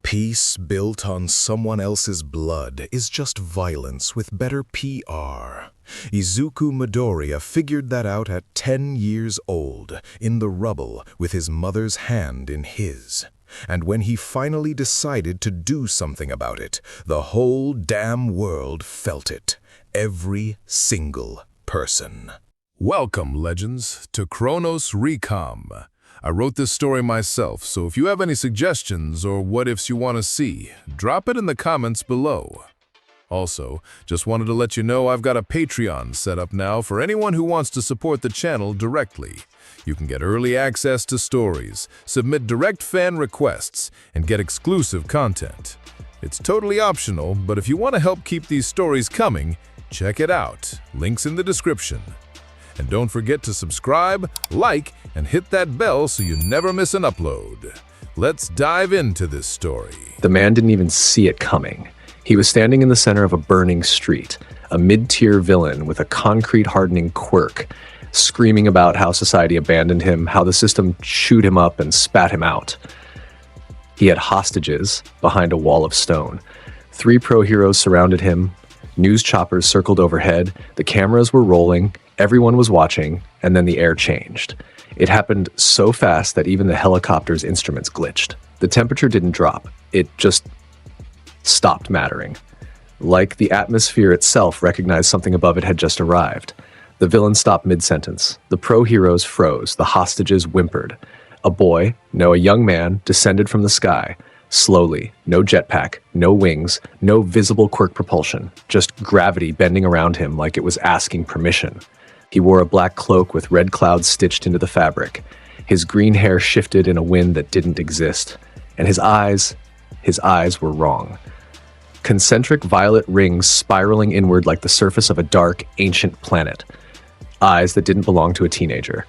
Peace built on someone else's blood is just violence with better PR. Izuku Midoriya figured that out at 10 years old, in the rubble, with his mother's hand in his. And when he finally decided to do something about it, the whole damn world felt it. Every single person. Welcome, legends, to Chronos Recom. I wrote this story myself, so if you have any suggestions or what-ifs you want to see, drop it in the comments below. Also, just wanted to let you know I've got a Patreon set up now for anyone who wants to support the channel directly. You can get early access to stories, submit direct fan requests, and get exclusive content. It's totally optional, but if you want to help keep these stories coming, check it out. Links in the description. And don't forget to subscribe, like, and hit that bell so you never miss an upload. Let's dive into this story. The man didn't even see it coming. He was standing in the center of a burning street, a mid-tier villain with a concrete-hardening quirk, screaming about how society abandoned him, how the system chewed him up and spat him out. He had hostages behind a wall of stone. 3 pro heroes surrounded him. News choppers circled overhead. The cameras were rolling. Everyone was watching, and then the air changed. It happened so fast that even the helicopter's instruments glitched. The temperature didn't drop. It just stopped mattering. Like the atmosphere itself recognized something above it had just arrived. The villain stopped mid-sentence. The pro heroes froze. The hostages whimpered. A boy, no, a young man, descended from the sky. Slowly, no jetpack, no wings, no visible quirk propulsion, just gravity bending around him like it was asking permission. He wore a black cloak with red clouds stitched into the fabric. His green hair shifted in a wind that didn't exist. And his eyes were wrong. Concentric violet rings spiraling inward like the surface of a dark, ancient planet. Eyes that didn't belong to a teenager.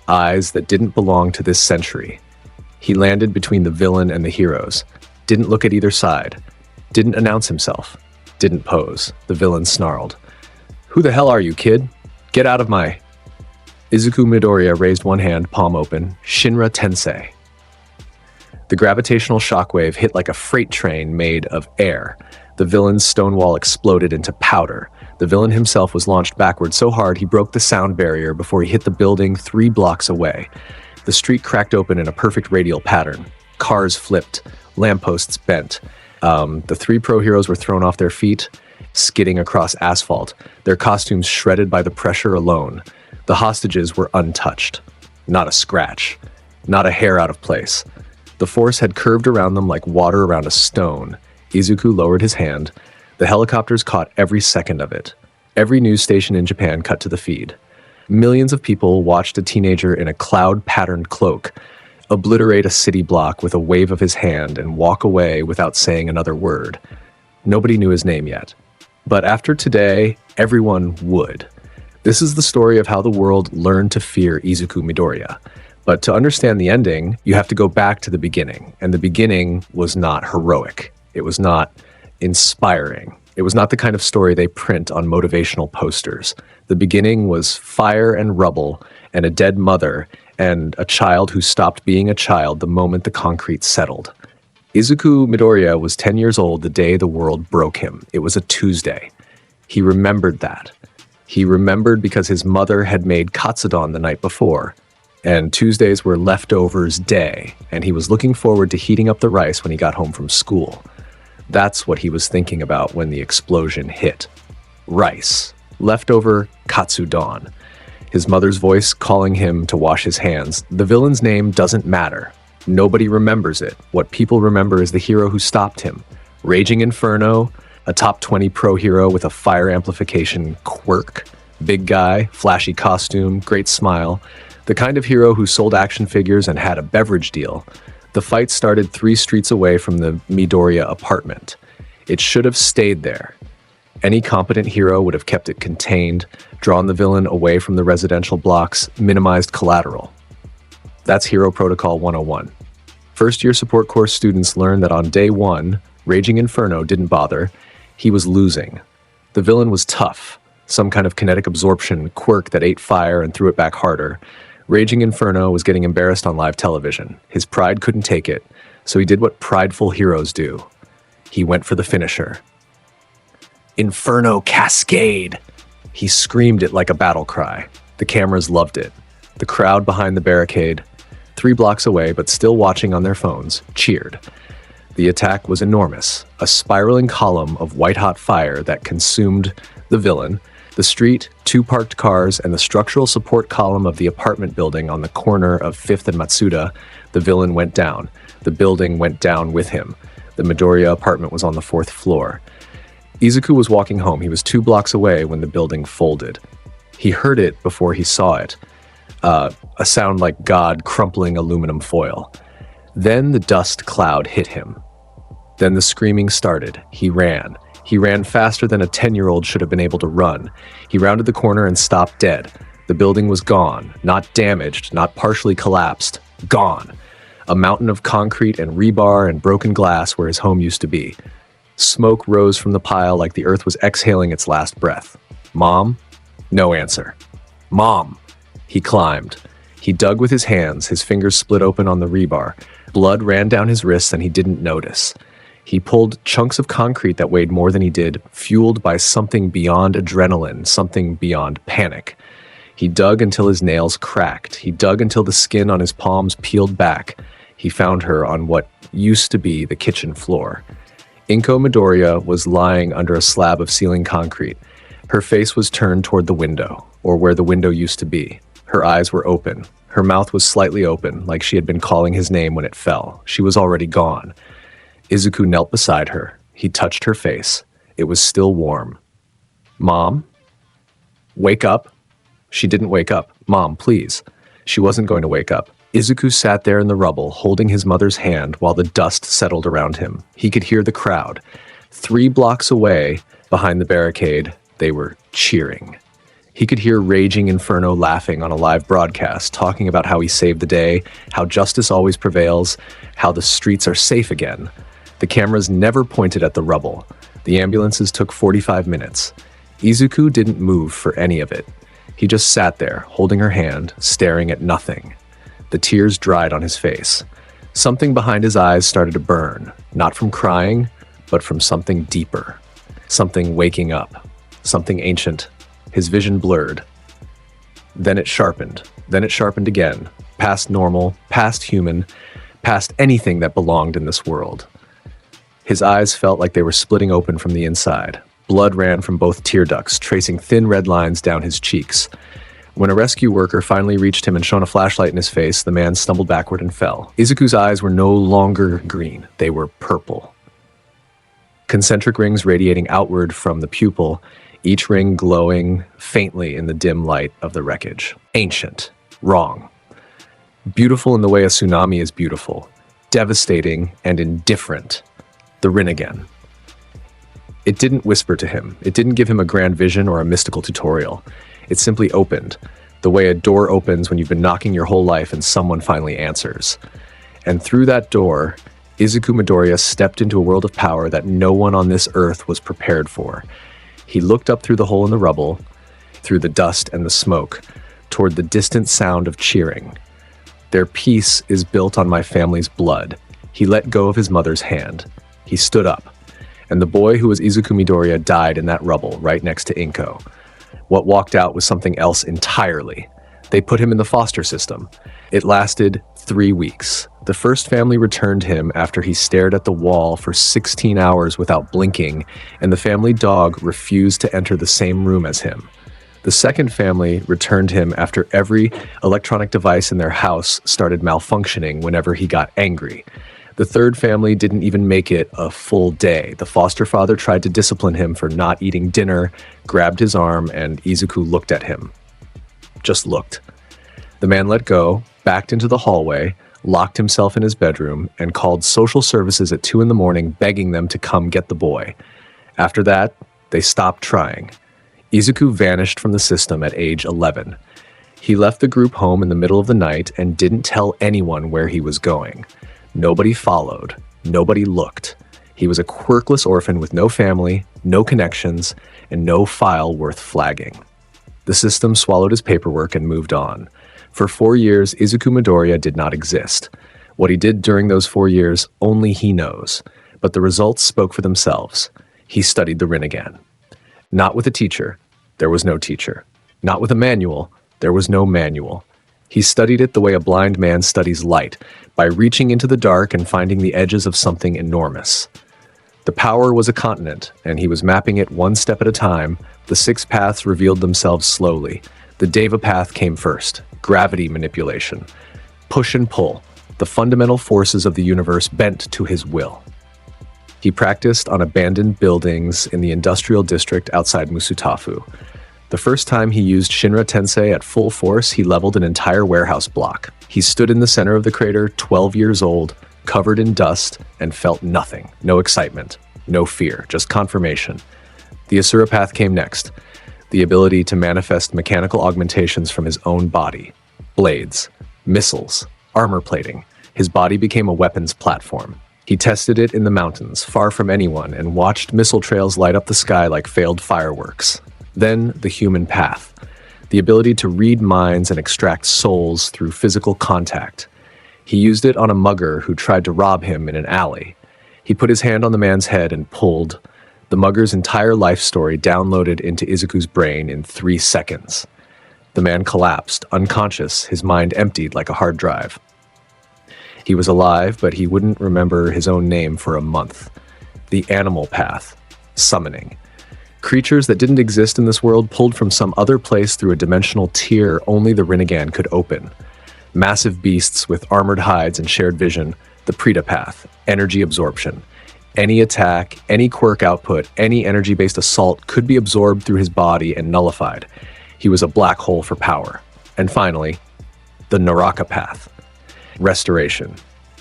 Eyes that didn't belong to this century. He landed between the villain and the heroes. Didn't look at either side. Didn't announce himself. Didn't pose. The villain snarled. "Who the hell are you, kid? Get out of my..." Izuku Midoriya raised one hand, palm open. Shinra Tensei. The gravitational shockwave hit like a freight train made of air. The villain's stone wall exploded into powder. The villain himself was launched backward so hard he broke the sound barrier before he hit the building 3 blocks away. The street cracked open in a perfect radial pattern. Cars flipped. Lampposts bent. The 3 pro heroes were thrown off their feet, skidding across asphalt, their costumes shredded by the pressure alone. The hostages were untouched. Not a scratch. Not a hair out of place. The force had curved around them like water around a stone. Izuku lowered his hand. The helicopters caught every second of it. Every news station in Japan cut to the feed. Millions of people watched a teenager in a cloud-patterned cloak obliterate a city block with a wave of his hand and walk away without saying another word. Nobody knew his name yet. But after today, everyone would. This is the story of how the world learned to fear Izuku Midoriya. But to understand the ending, you have to go back to the beginning. And the beginning was not heroic. It was not inspiring. It was not the kind of story they print on motivational posters. The beginning was fire and rubble and a dead mother and a child who stopped being a child the moment the concrete settled. Izuku Midoriya was 10 years old the day the world broke him. It was a Tuesday. He remembered that. He remembered because his mother had made katsudon the night before, and Tuesdays were leftovers day, and he was looking forward to heating up the rice when he got home from school. That's what he was thinking about when the explosion hit. Rice. Leftover katsudon. His mother's voice calling him to wash his hands. The villain's name doesn't matter. Nobody remembers it. What people remember is the hero who stopped him. Raging Inferno, a top 20 pro hero with a fire amplification quirk. Big guy, flashy costume, great smile. The kind of hero who sold action figures and had a beverage deal. The fight started 3 streets away from the Midoriya apartment. It should have stayed there. Any competent hero would have kept it contained, drawn the villain away from the residential blocks, minimized collateral. That's Hero Protocol 101. First-year support course students learned that on day 1, Raging Inferno didn't bother. He was losing. The villain was tough, some kind of kinetic absorption quirk that ate fire and threw it back harder. Raging Inferno was getting embarrassed on live television. His pride couldn't take it, So he did what prideful heroes do. He went for the finisher. Inferno Cascade! He screamed it like a battle cry. The cameras loved it. The crowd behind the barricade, 3 blocks away but still watching on their phones, cheered. The attack was enormous, a spiraling column of white-hot fire that consumed the villain, the street, 2 parked cars, and the structural support column of the apartment building on the corner of 5th and Matsuda. The villain went down. The building went down with him. The Midoriya apartment was on the 4th floor. Izuku was walking home. He was 2 blocks away when the building folded. He heard it before he saw it. A sound like God crumpling aluminum foil. Then the dust cloud hit him. Then the screaming started. He ran. He ran faster than a 10-year-old should have been able to run. He rounded the corner and stopped dead. The building was gone. Not damaged, not partially collapsed. Gone. A mountain of concrete and rebar and broken glass where his home used to be. Smoke rose from the pile like the earth was exhaling its last breath. Mom? No answer. Mom! He climbed. He dug with his hands, his fingers split open on the rebar. Blood ran down his wrists and he didn't notice. He pulled chunks of concrete that weighed more than he did, fueled by something beyond adrenaline, something beyond panic. He dug until his nails cracked. He dug until the skin on his palms peeled back. He found her on what used to be the kitchen floor. Izuku Midoriya was lying under a slab of ceiling concrete. Her face was turned toward the window, or where the window used to be. Her eyes were open. Her mouth was slightly open, like she had been calling his name when it fell. She was already gone. Izuku knelt beside her. He touched her face. It was still warm. Mom? Wake up. She didn't wake up. Mom, please. She wasn't going to wake up. Izuku sat there in the rubble, holding his mother's hand while the dust settled around him. He could hear the crowd. 3 blocks away, behind the barricade, they were cheering. He could hear Raging Inferno laughing on a live broadcast, talking about how he saved the day, how justice always prevails, how the streets are safe again. The cameras never pointed at the rubble. The ambulances took 45 minutes. Izuku didn't move for any of it. He just sat there, holding her hand, staring at nothing. The tears dried on his face. Something behind his eyes started to burn, not from crying, but from something deeper. Something waking up. Something ancient. His vision blurred. Then it sharpened. Then it sharpened again. Past normal, past human, past anything that belonged in this world. His eyes felt like they were splitting open from the inside. Blood ran from both tear ducts, tracing thin red lines down his cheeks. When a rescue worker finally reached him and shone a flashlight in his face, the man stumbled backward and fell. Izuku's eyes were no longer green. They were purple. Concentric rings radiating outward from the pupil, each ring glowing faintly in the dim light of the wreckage. Ancient. Wrong. Beautiful in the way a tsunami is beautiful. Devastating and indifferent. The Rinnegan. It didn't whisper to him. It didn't give him a grand vision or a mystical tutorial. It simply opened, the way a door opens when you've been knocking your whole life and someone finally answers. And through that door, Izuku Midoriya stepped into a world of power that no one on this earth was prepared for. He looked up through the hole in the rubble, through the dust and the smoke, toward the distant sound of cheering. Their peace is built on my family's blood. He let go of his mother's hand. He stood up, and the boy who was Izuku Midoriya died in that rubble right next to Inko. What walked out was something else entirely. They put him in the foster system. It lasted 3 weeks. The first family returned him after he stared at the wall for 16 hours without blinking, and the family dog refused to enter the same room as him. The second family returned him after every electronic device in their house started malfunctioning whenever he got angry. The third family didn't even make it a full day. The foster father tried to discipline him for not eating dinner, grabbed his arm, and Izuku looked at him. Just looked. The man let go, backed into the hallway, locked himself in his bedroom, and called social services at 2 a.m, begging them to come get the boy. After that, they stopped trying. Izuku vanished from the system at age 11. He left the group home in the middle of the night and didn't tell anyone where he was going. Nobody followed. Nobody looked. He was a quirkless orphan with no family, no connections, and no file worth flagging. The system swallowed his paperwork and moved on. For 4 years, Izuku Midoriya did not exist. What he did during those 4 years, only he knows. But the results spoke for themselves. He studied the Rinnegan. Not with a teacher. There was no teacher. Not with a manual. There was no manual. He studied it the way a blind man studies light, by reaching into the dark and finding the edges of something enormous. The power was a continent, and he was mapping it one step at a time. The 6 paths revealed themselves slowly. The Deva path came first, gravity manipulation. Push and pull, the fundamental forces of the universe bent to his will. He practiced on abandoned buildings in the industrial district outside Musutafu. The first time he used Shinra Tensei at full force, he leveled an entire warehouse block. He stood in the center of the crater, 12 years old, covered in dust, and felt nothing. No excitement, no fear, just confirmation. The Asura path came next. The ability to manifest mechanical augmentations from his own body. Blades, missiles, armor plating. His body became a weapons platform. He tested it in the mountains, far from anyone, and watched missile trails light up the sky like failed fireworks. Then, the human path. The ability to read minds and extract souls through physical contact. He used it on a mugger who tried to rob him in an alley. He put his hand on the man's head and pulled. The mugger's entire life story downloaded into Izuku's brain in 3 seconds. The man collapsed, unconscious, his mind emptied like a hard drive. He was alive, but he wouldn't remember his own name for a month. The animal path. Summoning. Creatures that didn't exist in this world pulled from some other place through a dimensional tier only the Rinnegan could open. Massive beasts with armored hides and shared vision. The Preta path. Energy absorption. Any attack, any quirk output, any energy-based assault could be absorbed through his body and nullified. He was a black hole for power. And finally, the Naraka path. Restoration.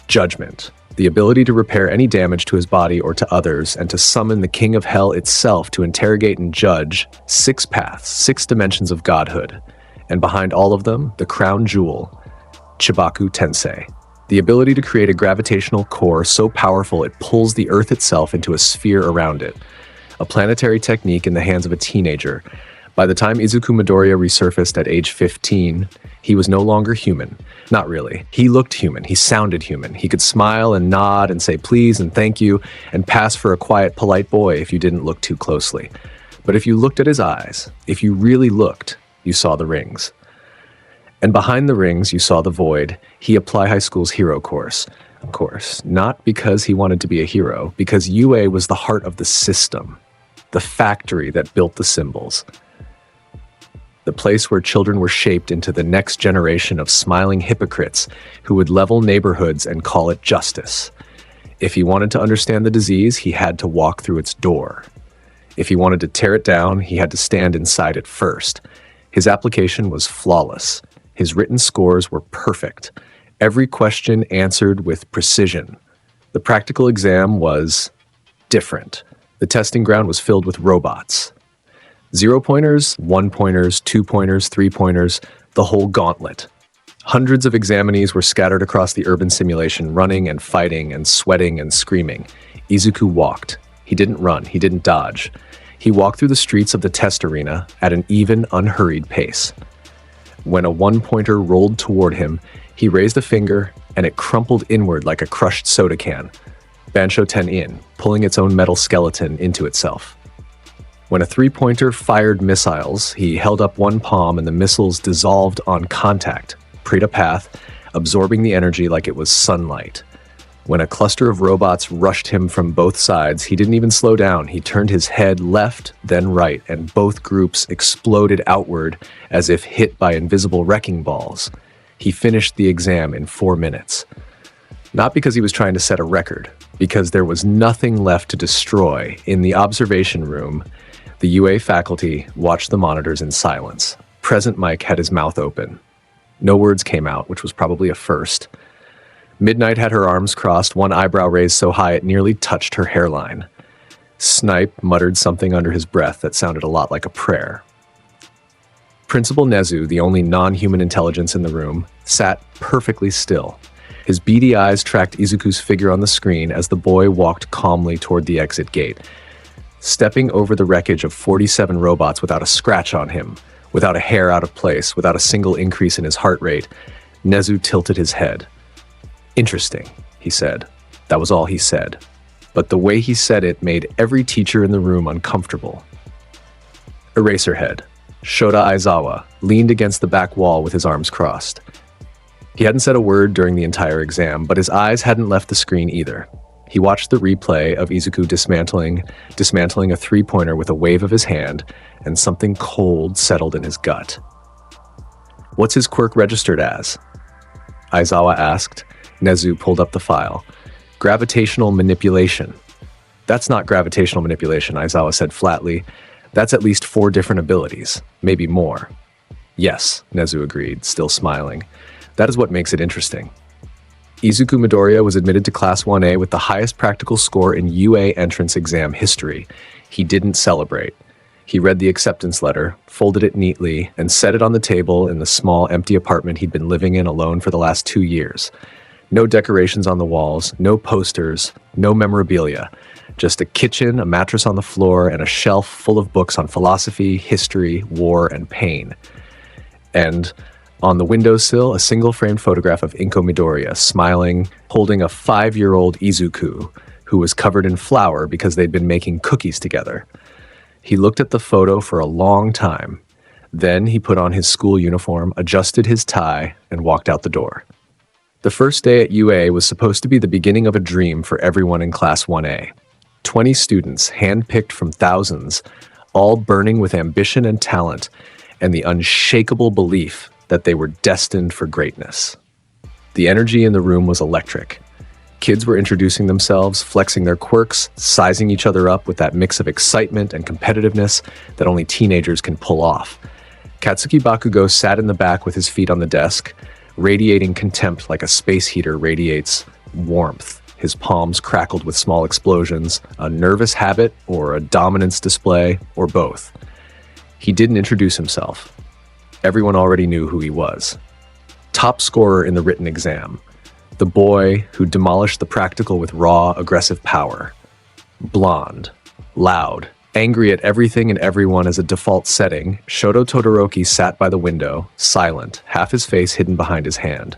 Judgment. The ability to repair any damage to his body or to others, and to summon the King of Hell itself to interrogate and judge. 6 paths, 6 dimensions of godhood. And behind all of them, the crown jewel, Chibaku Tensei. The ability to create a gravitational core so powerful it pulls the Earth itself into a sphere around it. A planetary technique in the hands of a teenager. By the time Izuku Midoriya resurfaced at age 15, he was no longer human. Not really. He looked human. He sounded human. He could smile and nod and say please and thank you and pass for a quiet, polite boy if you didn't look too closely. But if you looked at his eyes, if you really looked, you saw the rings. And behind the rings, you saw the void. He applied high school's hero course. Of course, not because he wanted to be a hero, because UA was the heart of the system, the factory that built the symbols. The place where children were shaped into the next generation of smiling hypocrites who would level neighborhoods and call it justice. If he wanted to understand the disease, he had to walk through its door. If he wanted to tear it down, he had to stand inside it first. His application was flawless. His written scores were perfect. Every question answered with precision. The practical exam was different. The testing ground was filled with robots. 0-pointers, 1-pointers, 2-pointers, 3-pointers, the whole gauntlet. Hundreds of examinees were scattered across the urban simulation, running and fighting and sweating and screaming. Izuku walked. He didn't run. He didn't dodge. He walked through the streets of the test arena at an even, unhurried pace. When a 1-pointer rolled toward him, he raised a finger and it crumpled inward like a crushed soda can. Bansho Ten in, pulling its own metal skeleton into itself. When a 3-pointer fired missiles, he held up one palm and the missiles dissolved on contact, Preta path, absorbing the energy like it was sunlight. When a cluster of robots rushed him from both sides, he didn't even slow down. He turned his head left, then right, and both groups exploded outward as if hit by invisible wrecking balls. He finished the exam in 4 minutes. Not because he was trying to set a record, because there was nothing left to destroy. In the observation room, the UA faculty watched the monitors in silence. Present Mike had his mouth open. No words came out, which was probably a first. Midnight had her arms crossed, one eyebrow raised so high it nearly touched her hairline. Snipe muttered something under his breath that sounded a lot like a prayer. Principal Nezu, the only non-human intelligence in the room, sat perfectly still. His beady eyes tracked Izuku's figure on the screen as the boy walked calmly toward the exit gate. Stepping over the wreckage of 47 robots without a scratch on him, without a hair out of place, without a single increase in his heart rate, Nezu tilted his head. "Interesting," he said. That was all he said. But the way he said it made every teacher in the room uncomfortable. Eraserhead, Shota Aizawa, leaned against the back wall with his arms crossed. He hadn't said a word during the entire exam, but his eyes hadn't left the screen either. He watched the replay of Izuku dismantling a three-pointer with a wave of his hand, and something cold settled in his gut. "What's his quirk registered as?" Aizawa asked. Nezu pulled up the file. "Gravitational manipulation." "That's not gravitational manipulation," Aizawa said flatly. "That's at least 4 different abilities, maybe more." "Yes," Nezu agreed, still smiling. "That is what makes it interesting." Izuku Midoriya was admitted to Class 1A with the highest practical score in UA entrance exam history. He didn't celebrate. He read the acceptance letter, folded it neatly, and set it on the table in the small, empty apartment he'd been living in alone for the last 2 years. No decorations on the walls, no posters, no memorabilia. Just a kitchen, a mattress on the floor, and a shelf full of books on philosophy, history, war, and pain. And on the windowsill, a single-framed photograph of Inko Midoriya, smiling, holding a 5-year-old Izuku, who was covered in flour because they'd been making cookies together. He looked at the photo for a long time. Then he put on his school uniform, adjusted his tie, and walked out the door. The first day at UA was supposed to be the beginning of a dream for everyone in Class 1A. 20 students, handpicked from thousands, all burning with ambition and talent, and the unshakable belief that they were destined for greatness. The energy in the room was electric. Kids were introducing themselves, flexing their quirks, sizing each other up with that mix of excitement and competitiveness that only teenagers can pull off. Katsuki Bakugo sat in the back with his feet on the desk, radiating contempt like a space heater radiates warmth. His palms crackled with small explosions, a nervous habit or a dominance display, or both. He didn't introduce himself. Everyone already knew who he was. Top scorer in the written exam. The boy who demolished the practical with raw, aggressive power. Blonde, loud, angry at everything and everyone as a default setting, Shoto Todoroki sat by the window, silent, half his face hidden behind his hand.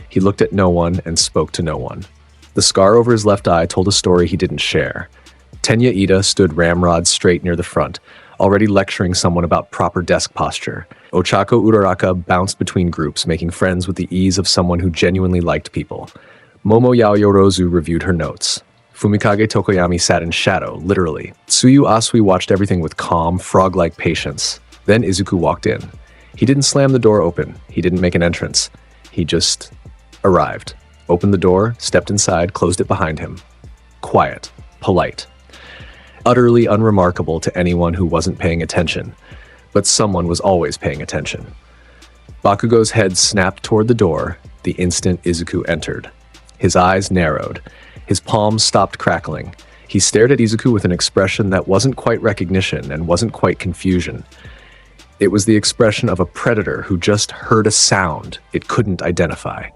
He looked at no one and spoke to no one. The scar over his left eye told a story he didn't share. Tenya Ida stood ramrod straight near the front, already lecturing someone about proper desk posture. Ochako Uraraka bounced between groups, making friends with the ease of someone who genuinely liked people. Momo Yaoyorozu reviewed her notes. Fumikage Tokoyami sat in shadow, literally. Tsuyu Asui watched everything with calm, frog-like patience. Then Izuku walked in. He didn't slam the door open. He didn't make an entrance. He just arrived. Opened the door, stepped inside, closed it behind him. Quiet, polite. Utterly unremarkable to anyone who wasn't paying attention. But someone was always paying attention. Bakugo's head snapped toward the door the instant Izuku entered. His eyes narrowed. His palms stopped crackling. He stared at Izuku with an expression that wasn't quite recognition and wasn't quite confusion. It was the expression of a predator who just heard a sound it couldn't identify.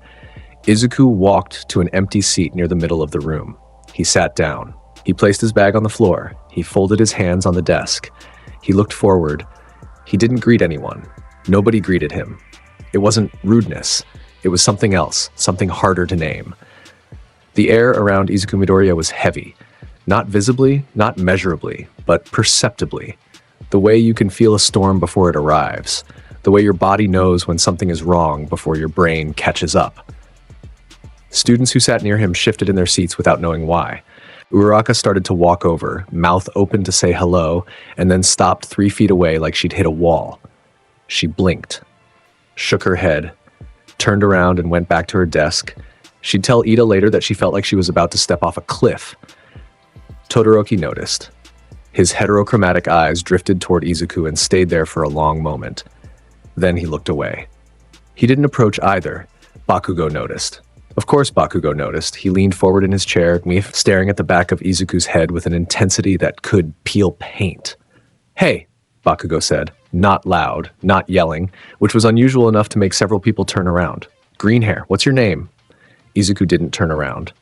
Izuku walked to an empty seat near the middle of the room. He sat down. He placed his bag on the floor. He folded his hands on the desk. He looked forward. He didn't greet anyone. Nobody greeted him. It wasn't rudeness. It was something else, something harder to name. The air around Izuku Midoriya was heavy. Not visibly, not measurably, but perceptibly. The way you can feel a storm before it arrives. The way your body knows when something is wrong before your brain catches up. Students who sat near him shifted in their seats without knowing why. Uraraka started to walk over, mouth open to say hello, and then stopped 3 feet away like she'd hit a wall. She blinked, shook her head, turned around and went back to her desk. She'd tell Ida later that she felt like she was about to step off a cliff. Todoroki noticed. His heterochromatic eyes drifted toward Izuku and stayed there for a long moment. Then he looked away. He didn't approach either. Bakugo noticed. Of course Bakugo noticed. He leaned forward in his chair, staring at the back of Izuku's head with an intensity that could peel paint. "Hey," Bakugo said, not loud, not yelling, which was unusual enough to make several people turn around. "Green hair, what's your name?" Izuku didn't turn around.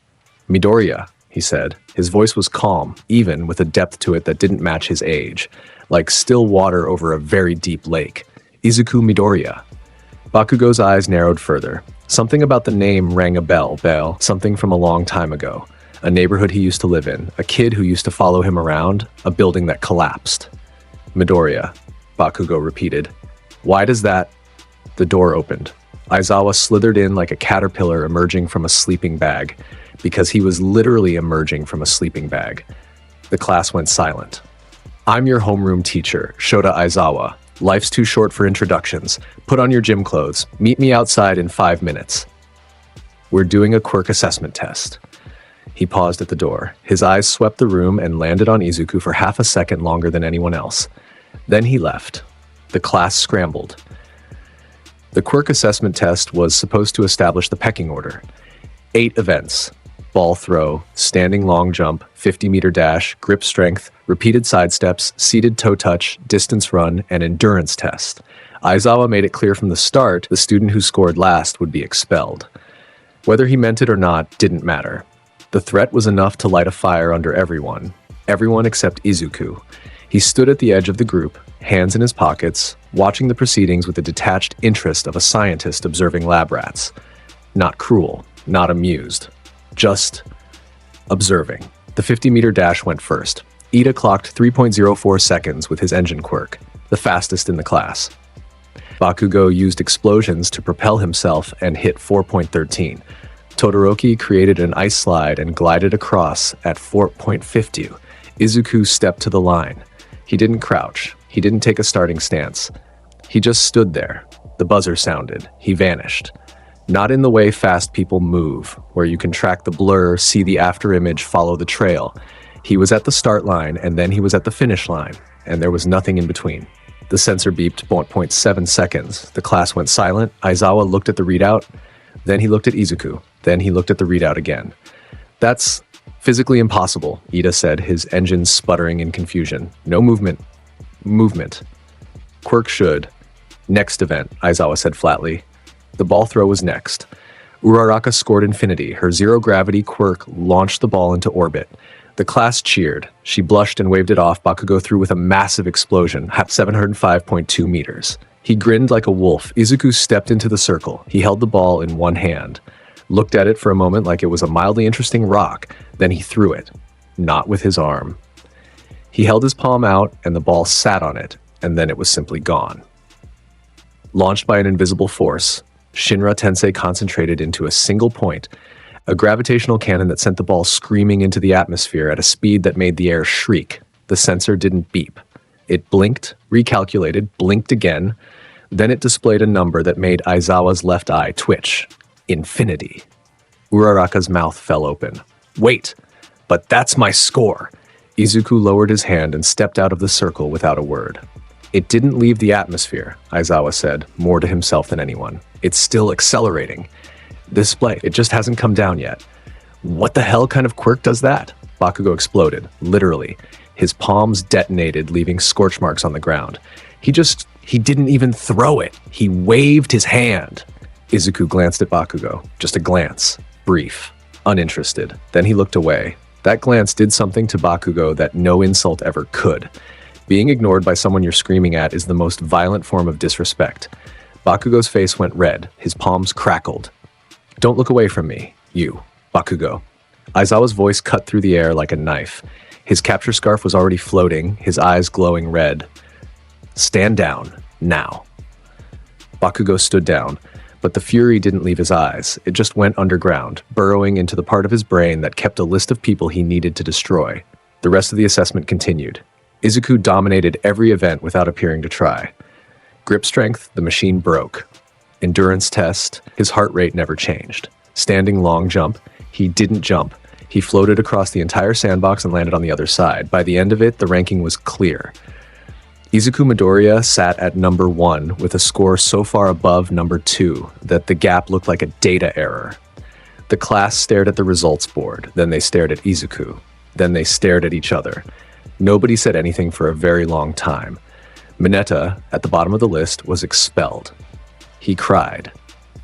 "Midoriya," he said. His voice was calm, even with a depth to it that didn't match his age, like still water over a very deep lake. "Izuku Midoriya." Bakugo's eyes narrowed further. Something about the name rang a bell, something from a long time ago. A neighborhood he used to live in, a kid who used to follow him around, a building that collapsed. Midoriya, Bakugo repeated. Why does that? The door opened. Aizawa slithered in like a caterpillar emerging from a sleeping bag, because he was literally emerging from a sleeping bag. The class went silent. I'm your homeroom teacher, Shota Aizawa. Life's too short for introductions. Put on your gym clothes. Meet me outside in 5 minutes. We're doing a quirk assessment test. He paused at the door. His eyes swept the room and landed on Izuku for half a second longer than anyone else. Then he left. The class scrambled. The quirk assessment test was supposed to establish the pecking order. 8 events. Ball throw, standing long jump, 50-meter dash, grip strength, repeated sidesteps, seated toe touch, distance run, and endurance test. Aizawa made it clear from the start the student who scored last would be expelled. Whether he meant it or not didn't matter. The threat was enough to light a fire under everyone except Izuku. He stood at the edge of the group, hands in his pockets, watching the proceedings with the detached interest of a scientist observing lab rats. Not cruel, not amused. Just observing. The 50-meter dash went first. Ida clocked 3.04 seconds with his engine quirk, the fastest in the class. Bakugo used explosions to propel himself and hit 4.13. Todoroki created an ice slide and glided across at 4.50. Izuku stepped to the line. He didn't crouch. He didn't take a starting stance. He just stood there. The buzzer sounded. He vanished. Not in the way fast people move, where you can track the blur, see the afterimage, follow the trail. He was at the start line, and then he was at the finish line, and there was nothing in between. The sensor beeped 0.7 seconds. The class went silent. Aizawa looked at the readout. Then he looked at Izuku. Then he looked at the readout again. That's physically impossible, Ida said, his engine sputtering in confusion. No movement. Movement. Quirk should. Next event, Aizawa said flatly. The ball throw was next. Uraraka scored infinity. Her zero-gravity quirk launched the ball into orbit. The class cheered. She blushed and waved it off. Bakugo threw with a massive explosion, at 705.2 meters. He grinned like a wolf. Izuku stepped into the circle. He held the ball in one hand, looked at it for a moment like it was a mildly interesting rock, then he threw it. Not with his arm. He held his palm out, and the ball sat on it, and then it was simply gone. Launched by an invisible force, Shinra Tensei concentrated into a single point, a gravitational cannon that sent the ball screaming into the atmosphere at a speed that made the air shriek. The sensor didn't beep. It blinked, recalculated, blinked again. Then it displayed a number that made Aizawa's left eye twitch. Infinity. Uraraka's mouth fell open. Wait, but that's my score. Izuku lowered his hand and stepped out of the circle without a word. It didn't leave the atmosphere, Aizawa said, more to himself than anyone. It's still accelerating. Display, it just hasn't come down yet. What the hell kind of quirk does that? Bakugo exploded, literally. His palms detonated, leaving scorch marks on the ground. He didn't even throw it. He waved his hand. Izuku glanced at Bakugo. Just a glance. Brief. Uninterested. Then he looked away. That glance did something to Bakugo that no insult ever could. Being ignored by someone you're screaming at is the most violent form of disrespect. Bakugo's face went red. His palms crackled. Don't look away from me, you, Bakugo. Aizawa's voice cut through the air like a knife. His capture scarf was already floating, his eyes glowing red. Stand down, now. Bakugo stood down, but the fury didn't leave his eyes. It just went underground, burrowing into the part of his brain that kept a list of people he needed to destroy. The rest of the assessment continued. Izuku dominated every event without appearing to try. Grip strength, the machine broke. Endurance test, his heart rate never changed. Standing long jump, he didn't jump. He floated across the entire sandbox and landed on the other side. By the end of it, the ranking was clear. Izuku Midoriya sat at number 1 with a score so far above number 2 that the gap looked like a data error. The class stared at the results board, then they stared at Izuku, then they stared at each other. Nobody said anything for a very long time. Mineta, at the bottom of the list, was expelled. He cried.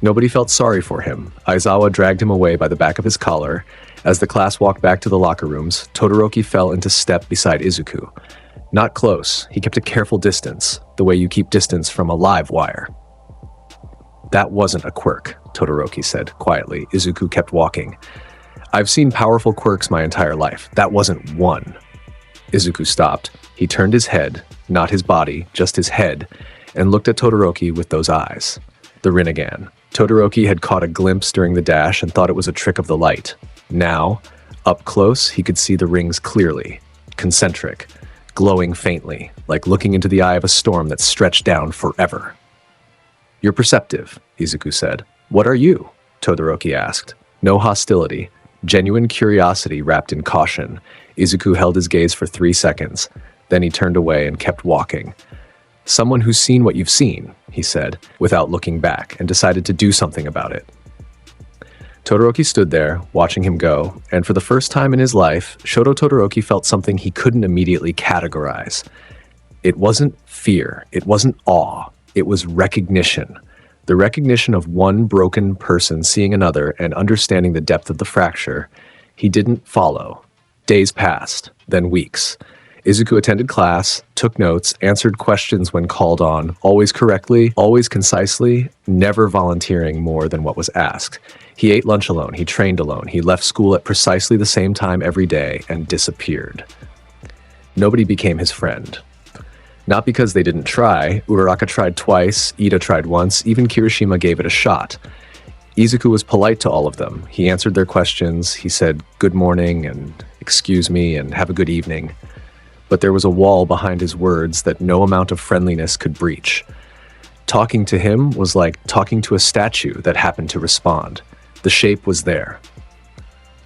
Nobody felt sorry for him. Aizawa dragged him away by the back of his collar. As the class walked back to the locker rooms, Todoroki fell into step beside Izuku. Not close, he kept a careful distance, the way you keep distance from a live wire. That wasn't a quirk, Todoroki said quietly. Izuku kept walking. I've seen powerful quirks my entire life. That wasn't one. Izuku stopped. He turned his head, not his body, just his head, and looked at Todoroki with those eyes. The Rinnegan. Todoroki had caught a glimpse during the dash and thought it was a trick of the light. Now, up close, he could see the rings clearly, concentric, glowing faintly, like looking into the eye of a storm that stretched down forever. You're perceptive, Izuku said. What are you? Todoroki asked. No hostility, genuine curiosity wrapped in caution. Izuku held his gaze for 3 seconds. Then he turned away and kept walking. Someone who's seen what you've seen, he said, without looking back, and decided to do something about it. Todoroki stood there, watching him go, and for the first time in his life, Shoto Todoroki felt something he couldn't immediately categorize. It wasn't fear, it wasn't awe, it was recognition. The recognition of one broken person seeing another and understanding the depth of the fracture. He didn't follow. Days passed, then weeks. Izuku attended class, took notes, answered questions when called on, always correctly, always concisely, never volunteering more than what was asked. He ate lunch alone, he trained alone, he left school at precisely the same time every day and disappeared. Nobody became his friend. Not because they didn't try. Uraraka tried twice, Ida tried once, even Kirishima gave it a shot. Izuku was polite to all of them. He answered their questions, he said good morning and excuse me and have a good evening. But there was a wall behind his words that no amount of friendliness could breach. Talking to him was like talking to a statue that happened to respond. The shape was there.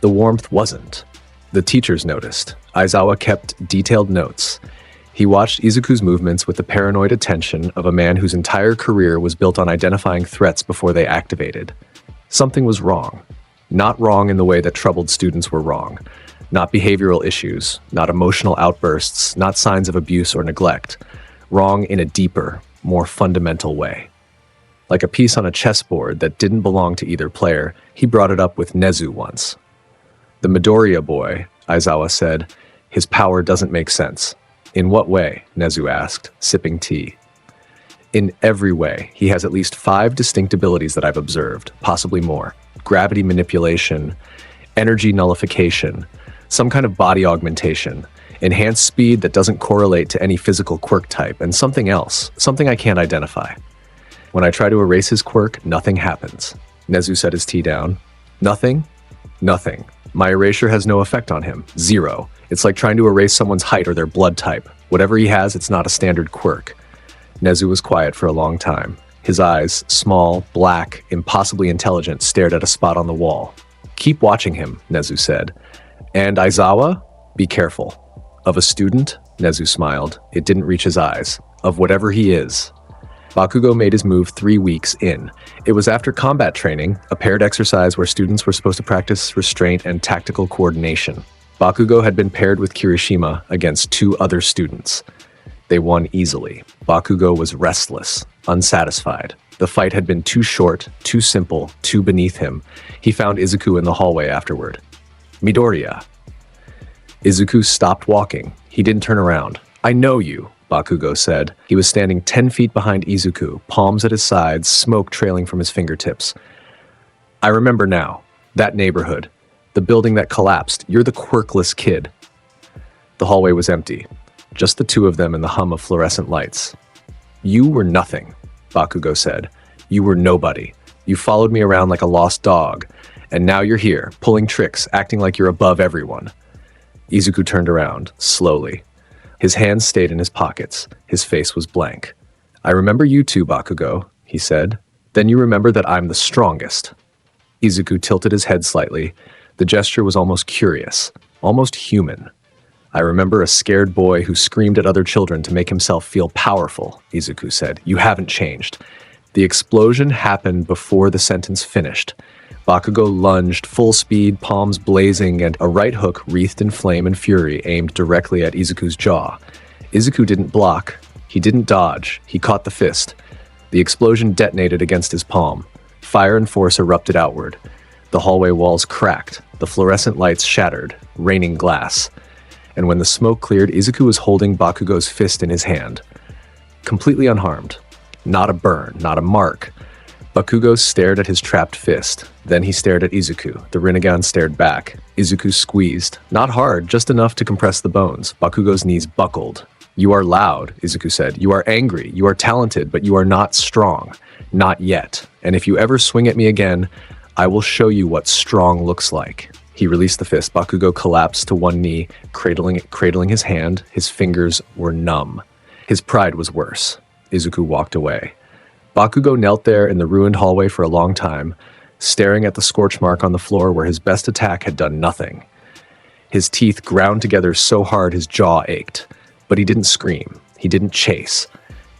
The warmth wasn't. The teachers noticed. Aizawa kept detailed notes. He watched Izuku's movements with the paranoid attention of a man whose entire career was built on identifying threats before they activated. Something was wrong. Not wrong in the way that troubled students were wrong. Not behavioral issues, not emotional outbursts, not signs of abuse or neglect. Wrong in a deeper, more fundamental way. Like a piece on a chessboard that didn't belong to either player, he brought it up with Nezu once. The Midoriya boy, Aizawa said, his power doesn't make sense. In what way? Nezu asked, sipping tea. In every way. He has at least 5 distinct abilities that I've observed, possibly more. Gravity manipulation, energy nullification, some kind of body augmentation, enhanced speed that doesn't correlate to any physical quirk type, and something else, something I can't identify. When I try to erase his quirk, nothing happens. Nezu set his tea down. Nothing? Nothing. My erasure has no effect on him. 0. It's like trying to erase someone's height or their blood type. Whatever he has, it's not a standard quirk. Nezu was quiet for a long time. His eyes, small, black, impossibly intelligent, stared at a spot on the wall. Keep watching him, Nezu said. And Aizawa? Be careful. Of a student? Nezu smiled. It didn't reach his eyes. Of whatever he is. Bakugo made his move 3 weeks in. It was after combat training, a paired exercise where students were supposed to practice restraint and tactical coordination. Bakugo had been paired with Kirishima against 2 other students. They won easily. Bakugo was restless, unsatisfied. The fight had been too short, too simple, too beneath him. He found Izuku in the hallway afterward. Midoriya. Izuku stopped walking. He didn't turn around. I know you, Bakugo said. He was standing 10 feet behind Izuku, palms at his sides, smoke trailing from his fingertips. I remember now. That neighborhood. The building that collapsed. You're the quirkless kid. The hallway was empty. Just the 2 of them and the hum of fluorescent lights. You were nothing, Bakugo said. You were nobody. You followed me around like a lost dog. And now you're here, pulling tricks, acting like you're above everyone. Izuku turned around, slowly. His hands stayed in his pockets. His face was blank. I remember you too, Bakugo, he said. Then you remember that I'm the strongest. Izuku tilted his head slightly. The gesture was almost curious, almost human. I remember a scared boy who screamed at other children to make himself feel powerful, Izuku said. You haven't changed. The explosion happened before the sentence finished. Bakugo lunged, full speed, palms blazing, and a right hook wreathed in flame and fury aimed directly at Izuku's jaw. Izuku didn't block. He didn't dodge. He caught the fist. The explosion detonated against his palm. Fire and force erupted outward. The hallway walls cracked. The fluorescent lights shattered, raining glass. And when the smoke cleared, Izuku was holding Bakugo's fist in his hand. Completely unharmed. Not a burn, not a mark. Bakugo stared at his trapped fist. Then he stared at Izuku. The Rinnegan stared back. Izuku squeezed. Not hard, just enough to compress the bones. Bakugo's knees buckled. "You are loud," Izuku said. "You are angry. You are talented, but you are not strong. Not yet. And if you ever swing at me again, I will show you what strong looks like." He released the fist. Bakugo collapsed to one knee, cradling his hand. His fingers were numb. His pride was worse. Izuku walked away. Bakugo knelt there in the ruined hallway for a long time, staring at the scorch mark on the floor where his best attack had done nothing. His teeth ground together so hard his jaw ached. But he didn't scream. He didn't chase.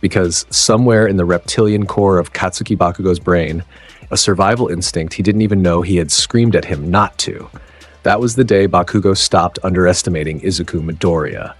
Because somewhere in the reptilian core of Katsuki Bakugo's brain, a survival instinct he didn't even know he had screamed at him not to. That was the day Bakugo stopped underestimating Izuku Midoriya.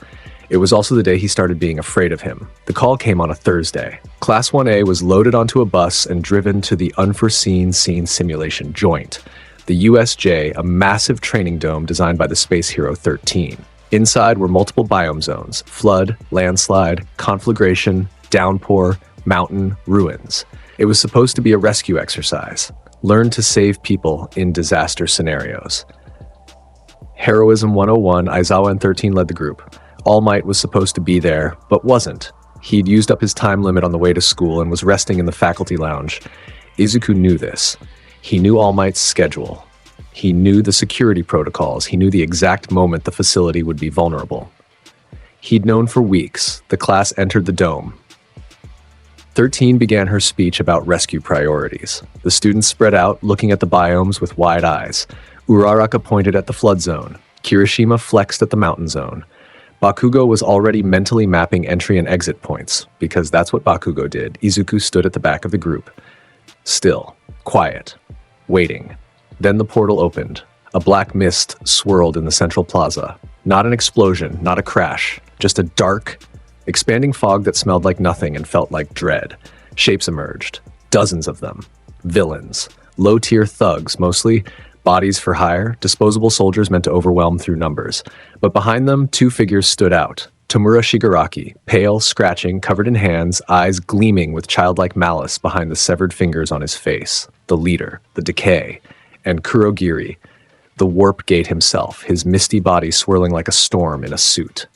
It was also the day he started being afraid of him. The call came on a Thursday. Class 1A was loaded onto a bus and driven to the unforeseen scene simulation joint, the USJ, a massive training dome designed by the space hero 13. Inside were multiple biome zones: flood, landslide, conflagration, downpour, mountain, ruins. It was supposed to be a rescue exercise. Learn to save people in disaster scenarios. Heroism 101, Aizawa and 13 led the group. All Might was supposed to be there, but wasn't. He'd used up his time limit on the way to school and was resting in the faculty lounge. Izuku knew this. He knew All Might's schedule. He knew the security protocols. He knew the exact moment the facility would be vulnerable. He'd known for weeks. The class entered the dome. 13 began her speech about rescue priorities. The students spread out, looking at the biomes with wide eyes. Uraraka pointed at the flood zone. Kirishima flexed at the mountain zone. Bakugo was already mentally mapping entry and exit points, because that's what Bakugo did. Izuku stood at the back of the group. Still, quiet, waiting. Then the portal opened. A black mist swirled in the central plaza. Not an explosion, not a crash, just a dark, expanding fog that smelled like nothing and felt like dread. Shapes emerged. Dozens of them. Villains. Low-tier thugs, mostly. Bodies for hire, disposable soldiers meant to overwhelm through numbers. But behind them, two figures stood out. Tomura Shigaraki, pale, scratching, covered in hands, eyes gleaming with childlike malice behind the severed fingers on his face. The leader, the decay. And Kurogiri, the warp gate himself, his misty body swirling like a storm in a suit.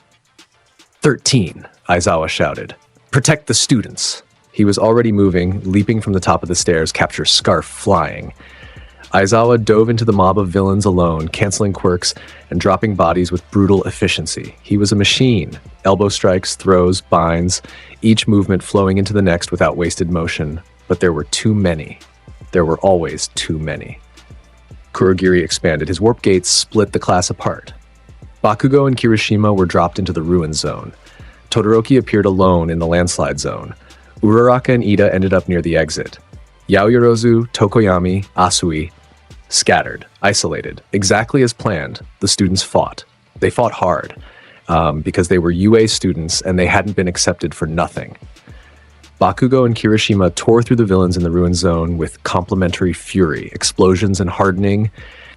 13, Aizawa shouted. Protect the students. He was already moving, leaping from the top of the stairs, capture scarf flying. Aizawa dove into the mob of villains alone, canceling quirks and dropping bodies with brutal efficiency. He was a machine. Elbow strikes, throws, binds, each movement flowing into the next without wasted motion. But there were too many. There were always too many. Kurogiri expanded. His warp gates split the class apart. Bakugo and Kirishima were dropped into the ruin zone. Todoroki appeared alone in the landslide zone. Uraraka and Ida ended up near the exit. Yaoyorozu, Tokoyami, Asui, scattered, isolated. Exactly as planned, the students fought. They fought hard, because they were UA students and they hadn't been accepted for nothing. Bakugo and Kirishima tore through the villains in the ruin zone with complementary fury, explosions and hardening,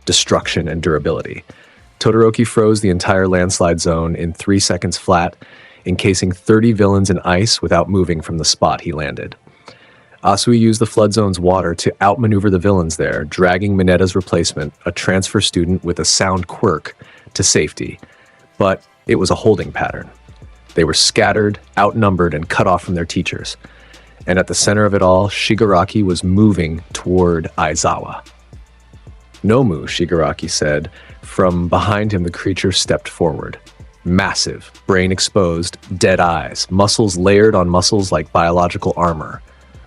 destruction and durability. Todoroki froze the entire landslide zone in 3 seconds flat, encasing 30 villains in ice without moving from the spot he landed. Asui used the flood zone's water to outmaneuver the villains there, dragging Minetta's replacement, a transfer student with a sound quirk, to safety. But it was a holding pattern. They were scattered, outnumbered, and cut off from their teachers. And at the center of it all, Shigaraki was moving toward Aizawa. Nomu, Shigaraki said. From behind him, the creature stepped forward. Massive, brain exposed, dead eyes, muscles layered on muscles like biological armor.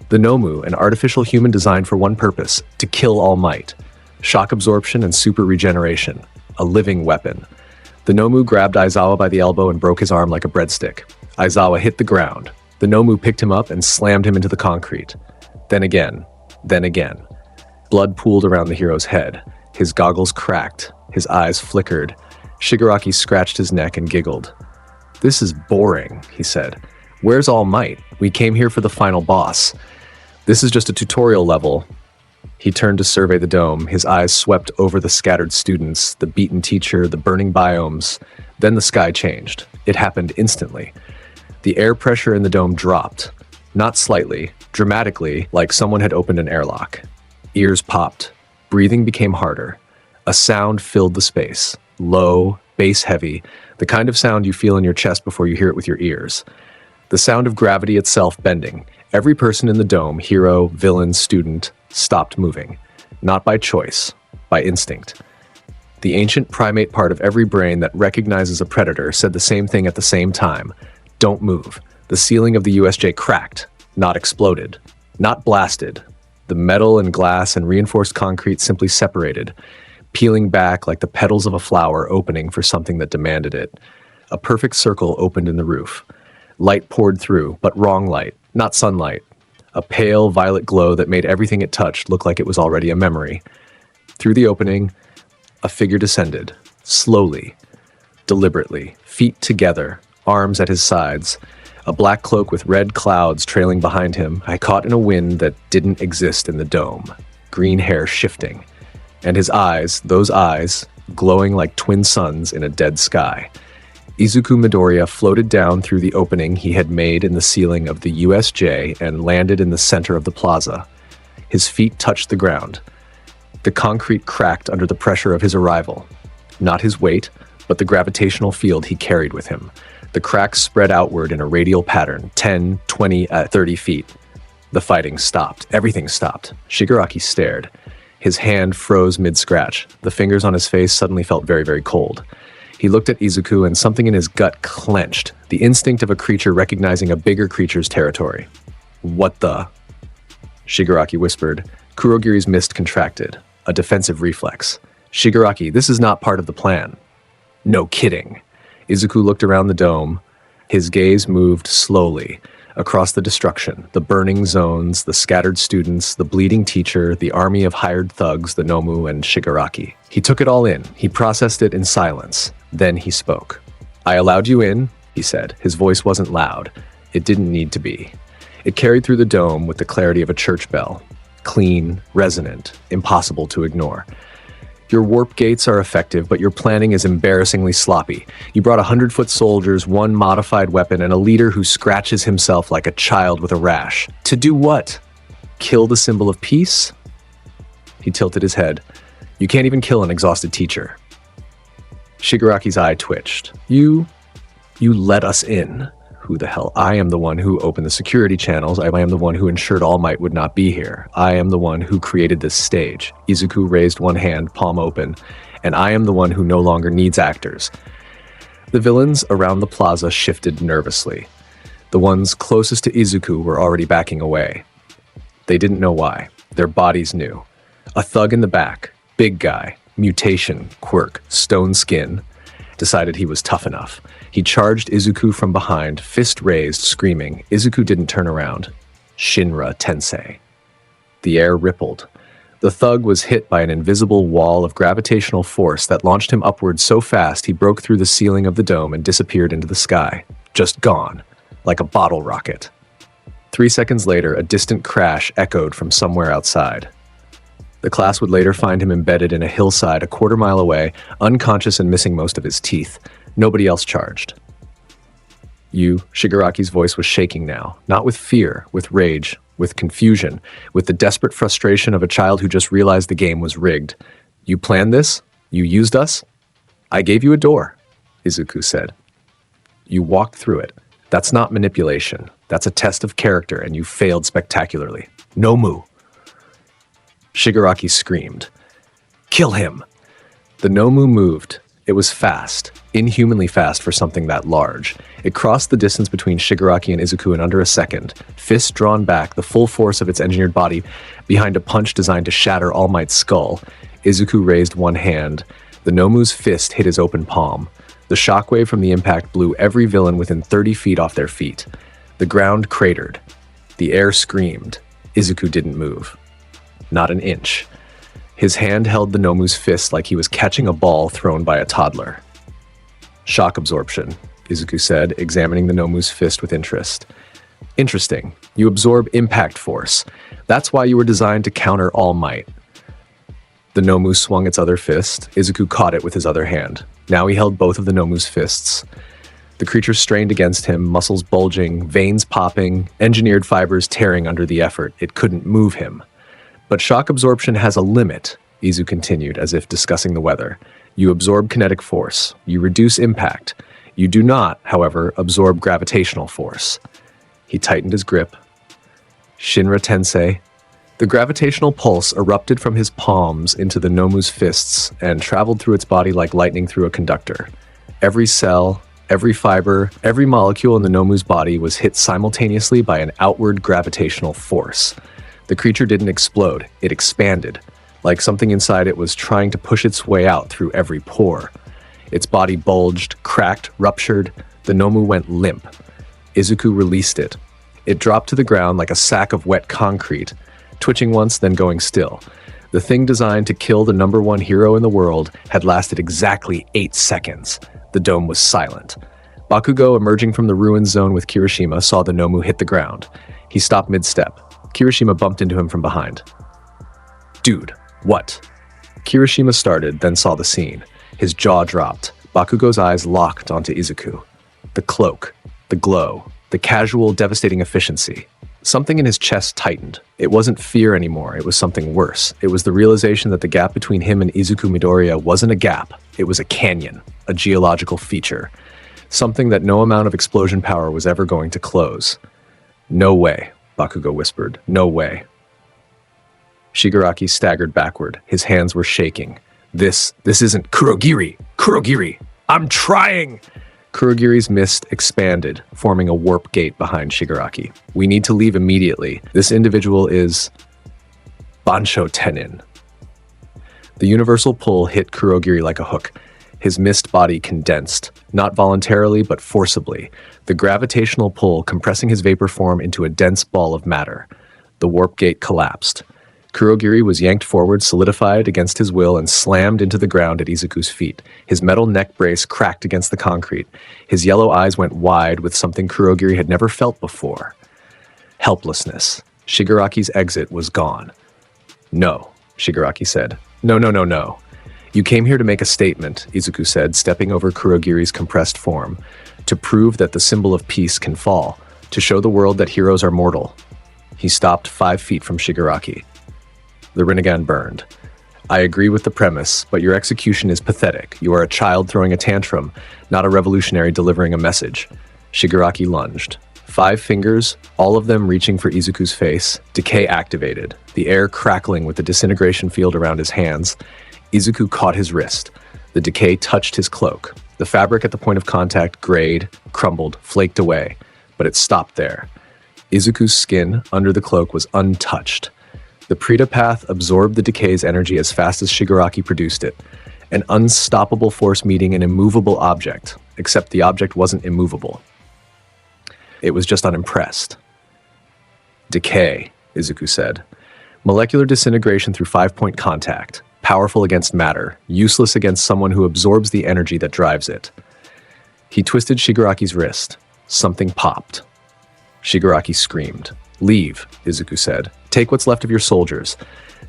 The Nomu, an artificial human designed for one purpose, to kill All Might. Shock absorption and super regeneration. A living weapon. The Nomu grabbed Aizawa by the elbow and broke his arm like a breadstick. Aizawa hit the ground. The Nomu picked him up and slammed him into the concrete. Then again. Then again. Blood pooled around the hero's head. His goggles cracked. His eyes flickered. Shigaraki scratched his neck and giggled. "This is boring," he said. "Where's All Might? We came here for the final boss. This is just a tutorial level." He turned to survey the dome. His eyes swept over the scattered students, the beaten teacher, the burning biomes. Then the sky changed. It happened instantly. The air pressure in the dome dropped. Not slightly, dramatically, like someone had opened an airlock. Ears popped. Breathing became harder. A sound filled the space. Low, bass-heavy, the kind of sound you feel in your chest before you hear it with your ears. The sound of gravity itself bending. Every person in the dome, hero, villain, student, stopped moving. Not by choice, by instinct. The ancient primate part of every brain that recognizes a predator said the same thing at the same time. Don't move. The ceiling of the USJ cracked, not exploded, not blasted. The metal and glass and reinforced concrete simply separated, peeling back like the petals of a flower opening for something that demanded it. A perfect circle opened in the roof. Light poured through, but wrong light, not sunlight. A pale violet glow that made everything it touched look like it was already a memory. Through the opening, a figure descended, slowly, deliberately, feet together, arms at his sides, a black cloak with red clouds trailing behind him, caught in a wind that didn't exist in the dome, green hair shifting, and his eyes, those eyes, glowing like twin suns in a dead sky. Izuku Midoriya floated down through the opening he had made in the ceiling of the USJ and landed in the center of the plaza. His feet touched the ground. The concrete cracked under the pressure of his arrival. Not his weight, but the gravitational field he carried with him. The cracks spread outward in a radial pattern, 10, 20, 30 feet. The fighting stopped. Everything stopped. Shigaraki stared. His hand froze mid-scratch. The fingers on his face suddenly felt very, very cold. He looked at Izuku and something in his gut clenched, the instinct of a creature recognizing a bigger creature's territory. What the? Shigaraki whispered. Kurogiri's mist contracted. A defensive reflex. Shigaraki, this is not part of the plan. No kidding. Izuku looked around the dome. His gaze moved slowly across the destruction, the burning zones, the scattered students, the bleeding teacher, the army of hired thugs, the Nomu, and Shigaraki. He took it all in. He processed it in silence. Then he spoke. I allowed you in, he said. His voice wasn't loud. It didn't need to be. It carried through the dome with the clarity of a church bell. Clean, resonant, impossible to ignore. Your warp gates are effective, but your planning is embarrassingly sloppy. You brought 100-foot soldiers, one modified weapon, and a leader who scratches himself like a child with a rash. To do what? Kill the symbol of peace? He tilted his head. You can't even kill an exhausted teacher. Shigaraki's eye twitched. You let us in. Who the hell? I am the one who opened the security channels. I am the one who ensured All Might would not be here. I am the one who created this stage. Izuku raised one hand, palm open, and I am the one who no longer needs actors. The villains around the plaza shifted nervously. The ones closest to Izuku were already backing away. They didn't know why. Their bodies knew. A thug in the back, big guy, mutation, quirk, stone skin, decided he was tough enough. He charged Izuku from behind, fist raised, screaming. Izuku didn't turn around. Shinra Tensei. The air rippled. The thug was hit by an invisible wall of gravitational force that launched him upward so fast he broke through the ceiling of the dome and disappeared into the sky. Just gone, like a bottle rocket. 3 seconds later, a distant crash echoed from somewhere outside. The class would later find him embedded in a hillside a quarter-mile away, unconscious and missing most of his teeth. Nobody else charged. Shigaraki's voice was shaking now, not with fear, with rage, with confusion, with the desperate frustration of a child who just realized the game was rigged. You planned this? You used us? I gave you a door, Izuku said. You walked through it. That's not manipulation. That's a test of character, and you failed spectacularly. Nomu. Shigaraki screamed. Kill him! The Nomu moved. It was fast, inhumanly fast for something that large. It crossed the distance between Shigaraki and Izuku in under a second, fist drawn back, the full force of its engineered body behind a punch designed to shatter All Might's skull. Izuku raised one hand. The Nomu's fist hit his open palm. The shockwave from the impact blew every villain within 30 feet off their feet. The ground cratered. The air screamed. Izuku didn't move. Not an inch. His hand held the Nomu's fist like he was catching a ball thrown by a toddler. Shock absorption, Izuku said, examining the Nomu's fist with interest. Interesting. You absorb impact force. That's why you were designed to counter All Might. The Nomu swung its other fist. Izuku caught it with his other hand. Now he held both of the Nomu's fists. The creature strained against him, muscles bulging, veins popping, engineered fibers tearing under the effort. It couldn't move him. But shock absorption has a limit, Izu continued, as if discussing the weather. You absorb kinetic force. You reduce impact. You do not, however, absorb gravitational force. He tightened his grip. Shinra Tensei. The gravitational pulse erupted from his palms into the Nomu's fists and traveled through its body like lightning through a conductor. Every cell, every fiber, every molecule in the Nomu's body was hit simultaneously by an outward gravitational force. The creature didn't explode, it expanded, like something inside it was trying to push its way out through every pore. Its body bulged, cracked, ruptured. The Nomu went limp. Izuku released it. It dropped to the ground like a sack of wet concrete, twitching once, then going still. The thing designed to kill the #1 hero in the world had lasted exactly 8 seconds. The dome was silent. Bakugo, emerging from the ruin zone with Kirishima, saw the Nomu hit the ground. He stopped mid-step. Kirishima bumped into him from behind. "Dude, what?" Kirishima started, then saw the scene. His jaw dropped. Bakugo's eyes locked onto Izuku. The cloak, the glow, the casual, devastating efficiency. Something in his chest tightened. It wasn't fear anymore, it was something worse. It was the realization that the gap between him and Izuku Midoriya wasn't a gap, it was a canyon, a geological feature. Something that no amount of explosion power was ever going to close. "No way," Bakugo whispered. "No way." Shigaraki staggered backward. His hands were shaking. This isn't Kurogiri! Kurogiri! I'm trying! Kurogiri's mist expanded, forming a warp gate behind Shigaraki. "We need to leave immediately. This individual is Bansho Tenin." The universal pull hit Kurogiri like a hook. His mist body condensed, not voluntarily but forcibly, the gravitational pull compressing his vapor form into a dense ball of matter. The warp gate collapsed. Kurogiri was yanked forward, solidified against his will, and slammed into the ground at Izuku's feet. His metal neck brace cracked against the concrete. His yellow eyes went wide with something Kurogiri had never felt before. Helplessness. Shigaraki's exit was gone. "No," Shigaraki said. "No, no, no, no. You came here to make a statement," Izuku said, stepping over Kurogiri's compressed form, "to prove that the symbol of peace can fall, to show the world that heroes are mortal." He stopped 5 feet from Shigaraki. The Rinnegan burned. "I agree with the premise, but your execution is pathetic. You are a child throwing a tantrum, not a revolutionary delivering a message." Shigaraki lunged. 5 fingers, all of them reaching for Izuku's face, decay activated, the air crackling with the disintegration field around his hands. Izuku caught his wrist. The decay touched his cloak. The fabric at the point of contact grayed, crumbled, flaked away, but it stopped there. Izuku's skin under the cloak was untouched. The Preta path absorbed the decay's energy as fast as Shigaraki produced it. An unstoppable force meeting an immovable object, except the object wasn't immovable. It was just unimpressed. "Decay," Izuku said. "Molecular disintegration through 5-point contact. Powerful against matter, useless against someone who absorbs the energy that drives it." He twisted Shigaraki's wrist. Something popped. Shigaraki screamed. "Leave," Izuku said. "Take what's left of your soldiers.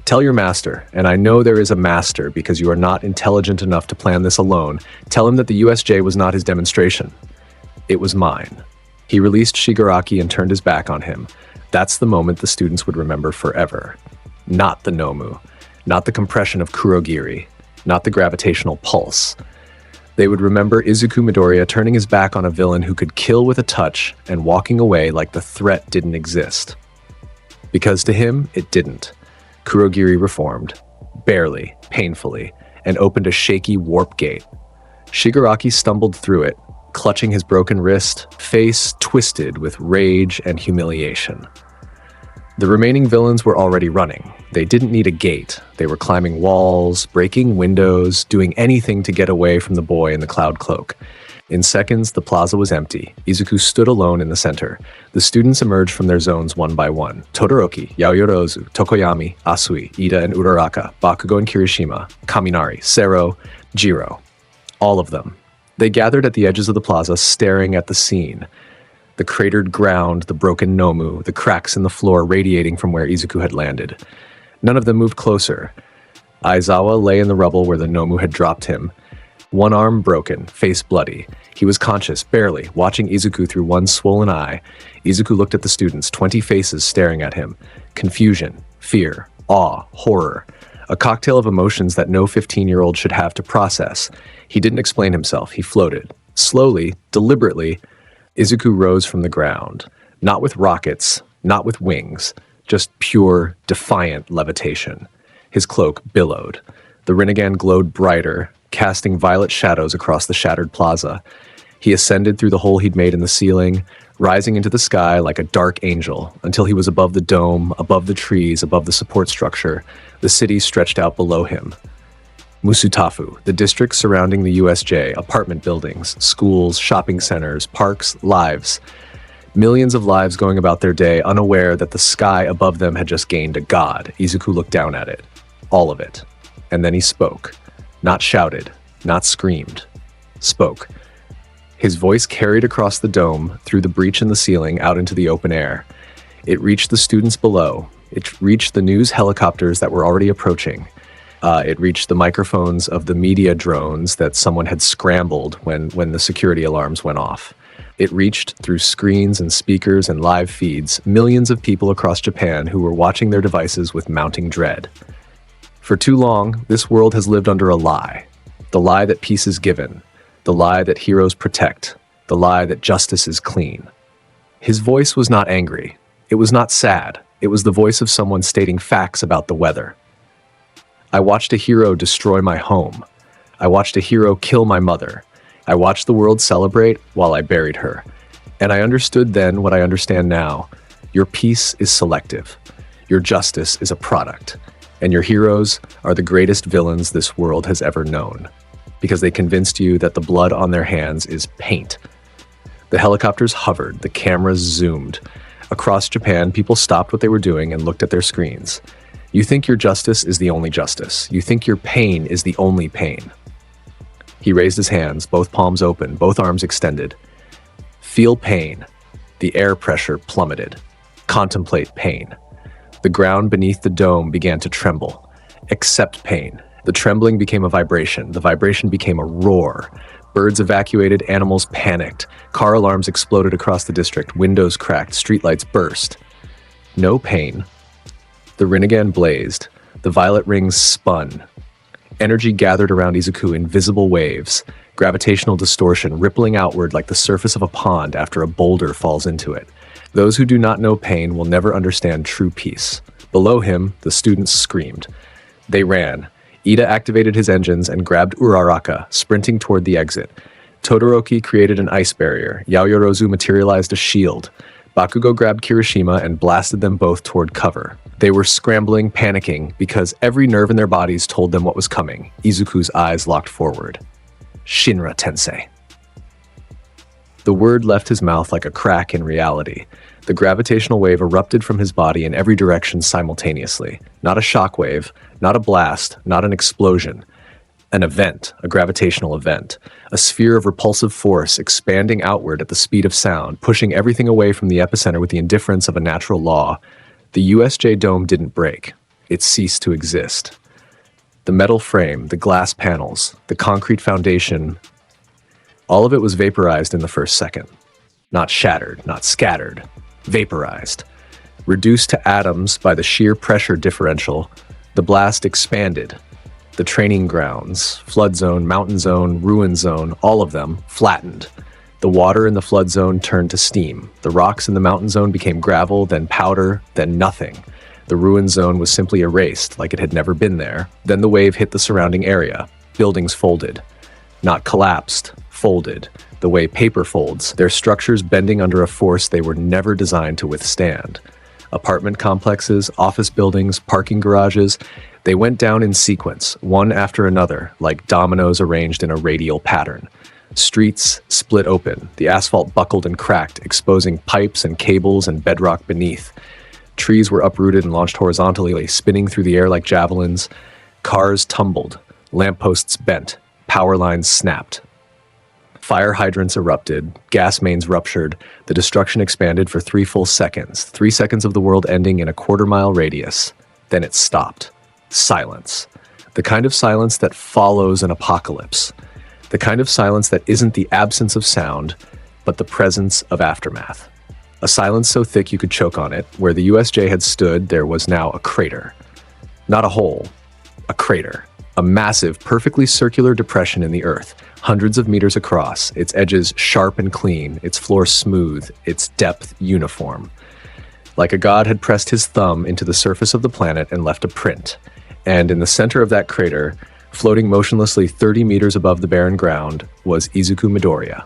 Tell your master, and I know there is a master because you are not intelligent enough to plan this alone, tell him that the USJ was not his demonstration. It was mine." He released Shigaraki and turned his back on him. That's the moment the students would remember forever. Not the Nomu, not the compression of Kurogiri, not the gravitational pulse. They would remember Izuku Midoriya turning his back on a villain who could kill with a touch and walking away like the threat didn't exist. Because to him, it didn't. Kurogiri reformed, barely, painfully, and opened a shaky warp gate. Shigaraki stumbled through it, clutching his broken wrist, face twisted with rage and humiliation. The remaining villains were already running. They didn't need a gate. They were climbing walls, breaking windows, doing anything to get away from the boy in the cloud cloak. In seconds, the plaza was empty. Izuku stood alone in the center. The students emerged from their zones one by one. Todoroki, Yaoyorozu, Tokoyami, Asui, Ida and Uraraka, Bakugo and Kirishima, Kaminari, Sero, Jiro. All of them. They gathered at the edges of the plaza, staring at the scene. The cratered ground, the broken Nomu, the cracks in the floor radiating from where Izuku had landed. None of them moved closer. Aizawa lay in the rubble where the Nomu had dropped him. One arm broken, face bloody. He was conscious, barely, watching Izuku through one swollen eye. Izuku looked at the students, 20 faces staring at him. Confusion, fear, awe, horror. A cocktail of emotions that no 15-year-old should have to process. He didn't explain himself, he floated. Slowly, deliberately, Izuku rose from the ground. Not with rockets, not with wings, just pure, defiant levitation. His cloak billowed. The Rinnegan glowed brighter, casting violet shadows across the shattered plaza. He ascended through the hole he'd made in the ceiling, rising into the sky like a dark angel, until he was above the dome, above the trees, above the support structure. The city stretched out below him. Musutafu, the district surrounding the USJ, apartment buildings, schools, shopping centers, parks, lives. Millions of lives going about their day, unaware that the sky above them had just gained a god. Izuku looked down at it. All of it. And then he spoke. Not shouted, not screamed. Spoke. His voice carried across the dome, through the breach in the ceiling, out into the open air. It reached the students below. It reached the news helicopters that were already approaching. It reached the microphones of the media drones that someone had scrambled when the security alarms went off. It reached through screens and speakers and live feeds, millions of people across Japan who were watching their devices with mounting dread. For too long, this world has lived under a lie. The lie that peace is given. The lie that heroes protect. The lie that justice is clean. His voice was not angry. It was not sad. It was the voice of someone stating facts about the weather. I watched a hero destroy my home. I watched a hero kill my mother. I watched the world celebrate while I buried her. And I understood then what I understand now. Your peace is selective. Your justice is a product. And your heroes are the greatest villains this world has ever known. Because they convinced you that the blood on their hands is paint. The helicopters hovered, the cameras zoomed. Across Japan, people stopped what they were doing and looked at their screens. You think your justice is the only justice. You think your pain is the only pain. He raised his hands, both palms open, both arms extended. Feel pain. The air pressure plummeted. Contemplate pain. The ground beneath the dome began to tremble. Accept pain. The trembling became a vibration. The vibration became a roar. Birds evacuated, animals panicked. Car alarms exploded across the district. Windows cracked, streetlights burst. No pain. The Rinnegan blazed. The violet rings spun. Energy gathered around Izuku in visible waves. Gravitational distortion rippling outward like the surface of a pond after a boulder falls into it. Those who do not know pain will never understand true peace. Below him, the students screamed. They ran. Ida activated his engines and grabbed Uraraka, sprinting toward the exit. Todoroki created an ice barrier. Yaoyorozu materialized a shield. Bakugo grabbed Kirishima and blasted them both toward cover. They were scrambling, panicking, because every nerve in their bodies told them what was coming. Izuku's eyes locked forward. Shinra Tensei. The word left his mouth like a crack in reality. The gravitational wave erupted from his body in every direction simultaneously. Not a shockwave, not a blast, not an explosion. An event, a gravitational event. A sphere of repulsive force expanding outward at the speed of sound, pushing everything away from the epicenter with the indifference of a natural law. The USJ dome didn't break. It ceased to exist. The metal frame, the glass panels, the concrete foundation, all of it was vaporized in the first second. Not shattered, not scattered. Vaporized. Reduced to atoms by the sheer pressure differential, the blast expanded. The training grounds, flood zone, mountain zone, ruin zone, all of them flattened. The water in the flood zone turned to steam. The rocks in the mountain zone became gravel, then powder, then nothing. The ruin zone was simply erased, like it had never been there. Then the wave hit the surrounding area. Buildings folded. Not collapsed, folded. The way paper folds, their structures bending under a force they were never designed to withstand. Apartment complexes, office buildings, parking garages, they went down in sequence, one after another, like dominoes arranged in a radial pattern. Streets split open, the asphalt buckled and cracked, exposing pipes and cables and bedrock beneath. Trees were uprooted and launched horizontally, spinning through the air like javelins. Cars tumbled, lampposts bent, power lines snapped. Fire hydrants erupted, gas mains ruptured, the destruction expanded for 3 full seconds, 3 seconds of the world ending in a quarter-mile radius. Then it stopped. Silence. The kind of silence that follows an apocalypse. The kind of silence that isn't the absence of sound, but the presence of aftermath. A silence so thick you could choke on it. Where the USJ had stood, there was now a crater. Not a hole, a crater. A massive, perfectly circular depression in the earth, hundreds of meters across, its edges sharp and clean, its floor smooth, its depth uniform. Like a god had pressed his thumb into the surface of the planet and left a print. And in the center of that crater, floating motionlessly 30 meters above the barren ground, was Izuku Midoriya.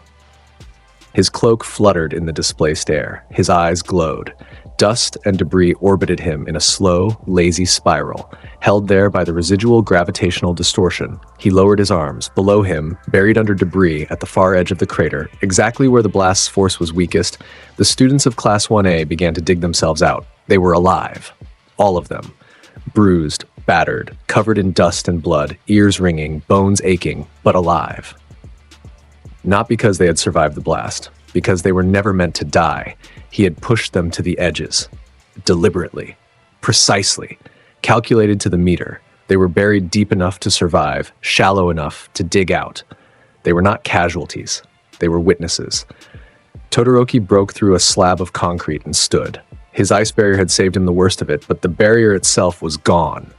His cloak fluttered in the displaced air. His eyes glowed. Dust and debris orbited him in a slow, lazy spiral, held there by the residual gravitational distortion. He lowered his arms. Below him, buried under debris at the far edge of the crater, exactly where the blast's force was weakest, the students of Class 1A began to dig themselves out. They were alive. All of them. Bruised, battered, covered in dust and blood, ears ringing, bones aching, but alive. Not because they had survived the blast, because they were never meant to die. He had pushed them to the edges. Deliberately. Precisely. Calculated to the meter. They were buried deep enough to survive, shallow enough to dig out. They were not casualties. They were witnesses. Todoroki broke through a slab of concrete and stood. His ice barrier had saved him the worst of it, but the barrier itself was gone.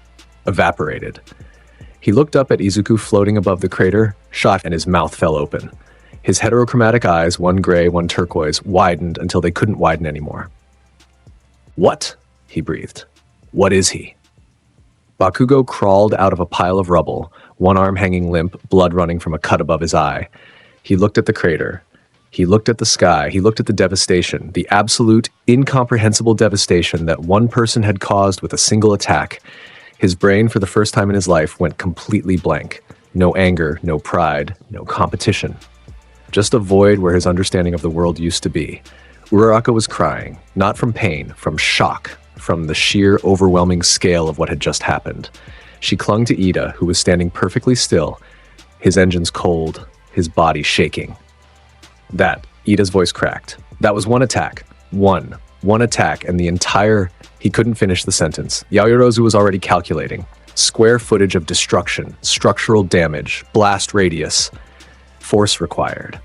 Evaporated. He looked up at Izuku floating above the crater, shot, and his mouth fell open. His heterochromatic eyes, one gray, one turquoise, widened until they couldn't widen anymore. "What?" he breathed. "What is he?" Bakugo crawled out of a pile of rubble, one arm hanging limp, blood running from a cut above his eye. He looked at the crater. He looked at the sky. He looked at the devastation, the absolute, incomprehensible devastation that one person had caused with a single attack. His brain, for the first time in his life, went completely blank. No anger, no pride, no competition. Just a void where his understanding of the world used to be. Uraraka was crying, not from pain, from shock, from the sheer, overwhelming scale of what had just happened. She clung to Ida, who was standing perfectly still, his engines cold, his body shaking. Ida's voice cracked. That was one attack. One attack, and the entire... He couldn't finish the sentence. Yaoyorozu was already calculating. Square footage of destruction, structural damage, blast radius, force required.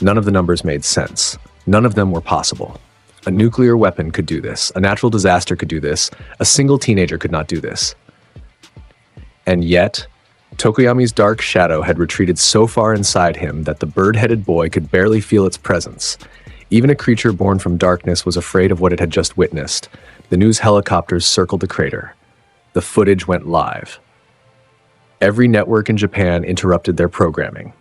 None of the numbers made sense. None of them were possible. A nuclear weapon could do this. A natural disaster could do this. A single teenager could not do this. And yet, Tokoyami's dark shadow had retreated so far inside him that the bird-headed boy could barely feel its presence. Even a creature born from darkness was afraid of what it had just witnessed. The news helicopters circled the crater. The footage went live. Every network in Japan interrupted their programming.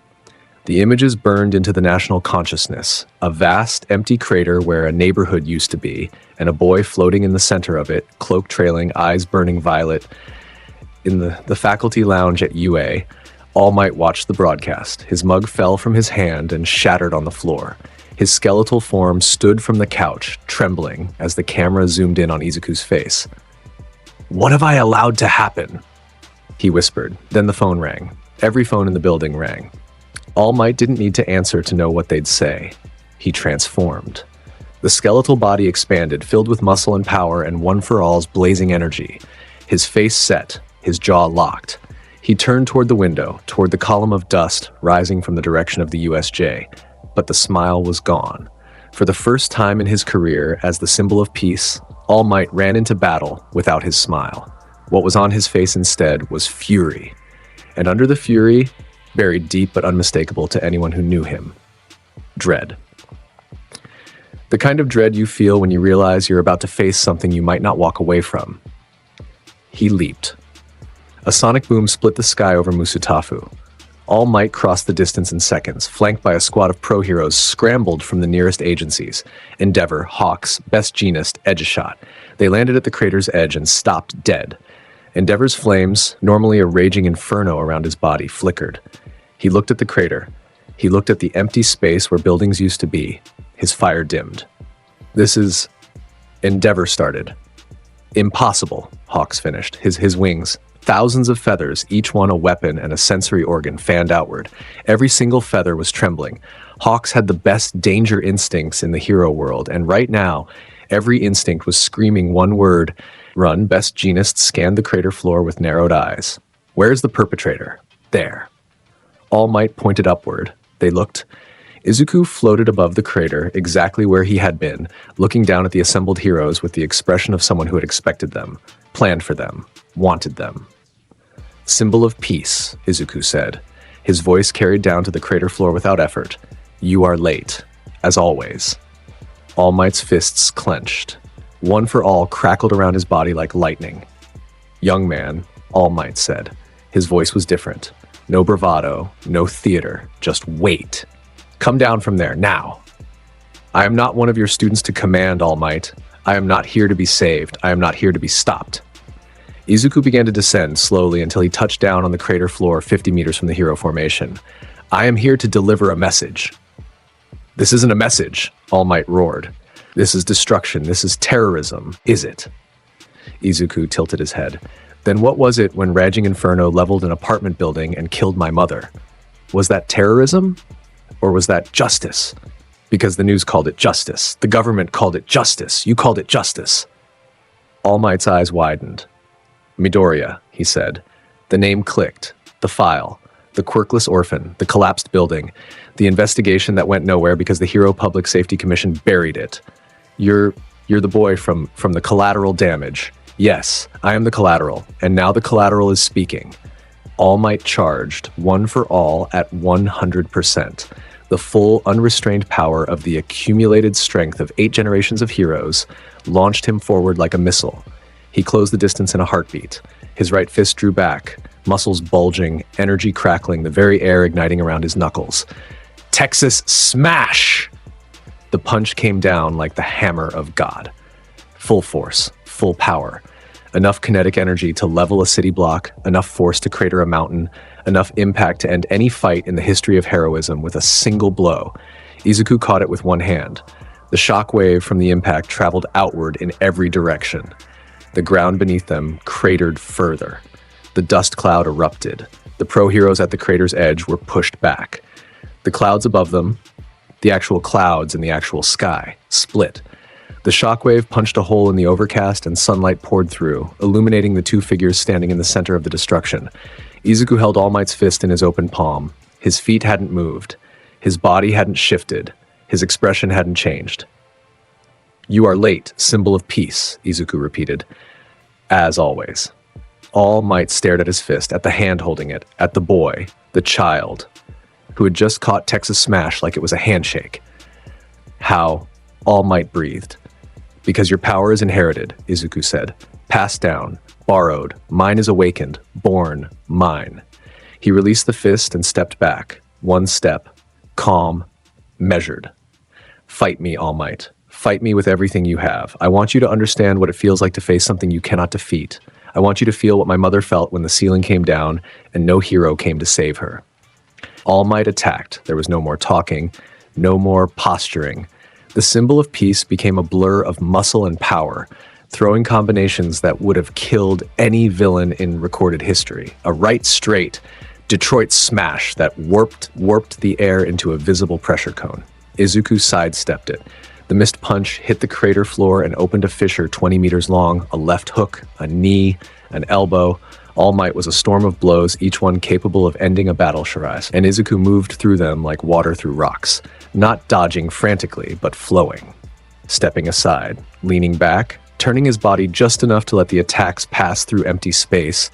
The images burned into the national consciousness, a vast, empty crater where a neighborhood used to be, and a boy floating in the center of it, cloak trailing, eyes burning violet. In the faculty lounge at UA, All Might watched the broadcast. His mug fell from his hand and shattered on the floor. His skeletal form stood from the couch, trembling, as the camera zoomed in on Izuku's face. "What have I allowed to happen?" he whispered. Then the phone rang. Every phone in the building rang. All Might didn't need to answer to know what they'd say. He transformed. The skeletal body expanded, filled with muscle and power and One for All's blazing energy. His face set, his jaw locked. He turned toward the window, toward the column of dust rising from the direction of the USJ. But the smile was gone. For the first time in his career, as the symbol of peace, All Might ran into battle without his smile. What was on his face instead was fury. And under the fury, buried deep but unmistakable to anyone who knew him, dread. The kind of dread you feel when you realize you're about to face something you might not walk away from. He leaped. A sonic boom split the sky over Musutafu. All Might crossed the distance in seconds, flanked by a squad of pro heroes scrambled from the nearest agencies. Endeavor, Hawks, Best Jeanist, Edge-a-Shot. They landed at the crater's edge and stopped dead. Endeavor's flames, normally a raging inferno around his body, flickered. He looked at the crater. He looked at the empty space where buildings used to be. His fire dimmed. "This is..." Endeavor started. "Impossible," Hawks finished, his wings. Thousands of feathers, each one a weapon and a sensory organ, fanned outward. Every single feather was trembling. Hawks had the best danger instincts in the hero world, and right now, every instinct was screaming one word. Run, Best Jeanist scanned the crater floor with narrowed eyes. "Where's the perpetrator?" "There." All Might pointed upward. They looked. Izuku floated above the crater, exactly where he had been, looking down at the assembled heroes with the expression of someone who had expected them, planned for them, wanted them. Symbol of peace, Izuku said. His voice carried down to the crater floor without effort. You are late, as always. All Might's fists clenched. One for all crackled around his body like lightning. Young man, All Might said. His voice was different. No bravado, no theater, just wait. Come down from there, now. I am not one of your students to command, All Might. I am not here to be saved. I am not here to be stopped. Izuku began to descend slowly until he touched down on the crater floor 50 meters from the hero formation. I am here to deliver a message. This isn't a message, All Might roared. This is destruction. This is terrorism. Is it? Izuku tilted his head. Then what was it when Raging Inferno leveled an apartment building and killed my mother? Was that terrorism? Or was that justice? Because the news called it justice. The government called it justice. You called it justice. All Might's eyes widened. Midoriya, he said. The name clicked. The file. The Quirkless orphan. The collapsed building. The investigation that went nowhere because the Hero Public Safety Commission buried it. You're the boy from the collateral damage. Yes, I am the collateral, and now the collateral is speaking. All Might charged, one for all at 100%. The full, unrestrained power of the accumulated strength of 8 generations of heroes launched him forward like a missile. He closed the distance in a heartbeat. His right fist drew back, muscles bulging, energy crackling, the very air igniting around his knuckles. Texas Smash! The punch came down like the hammer of God. Full force, full power. Enough kinetic energy to level a city block, enough force to crater a mountain, enough impact to end any fight in the history of heroism with a single blow. Izuku caught it with one hand. The shockwave from the impact traveled outward in every direction. The ground beneath them cratered further. The dust cloud erupted. The pro heroes at the crater's edge were pushed back. The clouds above them, the actual clouds in the actual sky, split. The shockwave punched a hole in the overcast and sunlight poured through, illuminating the 2 figures standing in the center of the destruction. Izuku held All Might's fist in his open palm. His feet hadn't moved. His body hadn't shifted. His expression hadn't changed. You are late, symbol of peace, Izuku repeated. As always. All Might stared at his fist, at the hand holding it, at the boy, the child, who had just caught Texas Smash like it was a handshake. How? All Might breathed. Because your power is inherited, Izuku said. Passed down, borrowed, mine is awakened, born, mine. He released the fist and stepped back. One step, calm, measured. Fight me, All Might. Fight me with everything you have. I want you to understand what it feels like to face something you cannot defeat. I want you to feel what my mother felt when the ceiling came down and no hero came to save her. All Might attacked. There was no more talking, no more posturing. The symbol of peace became a blur of muscle and power, throwing combinations that would have killed any villain in recorded history. A right straight, Detroit smash that warped the air into a visible pressure cone. Izuku sidestepped it. The missed punch hit the crater floor and opened a fissure 20 meters long, a left hook, a knee, an elbow. All Might was a storm of blows, each one capable of ending a battle Shiraz, and Izuku moved through them like water through rocks. Not dodging frantically, but flowing. Stepping aside, leaning back, turning his body just enough to let the attacks pass through empty space,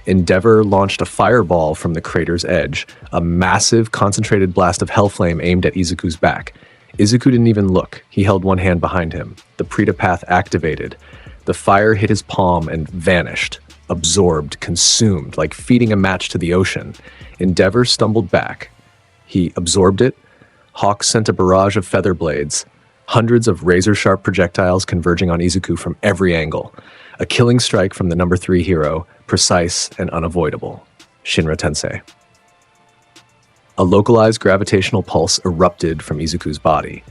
Endeavor launched a fireball from the crater's edge, a massive, concentrated blast of hellflame aimed at Izuku's back. Izuku didn't even look. He held one hand behind him. The Preta path activated. The fire hit his palm and vanished, absorbed, consumed, like feeding a match to the ocean. Endeavor stumbled back. He absorbed it. Hawk sent a barrage of feather blades, hundreds of razor-sharp projectiles converging on Izuku from every angle. A killing strike from the number 3 hero, precise and unavoidable. Shinra Tensei. A localized gravitational pulse erupted from Izuku's body.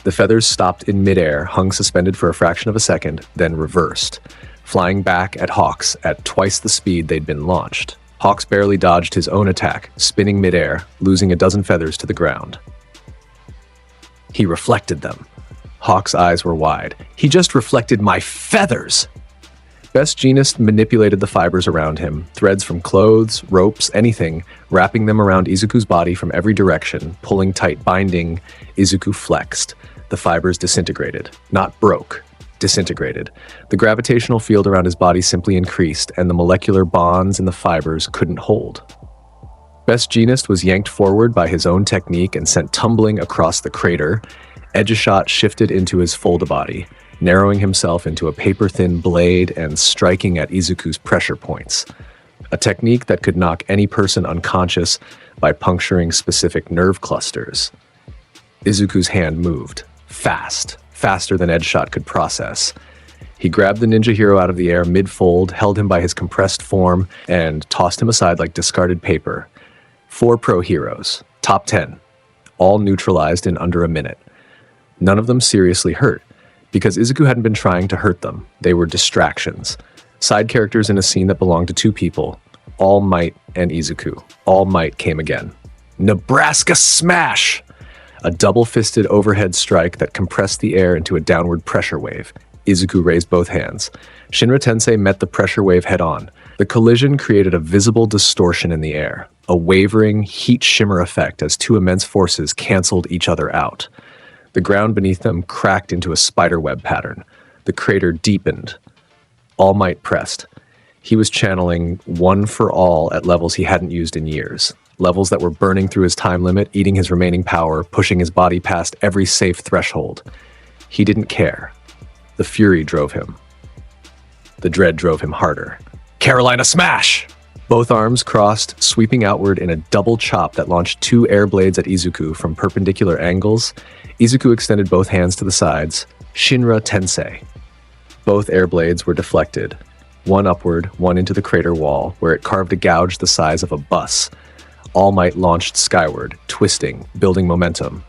The feathers stopped in midair, hung suspended for a fraction of a second, then reversed, flying back at Hawks at twice the speed they'd been launched. Hawks barely dodged his own attack, spinning midair, losing a dozen feathers to the ground. He reflected them. Hawk's eyes were wide. He just reflected my feathers! Best Jeanist manipulated the fibers around him, threads from clothes, ropes, anything, wrapping them around Izuku's body from every direction, pulling tight, binding. Izuku flexed. The fibers disintegrated. Not broke. Disintegrated. The gravitational field around his body simply increased, and the molecular bonds in the fibers couldn't hold. Best Jeanist was yanked forward by his own technique and sent tumbling across the crater. Edge-shot shifted into his fold-a-body, narrowing himself into a paper-thin blade and striking at Izuku's pressure points. A technique that could knock any person unconscious by puncturing specific nerve clusters. Izuku's hand moved. Fast. Faster than Edge-shot could process. He grabbed the ninja hero out of the air mid-fold, held him by his compressed form, and tossed him aside like discarded paper. 4 pro heroes. Top 10. All neutralized in under a minute. None of them seriously hurt, because Izuku hadn't been trying to hurt them. They were distractions. Side characters in a scene that belonged to 2 people. All Might and Izuku. All Might came again. Nebraska Smash! A double-fisted overhead strike that compressed the air into a downward pressure wave. Izuku raised both hands. Shinra Tensei met the pressure wave head-on. The collision created a visible distortion in the air, a wavering, heat shimmer effect as 2 immense forces canceled each other out. The ground beneath them cracked into a spiderweb pattern. The crater deepened. All Might pressed. He was channeling One for All at levels he hadn't used in years. Levels that were burning through his time limit, eating his remaining power, pushing his body past every safe threshold. He didn't care. The fury drove him. The dread drove him harder. Carolina Smash! Both arms crossed, sweeping outward in a double chop that launched 2 air blades at Izuku from perpendicular angles. Izuku extended both hands to the sides. Shinra Tensei. Both air blades were deflected. One upward, one into the crater wall, where it carved a gouge the size of a bus. All Might launched skyward, twisting, building momentum.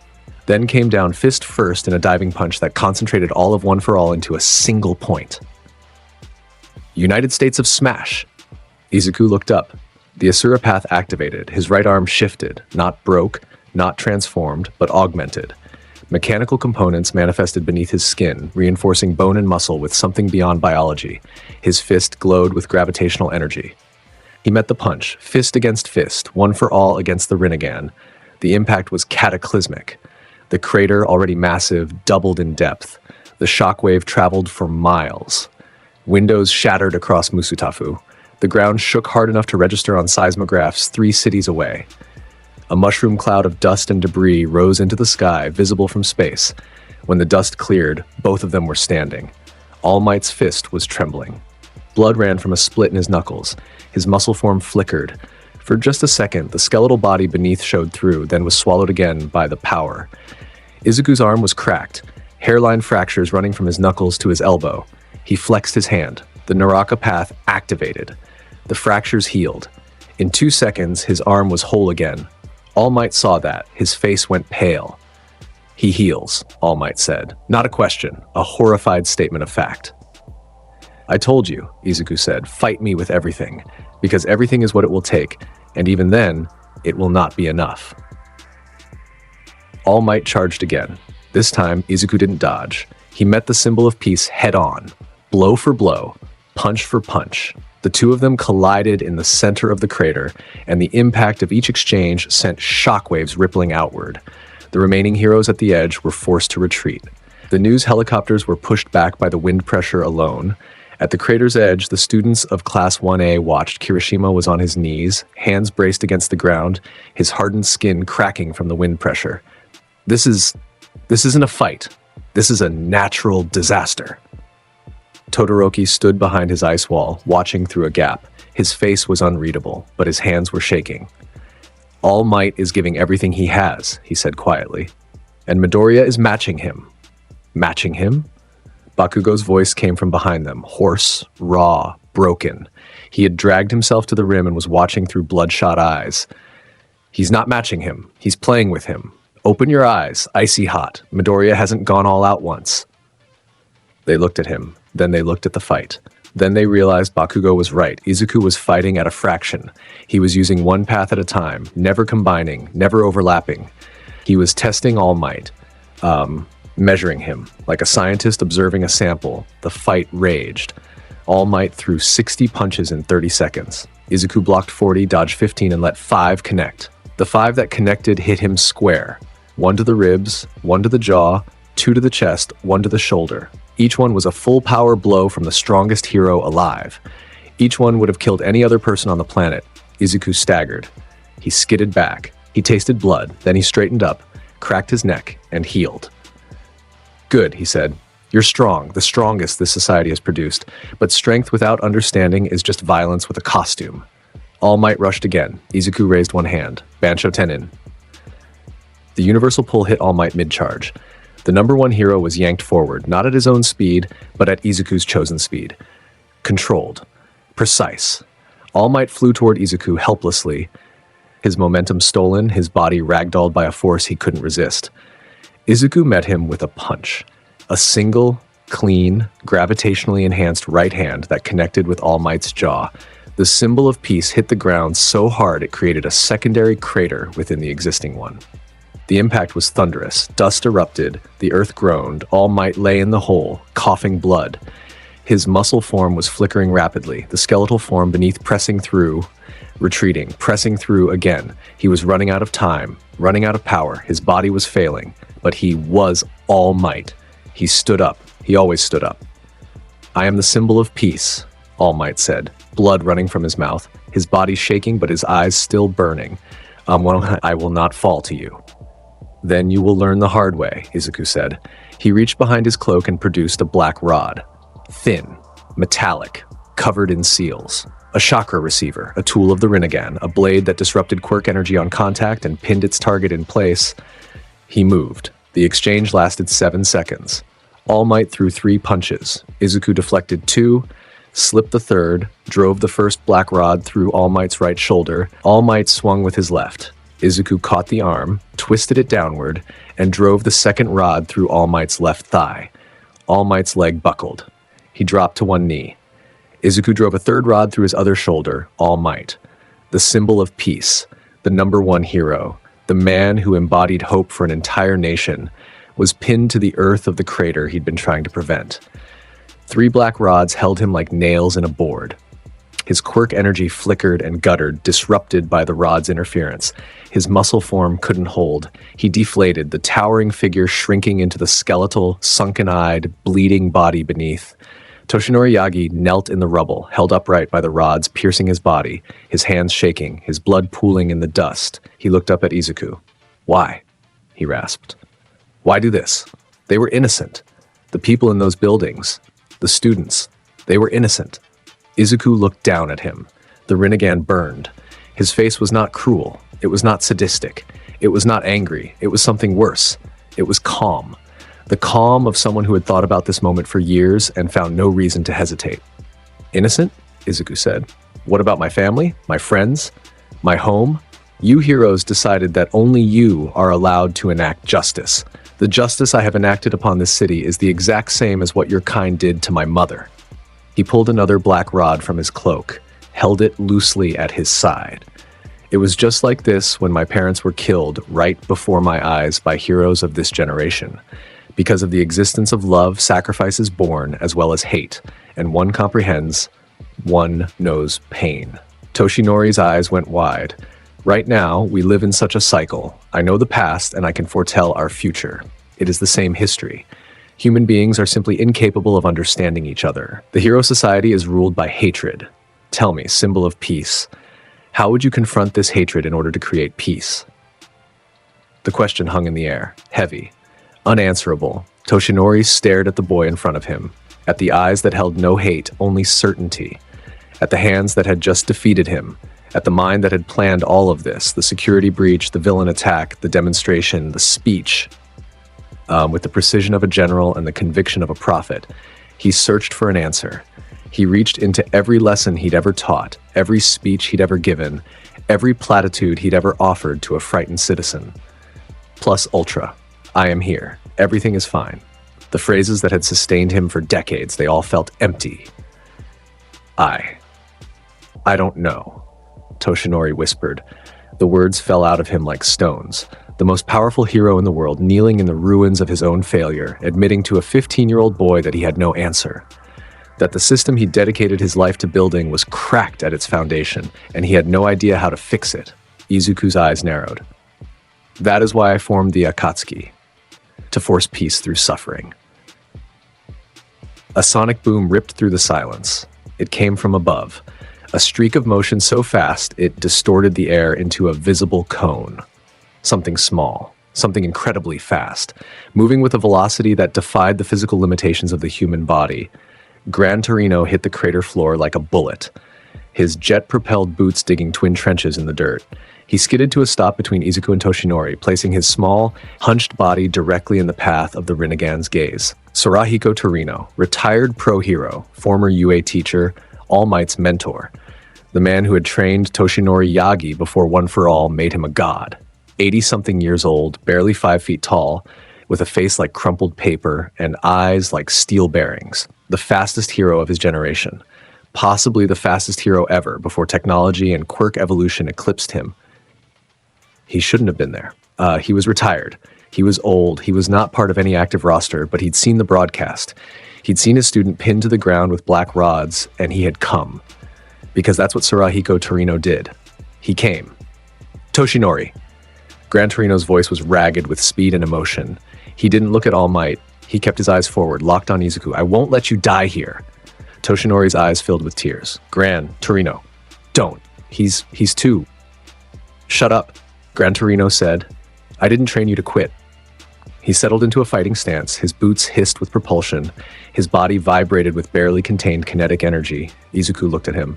Then came down fist first in a diving punch that concentrated all of One for All into a single point. United States of Smash. Izuku looked up. The Asura path activated. His right arm shifted, not broke, not transformed, but augmented. Mechanical components manifested beneath his skin, reinforcing bone and muscle with something beyond biology. His fist glowed with gravitational energy. He met the punch, fist against fist, One for All against the Rinnegan. The impact was cataclysmic. The crater, already massive, doubled in depth. The shockwave traveled for miles. Windows shattered across Musutafu. The ground shook hard enough to register on seismographs 3 cities away. A mushroom cloud of dust and debris rose into the sky, visible from space. When the dust cleared, both of them were standing. All Might's fist was trembling. Blood ran from a split in his knuckles. His muscle form flickered. For just a second, the skeletal body beneath showed through, then was swallowed again by the power. Izuku's arm was cracked, hairline fractures running from his knuckles to his elbow. He flexed his hand. The Naraka path activated. The fractures healed. In 2 seconds, his arm was whole again. All Might saw that. His face went pale. He heals, All Might said. Not a question, a horrified statement of fact. I told you, Izuku said, fight me with everything, because everything is what it will take, and even then, it will not be enough. All Might charged again. This time, Izuku didn't dodge. He met the symbol of peace head-on, blow for blow, punch for punch. The 2 of them collided in the center of the crater, and the impact of each exchange sent shockwaves rippling outward. The remaining heroes at the edge were forced to retreat. The news helicopters were pushed back by the wind pressure alone. At the crater's edge, the students of Class 1A watched. Kirishima was on his knees, hands braced against the ground, his hardened skin cracking from the wind pressure. This isn't a fight. This is a natural disaster. Todoroki stood behind his ice wall, watching through a gap. His face was unreadable, but his hands were shaking. All Might is giving everything he has, he said quietly. And Midoriya is matching him. Matching him? Bakugo's voice came from behind them, hoarse, raw, broken. He had dragged himself to the rim and was watching through bloodshot eyes. He's not matching him. He's playing with him. Open your eyes, icy hot. Midoriya hasn't gone all out once. They looked at him. Then they looked at the fight. Then they realized Bakugo was right. Izuku was fighting at a fraction. He was using one path at a time, never combining, never overlapping. He was testing All Might, measuring him. Like a scientist observing a sample, the fight raged. All Might threw 60 punches in 30 seconds. Izuku blocked 40, dodged 15, and let 5 connect. The 5 that connected hit him square. 1 to the ribs, 1 to the jaw, 2 to the chest, 1 to the shoulder. Each one was a full power blow from the strongest hero alive. Each one would have killed any other person on the planet. Izuku staggered. He skidded back. He tasted blood, then he straightened up, cracked his neck, and healed. "Good," he said. "You're strong, the strongest this society has produced, but strength without understanding is just violence with a costume." All Might rushed again. Izuku raised one hand. Bansho Tenin. The universal pull hit All Might mid-charge. The number 1 hero was yanked forward, not at his own speed, but at Izuku's chosen speed. Controlled. Precise. All Might flew toward Izuku helplessly, his momentum stolen, his body ragdolled by a force he couldn't resist. Izuku met him with a punch. A single, clean, gravitationally enhanced right hand that connected with All Might's jaw. The symbol of peace hit the ground so hard it created a secondary crater within the existing one. The impact was thunderous. Dust erupted, the earth groaned, All Might lay in the hole, coughing blood. His muscle form was flickering rapidly, the skeletal form beneath pressing through, retreating, pressing through again. He was running out of time, running out of power. His body was failing, but he was All Might. He stood up. He always stood up. "I am the symbol of peace," All Might said, blood running from his mouth, his body shaking but his eyes still burning. Well, I will not fall to you." "Then you will learn the hard way," Izuku said. He reached behind his cloak and produced a black rod. Thin, metallic, covered in seals. A chakra receiver, a tool of the Rinnegan, a blade that disrupted quirk energy on contact and pinned its target in place. He moved. The exchange lasted 7 seconds. All Might threw 3 punches. Izuku deflected 2, slipped the 3rd, drove the first black rod through All Might's right shoulder. All Might swung with his left. Izuku caught the arm, twisted it downward, and drove the 2nd rod through All Might's left thigh. All Might's leg buckled. He dropped to one knee. Izuku drove a 3rd rod through his other shoulder, All Might. The symbol of peace, the number 1 hero, the man who embodied hope for an entire nation, was pinned to the earth of the crater he'd been trying to prevent. 3 black rods held him like nails in a board. His quirk energy flickered and guttered, disrupted by the rod's interference. His muscle form couldn't hold. He deflated, the towering figure shrinking into the skeletal, sunken-eyed, bleeding body beneath. Toshinori Yagi knelt in the rubble, held upright by the rods piercing his body, his hands shaking, his blood pooling in the dust. He looked up at Izuku. "Why?" he rasped. "Why do this? They were innocent. The people in those buildings, the students, they were innocent." Izuku looked down at him. The Rinnegan burned. His face was not cruel. It was not sadistic. It was not angry. It was something worse. It was calm. The calm of someone who had thought about this moment for years and found no reason to hesitate. "Innocent?" Izuku said. "What about my family, my friends, my home? You heroes decided that only you are allowed to enact justice. The justice I have enacted upon this city is the exact same as what your kind did to my mother." He pulled another black rod from his cloak, held it loosely at his side. "It was just like this when my parents were killed right before my eyes by heroes of this generation. Because of the existence of love, sacrifice is born, as well as hate, and one comprehends, one knows pain." Toshinori's eyes went wide. "Right now, we live in such a cycle. I know the past, and I can foretell our future. It is the same history. Human beings are simply incapable of understanding each other. The hero society is ruled by hatred. Tell me, symbol of peace, how would you confront this hatred in order to create peace?" The question hung in the air, heavy, unanswerable. Toshinori stared at the boy in front of him, at the eyes that held no hate, only certainty, at the hands that had just defeated him, at the mind that had planned all of this, the security breach, the villain attack, the demonstration, the speech. With the precision of a general and the conviction of a prophet, he searched for an answer. He reached into every lesson he'd ever taught, every speech he'd ever given, every platitude he'd ever offered to a frightened citizen. Plus ultra. "I am here. Everything is fine." The phrases that had sustained him for decades, they all felt empty. I don't know," Toshinori whispered. The words fell out of him like stones. The most powerful hero in the world kneeling in the ruins of his own failure, admitting to a 15-year-old boy that he had no answer. that the system he dedicated his life to building was cracked at its foundation, and he had no idea how to fix it. Izuku's eyes narrowed. That is why I formed the Akatsuki, to force peace through suffering. A sonic boom ripped through the silence. It came from above, a streak of motion so fast it distorted the air into a visible cone. Something small, something incredibly fast, moving with a velocity that defied the physical limitations of the human body. Gran Torino hit the crater floor like a bullet, his jet-propelled boots digging twin trenches in the dirt. He skidded to a stop between Izuku and Toshinori, placing his small, hunched body directly in the path of the Rinnegan's gaze. Sarahiko Torino, retired pro-hero, former UA teacher, All Might's mentor. The man who had trained Toshinori Yagi before One for All made him a god. 80-something years old, barely 5 feet tall, with a face like crumpled paper and eyes like steel bearings. The fastest hero of his generation. Possibly the fastest hero ever before technology and quirk evolution eclipsed him. He shouldn't have been there. He was retired. He was old. He was not part of any active roster, but he'd seen the broadcast. He'd seen his student pinned to the ground with black rods, and he had come. Because that's what Sarahiko Torino did. He came. Toshinori. Gran Torino's voice was ragged with speed and emotion. He didn't look at All Might. He kept his eyes forward, locked on Izuku. I won't let you die here. Toshinori's eyes filled with tears. Gran Torino. Don't. He's too. Shut up. Gran Torino said, I didn't train you to quit. He settled into a fighting stance, his boots hissed with propulsion, his body vibrated with barely contained kinetic energy. Izuku looked at him.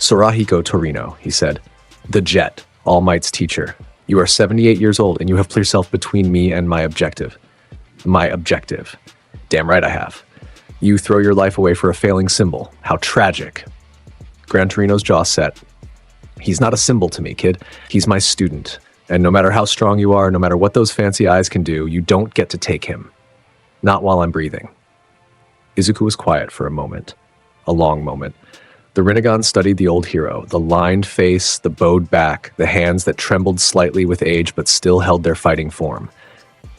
Sarahiko Torino, he said, the Jet, All Might's teacher. You are 78 years old and you have put yourself between me and my objective. My objective. Damn right I have. You throw your life away for a failing symbol. How tragic. Gran Torino's jaw set. He's not a symbol to me, kid. He's my student. And no matter how strong you are, no matter what those fancy eyes can do, you don't get to take him. Not while I'm breathing. Izuku was quiet for a moment. A long moment. The Rinnegan studied the old hero, the lined face, the bowed back, the hands that trembled slightly with age but still held their fighting form.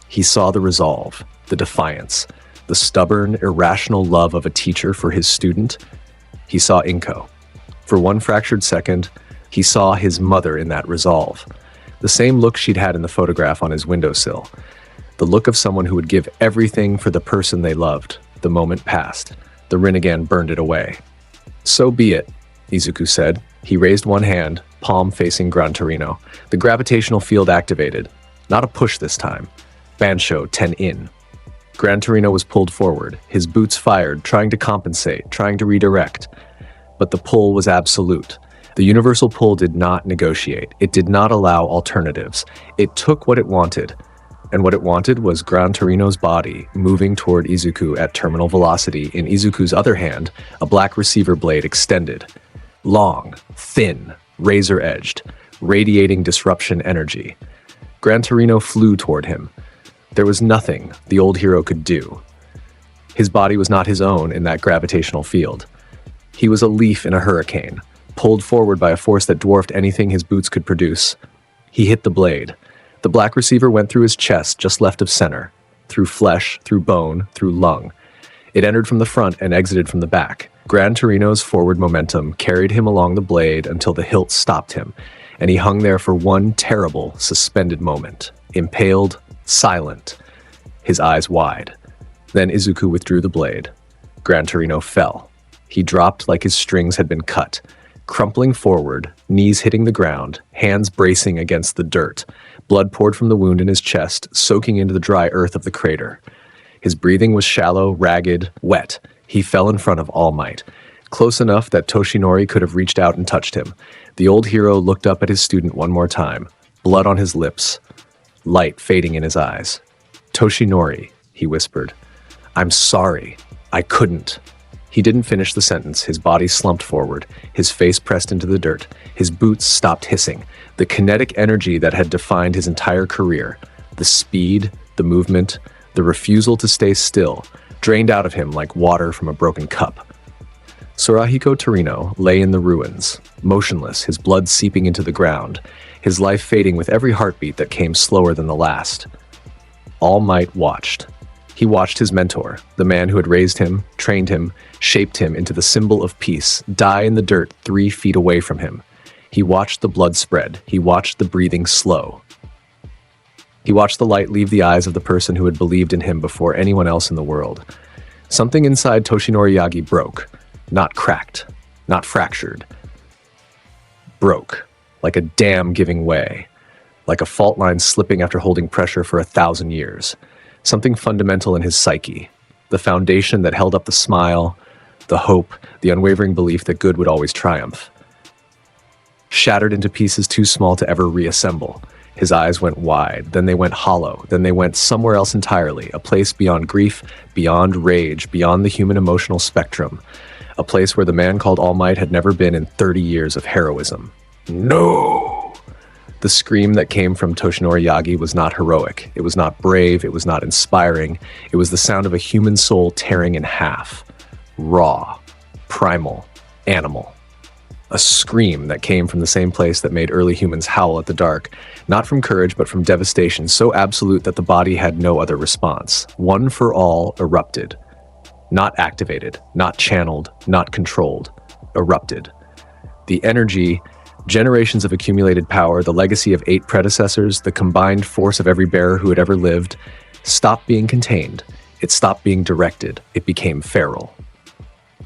He saw the resolve, the defiance, the stubborn, irrational love of a teacher for his student. He saw Inko. For one fractured second, he saw his mother in that resolve. The same look she'd had in the photograph on his windowsill. The look of someone who would give everything for the person they loved. The moment passed. The Rinnegan burned it away. So be it, Izuku said. He raised one hand, palm facing Gran Torino. The gravitational field activated. Not a push this time. Bansho 10 in. Gran Torino was pulled forward, his boots fired, trying to compensate, trying to redirect. But the pull was absolute. The universal pull did not negotiate. It did not allow alternatives. It took what it wanted. And what it wanted was Gran Torino's body moving toward Izuku at terminal velocity. In Izuku's other hand, a black receiver blade extended. Long, thin, razor-edged, radiating disruption energy. Gran Torino flew toward him. There was nothing the old hero could do. His body was not his own in that gravitational field. He was a leaf in a hurricane, pulled forward by a force that dwarfed anything his boots could produce. He hit the blade. The black receiver went through his chest, just left of center, through flesh, through bone, through lung. It entered from the front and exited from the back. Gran Torino's forward momentum carried him along the blade until the hilt stopped him, and he hung there for one terrible, suspended moment, impaled, silent, his eyes wide. Then Izuku withdrew the blade. Gran Torino fell. He dropped like his strings had been cut, crumpling forward, knees hitting the ground, hands bracing against the dirt. Blood poured from the wound in his chest, soaking into the dry earth of the crater. His breathing was shallow, ragged, wet. He fell in front of All Might, close enough that Toshinori could have reached out and touched him. The old hero looked up at his student one more time, blood on his lips, light fading in his eyes. Toshinori, he whispered. I'm sorry. I couldn't. He didn't finish the sentence. His body slumped forward, his face pressed into the dirt. His boots stopped hissing. The kinetic energy that had defined his entire career, the speed, the movement, the refusal to stay still, drained out of him like water from a broken cup. Sarahiko Torino lay in the ruins, motionless, his blood seeping into the ground, his life fading with every heartbeat that came slower than the last. All Might watched. He watched his mentor, the man who had raised him, trained him, shaped him into the symbol of peace, die in the dirt 3 feet away from him. He watched the blood spread. He watched the breathing slow. He watched the light leave the eyes of the person who had believed in him before anyone else in the world. Something inside Toshinori Yagi broke, not cracked, not fractured. Broke, like a dam giving way, like a fault line slipping after holding pressure for 1,000 years. Something fundamental in his psyche, the foundation that held up the smile, the hope, the unwavering belief that good would always triumph. Shattered into pieces too small to ever reassemble. His eyes went wide, then they went hollow, then they went somewhere else entirely, a place beyond grief, beyond rage, beyond the human emotional spectrum, a place where the man called All Might had never been in 30 years of heroism. No! The scream that came from Toshinori Yagi was not heroic, it was not brave, it was not inspiring, it was the sound of a human soul tearing in half. Raw, primal, animal. A scream that came from the same place that made early humans howl at the dark, not from courage but from devastation so absolute that the body had no other response. One for all erupted. Not activated, not channeled, not controlled. Erupted. The energy, generations of accumulated power, the legacy of 8 predecessors, the combined force of every bearer who had ever lived, stopped being contained. It stopped being directed. It became feral.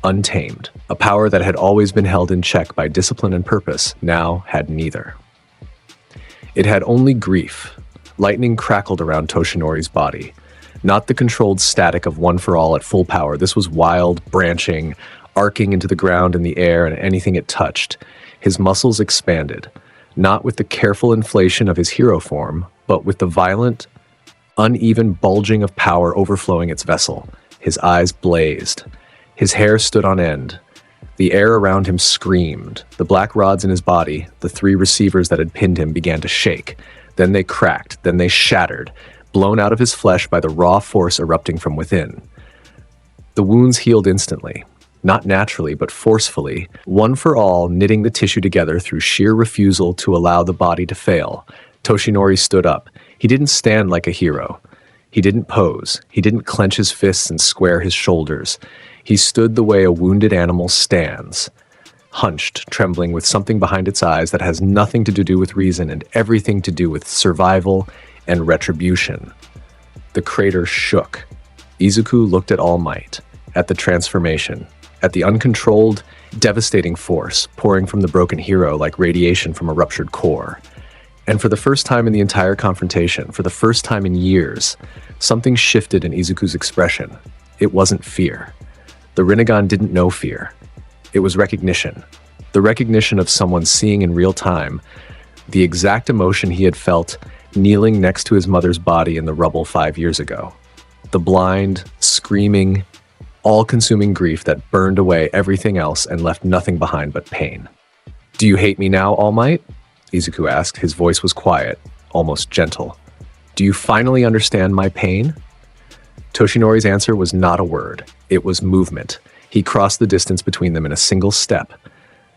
Untamed. A power that had always been held in check by discipline and purpose now had neither. It had only grief. Lightning crackled around Toshinori's body. Not the controlled static of One for All at full power. This was wild, branching, arcing into the ground and the air and anything it touched. His muscles expanded, not with the careful inflation of his hero form, but with the violent, uneven bulging of power overflowing its vessel. His eyes blazed. His hair stood on end. The air around him screamed. The black rods in his body, the 3 receivers that had pinned him, began to shake. Then they cracked. Then they shattered, blown out of his flesh by the raw force erupting from within. The wounds healed instantly. Not naturally, but forcefully, One for All knitting the tissue together through sheer refusal to allow the body to fail. Toshinori stood up. He didn't stand like a hero. He didn't pose. He didn't clench his fists and square his shoulders. He stood the way a wounded animal stands, hunched, trembling with something behind its eyes that has nothing to do with reason and everything to do with survival and retribution. The crater shook. Izuku looked at All Might, at the transformation, at the uncontrolled, devastating force pouring from the broken hero like radiation from a ruptured core. And for the first time in the entire confrontation, for the first time in years, something shifted in Izuku's expression. It wasn't fear. The Rinnegan didn't know fear. It was recognition. The recognition of someone seeing in real time the exact emotion he had felt kneeling next to his mother's body in the rubble 5 years ago. The blind, screaming, all-consuming grief that burned away everything else and left nothing behind but pain. "Do you hate me now, All Might?" Izuku asked. His voice was quiet, almost gentle. "Do you finally understand my pain?" Toshinori's answer was not a word. It was movement. He crossed the distance between them in a single step.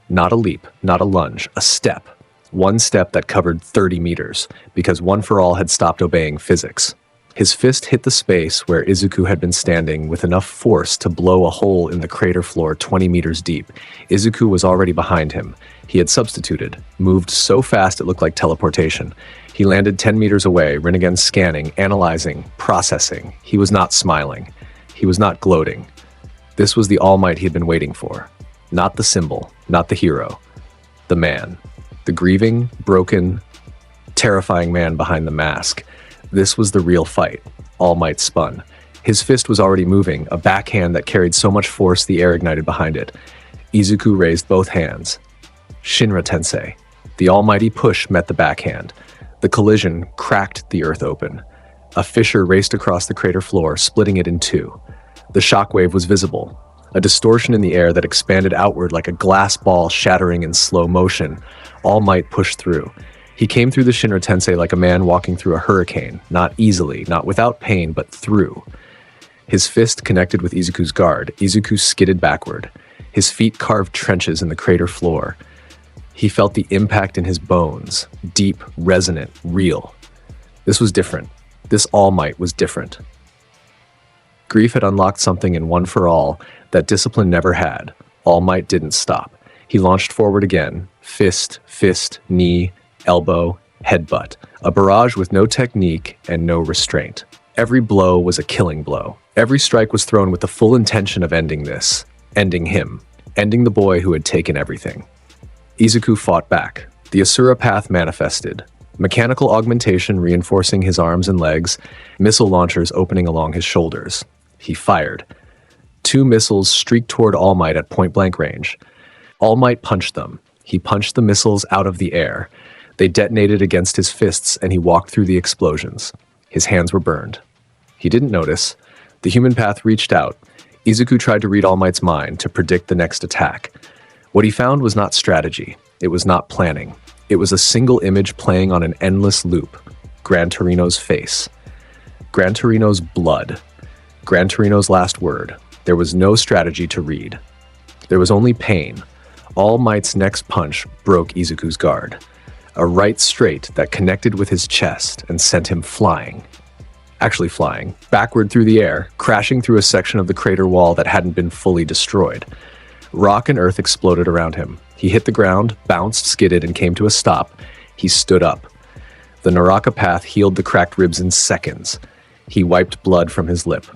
Not a leap, not a lunge, a step. One step that covered 30 meters, because One for All had stopped obeying physics. His fist hit the space where Izuku had been standing with enough force to blow a hole in the crater floor 20 meters deep. Izuku was already behind him. He had substituted, moved so fast it looked like teleportation. He landed 10 meters away, Rinnegan scanning, analyzing, processing. He was not smiling. He was not gloating. This was the All Might he had been waiting for. Not the symbol, not the hero. The man. The grieving, broken, terrifying man behind the mask. This was the real fight. All Might spun. His fist was already moving, a backhand that carried so much force the air ignited behind it. Izuku raised both hands. Shinra Tensei. The almighty push met the backhand. The collision cracked the earth open. A fissure raced across the crater floor, splitting it in 2. The shockwave was visible, a distortion in the air that expanded outward like a glass ball shattering in slow motion. All Might pushed through. He came through the Shinra Tensei like a man walking through a hurricane, not easily, not without pain, but through. His fist connected with Izuku's guard. Izuku skidded backward. His feet carved trenches in the crater floor. He felt the impact in his bones, deep, resonant, real. This was different. This All Might was different. Grief had unlocked something in One for All that discipline never had. All Might didn't stop. He launched forward again. Fist, knee, elbow, headbutt. A barrage with no technique and no restraint. Every blow was a killing blow. Every strike was thrown with the full intention of ending this. Ending him. Ending the boy who had taken everything. Izuku fought back. The Asura path manifested. Mechanical augmentation reinforcing his arms and legs, missile launchers opening along his shoulders. He fired. 2 missiles streaked toward All Might at point-blank range. All Might punched them. He punched the missiles out of the air. They detonated against his fists, and he walked through the explosions. His hands were burned. He didn't notice. The human path reached out. Izuku tried to read All Might's mind to predict the next attack. What he found was not strategy. It was not planning. It was a single image playing on an endless loop. Gran Torino's face. Gran Torino's blood. Gran Torino's last word. There was no strategy to read. There was only pain. All Might's next punch broke Izuku's guard. A right straight that connected with his chest and sent him flying. Actually flying, backward through the air, crashing through a section of the crater wall that hadn't been fully destroyed. Rock and earth exploded around him. He hit the ground, bounced, skidded, and came to a stop. He stood up. The Naraka path healed the cracked ribs in seconds. He wiped blood from his lip.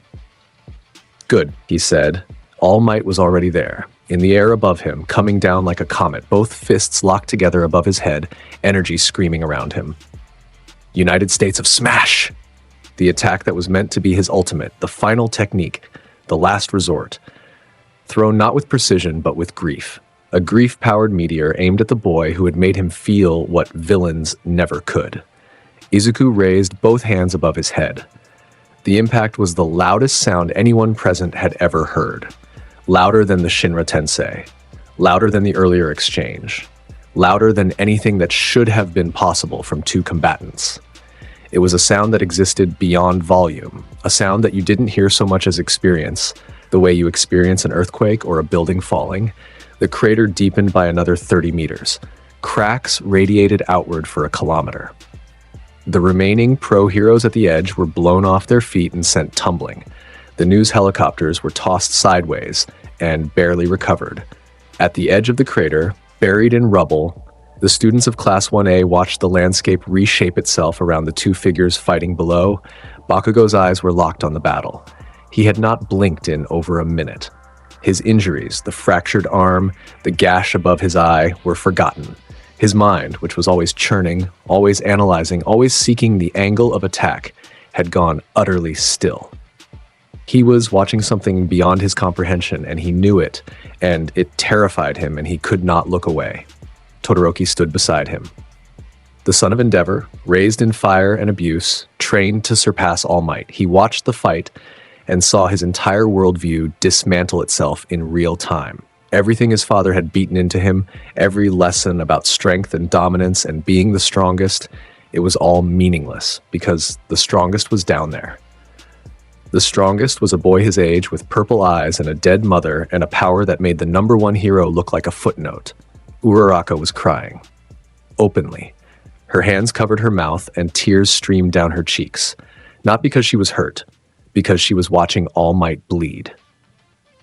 Good, he said. All Might was already there, in the air above him, coming down like a comet, both fists locked together above his head, energy screaming around him. United States of Smash! The attack that was meant to be his ultimate, the final technique, the last resort. Thrown not with precision, but with grief. A grief-powered meteor aimed at the boy who had made him feel what villains never could. Izuku raised both hands above his head. The impact was the loudest sound anyone present had ever heard. Louder than the Shinra Tensei. Louder than the earlier exchange. Louder than anything that should have been possible from 2 combatants. It was a sound that existed beyond volume, a sound that you didn't hear so much as experience, the way you experience an earthquake or a building falling. The crater deepened by another 30 meters. Cracks radiated outward for a kilometer. The remaining pro-heroes at the edge were blown off their feet and sent tumbling. The news helicopters were tossed sideways and barely recovered. At the edge of the crater, buried in rubble, the students of Class 1A watched the landscape reshape itself around the 2 figures fighting below. Bakugo's eyes were locked on the battle. He had not blinked in over a minute. His injuries, the fractured arm, the gash above his eye, were forgotten. His mind, which was always churning, always analyzing, always seeking the angle of attack, had gone utterly still. He was watching something beyond his comprehension, and he knew it, and it terrified him, and he could not look away. Todoroki stood beside him. The son of Endeavor, raised in fire and abuse, trained to surpass All Might, he watched the fight and saw his entire worldview dismantle itself in real time. Everything his father had beaten into him, every lesson about strength and dominance and being the strongest, it was all meaningless because the strongest was down there. The strongest was a boy his age with purple eyes and a dead mother and a power that made the #1 hero look like a footnote. Uraraka was crying. Openly. Her hands covered her mouth and tears streamed down her cheeks. Not because she was hurt, because she was watching All Might bleed.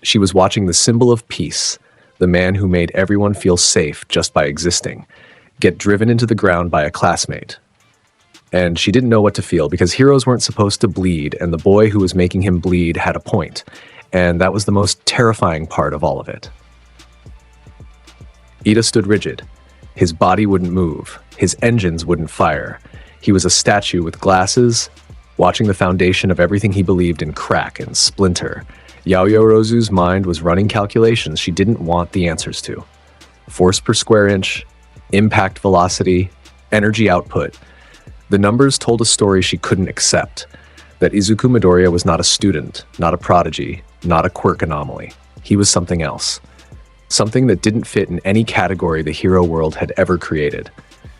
She was watching the symbol of peace, the man who made everyone feel safe just by existing, get driven into the ground by a classmate. And she didn't know what to feel because heroes weren't supposed to bleed, and the boy who was making him bleed had a point, and that was the most terrifying part of all of it. Ida stood rigid. His body wouldn't move. His engines wouldn't fire. He was a statue with glasses, watching the foundation of everything he believed in crack and splinter. Yaoyorozu's mind was running calculations she didn't want the answers to. Force per square inch, impact velocity, energy output. The numbers told a story she couldn't accept, that Izuku Midoriya was not a student, not a prodigy, not a quirk anomaly. He was something else. Something that didn't fit in any category the hero world had ever created.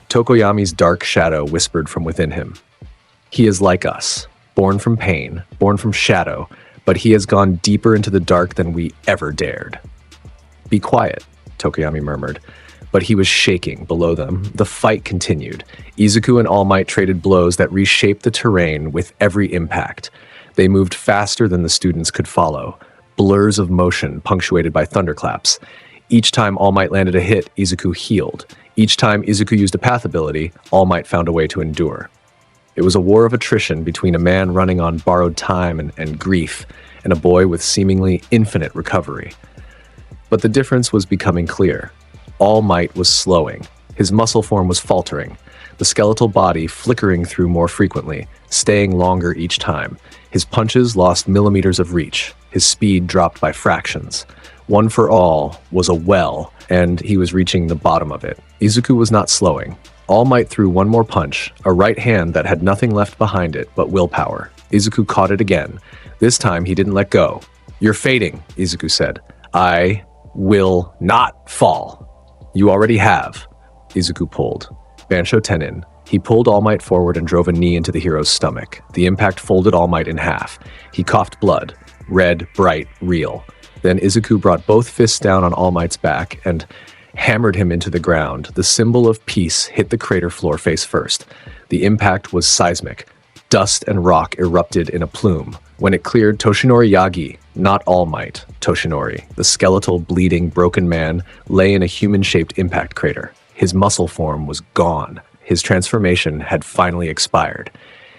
Tokoyami's dark shadow whispered from within him. He is like us, born from pain, born from shadow, but he has gone deeper into the dark than we ever dared. Be quiet, Tokoyami murmured, but he was shaking below them. The fight continued. Izuku and All Might traded blows that reshaped the terrain with every impact. They moved faster than the students could follow, blurs of motion punctuated by thunderclaps. Each time All Might landed a hit, Izuku healed. Each time Izuku used a path ability, All Might found a way to endure. It was a war of attrition between a man running on borrowed time and grief, and a boy with seemingly infinite recovery. But the difference was becoming clear. All Might was slowing. His muscle form was faltering, the skeletal body flickering through more frequently, staying longer each time. His punches lost millimeters of reach. His speed dropped by fractions. One for All was a well, and he was reaching the bottom of it. Izuku was not slowing. All Might threw one more punch, a right hand that had nothing left behind it but willpower. Izuku caught it again. This time he didn't let go. "You're fading," Izuku said. "I will not fall." "You already have." Izuku pulled. Bansho Tenin. He pulled All Might forward and drove a knee into the hero's stomach. The impact folded All Might in half. He coughed blood. Red, bright, real. Then Izuku brought both fists down on All Might's back and hammered him into the ground. The symbol of peace hit the crater floor face first. The impact was seismic. Dust and rock erupted in a plume. When it cleared, Toshinori Yagi, not All Might, Toshinori, the skeletal, bleeding, broken man, lay in a human-shaped impact crater. His muscle form was gone. His transformation had finally expired.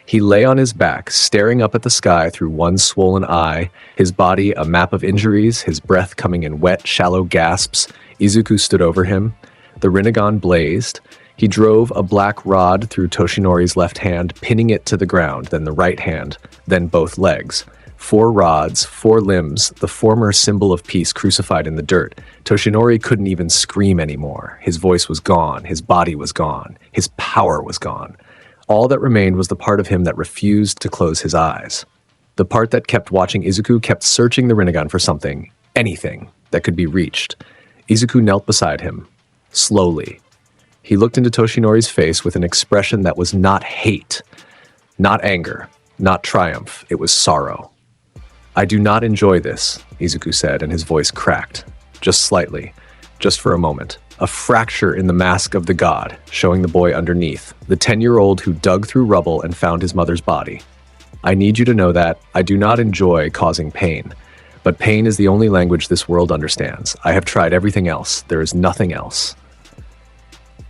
He lay on his back, staring up at the sky through one swollen eye, his body a map of injuries, his breath coming in wet, shallow gasps. Izuku stood over him. The Rinnegan blazed. He drove a black rod through Toshinori's left hand, pinning it to the ground, then the right hand, then both legs. 4 rods, 4 limbs, the former symbol of peace crucified in the dirt. Toshinori couldn't even scream anymore. His voice was gone. His body was gone. His power was gone. All that remained was the part of him that refused to close his eyes. The part that kept watching Izuku kept searching the Rinnegan for something, anything, that could be reached. Izuku knelt beside him, slowly. He looked into Toshinori's face with an expression that was not hate, not anger, not triumph. It was sorrow. "I do not enjoy this," Izuku said, and his voice cracked. Just slightly, just for a moment. A fracture in the mask of the god, showing the boy underneath, the 10-year-old who dug through rubble and found his mother's body. "I need you to know that I do not enjoy causing pain, but pain is the only language this world understands. I have tried everything else. There is nothing else."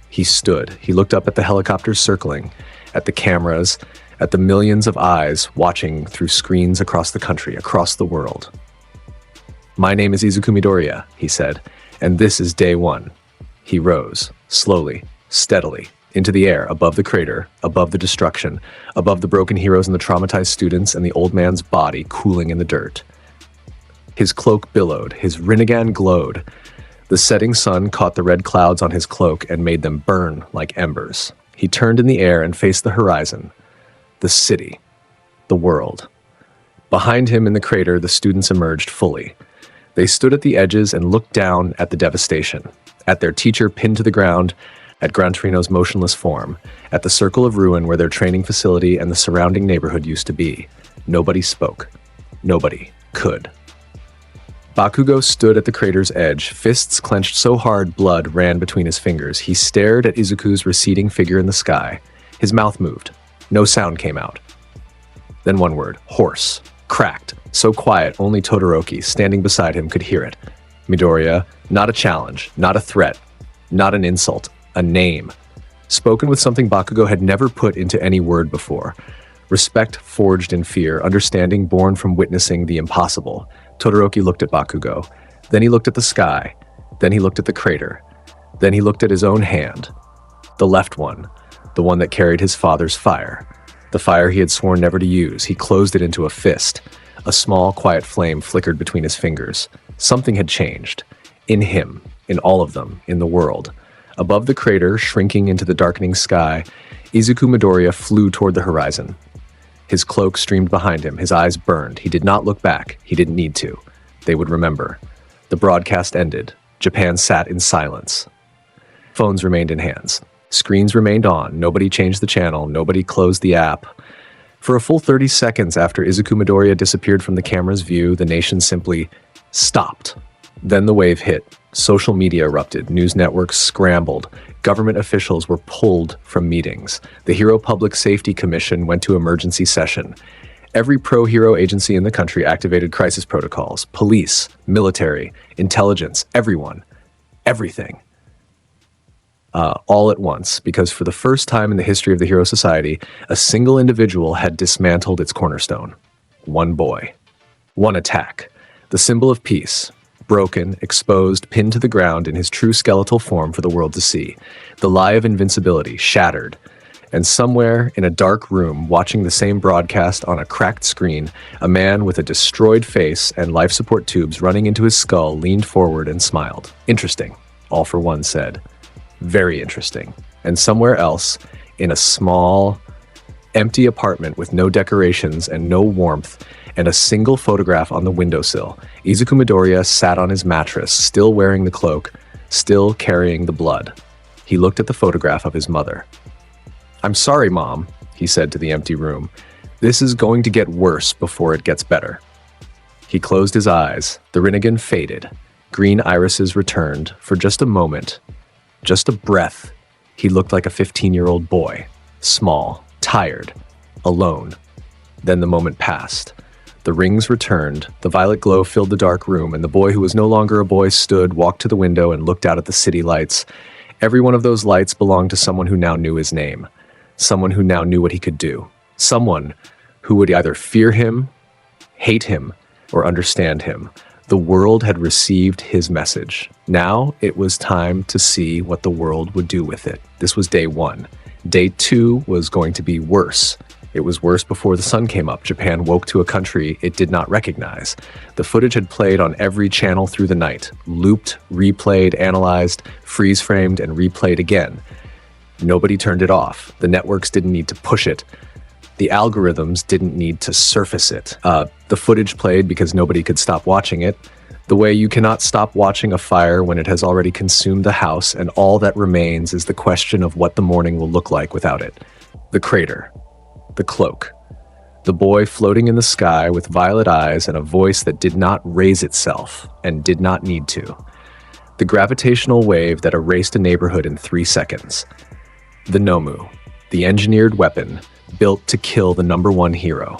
He stood. He looked up at the helicopters circling, at the cameras, at the millions of eyes watching through screens across the country, across the world. "My name is Izuku Midoriya," he said, "and this is day 1. He rose, slowly, steadily, into the air, above the crater, above the destruction, above the broken heroes and the traumatized students and the old man's body cooling in the dirt. His cloak billowed, his Rinnegan glowed. The setting sun caught the red clouds on his cloak and made them burn like embers. He turned in the air and faced the horizon, the city, the world. Behind him in the crater, the students emerged fully. They stood at the edges and looked down at the devastation, at their teacher pinned to the ground, at Gran Torino's motionless form, at the circle of ruin where their training facility and the surrounding neighborhood used to be. Nobody spoke. Nobody could. Bakugo stood at the crater's edge, fists clenched so hard blood ran between his fingers. He stared at Izuku's receding figure in the sky. His mouth moved. No sound came out. Then one word, hoarse, cracked, so quiet only Todoroki, standing beside him, could hear it. Midoriya, not a challenge, not a threat, not an insult, a name. Spoken with something Bakugo had never put into any word before. Respect forged in fear, understanding born from witnessing the impossible. Todoroki looked at Bakugo. Then he looked at the sky. Then he looked at the crater. Then he looked at his own hand. The left one. The one that carried his father's fire. The fire he had sworn never to use. He closed it into a fist. A small, quiet flame flickered between his fingers. Something had changed. In him. In all of them. In the world. Above the crater, shrinking into the darkening sky, Izuku Midoriya flew toward the horizon. His cloak streamed behind him. His eyes burned. He did not look back. He didn't need to. They would remember. The broadcast ended. Japan sat in silence. Phones remained in hands. Screens remained on. Nobody changed the channel. Nobody closed the app. For a full 30 seconds after Izuku Midoriya disappeared from the camera's view, the nation simply stopped. Then the wave hit. Social media erupted. News networks scrambled. Government officials were pulled from meetings. The Hero Public Safety Commission went to emergency session. Every pro-hero agency in the country activated crisis protocols. Police, military, intelligence, everyone. Everything. All at once, because for the first time in the history of the Hero Society, a single individual had dismantled its cornerstone. One boy. One attack. The symbol of peace. Broken, exposed, pinned to the ground in his true skeletal form for the world to see. The lie of invincibility, shattered. And somewhere in a dark room, watching the same broadcast on a cracked screen, a man with a destroyed face and life support tubes running into his skull leaned forward and smiled. Interesting, All for One said. Very interesting. And somewhere else, in a small, empty apartment with no decorations and no warmth, and a single photograph on the windowsill, Izuku Midoriya sat on his mattress, still wearing the cloak, still carrying the blood. He looked at the photograph of his mother. "I'm sorry, Mom," he said to the empty room. "This is going to get worse before it gets better." He closed his eyes. The Rinnegan faded. Green irises returned. For just a moment, just a breath, he looked like a 15-year-old boy. Small, tired, alone. Then the moment passed. The rings returned, the violet glow filled the dark room, and the boy who was no longer a boy stood, walked to the window, and looked out at the city lights. Every one of those lights belonged to someone who now knew his name. Someone who now knew what he could do. Someone who would either fear him, hate him, or understand him. The world had received his message. Now it was time to see what the world would do with it. This was day one. Day two was going to be worse. It was worse before the sun came up. Japan woke to a country it did not recognize. The footage had played on every channel through the night. Looped, replayed, analyzed, freeze-framed, and replayed again. Nobody turned it off. The networks didn't need to push it. The algorithms didn't need to surface it. The footage played because nobody could stop watching it. The way you cannot stop watching a fire when it has already consumed the house, and all that remains is the question of what the morning will look like without it. The crater. The cloak. The boy floating in the sky with violet eyes and a voice that did not raise itself and did not need to. The gravitational wave that erased a neighborhood in 3 seconds. The Nomu, the engineered weapon built to kill the number one hero.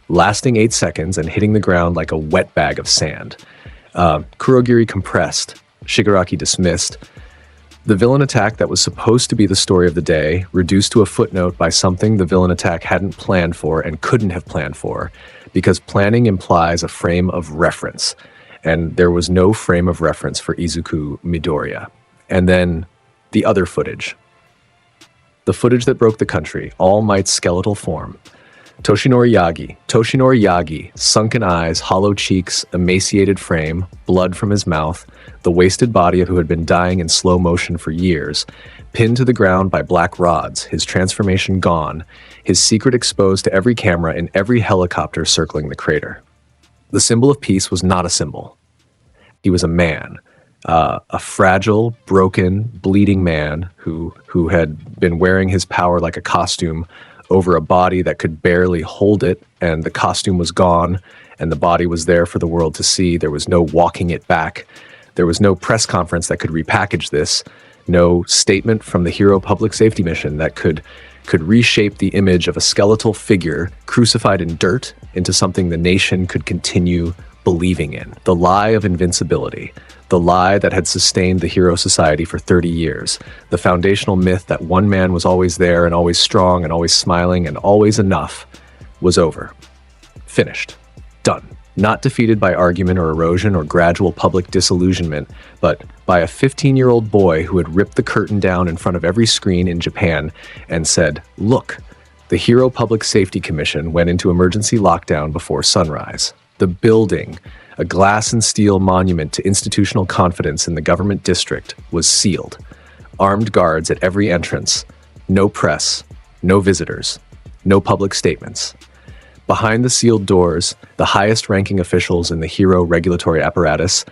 Lasting 8 seconds and hitting the ground like a wet bag of sand. Kurogiri compressed, Shigaraki dismissed. The villain attack that was supposed to be the story of the day, reduced to a footnote by something the villain attack hadn't planned for and couldn't have planned for, because planning implies a frame of reference, and there was no frame of reference for Izuku Midoriya. And then the other footage. The footage that broke the country, All Might's skeletal form. Toshinori Yagi, sunken eyes, hollow cheeks, emaciated frame, blood from his mouth, the wasted body of who had been dying in slow motion for years, pinned to the ground by black rods, his transformation gone, his secret exposed to every camera in every helicopter circling the crater. The symbol of peace was not a symbol. He was a man, a fragile, broken, bleeding man who had been wearing his power like a costume over a body that could barely hold it, and the costume was gone, and the body was there for the world to see. There was no walking it back. There was no press conference that could repackage this, no statement from the Hero Public Safety Mission that could reshape the image of a skeletal figure crucified in dirt into something the nation could continue believing in. The lie of invincibility. The lie that had sustained the Hero Society for 30 years. The foundational myth that one man was always there and always strong and always smiling and always enough was over. Finished. Done. Not defeated by argument or erosion or gradual public disillusionment, but by a 15-year-old boy who had ripped the curtain down in front of every screen in Japan and said, "Look, the Hero Public Safety Commission went into emergency lockdown before sunrise. The building, a glass and steel monument to institutional confidence in the government district, was sealed. Armed guards at every entrance. No press, no visitors, no public statements. Behind the sealed doors, the highest-ranking officials in the Hero regulatory apparatus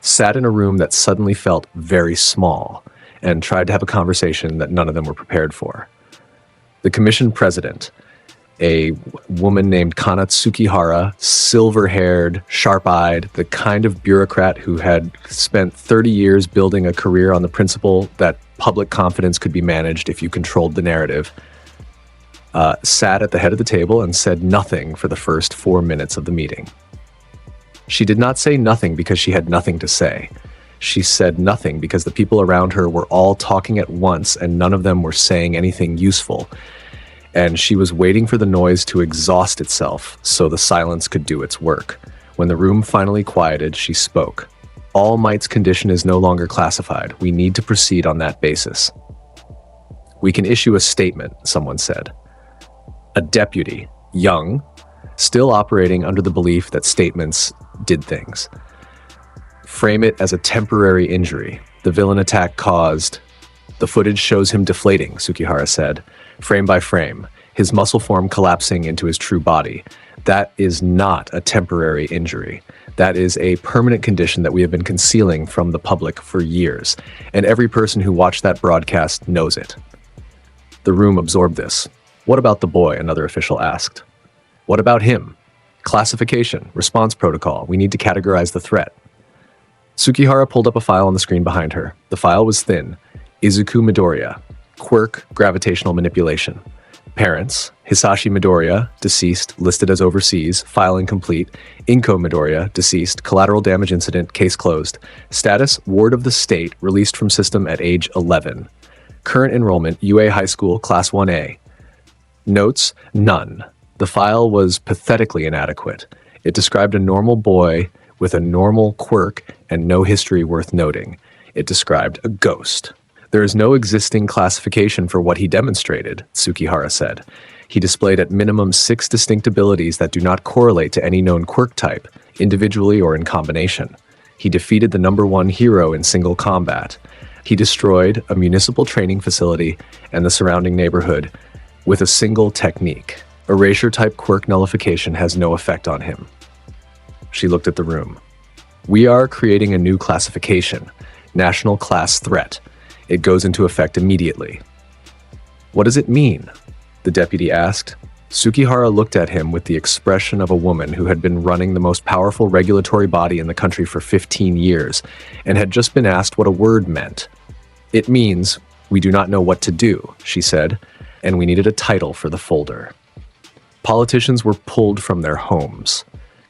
sat in a room that suddenly felt very small and tried to have a conversation that none of them were prepared for. The commission president, a woman named Kana Tsukihara, silver-haired, sharp-eyed, the kind of bureaucrat who had spent 30 years building a career on the principle that public confidence could be managed if you controlled the narrative. sat at the head of the table and said nothing for the first 4 minutes of the meeting. She did not say nothing because she had nothing to say. She said nothing because the people around her were all talking at once and none of them were saying anything useful. And she was waiting for the noise to exhaust itself so the silence could do its work. When the room finally quieted, she spoke. All Might's condition is no longer classified. We need to proceed on that basis. We can issue a statement, someone said. A deputy, young, still operating under the belief that statements did things. Frame it as a temporary injury. The villain attack caused... The footage shows him deflating, Tsukihara said, frame by frame, his muscle form collapsing into his true body. That is not a temporary injury. That is a permanent condition that we have been concealing from the public for years, and every person who watched that broadcast knows it. The room absorbed this. What about the boy? Another official asked. What about him? Classification, response protocol. We need to categorize the threat. Tsukihara pulled up a file on the screen behind her. The file was thin. Izuku Midoriya. Quirk, gravitational manipulation. Parents, Hisashi Midoriya, deceased, listed as overseas, file incomplete. Inko Midoriya, deceased, collateral damage incident, case closed. Status, ward of the state, released from system at age 11. Current enrollment, UA High School, Class 1A. Notes, none. The file was pathetically inadequate. It described a normal boy with a normal quirk and no history worth noting. It described a ghost. There is no existing classification for what he demonstrated, Tsukihara said. He displayed at minimum 6 distinct abilities that do not correlate to any known quirk type, individually or in combination. He defeated the #1 hero in single combat. He destroyed a municipal training facility and the surrounding neighborhood with a single technique. Erasure-type quirk nullification has no effect on him. She looked at the room. We are creating a new classification, National Class Threat. It goes into effect immediately. What does it mean? The deputy asked. Tsukihara looked at him with the expression of a woman who had been running the most powerful regulatory body in the country for 15 years and had just been asked what a word meant. It means, we do not know what to do, she said, and we needed a title for the folder. Politicians were pulled from their homes.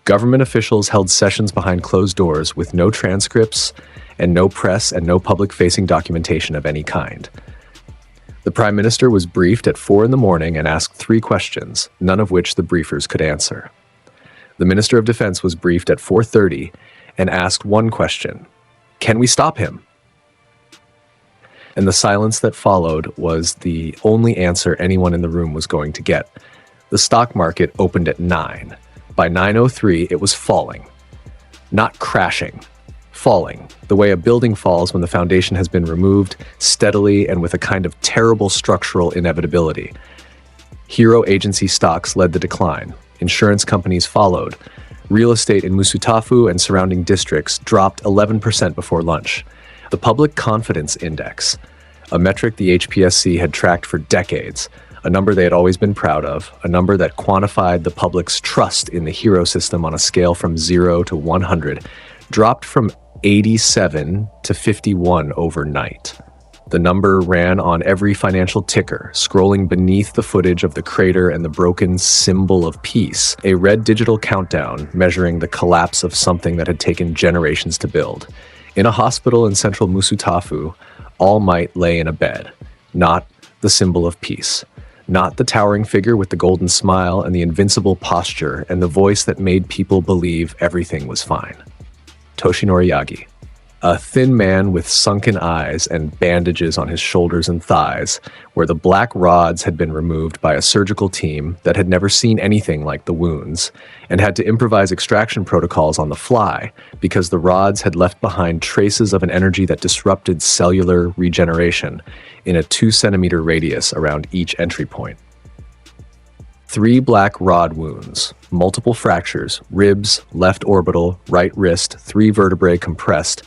Government officials held sessions behind closed doors with no transcripts and no press and no public-facing documentation of any kind. The Prime Minister was briefed at 4 in the morning and asked 3 questions, none of which the briefers could answer. The Minister of Defense was briefed at 4:30 and asked 1 question, can we stop him? And the silence that followed was the only answer anyone in the room was going to get. The stock market opened at 9. By 9:03, it was falling. Not crashing. Falling, the way a building falls when the foundation has been removed, steadily and with a kind of terrible structural inevitability. Hero agency stocks led the decline. Insurance companies followed. Real estate in Musutafu and surrounding districts dropped 11% before lunch. The Public Confidence Index, a metric the HPSC had tracked for decades, a number they had always been proud of, a number that quantified the public's trust in the hero system on a scale from 0 to 100, dropped from 87 to 51 overnight. The number ran on every financial ticker, scrolling beneath the footage of the crater and the broken symbol of peace, a red digital countdown measuring the collapse of something that had taken generations to build. In a hospital in central Musutafu, All Might lay in a bed, not the symbol of peace, not the towering figure with the golden smile and the invincible posture and the voice that made people believe everything was fine. Toshinori Yagi, a thin man with sunken eyes and bandages on his shoulders and thighs, where the black rods had been removed by a surgical team that had never seen anything like the wounds, and had to improvise extraction protocols on the fly because the rods had left behind traces of an energy that disrupted cellular regeneration in a 2-centimeter radius around each entry point. 3 black rod wounds, multiple fractures, ribs, left orbital, right wrist, 3 vertebrae compressed,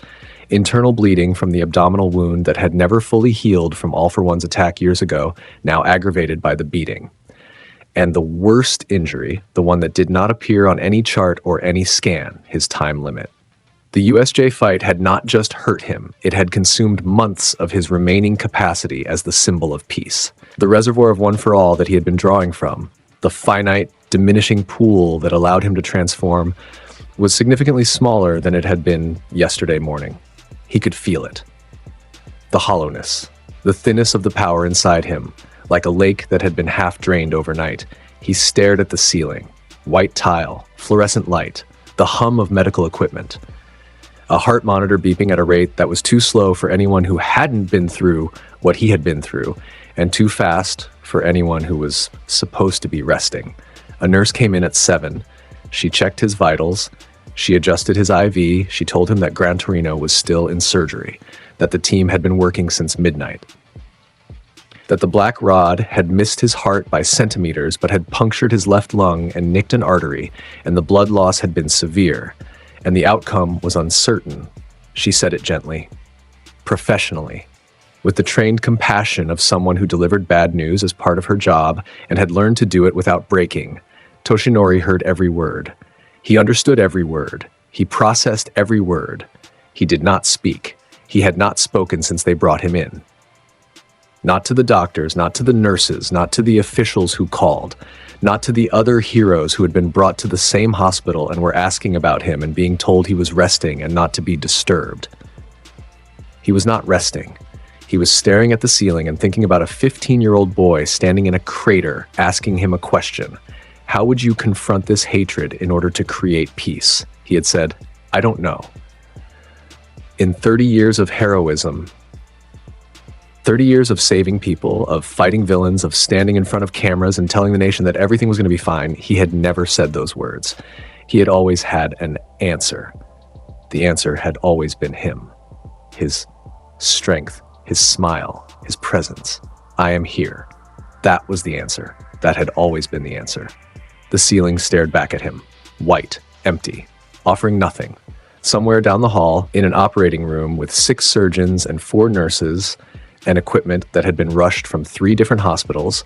internal bleeding from the abdominal wound that had never fully healed from All for One's attack years ago, now aggravated by the beating. And the worst injury, the one that did not appear on any chart or any scan, his time limit. The USJ fight had not just hurt him, it had consumed months of his remaining capacity as the symbol of peace. The reservoir of one for all that he had been drawing from, the finite, diminishing pool that allowed him to transform, was significantly smaller than it had been yesterday morning. He could feel it. The hollowness, the thinness of the power inside him, like a lake that had been half drained overnight. He stared at the ceiling, white tile, fluorescent light, the hum of medical equipment. A heart monitor beeping at a rate that was too slow for anyone who hadn't been through what he had been through, and too fast for anyone who was supposed to be resting. A nurse came in at 7. She checked his vitals. She adjusted his IV. She told him that Gran Torino was still in surgery, that the team had been working since midnight, that the black rod had missed his heart by centimeters but had punctured his left lung and nicked an artery, and the blood loss had been severe, and the outcome was uncertain. She said it gently, professionally, with the trained compassion of someone who delivered bad news as part of her job and had learned to do it without breaking. Toshinori heard every word. He understood every word. He processed every word. He did not speak. He had not spoken since they brought him in. Not to the doctors, not to the nurses, not to the officials who called, not to the other heroes who had been brought to the same hospital and were asking about him and being told he was resting and not to be disturbed. He was not resting. He was staring at the ceiling and thinking about a 15-year-old boy standing in a crater asking him a question. How would you confront this hatred in order to create peace? He had said, I don't know. In 30 years of heroism, 30 years of saving people, of fighting villains, of standing in front of cameras and telling the nation that everything was going to be fine, he had never said those words. He had always had an answer. The answer had always been him. His strength, his smile, his presence. I am here. That was the answer. That had always been the answer. The ceiling stared back at him, white, empty, offering nothing. Somewhere down the hall, in an operating room with 6 surgeons and 4 nurses, and equipment that had been rushed from 3 different hospitals,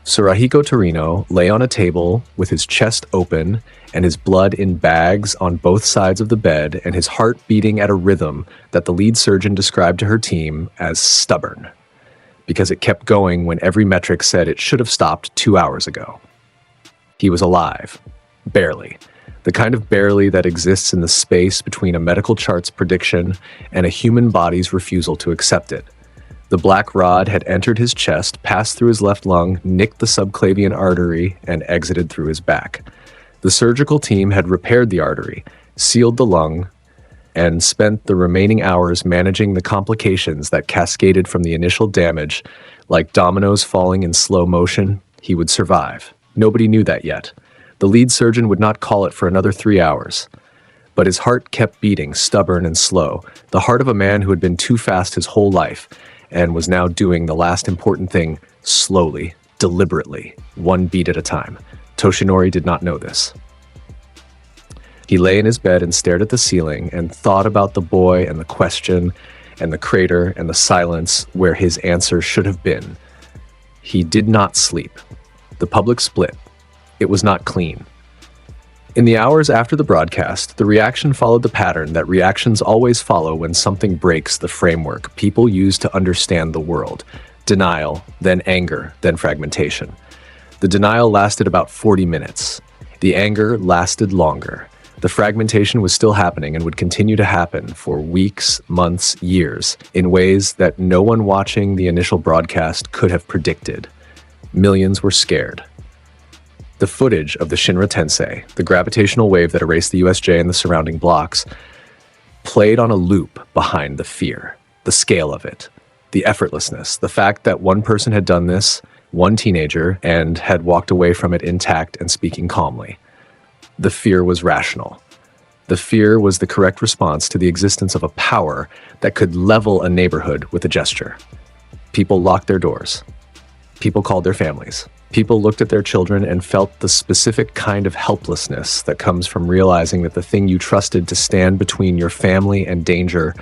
Surahiko Torino lay on a table with his chest open and his blood in bags on both sides of the bed and his heart beating at a rhythm that the lead surgeon described to her team as stubborn, because it kept going when every metric said it should have stopped 2 hours ago. He was alive. Barely. The kind of barely that exists in the space between a medical chart's prediction and a human body's refusal to accept it. The black rod had entered his chest, passed through his left lung, nicked the subclavian artery, and exited through his back. The surgical team had repaired the artery, sealed the lung, and spent the remaining hours managing the complications that cascaded from the initial damage. Like dominoes falling in slow motion, he would survive. Nobody knew that yet. The lead surgeon would not call it for another 3 hours. But his heart kept beating, stubborn and slow, the heart of a man who had been too fast his whole life, and was now doing the last important thing slowly, deliberately, one beat at a time. Toshinori did not know this. He lay in his bed and stared at the ceiling and thought about the boy and the question and the crater and the silence where his answer should have been. He did not sleep. The public split. It was not clean. In the hours after the broadcast, the reaction followed the pattern that reactions always follow when something breaks the framework people use to understand the world. Denial, then anger, then fragmentation. The denial lasted about 40 minutes. The anger lasted longer. The fragmentation was still happening and would continue to happen for weeks, months, years, in ways that no one watching the initial broadcast could have predicted. Millions were scared. The footage of the Shinra Tensei, the gravitational wave that erased the USJ and the surrounding blocks, played on a loop behind the fear, the scale of it, the effortlessness, the fact that one person had done this, one teenager, and had walked away from it intact and speaking calmly. The fear was rational. The fear was the correct response to the existence of a power that could level a neighborhood with a gesture. People locked their doors. People called their families. People looked at their children and felt the specific kind of helplessness that comes from realizing that the thing you trusted to stand between your family and danger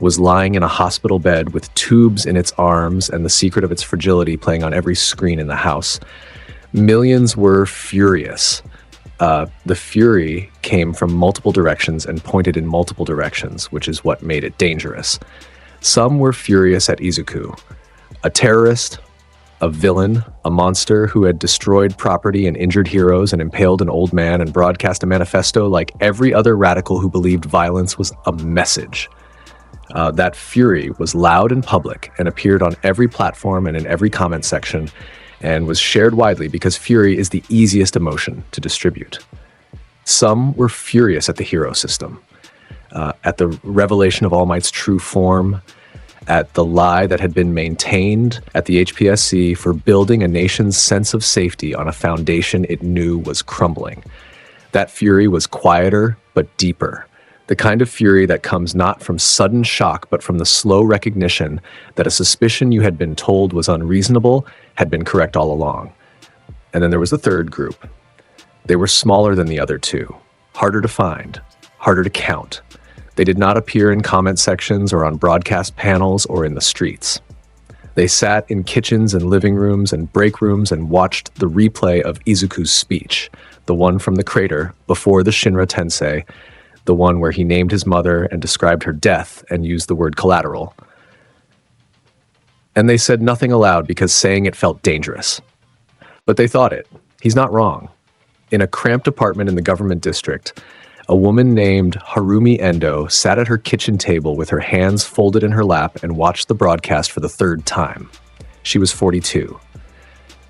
was lying in a hospital bed with tubes in its arms and the secret of its fragility playing on every screen in the house. Millions were furious. The fury came from multiple directions and pointed in multiple directions, which is what made it dangerous. Some were furious at Izuku, a terrorist, a villain, a monster who had destroyed property and injured heroes and impaled an old man and broadcast a manifesto like every other radical who believed violence was a message. That fury was loud and public and appeared on every platform and in every comment section and was shared widely because fury is the easiest emotion to distribute. Some were furious at the hero system, at the revelation of All Might's true form, at the lie that had been maintained at the HPSC for building a nation's sense of safety on a foundation it knew was crumbling. That fury was quieter but deeper, the kind of fury that comes not from sudden shock but from the slow recognition that a suspicion you had been told was unreasonable had been correct all along. And then there was the third group. They were smaller than the other two, harder to find, harder to count. They did not appear in comment sections or on broadcast panels or in the streets. They sat in kitchens and living rooms and break rooms and watched the replay of Izuku's speech, the one from the crater before the Shinra Tensei, the one where he named his mother and described her death and used the word collateral. And they said nothing aloud because saying it felt dangerous. But they thought it. He's not wrong. In a cramped apartment in the government district, a woman named Harumi Endo sat at her kitchen table with her hands folded in her lap and watched the broadcast for the third time. She was 42.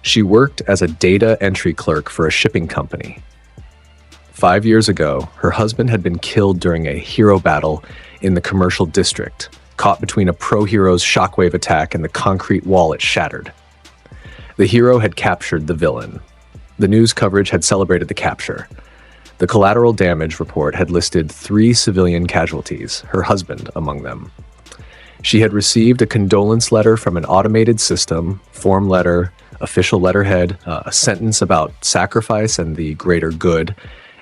She worked as a data entry clerk for a shipping company. 5 years ago, her husband had been killed during a hero battle in the commercial district, caught between a pro-hero's shockwave attack and the concrete wall it shattered. The hero had captured the villain. The news coverage had celebrated the capture. The collateral damage report had listed 3 civilian casualties, her husband among them. She had received a condolence letter from an automated system, form letter, official letterhead, a sentence about sacrifice and the greater good,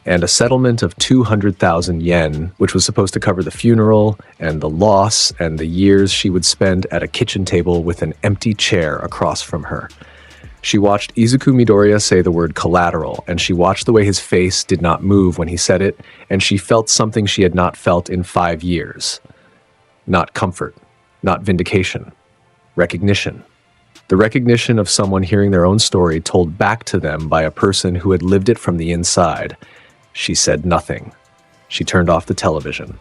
and a settlement of 200,000 yen, which was supposed to cover the funeral and the loss and the years she would spend at a kitchen table with an empty chair across from her. She watched Izuku Midoriya say the word collateral, and she watched the way his face did not move when he said it, and she felt something she had not felt in 5 years. Not comfort, not vindication, recognition. The recognition of someone hearing their own story told back to them by a person who had lived it from the inside. She said nothing. She turned off the television.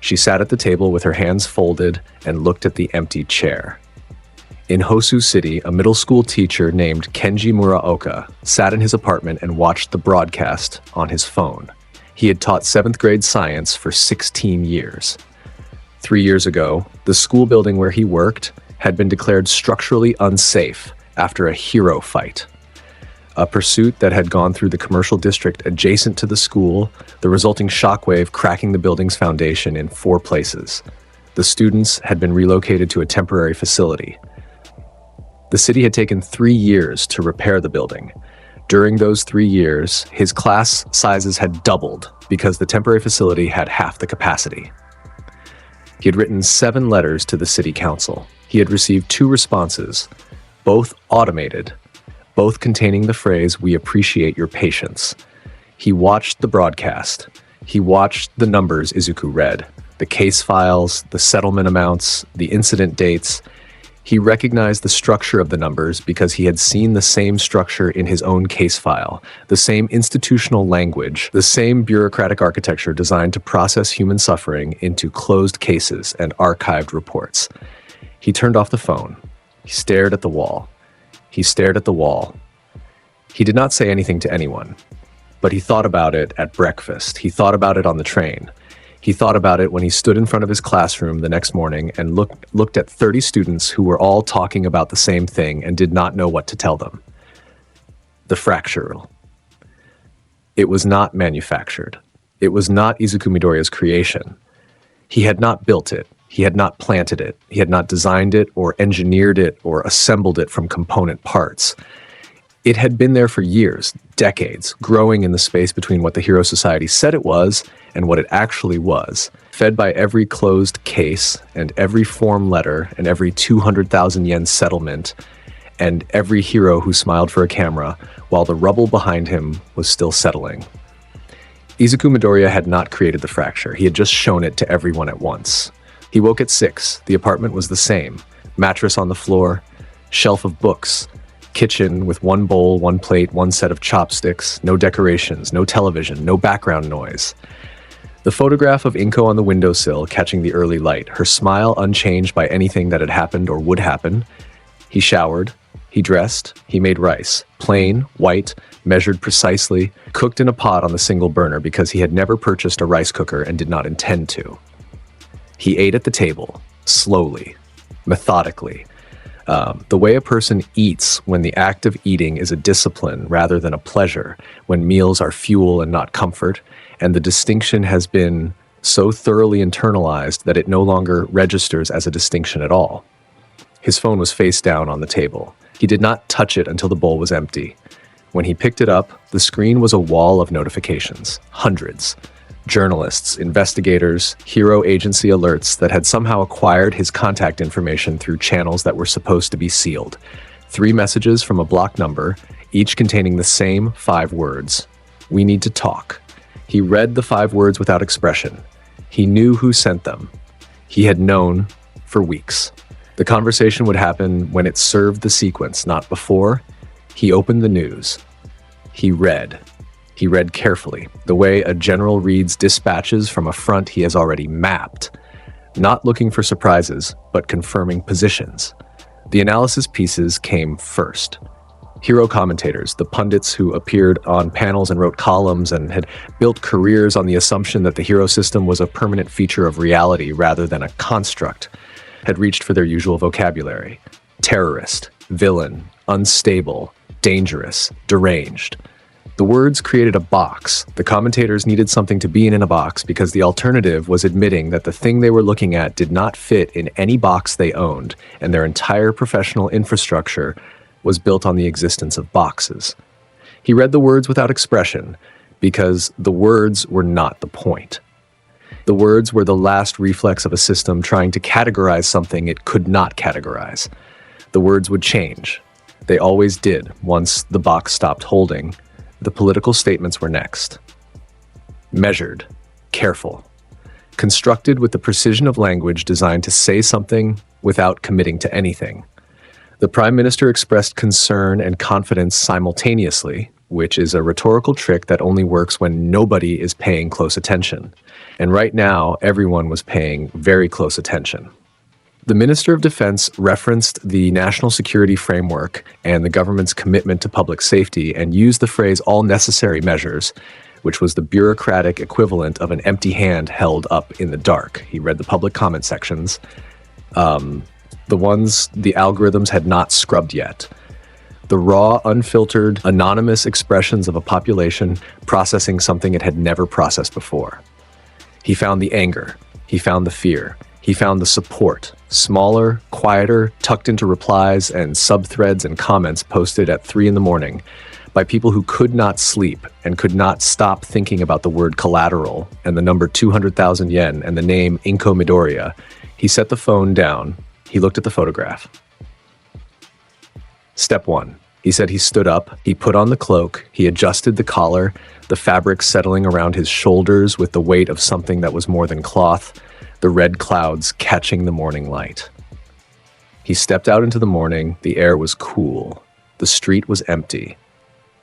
She sat at the table with her hands folded and looked at the empty chair. In Hosu City, a middle school teacher named Kenji Muraoka sat in his apartment and watched the broadcast on his phone. He had taught 7th grade science for 16 years. 3 years ago, the school building where he worked had been declared structurally unsafe after a hero fight. A pursuit that had gone through the commercial district adjacent to the school, the resulting shockwave cracking the building's foundation in 4 places. The students had been relocated to a temporary facility. The city had taken 3 years to repair the building. During those 3 years, his class sizes had doubled because the temporary facility had half the capacity. He had written 7 letters to the city council. He had received 2 responses, both automated, both containing the phrase, "We appreciate your patience." He watched the broadcast. He watched the numbers Izuku read, the case files, the settlement amounts, the incident dates. He recognized the structure of the numbers because he had seen the same structure in his own case file, the same institutional language, the same bureaucratic architecture designed to process human suffering into closed cases and archived reports. He turned off the phone. He stared at the wall. He stared at the wall. He did not say anything to anyone, but he thought about it at breakfast. He thought about it on the train. He thought about it when he stood in front of his classroom the next morning and looked at 30 students who were all talking about the same thing and did not know what to tell them. The fracture. It was not manufactured. It was not Izuku Midoriya's creation. He had not built it. He had not planted it. He had not designed it or engineered it or assembled it from component parts. It had been there for years, decades, growing in the space between what the Hero Society said it was and what it actually was, fed by every closed case and every form letter and every 200,000 yen settlement and every hero who smiled for a camera, while the rubble behind him was still settling. Izuku Midoriya had not created the fracture. He had just shown it to everyone at once. He woke at 6. The apartment was the same. Mattress on the floor, shelf of books, kitchen with one bowl, one plate, one set of chopsticks, no decorations, no television, no background noise. The photograph of Inko on the windowsill catching the early light, her smile unchanged by anything that had happened or would happen. He showered, he dressed, he made rice, plain, white, measured precisely, cooked in a pot on the single burner because he had never purchased a rice cooker and did not intend to. He ate at the table, slowly, methodically. The way a person eats when the act of eating is a discipline rather than a pleasure, when meals are fuel and not comfort, and the distinction has been so thoroughly internalized that it no longer registers as a distinction at all. His phone was face down on the table. He did not touch it until the bowl was empty. When he picked it up, the screen was a wall of notifications, hundreds. Journalists, investigators, hero agency alerts that had somehow acquired his contact information through channels that were supposed to be sealed. 3 messages from a block number, each containing the same 5 words. We need to talk. He read the 5 words without expression. He knew who sent them. He had known for weeks. The conversation would happen when it served the sequence, not before. He opened the news. He read. He read carefully, the way a general reads dispatches from a front he has already mapped, not looking for surprises, but confirming positions. The analysis pieces came first. Hero commentators, the pundits who appeared on panels and wrote columns and had built careers on the assumption that the hero system was a permanent feature of reality rather than a construct, had reached for their usual vocabulary. Terrorist, villain, unstable, dangerous, deranged. The words created a box. The commentators needed something to be in a box because the alternative was admitting that the thing they were looking at did not fit in any box they owned, and their entire professional infrastructure was built on the existence of boxes. He read the words without expression because the words were not the point. The words were the last reflex of a system trying to categorize something it could not categorize. The words would change. They always did once the box stopped holding. The political statements were next. Measured, careful, constructed with the precision of language designed to say something without committing to anything. The Prime Minister expressed concern and confidence simultaneously, which is a rhetorical trick that only works when nobody is paying close attention. And right now, everyone was paying very close attention. The Minister of Defense referenced the national security framework and the government's commitment to public safety and used the phrase all necessary measures, which was the bureaucratic equivalent of an empty hand held up in the dark. He read the public comment sections, the ones the algorithms had not scrubbed yet. The raw, unfiltered, anonymous expressions of a population processing something it had never processed before. He found the anger. He found the fear. He found the support, smaller, quieter, tucked into replies and subthreads and comments posted at 3 a.m. by people who could not sleep and could not stop thinking about the word collateral and the number 200,000 yen and the name Izuku Midoriya. He set the phone down. He looked at the photograph. Step 1. He said he stood up, he put on the cloak, he adjusted the collar, the fabric settling around his shoulders with the weight of something that was more than cloth, the red clouds catching the morning light. He stepped out into the morning. The air was cool. The street was empty.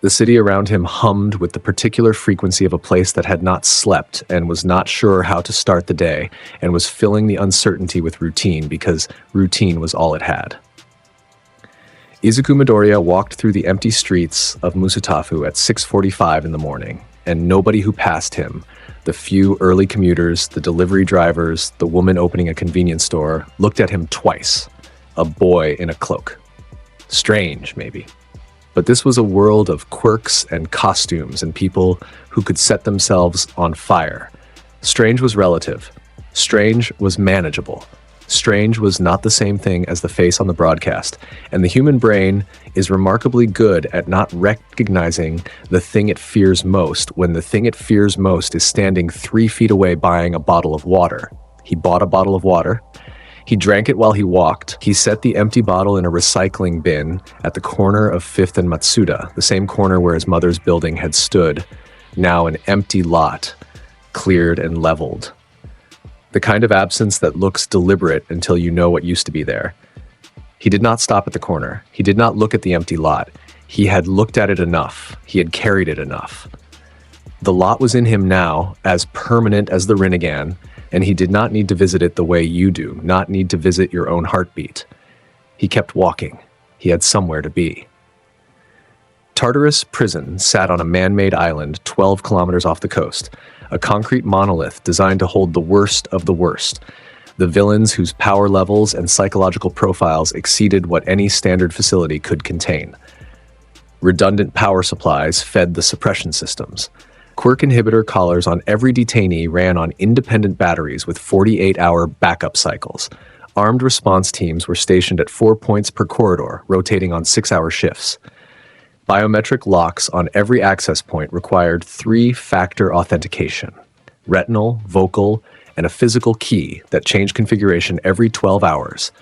The city around him hummed with the particular frequency of a place that had not slept and was not sure how to start the day and was filling the uncertainty with routine because routine was all it had. Izuku Midoriya walked through the empty streets of Musutafu at 6:45 in the morning, and nobody who passed him, the few early commuters, the delivery drivers, the woman opening a convenience store, looked at him twice. A boy in a cloak. Strange, maybe. But this was a world of quirks and costumes and people who could set themselves on fire. Strange was relative. Strange was manageable. Strange was not the same thing as the face on the broadcast, and the human brain is remarkably good at not recognizing the thing it fears most when the thing it fears most is standing 3 feet away buying a bottle of water. He bought a bottle of water. He drank it while he walked. He set the empty bottle in a recycling bin at the corner of 5th and Matsuda, the same corner where his mother's building had stood, now an empty lot, cleared and leveled. The kind of absence that looks deliberate until you know what used to be there. He did not stop at the corner. He did not look at the empty lot. He had looked at it enough. He had carried it enough. The lot was in him now, as permanent as the Rinnegan, and he did not need to visit it the way you do, not need to visit your own heartbeat. He kept walking. He had somewhere to be. Tartarus Prison sat on a man-made island 12 kilometers off the coast, a concrete monolith designed to hold the worst of the worst, the villains whose power levels and psychological profiles exceeded what any standard facility could contain. Redundant power supplies fed the suppression systems. Quirk inhibitor collars on every detainee ran on independent batteries with 48-hour backup cycles. Armed response teams were stationed at 4 points per corridor, rotating on 6-hour shifts. Biometric locks on every access point required 3-factor authentication: retinal, vocal, and a physical key that changed configuration every 12 hours.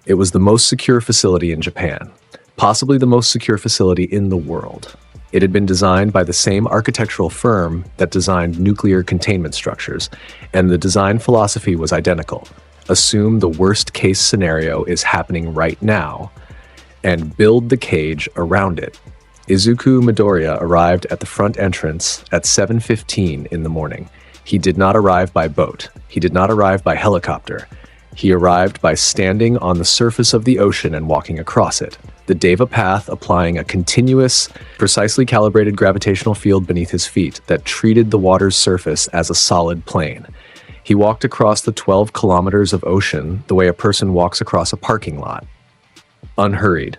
It was the most secure facility in Japan, possibly the most secure facility in the world. It had been designed by the same architectural firm that designed nuclear containment structures, and the design philosophy was identical. Assume the worst-case scenario is happening right now, and build the cage around it. Izuku Midoriya arrived at the front entrance at 7:15 in the morning. He did not arrive by boat. He did not arrive by helicopter. He arrived by standing on the surface of the ocean and walking across it, the Deva path applying a continuous, precisely calibrated gravitational field beneath his feet that treated the water's surface as a solid plane. He walked across the 12 kilometers of ocean the way a person walks across a parking lot. Unhurried.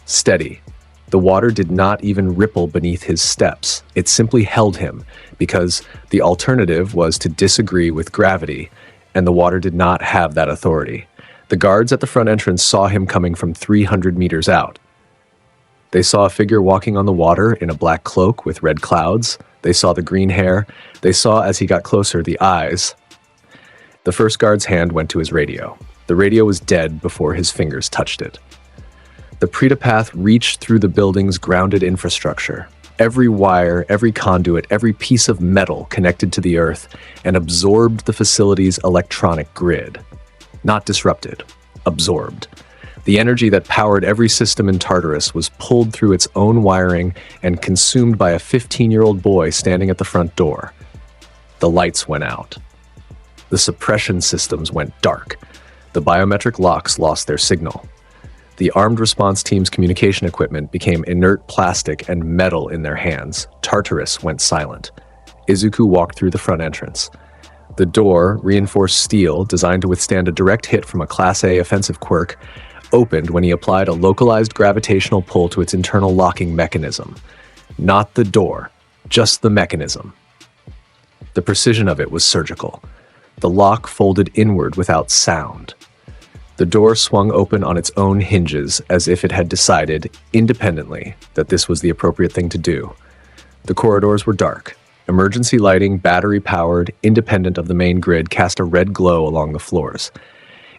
Steady. The water did not even ripple beneath his steps. It simply held him, because the alternative was to disagree with gravity, and the water did not have that authority. The guards at the front entrance saw him coming from 300 meters out. They saw a figure walking on the water in a black cloak with red clouds. They saw the green hair. They saw, as he got closer, the eyes. The first guard's hand went to his radio. The radio was dead before his fingers touched it. The Preta path reached through the building's grounded infrastructure. Every wire, every conduit, every piece of metal connected to the earth and absorbed the facility's electronic grid. Not disrupted, absorbed. The energy that powered every system in Tartarus was pulled through its own wiring and consumed by a 15-year-old boy standing at the front door. The lights went out. The suppression systems went dark. The biometric locks lost their signal. The armed response team's communication equipment became inert plastic and metal in their hands. Tartarus went silent. Izuku walked through the front entrance. The door, reinforced steel, designed to withstand a direct hit from a Class A offensive quirk, opened when he applied a localized gravitational pull to its internal locking mechanism. Not the door, just the mechanism. The precision of it was surgical. The lock folded inward without sound. The door swung open on its own hinges as if it had decided, independently, that this was the appropriate thing to do. The corridors were dark. Emergency lighting, battery-powered, independent of the main grid, cast a red glow along the floors.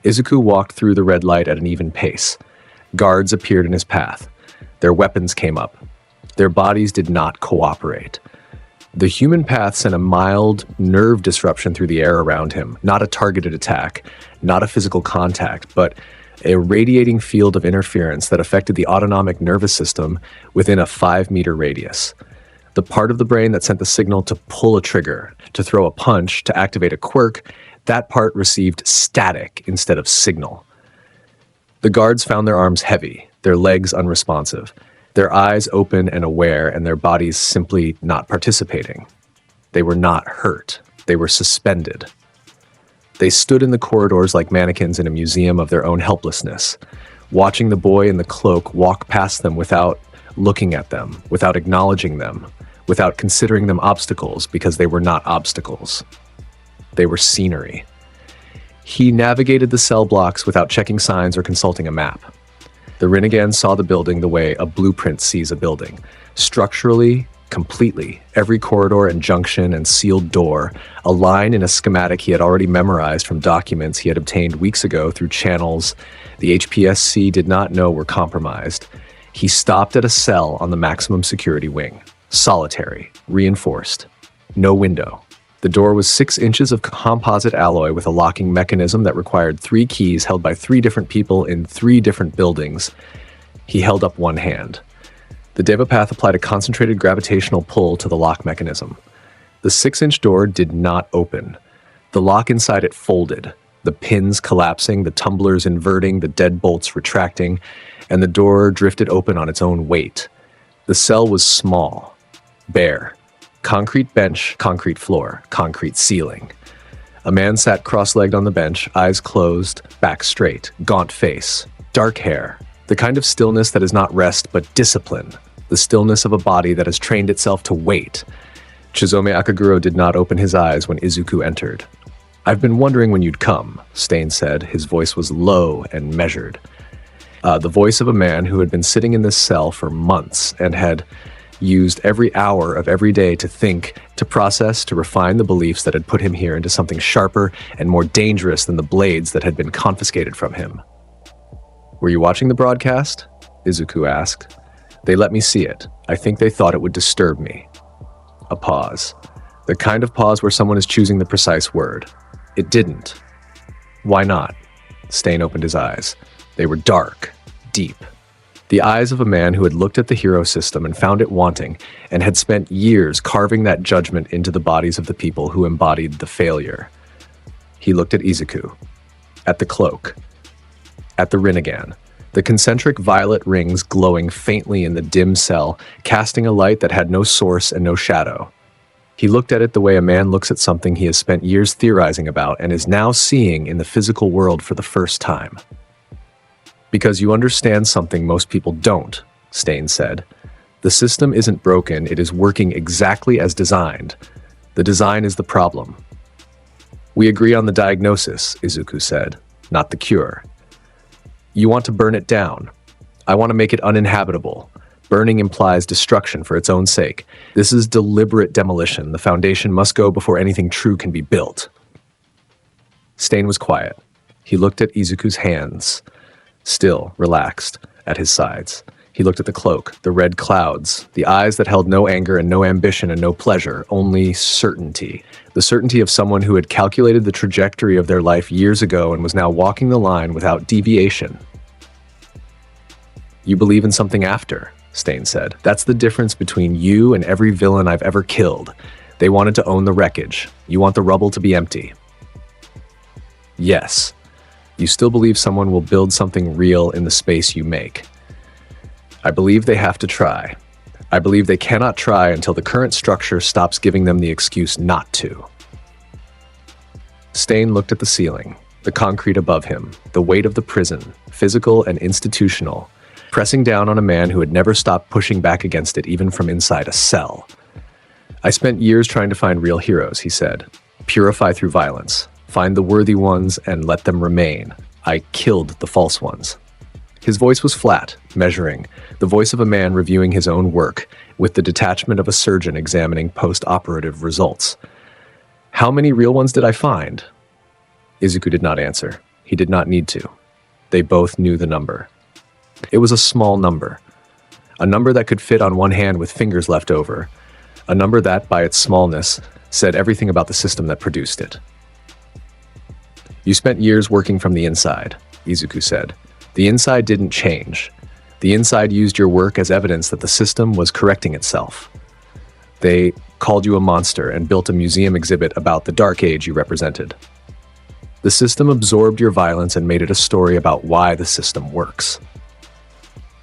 Izuku walked through the red light at an even pace. Guards appeared in his path. Their weapons came up. Their bodies did not cooperate. The human path sent a mild nerve disruption through the air around him, not a targeted attack, not a physical contact, but a radiating field of interference that affected the autonomic nervous system within a 5-meter radius. The part of the brain that sent the signal to pull a trigger, to throw a punch, to activate a quirk, that part received static instead of signal. The guards found their arms heavy, their legs unresponsive, their eyes open and aware, and their bodies simply not participating. They were not hurt. They were suspended. They stood in the corridors like mannequins in a museum of their own helplessness, watching the boy in the cloak walk past them without looking at them, without acknowledging them, without considering them obstacles because they were not obstacles. They were scenery. He navigated the cell blocks without checking signs or consulting a map. The Rinnegan saw the building the way a blueprint sees a building, structurally completely. Every corridor and junction and sealed door, a line in a schematic he had already memorized from documents he had obtained weeks ago through channels the HPSC did not know were compromised. He stopped at a cell on the maximum security wing. Solitary, reinforced. No window. The door was 6 inches of composite alloy with a locking mechanism that required 3 keys held by 3 different people in 3 different buildings. He held up one hand. The Devapath applied a concentrated gravitational pull to the lock mechanism. The 6-inch door did not open. The lock inside it folded, the pins collapsing, the tumblers inverting, the deadbolts retracting, and the door drifted open on its own weight. The cell was small, bare. Concrete bench, concrete floor, concrete ceiling. A man sat cross-legged on the bench, eyes closed, back straight, gaunt face, dark hair. The kind of stillness that is not rest but discipline. The stillness of a body that has trained itself to wait. Chizome Akaguro did not open his eyes when Izuku entered. "I've been wondering when you'd come," Stain said. His voice was low and measured. The voice of a man who had been sitting in this cell for months and had used every hour of every day to think, to process, to refine the beliefs that had put him here into something sharper and more dangerous than the blades that had been confiscated from him. "Were you watching the broadcast?" Izuku asked. "They let me see it. I think they thought it would disturb me." A pause. The kind of pause where someone is choosing the precise word. It didn't. Why not? Stain opened his eyes. They were dark, deep. The eyes of a man who had looked at the hero system and found it wanting, and had spent years carving that judgment into the bodies of the people who embodied the failure. He looked at Izuku, at the cloak, at the Rinnegan, the concentric violet rings glowing faintly in the dim cell, casting a light that had no source and no shadow. He looked at it the way a man looks at something he has spent years theorizing about and is now seeing in the physical world for the first time. "Because you understand something most people don't," Stain said. "The system isn't broken, it is working exactly as designed. The design is the problem." "We agree on the diagnosis," Izuku said, "not the cure. You want to burn it down. I want to make it uninhabitable. Burning implies destruction for its own sake. This is deliberate demolition. The foundation must go before anything true can be built." Stain was quiet. He looked at Izuku's hands, still relaxed, at his sides. He looked at the cloak, the red clouds, the eyes that held no anger and no ambition and no pleasure, only certainty. The certainty of someone who had calculated the trajectory of their life years ago and was now walking the line without deviation. "You believe in something after," Stain said. "That's the difference between you and every villain I've ever killed. They wanted to own the wreckage. You want the rubble to be empty." "Yes. You still believe someone will build something real in the space you make." "I believe they have to try. I believe they cannot try until the current structure stops giving them the excuse not to." Stain looked at the ceiling, the concrete above him, the weight of the prison, physical and institutional, pressing down on a man who had never stopped pushing back against it even from inside a cell. "I spent years trying to find real heroes," he said. "Purify through violence. Find the worthy ones and let them remain. I killed the false ones." His voice was flat, measuring, the voice of a man reviewing his own work, with the detachment of a surgeon examining post-operative results. "How many real ones did I find?" Izuku did not answer. He did not need to. They both knew the number. It was a small number. A number that could fit on one hand with fingers left over. A number that, by its smallness, said everything about the system that produced it. "You spent years working from the inside," Izuku said. "The inside didn't change. The inside used your work as evidence that the system was correcting itself. They called you a monster and built a museum exhibit about the dark age you represented. The system absorbed your violence and made it a story about why the system works."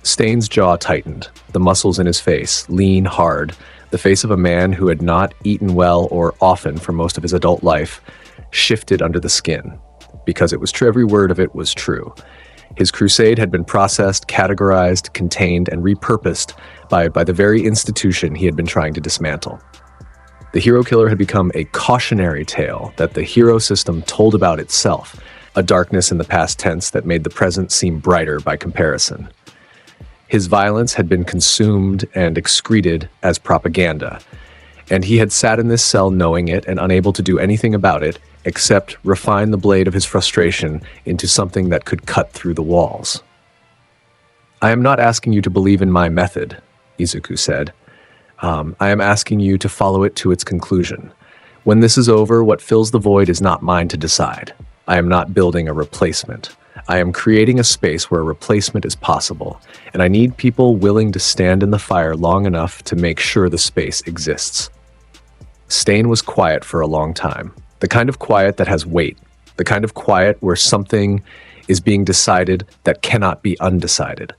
Stain's jaw tightened, the muscles in his face, lean, hard, the face of a man who had not eaten well or often for most of his adult life, shifted under the skin, because it was true. Every word of it was true. His crusade had been processed, categorized, contained, and repurposed by the very institution he had been trying to dismantle. The hero killer had become a cautionary tale that the hero system told about itself, a darkness in the past tense that made the present seem brighter by comparison. His violence had been consumed and excreted as propaganda, and he had sat in this cell knowing it and unable to do anything about it except refine the blade of his frustration into something that could cut through the walls. "I am not asking you to believe in my method," Izuku said. "I am asking you to follow it to its conclusion. When this is over, what fills the void is not mine to decide. I am not building a replacement. I am creating a space where a replacement is possible, and I need people willing to stand in the fire long enough to make sure the space exists." Stain was quiet for a long time. The kind of quiet that has weight. The kind of quiet where something is being decided that cannot be undecided.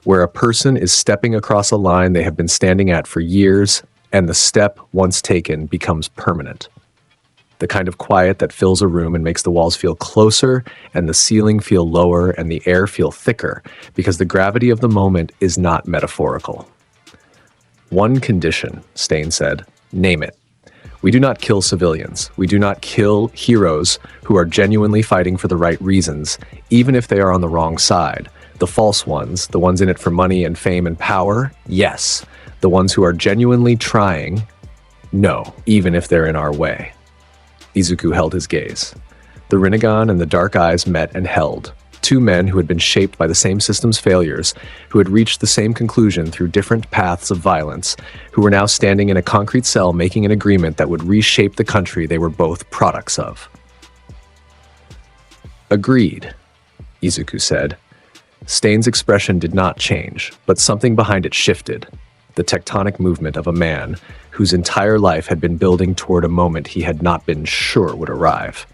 Where a person is stepping across a line they have been standing at for years, and the step, once taken, becomes permanent. The kind of quiet that fills a room and makes the walls feel closer, and the ceiling feel lower, and the air feel thicker, because the gravity of the moment is not metaphorical. "One condition," Stain said. "Name it. We do not kill civilians. We do not kill heroes who are genuinely fighting for the right reasons, even if they are on the wrong side. The false ones, the ones in it for money and fame and power, yes. The ones who are genuinely trying, no, even if they're in our way." Izuku held his gaze. The Rinnegan and the dark eyes met and held. Two men who had been shaped by the same system's failures, who had reached the same conclusion through different paths of violence, who were now standing in a concrete cell making an agreement that would reshape the country they were both products of. "Agreed," Izuku said. Stain's expression did not change, but something behind it shifted. The tectonic movement of a man whose entire life had been building toward a moment he had not been sure would arrive.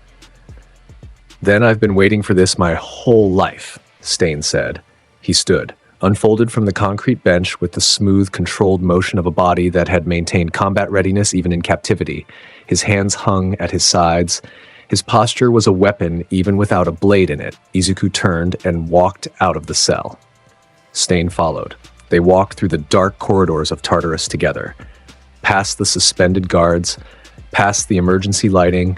"Then I've been waiting for this my whole life," Stain said. He stood, unfolded from the concrete bench with the smooth, controlled motion of a body that had maintained combat readiness even in captivity. His hands hung at his sides. His posture was a weapon even without a blade in it. Izuku turned and walked out of the cell. Stain followed. They walked through the dark corridors of Tartarus together, past the suspended guards, past the emergency lighting,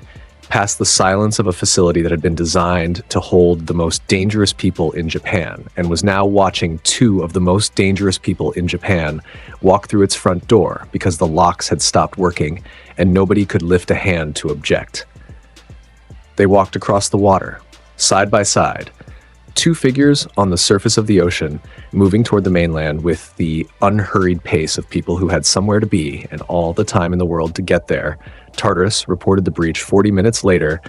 past the silence of a facility that had been designed to hold the most dangerous people in Japan, and was now watching two of the most dangerous people in Japan walk through its front door because the locks had stopped working and nobody could lift a hand to object. They walked across the water, side by side, two figures on the surface of the ocean, moving toward the mainland with the unhurried pace of people who had somewhere to be and all the time in the world to get there. Tartarus reported the breach 40 minutes later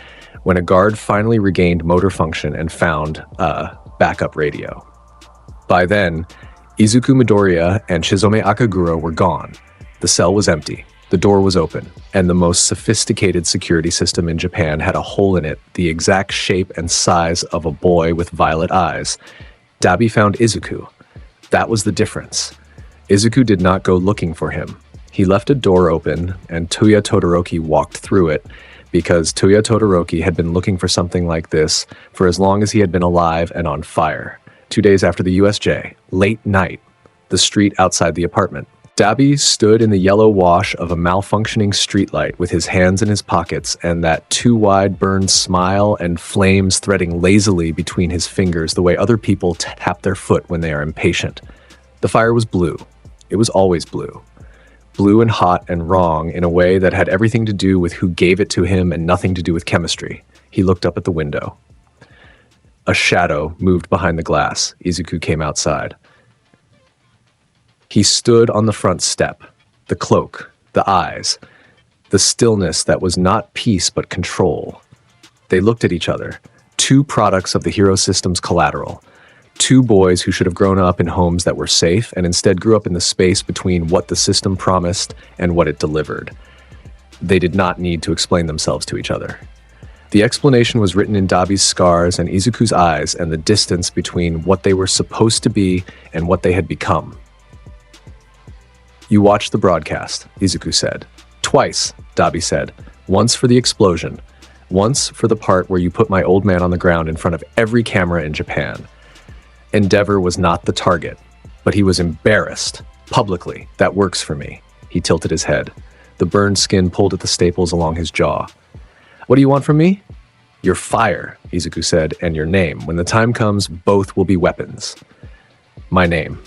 when a guard finally regained motor function and found a backup radio. By then, Izuku Midoriya and Shizome Akagura were gone. The cell was empty. The door was open, and the most sophisticated security system in Japan had a hole in it the exact shape and size of a boy with violet eyes. Dabi found Izuku. That was the difference. Izuku did not go looking for him. He left a door open, and Tuya Todoroki walked through it, because Tuya Todoroki had been looking for something like this for as long as he had been alive and on fire. 2 days after the USJ, late night, the street outside the apartment. Dabi stood in the yellow wash of a malfunctioning streetlight with his hands in his pockets and that too-wide burned smile and flames threading lazily between his fingers the way other people tap their foot when they are impatient. The fire was blue. It was always blue. Blue and hot and wrong in a way that had everything to do with who gave it to him and nothing to do with chemistry. He looked up at the window. A shadow moved behind the glass. Izuku came outside. He stood on the front step, the cloak, the eyes, the stillness that was not peace but control. They looked at each other, two products of the hero system's collateral, two boys who should have grown up in homes that were safe and instead grew up in the space between what the system promised and what it delivered. They did not need to explain themselves to each other. The explanation was written in Dabi's scars and Izuku's eyes and the distance between what they were supposed to be and what they had become. "You watched the broadcast," Izuku said. "Twice," Dabi said. "Once for the explosion. Once for the part where you put my old man on the ground in front of every camera in Japan. Endeavor was not the target, but he was embarrassed. Publicly. That works for me." He tilted his head. The burned skin pulled at the staples along his jaw. "What do you want from me?" "Your fire," Izuku said, "and your name. When the time comes, both will be weapons." "My name."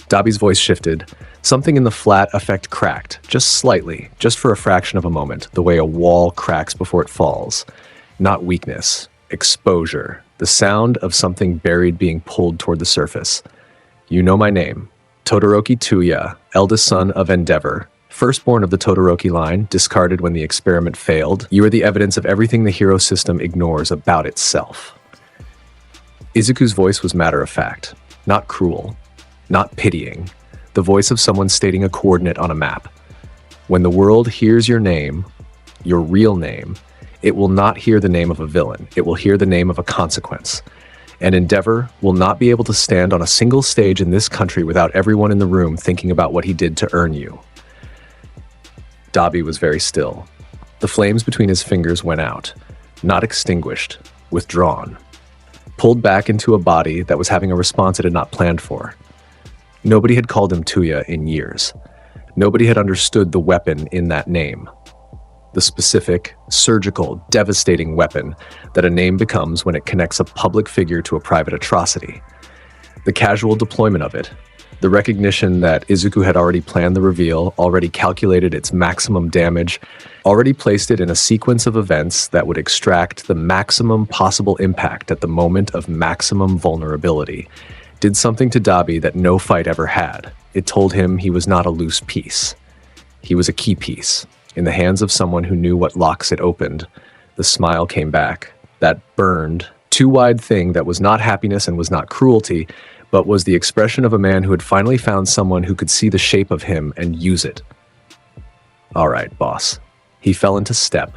Dobby's voice shifted. Something in the flat effect cracked, just slightly, just for a fraction of a moment, the way a wall cracks before it falls. Not weakness, exposure, the sound of something buried being pulled toward the surface. You know my name. Todoroki Tuya, eldest son of Endeavor. Firstborn of the Todoroki line, discarded when the experiment failed. You are the evidence of everything the hero system ignores about itself. Izuku's voice was matter-of-fact, not cruel, not pitying. The voice of someone stating a coordinate on a map. When the world hears your name, your real name, it will not hear the name of a villain. It will hear the name of a consequence. And Endeavor will not be able to stand on a single stage in this country without everyone in the room thinking about what he did to earn you. Dobby was very still. The flames between his fingers went out, not extinguished, withdrawn, pulled back into a body that was having a response it had not planned for. Nobody had called him Tuya in years. Nobody had understood the weapon in that name. The specific, surgical, devastating weapon that a name becomes when it connects a public figure to a private atrocity. The casual deployment of it, the recognition that Izuku had already planned the reveal, already calculated its maximum damage, already placed it in a sequence of events that would extract the maximum possible impact at the moment of maximum vulnerability, did something to Dobby that no fight ever had. It told him he was not a loose piece. He was a key piece, in the hands of someone who knew what locks it opened. The smile came back, that burned, too wide thing that was not happiness and was not cruelty, but was the expression of a man who had finally found someone who could see the shape of him and use it. All right, boss. He fell into step.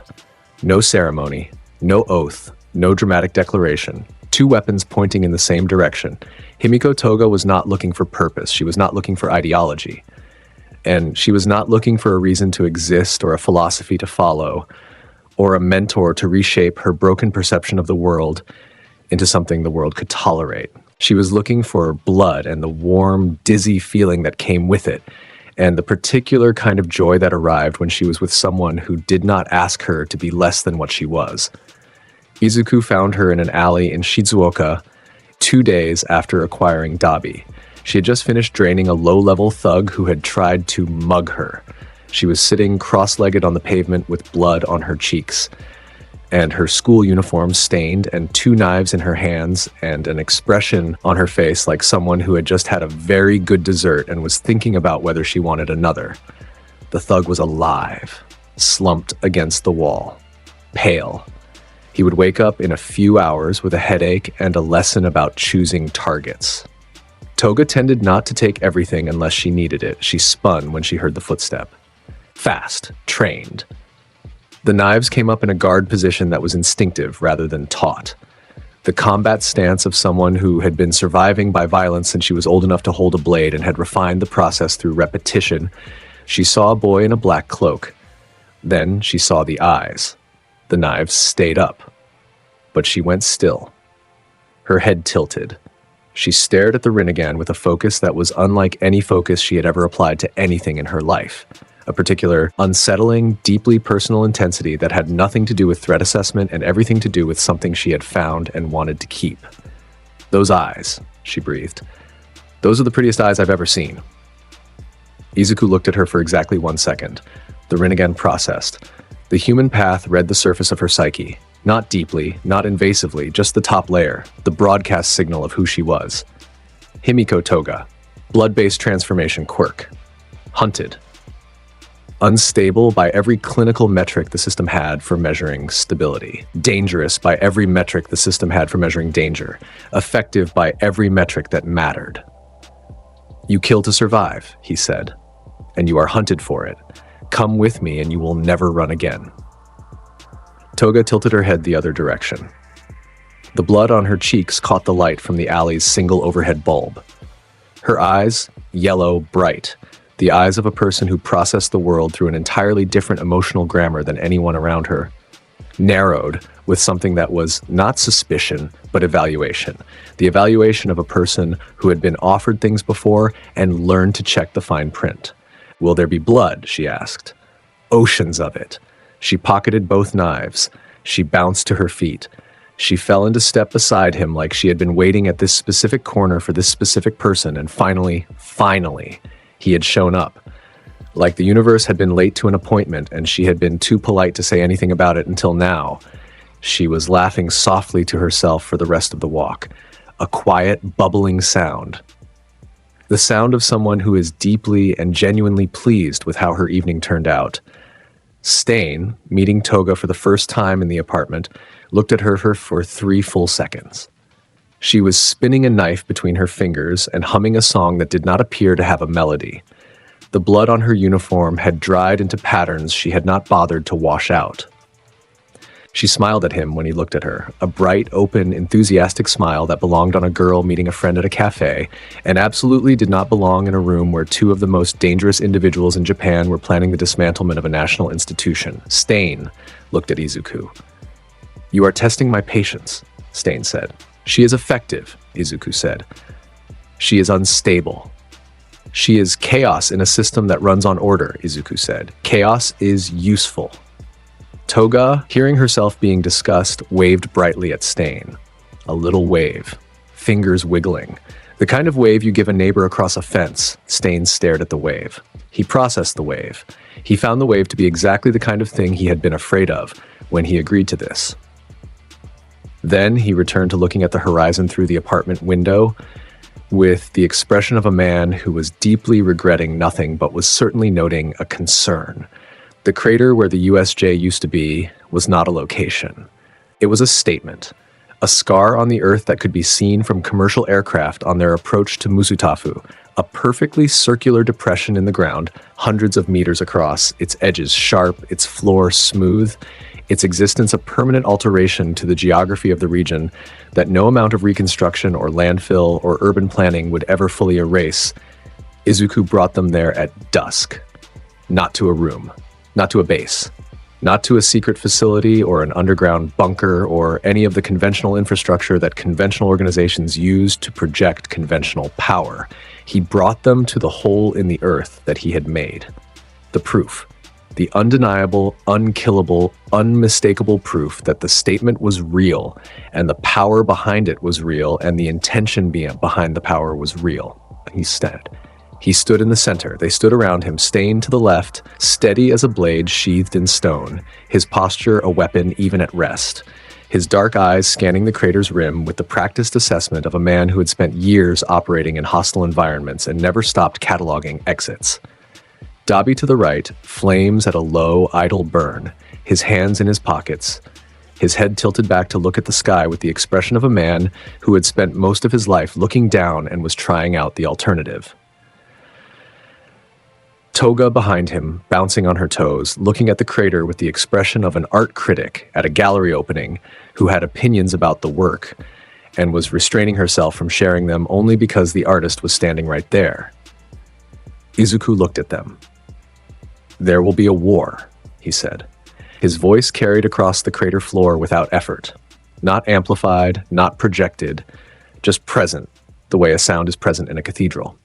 No ceremony, no oath, no dramatic declaration. Two weapons pointing in the same direction. Himiko Toga was not looking for purpose. She was not looking for ideology. And she was not looking for a reason to exist or a philosophy to follow or a mentor to reshape her broken perception of the world into something the world could tolerate. She was looking for blood and the warm, dizzy feeling that came with it, and the particular kind of joy that arrived when she was with someone who did not ask her to be less than what she was. Izuku found her in an alley in Shizuoka 2 days after acquiring Dobby. She had just finished draining a low-level thug who had tried to mug her. She was sitting cross-legged on the pavement with blood on her cheeks, and her school uniform stained, and 2 knives in her hands, and an expression on her face like someone who had just had a very good dessert and was thinking about whether she wanted another. The thug was alive, slumped against the wall, pale. He would wake up in a few hours with a headache and a lesson about choosing targets. Toga tended not to take everything unless she needed it. She spun when she heard the footstep. Fast, trained. The knives came up in a guard position that was instinctive rather than taught. The combat stance of someone who had been surviving by violence since she was old enough to hold a blade and had refined the process through repetition. She saw a boy in a black cloak. Then she saw the eyes. The knives stayed up. But she went still. Her head tilted. She stared at the Rinnegan with a focus that was unlike any focus she had ever applied to anything in her life. A particular, unsettling, deeply personal intensity that had nothing to do with threat assessment and everything to do with something she had found and wanted to keep. Those eyes, she breathed. Those are the prettiest eyes I've ever seen. Izuku looked at her for exactly 1 second. The Rinnegan processed. The human path read the surface of her psyche. Not deeply, not invasively, just the top layer, the broadcast signal of who she was. Himiko Toga. Blood-based transformation quirk. Hunted. Unstable by every clinical metric the system had for measuring stability. Dangerous by every metric the system had for measuring danger. Effective by every metric that mattered. You kill to survive, he said, and you are hunted for it. Come with me and you will never run again. Toga tilted her head the other direction. The blood on her cheeks caught the light from the alley's single overhead bulb. Her eyes, yellow, bright. The eyes of a person who processed the world through an entirely different emotional grammar than anyone around her. Narrowed with something that was not suspicion, but evaluation. The evaluation of a person who had been offered things before and learned to check the fine print. Will there be blood? She asked. Oceans of it. She pocketed both knives. She bounced to her feet. She fell into step beside him like she had been waiting at this specific corner for this specific person, and finally, he had shown up. Like the universe had been late to an appointment and she had been too polite to say anything about it until now. She was laughing softly to herself for the rest of the walk. A quiet, bubbling sound. The sound of someone who is deeply and genuinely pleased with how her evening turned out. Stain, meeting Toga for the first time in the apartment, looked at her for 3 full seconds. She was spinning a knife between her fingers and humming a song that did not appear to have a melody. The blood on her uniform had dried into patterns she had not bothered to wash out. She smiled at him when he looked at her, a bright, open, enthusiastic smile that belonged on a girl meeting a friend at a cafe, and absolutely did not belong in a room where 2 of the most dangerous individuals in Japan were planning the dismantlement of a national institution. Stain looked at Izuku. "You are testing my patience," Stain said. "She is effective," Izuku said. "She is unstable." "She is chaos in a system that runs on order," Izuku said. "Chaos is useful." Toga, hearing herself being discussed, waved brightly at Stain. A little wave, fingers wiggling. The kind of wave you give a neighbor across a fence. Stain stared at the wave. He processed the wave. He found the wave to be exactly the kind of thing he had been afraid of when he agreed to this. Then he returned to looking at the horizon through the apartment window with the expression of a man who was deeply regretting nothing but was certainly noting a concern. The crater where the USJ used to be was not a location. It was a statement, a scar on the earth that could be seen from commercial aircraft on their approach to Musutafu, a perfectly circular depression in the ground, hundreds of meters across, its edges sharp, its floor smooth, its existence a permanent alteration to the geography of the region that no amount of reconstruction or landfill or urban planning would ever fully erase. Izuku brought them there at dusk. Not to a room, not to a base, not to a secret facility or an underground bunker or any of the conventional infrastructure that conventional organizations use to project conventional power. He brought them to the hole in the earth that he had made. The proof. The undeniable, unkillable, unmistakable proof that the statement was real, and the power behind it was real, and the intention behind the power was real. He stood in the center. They stood around him, Stain to the left, steady as a blade sheathed in stone, his posture a weapon even at rest, his dark eyes scanning the crater's rim with the practiced assessment of a man who had spent years operating in hostile environments and never stopped cataloging exits. Dabi to the right, flames at a low, idle burn, his hands in his pockets, his head tilted back to look at the sky with the expression of a man who had spent most of his life looking down and was trying out the alternative. Toga behind him, bouncing on her toes, looking at the crater with the expression of an art critic at a gallery opening who had opinions about the work and was restraining herself from sharing them only because the artist was standing right there. Izuku looked at them. "There will be a war," he said. His voice carried across the crater floor without effort. Not amplified, not projected, just present, the way a sound is present in a cathedral.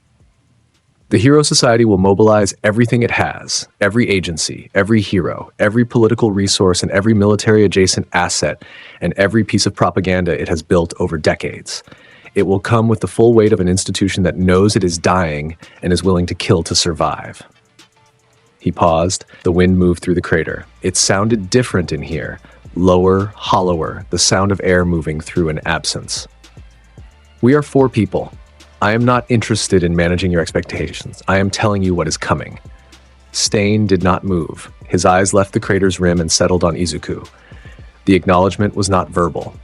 "The Hero Society will mobilize everything it has, every agency, every hero, every political resource, and every military-adjacent asset, and every piece of propaganda it has built over decades. It will come with the full weight of an institution that knows it is dying and is willing to kill to survive." He paused. The wind moved through the crater. It sounded different in here. Lower, hollower, the sound of air moving through an absence. "We are 4 people. I am not interested in managing your expectations. I am telling you what is coming." Stain did not move. His eyes left the crater's rim and settled on Izuku. The acknowledgement was not verbal.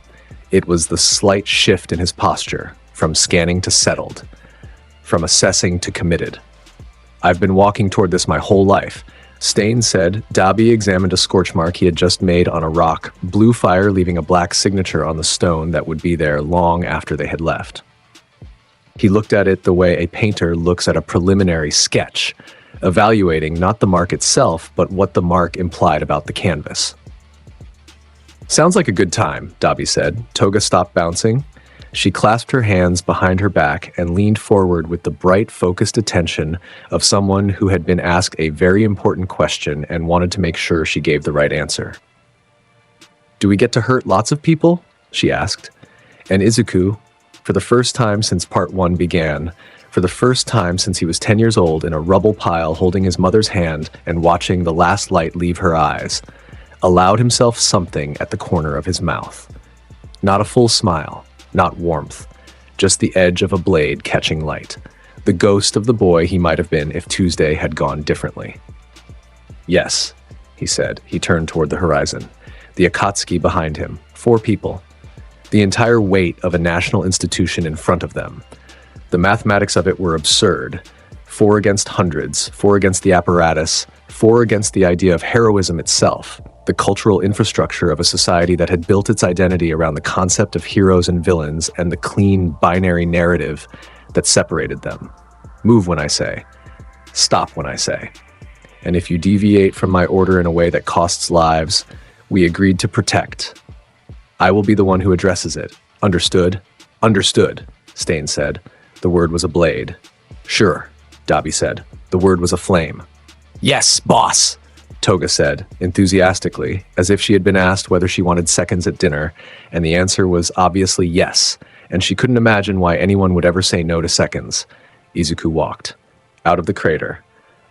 It was the slight shift in his posture, from scanning to settled, from assessing to committed. "I've been walking toward this my whole life," Stain said. Dabi examined a scorch mark he had just made on a rock, blue fire leaving a black signature on the stone that would be there long after they had left. He looked at it the way a painter looks at a preliminary sketch, evaluating not the mark itself, but what the mark implied about the canvas. "Sounds like a good time," Dabi said. Toga stopped bouncing. She clasped her hands behind her back and leaned forward with the bright, focused attention of someone who had been asked a very important question and wanted to make sure she gave the right answer. "Do we get to hurt lots of people?" she asked. And Izuku, for the first time since Part 1 began, for the first time since he was 10 years old in a rubble pile holding his mother's hand and watching the last light leave her eyes, allowed himself something at the corner of his mouth. Not a full smile, not warmth, just the edge of a blade catching light, the ghost of the boy he might have been if Tuesday had gone differently. Yes, he said. He turned toward the horizon. The akatsuki behind him, 4 people. The entire weight of a national institution in front of them. The mathematics of it were absurd. 4 against hundreds, 4 against the apparatus, 4 against the idea of heroism itself, the cultural infrastructure of a society that had built its identity around the concept of heroes and villains and the clean binary narrative that separated them. Move when I say. Stop when I say. And if you deviate from my order in a way that costs lives, we agreed to protect. I will be the one who addresses it. Understood? Understood, Stain said. The word was a blade. Sure, Dabi said. The word was a flame. Yes, boss, Toga said, enthusiastically, as if she had been asked whether she wanted seconds at dinner, and the answer was obviously yes, and she couldn't imagine why anyone would ever say no to seconds. Izuku walked. Out of the crater.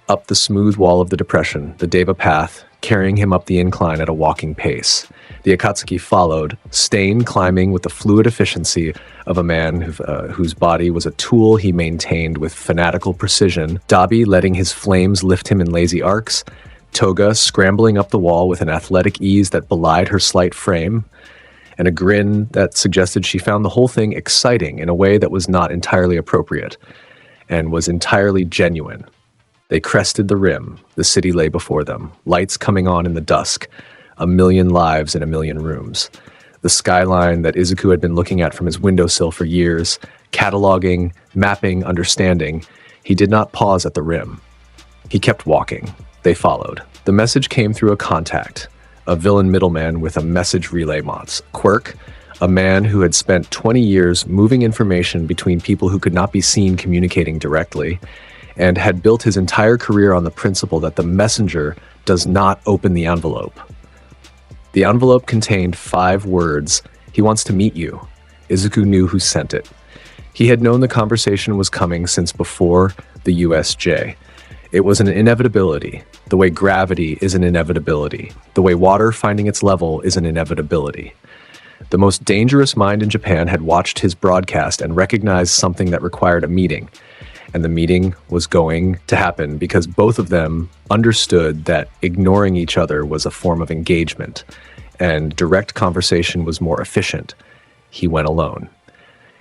Up the smooth wall of the depression, the Deva path, carrying him up the incline at a walking pace. The akatsuki followed, Stain climbing with the fluid efficiency of a man whose body was a tool he maintained with fanatical precision, Dabi letting his flames lift him in lazy arcs, Toga scrambling up the wall with an athletic ease that belied her slight frame, and a grin that suggested she found the whole thing exciting in a way that was not entirely appropriate, and was entirely genuine. They crested the rim. The city lay before them, lights coming on in the dusk, 1,000,000 lives in 1,000,000 rooms. The skyline that Izuku had been looking at from his windowsill for years, cataloging, mapping, understanding. He did not pause at the rim. He kept walking. They followed. The message came through a contact, a villain middleman with a message relay mods. Quirk, a man who had spent 20 years moving information between people who could not be seen communicating directly, and had built his entire career on the principle that the messenger does not open the envelope. The envelope contained 5 words. He wants to meet you. Izuku knew who sent it. He had known the conversation was coming since before the USJ. It was an inevitability, the way gravity is an inevitability, the way water finding its level is an inevitability. The most dangerous mind in Japan had watched his broadcast and recognized something that required a meeting. And the meeting was going to happen because both of them understood that ignoring each other was a form of engagement, and direct conversation was more efficient. He went alone.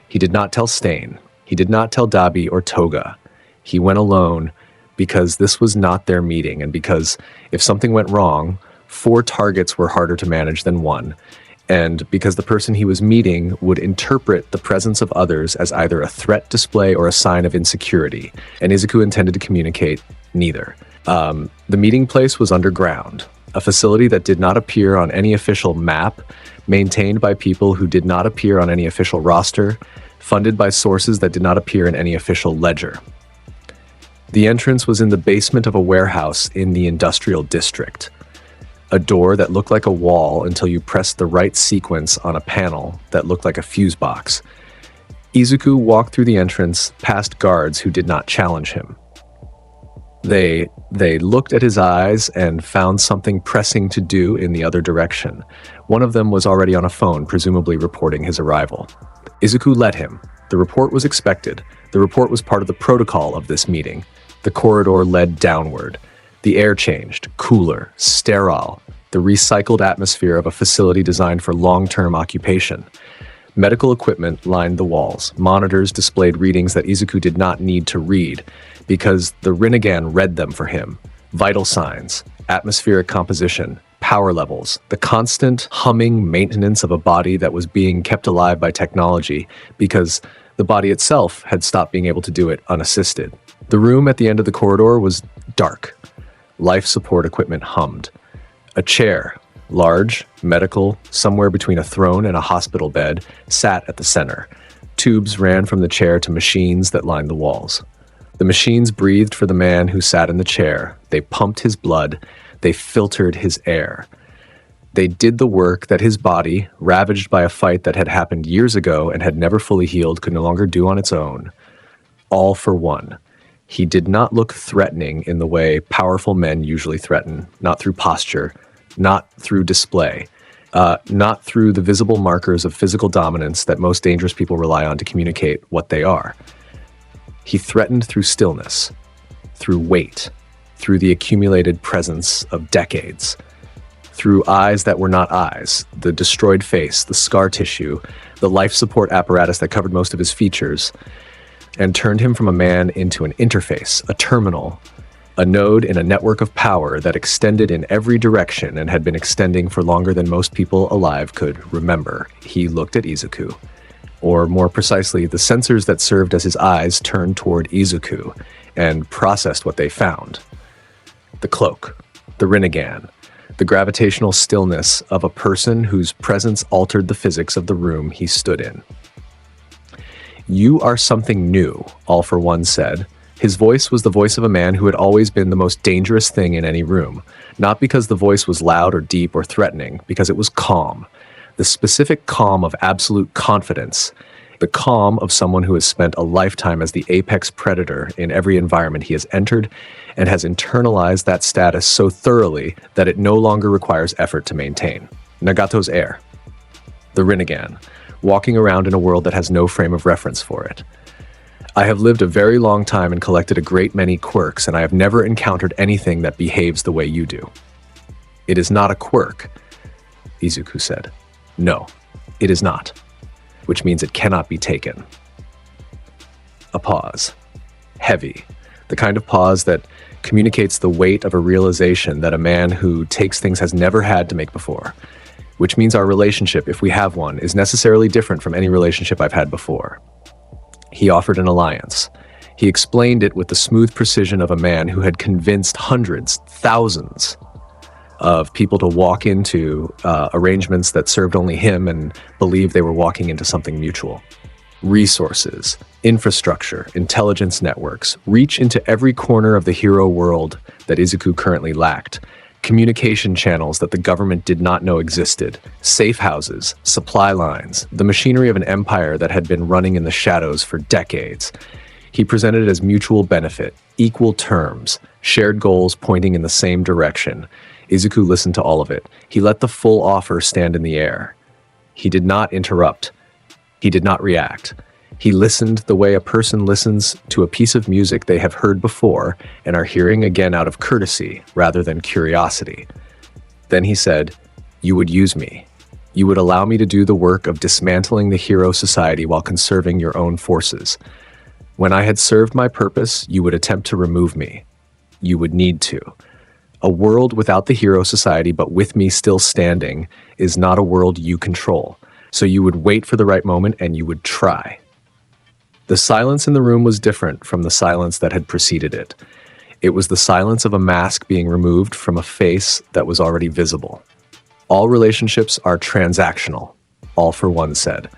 He did not tell Stain. He did not tell Dabi or Toga. He went alone because this was not their meeting, and because if something went wrong, 4 targets were harder to manage than 1. And because the person he was meeting would interpret the presence of others as either a threat display or a sign of insecurity, and Izuku intended to communicate neither. The meeting place was underground, a facility that did not appear on any official map, maintained by people who did not appear on any official roster, funded by sources that did not appear in any official ledger. The entrance was in the basement of a warehouse in the industrial district. A door that looked like a wall until you pressed the right sequence on a panel that looked like a fuse box. Izuku walked through the entrance past guards who did not challenge him. They looked at his eyes and found something pressing to do in the other direction. One of them was already on a phone, presumably reporting his arrival. Izuku led him. The report was expected. The report was part of the protocol of this meeting. The corridor led downward. The air changed, cooler, sterile, the recycled atmosphere of a facility designed for long-term occupation. Medical equipment lined the walls. Monitors displayed readings that Izuku did not need to read, because the Rinnegan read them for him. Vital signs, atmospheric composition, power levels, the constant humming maintenance of a body that was being kept alive by technology, because the body itself had stopped being able to do it unassisted. The room at the end of the corridor was dark. Life support equipment hummed. A chair, large, medical, somewhere between a throne and a hospital bed, sat at the center. Tubes ran from the chair to machines that lined the walls. The machines breathed for the man who sat in the chair. They pumped his blood. They filtered his air. They did the work that his body, ravaged by a fight that had happened years ago and had never fully healed, could no longer do on its own. All for one. He did not look threatening in the way powerful men usually threaten, not through posture, not through display, not through the visible markers of physical dominance that most dangerous people rely on to communicate what they are. He threatened through stillness, through weight, through the accumulated presence of decades, through eyes that were not eyes, the destroyed face, the scar tissue, the life support apparatus that covered most of his features, and turned him from a man into an interface, a terminal, a node in a network of power that extended in every direction and had been extending for longer than most people alive could remember. He looked at Izuku. Or more precisely, the sensors that served as his eyes turned toward Izuku and processed what they found. The cloak, the Rinnegan, the gravitational stillness of a person whose presence altered the physics of the room he stood in. "You are something new," All for One said. His voice was the voice of a man who had always been the most dangerous thing in any room, not because the voice was loud or deep or threatening, because it was calm. The specific calm of absolute confidence, the calm of someone who has spent a lifetime as the apex predator in every environment he has entered and has internalized that status so thoroughly that it no longer requires effort to maintain. Nagato's heir. The Rinnegan, walking around in a world that has no frame of reference for it. "I have lived a very long time and collected a great many quirks, and I have never encountered anything that behaves the way you do." "It is not a quirk," Izuku said. "No, it is not, which means it cannot be taken." A pause. Heavy. The kind of pause that communicates the weight of a realization that a man who takes things has never had to make before, which means our relationship, if we have one, is necessarily different from any relationship I've had before. He offered an alliance. He explained it with the smooth precision of a man who had convinced hundreds, thousands of people to walk into arrangements that served only him and believed they were walking into something mutual. Resources, infrastructure, intelligence networks reach into every corner of the hero world that Izuku currently lacked. Communication channels that the government did not know existed, safe houses, supply lines, the machinery of an empire that had been running in the shadows for decades. He presented it as mutual benefit, equal terms, shared goals pointing in the same direction. Izuku listened to all of it. He let the full offer stand in the air. He did not interrupt. He did not react. He listened the way a person listens to a piece of music they have heard before and are hearing again out of courtesy rather than curiosity. Then he said, "You would use me. You would allow me to do the work of dismantling the hero society while conserving your own forces. When I had served my purpose, you would attempt to remove me. You would need to. A world without the hero society but with me still standing is not a world you control. So you would wait for the right moment and you would try." The silence in the room was different from the silence that had preceded it. It was the silence of a mask being removed from a face that was already visible. "All relationships are transactional," All for One said.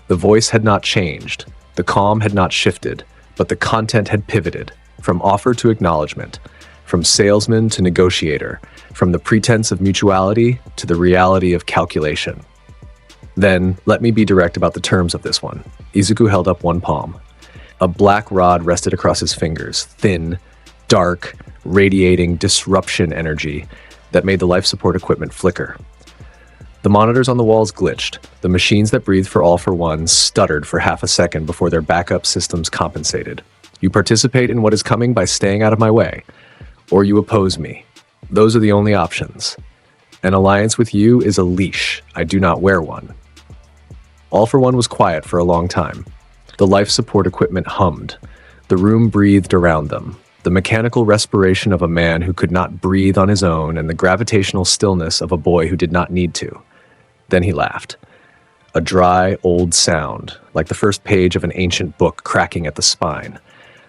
The voice had not changed, the calm had not shifted, but the content had pivoted, from offer to acknowledgement, from salesman to negotiator, from the pretense of mutuality to the reality of calculation. "Then, let me be direct about the terms of this one." Izuku held up one palm. A black rod rested across his fingers, thin, dark, radiating disruption energy that made the life support equipment flicker. The monitors on the walls glitched. The machines that breathed for All for One stuttered for half a second before their backup systems compensated. "You participate in what is coming by staying out of my way, or you oppose me. Those are the only options. An alliance with you is a leash. I do not wear one." All for One was quiet for a long time. The life support equipment hummed. The room breathed around them. The mechanical respiration of a man who could not breathe on his own and the gravitational stillness of a boy who did not need to. Then he laughed. A dry, old sound, like the first page of an ancient book cracking at the spine.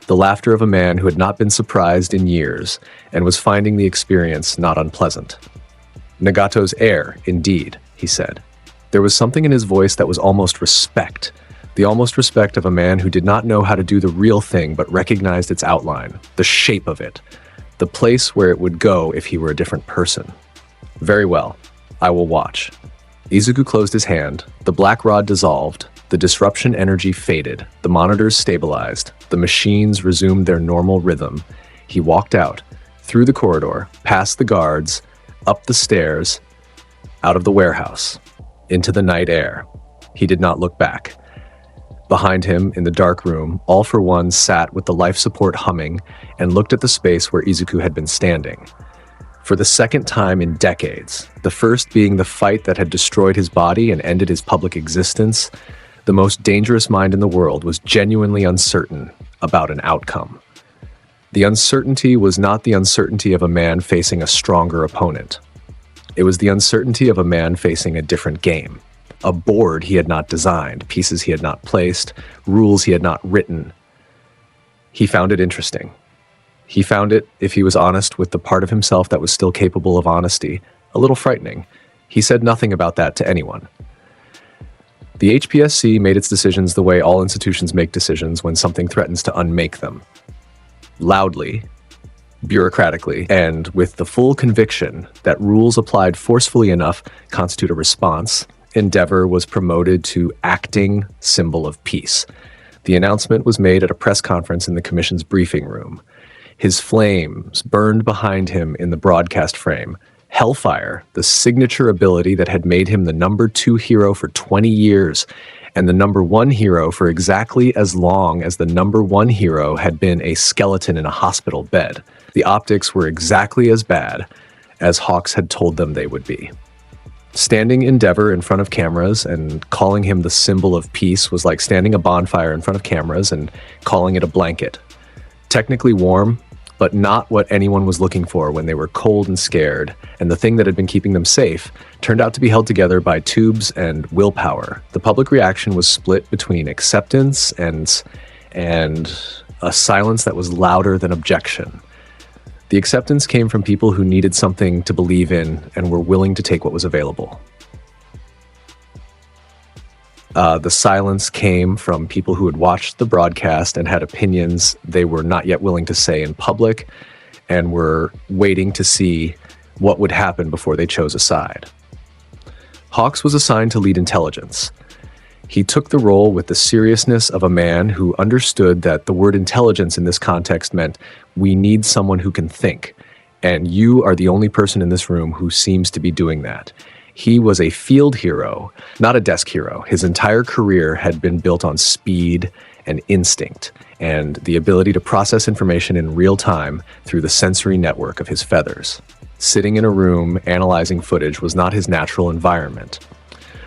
The laughter of a man who had not been surprised in years and was finding the experience not unpleasant. "Nagato's heir, indeed," he said. There was something in his voice that was almost respect. The almost respect of a man who did not know how to do the real thing but recognized its outline, the shape of it, the place where it would go if he were a different person. "Very well. I will watch. Izuku closed his hand. The black rod dissolved. The disruption energy faded. The monitors stabilized. The machines resumed their normal rhythm. He walked out, through the corridor, past the guards, up the stairs, out of the warehouse, into the night air. He did not look back. Behind him, in the dark room, All for One sat with the life support humming and looked at the space where Izuku had been standing. For the second time in decades, the first being the fight that had destroyed his body and ended his public existence, the most dangerous mind in the world was genuinely uncertain about an outcome. The uncertainty was not the uncertainty of a man facing a stronger opponent. It was the uncertainty of a man facing a different game. A board he had not designed, pieces he had not placed, rules he had not written. He found it interesting. He found it, if he was honest with the part of himself that was still capable of honesty, a little frightening. He said nothing about that to anyone. The HPSC made its decisions the way all institutions make decisions when something threatens to unmake them. Loudly, bureaucratically, and with the full conviction that rules applied forcefully enough constitute a response, Endeavor was promoted to acting symbol of peace. The announcement was made at a press conference in the commission's briefing room. His flames burned behind him in the broadcast frame. Hellfire, the signature ability that had made him the number 2 hero for 20 years, and the number 1 hero for exactly as long as the number 1 hero had been a skeleton in a hospital bed. The optics were exactly as bad as Hawks had told them they would be. Standing Endeavor in front of cameras and calling him the symbol of peace was like standing a bonfire in front of cameras and calling it a blanket. Technically warm, but not what anyone was looking for when they were cold and scared, and the thing that had been keeping them safe turned out to be held together by tubes and willpower. The public reaction was split between acceptance and a silence that was louder than objection. The acceptance came from people who needed something to believe in and were willing to take what was available. The silence came from people who had watched the broadcast and had opinions they were not yet willing to say in public and were waiting to see what would happen before they chose a side. Hawks was assigned to lead intelligence. He took the role with the seriousness of a man who understood that the word intelligence in this context meant we need someone who can think, and you are the only person in this room who seems to be doing that. He was a field hero, not a desk hero. His entire career had been built on speed and instinct, and the ability to process information in real time through the sensory network of his feathers. Sitting in a room analyzing footage was not his natural environment,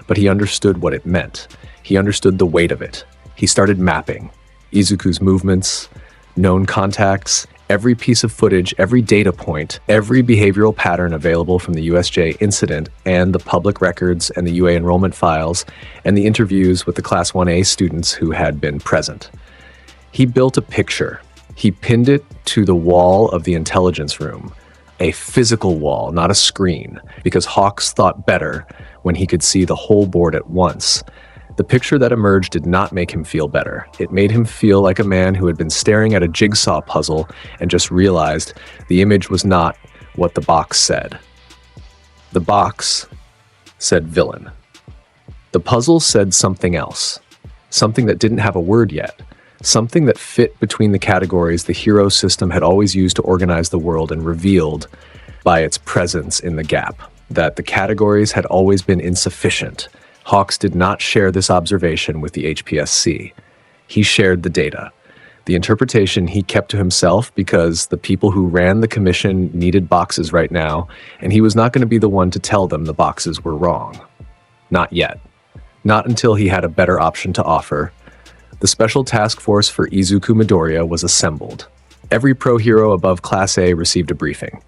but he understood what it meant. He understood the weight of it. He started mapping Izuku's movements, known contacts, every piece of footage, every data point, every behavioral pattern available from the USJ incident and the public records and the UA enrollment files and the interviews with the Class 1A students who had been present. He built a picture. He pinned it to the wall of the intelligence room, a physical wall, not a screen, because Hawks thought better when he could see the whole board at once. The picture that emerged did not make him feel better. It made him feel like a man who had been staring at a jigsaw puzzle and just realized the image was not what the box said. The box said villain. The puzzle said something else, something that didn't have a word yet, something that fit between the categories the hero system had always used to organize the world and revealed by its presence in the gap, that the categories had always been insufficient. Hawks did not share this observation with the HPSC. He shared the data. The interpretation he kept to himself because the people who ran the commission needed boxes right now, and he was not going to be the one to tell them the boxes were wrong. Not yet. Not until he had a better option to offer. The Special Task Force for Izuku Midoriya was assembled. Every pro hero above Class A received a briefing.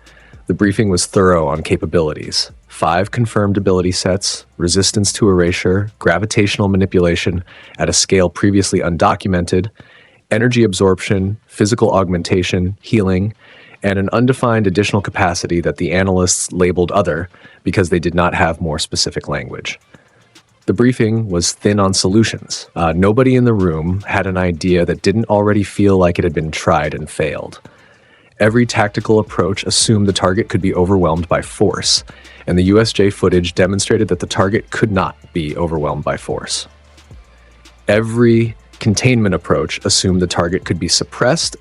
The briefing was thorough on capabilities. 5 confirmed ability sets, resistance to erasure, gravitational manipulation at a scale previously undocumented, energy absorption, physical augmentation, healing, and an undefined additional capacity that the analysts labeled other because they did not have more specific language. The briefing was thin on solutions. Nobody in the room had an idea that didn't already feel like it had been tried and failed. Every tactical approach assumed the target could be overwhelmed by force, and the USJ footage demonstrated that the target could not be overwhelmed by force. Every containment approach assumed the target could be suppressed,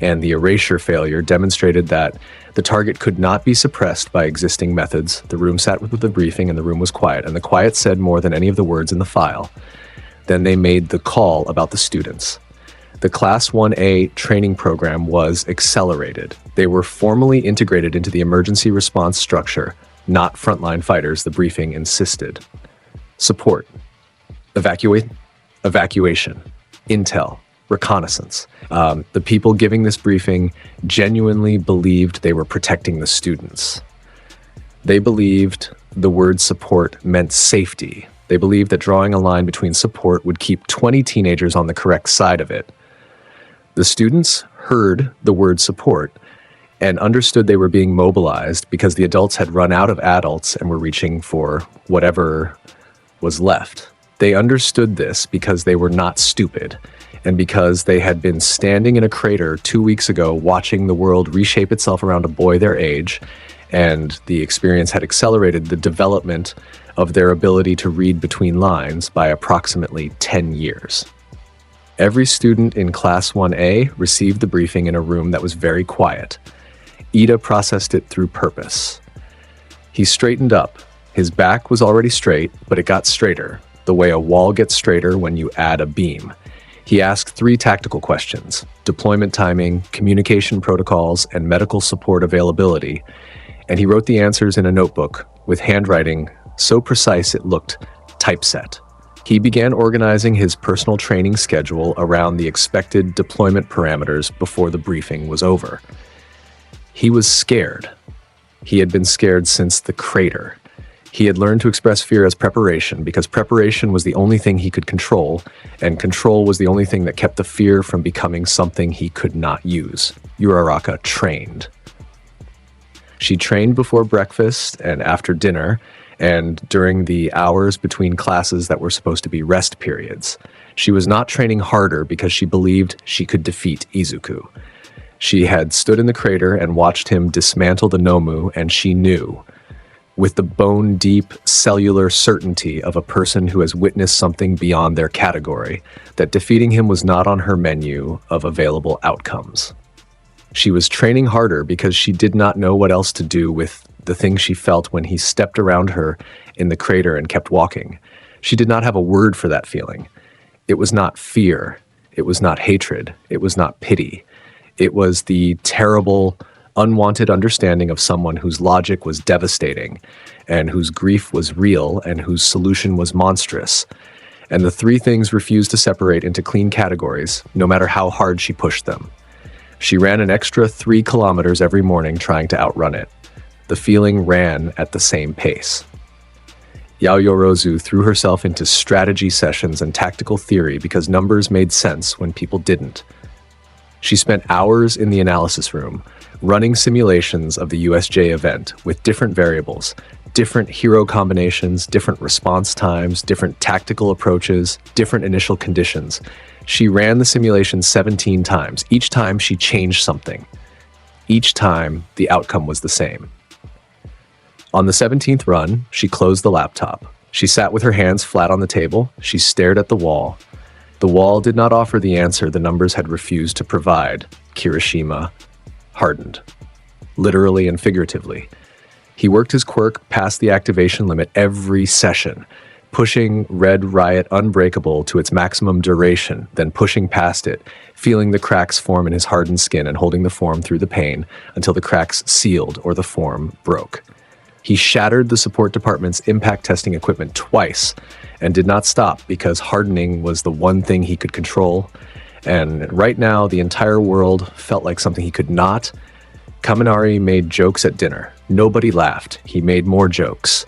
and the erasure failure demonstrated that the target could not be suppressed by existing methods. The room sat with the briefing and the room was quiet, and the quiet said more than any of the words in the file. Then they made the call about the students. The Class 1A training program was accelerated. They were formally integrated into the emergency response structure, not frontline fighters, the briefing insisted. Support. Evacuation. Intel. Reconnaissance. The people giving this briefing genuinely believed they were protecting the students. They believed the word support meant safety. They believed that drawing a line between support would keep 20 teenagers on the correct side of it. The students heard the word support and understood they were being mobilized because the adults had run out of adults and were reaching for whatever was left. They understood this because they were not stupid, and because they had been standing in a crater 2 weeks ago watching the world reshape itself around a boy their age, and the experience had accelerated the development of their ability to read between lines by approximately 10 years. Every student in Class 1A received the briefing in a room that was very quiet. Ida processed it through purpose. He straightened up. His back was already straight, but it got straighter, the way a wall gets straighter when you add a beam. He asked 3 tactical questions: deployment timing, communication protocols, and medical support availability, and he wrote the answers in a notebook with handwriting so precise it looked typeset. He began organizing his personal training schedule around the expected deployment parameters before the briefing was over. He was scared. He had been scared since the crater. He had learned to express fear as preparation because preparation was the only thing he could control, and control was the only thing that kept the fear from becoming something he could not use. Uraraka trained. She trained before breakfast and after dinner, and during the hours between classes that were supposed to be rest periods. She was not training harder because she believed she could defeat Izuku. She had stood in the crater and watched him dismantle the Nomu, and she knew, with the bone-deep cellular certainty of a person who has witnessed something beyond their category, that defeating him was not on her menu of available outcomes. She was training harder because she did not know what else to do with the thing she felt when he stepped around her in the crater and kept walking. She did not have a word for that feeling. It was not fear. It was not hatred. It was not pity. It was the terrible, unwanted understanding of someone whose logic was devastating, and whose grief was real, and whose solution was monstrous. And the 3 things refused to separate into clean categories, no matter how hard she pushed them. She ran an extra 3 kilometers every morning trying to outrun it. The feeling ran at the same pace. Yaoyorozu threw herself into strategy sessions and tactical theory because numbers made sense when people didn't. She spent hours in the analysis room, running simulations of the USJ event with different variables, different hero combinations, different response times, different tactical approaches, different initial conditions. She ran the simulation 17 times. Each time she changed something. Each time the outcome was the same. On the 17th run, she closed the laptop. She sat with her hands flat on the table. She stared at the wall. The wall did not offer the answer the numbers had refused to provide. Kirishima hardened, literally and figuratively. He worked his quirk past the activation limit every session, pushing Red Riot Unbreakable to its maximum duration, then pushing past it, feeling the cracks form in his hardened skin and holding the form through the pain until the cracks sealed or the form broke. He shattered the support department's impact testing equipment twice and did not stop because hardening was the one thing he could control. And right now, the entire world felt like something he could not. Kaminari made jokes at dinner. Nobody laughed. He made more jokes.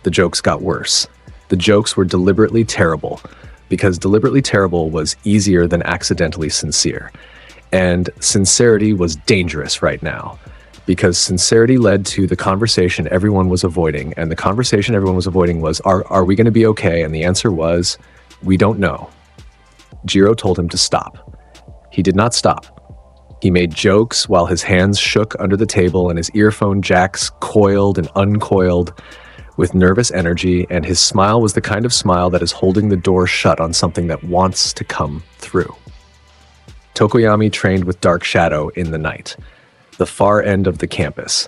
The jokes got worse. The jokes were deliberately terrible because deliberately terrible was easier than accidentally sincere. And sincerity was dangerous right now, because sincerity led to the conversation everyone was avoiding, and the conversation everyone was avoiding was, are we going to be okay? And the answer was, we don't know. Jiro told him to stop. He did not stop. He made jokes while his hands shook under the table and his earphone jacks coiled and uncoiled with nervous energy, and his smile was the kind of smile that is holding the door shut on something that wants to come through. Tokoyami trained with Dark Shadow in the night, the far end of the campus,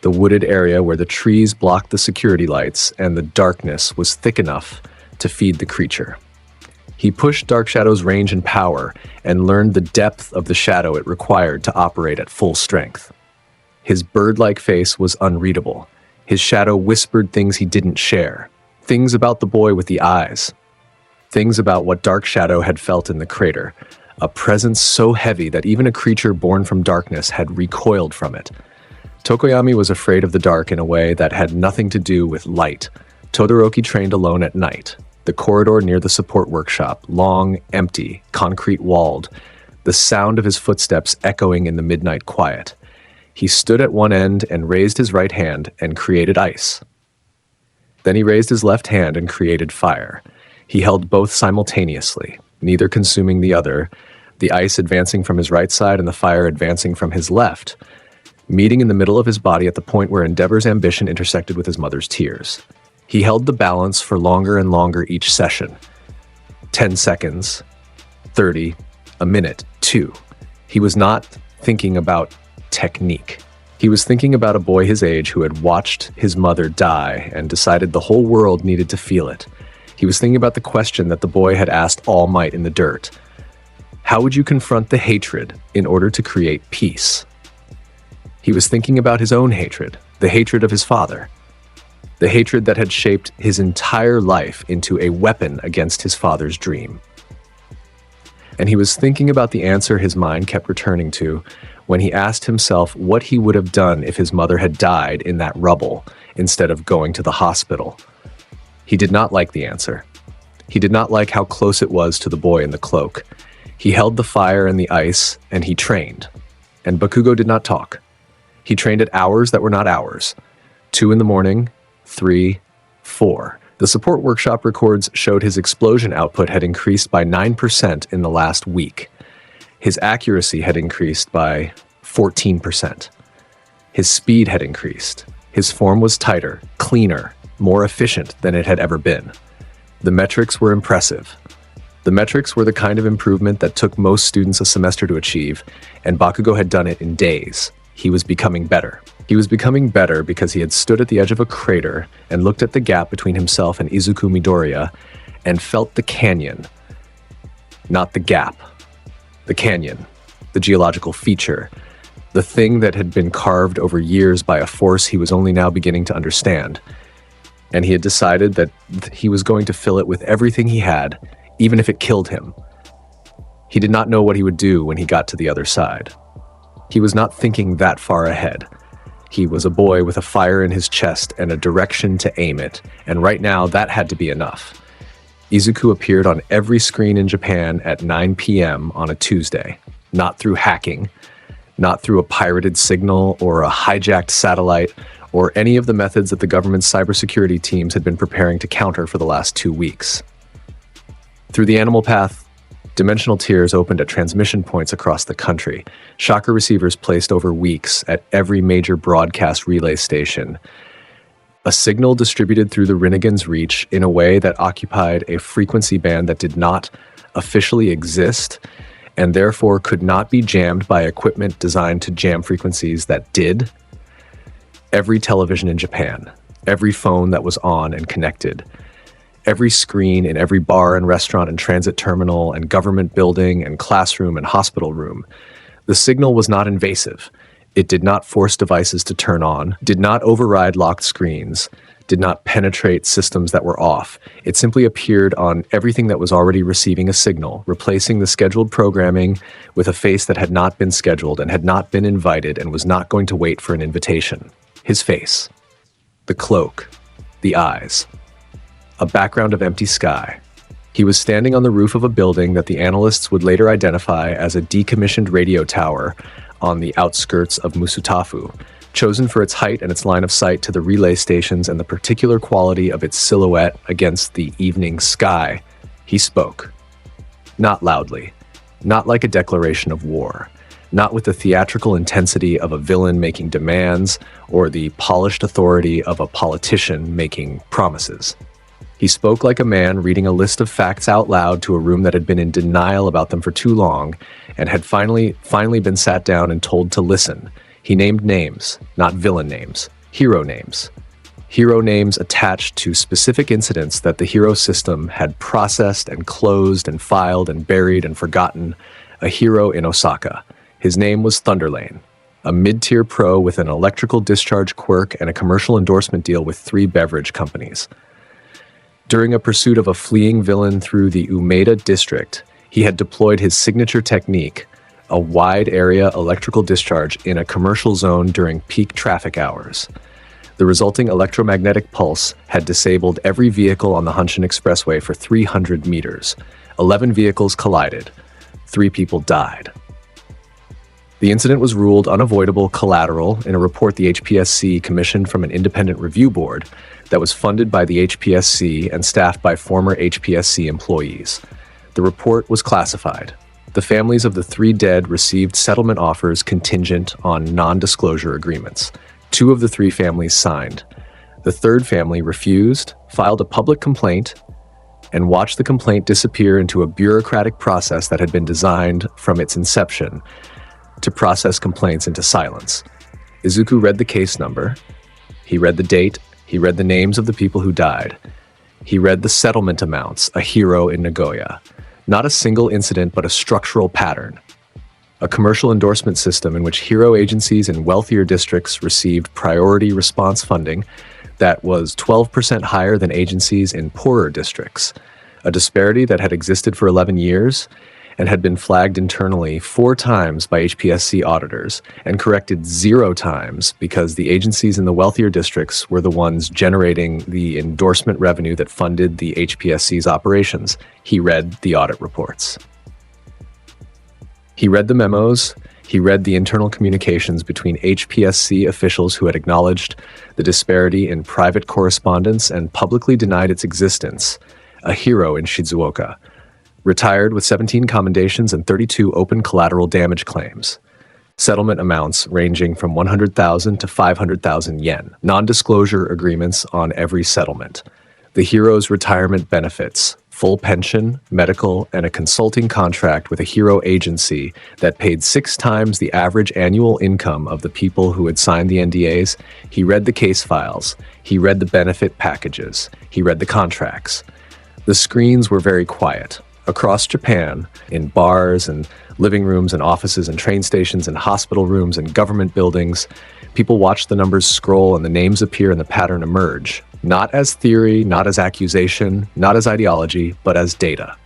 the wooded area where the trees blocked the security lights and the darkness was thick enough to feed the creature. He pushed Dark Shadow's range and power and learned the depth of the shadow it required to operate at full strength. His bird-like face was unreadable. His shadow whispered things he didn't share, things about the boy with the eyes, things about what Dark Shadow had felt in the crater, a presence so heavy that even a creature born from darkness had recoiled from it. Tokoyami was afraid of the dark in a way that had nothing to do with light. Todoroki trained alone at night. The corridor near the support workshop, long, empty, concrete-walled, the sound of his footsteps echoing in the midnight quiet. He stood at one end and raised his right hand and created ice. Then he raised his left hand and created fire. He held both simultaneously, neither consuming the other, the ice advancing from his right side and the fire advancing from his left, meeting in the middle of his body at the point where Endeavor's ambition intersected with his mother's tears. He held the balance for longer and longer each session. 10 seconds, 30, a minute, 2. He was not thinking about technique. He was thinking about a boy his age who had watched his mother die and decided the whole world needed to feel it. He was thinking about the question that the boy had asked All Might in the dirt. How would you confront the hatred in order to create peace? He was thinking about his own hatred, the hatred of his father. The hatred that had shaped his entire life into a weapon against his father's dream. And he was thinking about the answer his mind kept returning to when he asked himself what he would have done if his mother had died in that rubble instead of going to the hospital. He did not like the answer. He did not like how close it was to the boy in the cloak. He held the fire and the ice, and he trained. And Bakugo did not talk. He trained at hours that were not hours. 2 in the morning, 3, 4. The support workshop records showed his explosion output had increased by 9% in the last week. His accuracy had increased by 14%. His speed had increased. His form was tighter, cleaner, more efficient than it had ever been. The metrics were impressive. The metrics were the kind of improvement that took most students a semester to achieve, and Bakugo had done it in days. He was becoming better. He was becoming better because he had stood at the edge of a crater and looked at the gap between himself and Izuku Midoriya and felt the canyon. Not the gap. The canyon. The geological feature. The thing that had been carved over years by a force he was only now beginning to understand. And he had decided that he was going to fill it with everything he had, even if it killed him. He did not know what he would do when he got to the other side. He was not thinking that far ahead. He was a boy with a fire in his chest and a direction to aim it, and right now that had to be enough. Izuku appeared on every screen in Japan at 9 p.m. on a Tuesday, not through hacking, not through a pirated signal or a hijacked satellite, or any of the methods that the government's cybersecurity teams had been preparing to counter for the last 2 weeks. Through the animal path, dimensional tiers opened at transmission points across the country, shocker receivers placed over weeks at every major broadcast relay station. A signal distributed through the Rinnegan's reach in a way that occupied a frequency band that did not officially exist, and therefore could not be jammed by equipment designed to jam frequencies that did. Every television in Japan, every phone that was on and connected, every screen in every bar and restaurant and transit terminal and government building and classroom and hospital room. The signal was not invasive. It did not force devices to turn on, did not override locked screens, did not penetrate systems that were off. It simply appeared on everything that was already receiving a signal, replacing the scheduled programming with a face that had not been scheduled and had not been invited and was not going to wait for an invitation. His face, the cloak, the eyes, a background of empty sky. He was standing on the roof of a building that the analysts would later identify as a decommissioned radio tower on the outskirts of Musutafu, chosen for its height and its line of sight to the relay stations and the particular quality of its silhouette against the evening sky. He spoke. Not loudly, not like a declaration of war, not with the theatrical intensity of a villain making demands or the polished authority of a politician making promises. He spoke like a man reading a list of facts out loud to a room that had been in denial about them for too long and had finally been sat down and told to listen. He named names, not villain names, hero names. Hero names attached to specific incidents that the hero system had processed and closed and filed and buried and forgotten. A hero in Osaka. His name was Thunderlane, a mid-tier pro with an electrical discharge quirk and a commercial endorsement deal with 3 beverage companies. During a pursuit of a fleeing villain through the Umeda district, he had deployed his signature technique, a wide-area electrical discharge in a commercial zone during peak traffic hours. The resulting electromagnetic pulse had disabled every vehicle on the Hanshin Expressway for 300 meters. 11 vehicles collided. 3 people died. The incident was ruled unavoidable collateral in a report the HPSC commissioned from an independent review board that was funded by the HPSC and staffed by former HPSC employees. The report was classified. The families of the 3 dead received settlement offers contingent on non-disclosure agreements. 2 of the 3 families signed. The 3rd family refused, filed a public complaint, and watched the complaint disappear into a bureaucratic process that had been designed from its inception to process complaints into silence. Izuku read the case number. He read the date. He read the names of the people who died. He read the settlement amounts, a hero in Nagoya. Not a single incident, but a structural pattern. A commercial endorsement system in which hero agencies in wealthier districts received priority response funding that was 12% higher than agencies in poorer districts, a disparity that had existed for 11 years and had been flagged internally 4 times by HPSC auditors and corrected 0 times because the agencies in the wealthier districts were the ones generating the endorsement revenue that funded the HPSC's operations. He read the audit reports. He read the memos. He read the internal communications between HPSC officials who had acknowledged the disparity in private correspondence and publicly denied its existence. A hero in Shizuoka, retired with 17 commendations and 32 open collateral damage claims. Settlement amounts ranging from 100,000 to 500,000 yen. Non-disclosure agreements on every settlement. The hero's retirement benefits, full pension, medical, and a consulting contract with a hero agency that paid 6 times the average annual income of the people who had signed the NDAs. He read the case files. He read the benefit packages. He read the contracts. The screens were very quiet. Across Japan, in bars and living rooms and offices and train stations and hospital rooms and government buildings, people watched the numbers scroll and the names appear and the pattern emerge. Not as theory, not as accusation, not as ideology, but as data.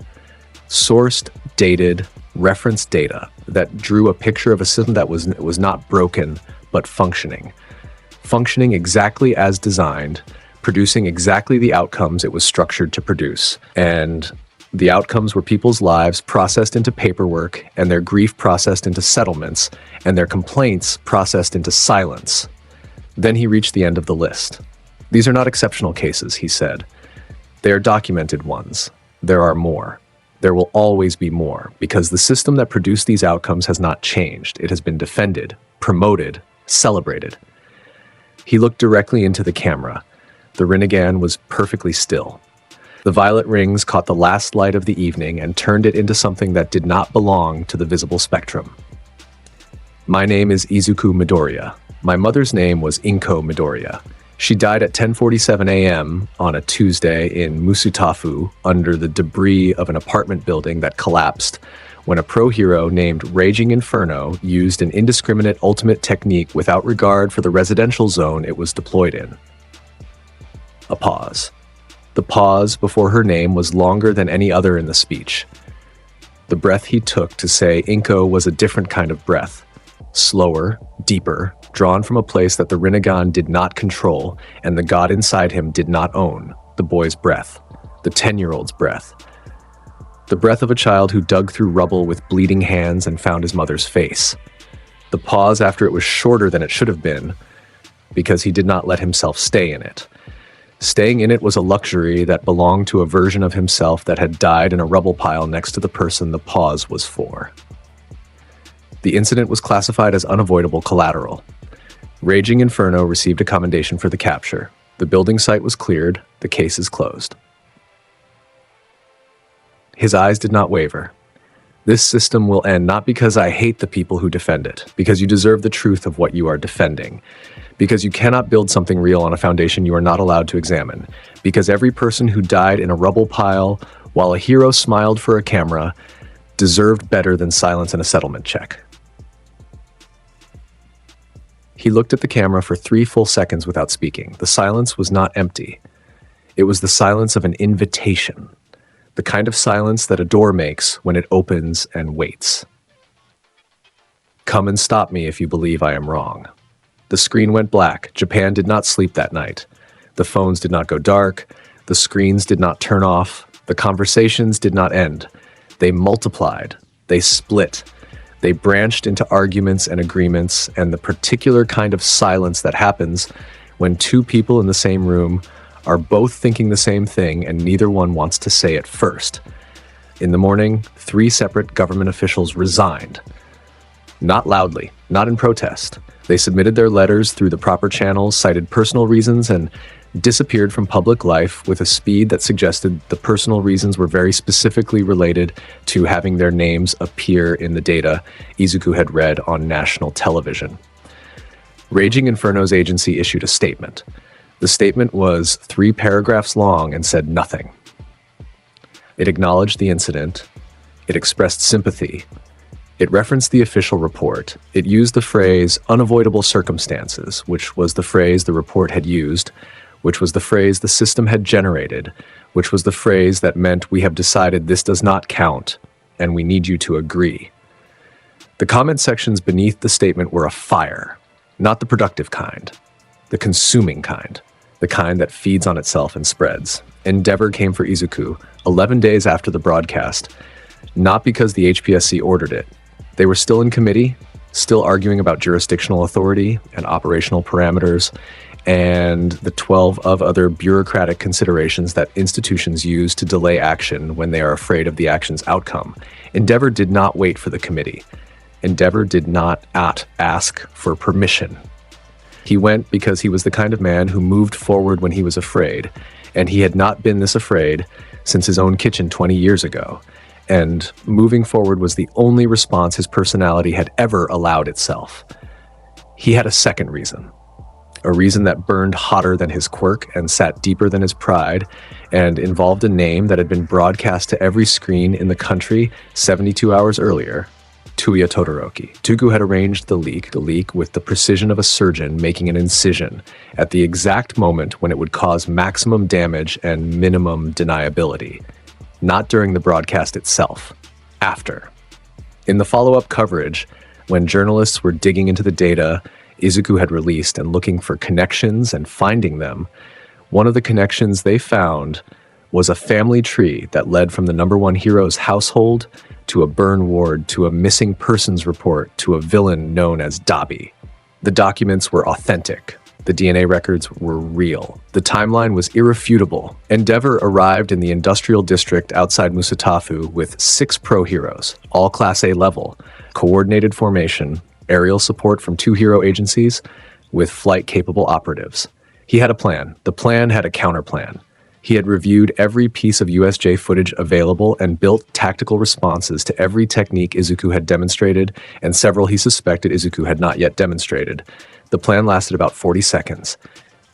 Sourced, dated, referenced data that drew a picture of a system that was not broken, but functioning. Functioning exactly as designed, producing exactly the outcomes it was structured to produce. And the outcomes were people's lives processed into paperwork, and their grief processed into settlements, and their complaints processed into silence. Then he reached the end of the list. These are not exceptional cases, he said. They are documented ones. There are more. There will always be more, because the system that produced these outcomes has not changed. It has been defended, promoted, celebrated. He looked directly into the camera. The Rinnegan was perfectly still. The violet rings caught the last light of the evening and turned it into something that did not belong to the visible spectrum. My name is Izuku Midoriya. My mother's name was Inko Midoriya. She died at 10:47 a.m. on a Tuesday in Musutafu under the debris of an apartment building that collapsed when a pro-hero named Raging Inferno used an indiscriminate ultimate technique without regard for the residential zone it was deployed in. A pause. The pause before her name was longer than any other in the speech. The breath he took to say Inko was a different kind of breath. Slower, deeper, drawn from a place that the Rinnegan did not control and the god inside him did not own, the boy's breath, the 10-year-old's breath. The breath of a child who dug through rubble with bleeding hands and found his mother's face. The pause after it was shorter than it should have been, because he did not let himself stay in it. Staying in it was a luxury that belonged to a version of himself that had died in a rubble pile next to the person the pause was for. The incident was classified as unavoidable collateral. Raging Inferno received a commendation for the capture. The building site was cleared. The case is closed. His eyes did not waver. This system will end not because I hate the people who defend it, because you deserve the truth of what you are defending, because you cannot build something real on a foundation you are not allowed to examine, because every person who died in a rubble pile while a hero smiled for a camera deserved better than silence and a settlement check. He looked at the camera for 3 full seconds without speaking. The silence was not empty. It was the silence of an invitation. The kind of silence that a door makes when it opens and waits. Come and stop me if you believe I am wrong. The screen went black. Japan did not sleep that night. The phones did not go dark. The screens did not turn off. The conversations did not end. They multiplied. They split. They branched into arguments and agreements, and the particular kind of silence that happens when 2 people in the same room are both thinking the same thing and neither one wants to say it first. In the morning, 3 separate government officials resigned. Not loudly, not in protest. They submitted their letters through the proper channels, cited personal reasons, and disappeared from public life with a speed that suggested the personal reasons were very specifically related to having their names appear in the data Izuku had read on national television. Raging Inferno's agency issued a statement. The statement was 3 paragraphs long and said nothing. It acknowledged the incident. It expressed sympathy. It referenced the official report. It used the phrase unavoidable circumstances, which was the phrase the report had used, which was the phrase the system had generated, which was the phrase that meant we have decided this does not count and we need you to agree. The comment sections beneath the statement were afire, not the productive kind, the consuming kind. The kind that feeds on itself and spreads. Endeavor came for Izuku 11 days after the broadcast, not because the HPSC ordered it. They were still in committee, still arguing about jurisdictional authority and operational parameters, and the 12 of other bureaucratic considerations that institutions use to delay action when they are afraid of the action's outcome. Endeavor did not wait for the committee. Endeavor did not ask for permission. He went because he was the kind of man who moved forward when he was afraid, and he had not been this afraid since his own kitchen 20 years ago. And moving forward was the only response his personality had ever allowed itself. He had a second reason, a reason that burned hotter than his quirk and sat deeper than his pride, and involved a name that had been broadcast to every screen in the country 72 hours earlier. Tuya Todoroki. Deku had arranged the leak with the precision of a surgeon making an incision at the exact moment when it would cause maximum damage and minimum deniability. Not during the broadcast itself. After. In the follow-up coverage, when journalists were digging into the data Izuku had released and looking for connections and finding them, one of the connections they found was a family tree that led from the #1 hero's household to a burn ward, to a missing persons report, to a villain known as Dabi. The documents were authentic. The DNA records were real. The timeline was irrefutable. Endeavor arrived in the industrial district outside Musatafu with 6 pro heroes, all Class A level, coordinated formation, aerial support from 2 hero agencies, with flight-capable operatives. He had a plan. The plan had a counterplan. He had reviewed every piece of USJ footage available and built tactical responses to every technique Izuku had demonstrated and several he suspected Izuku had not yet demonstrated. The plan lasted about 40 seconds.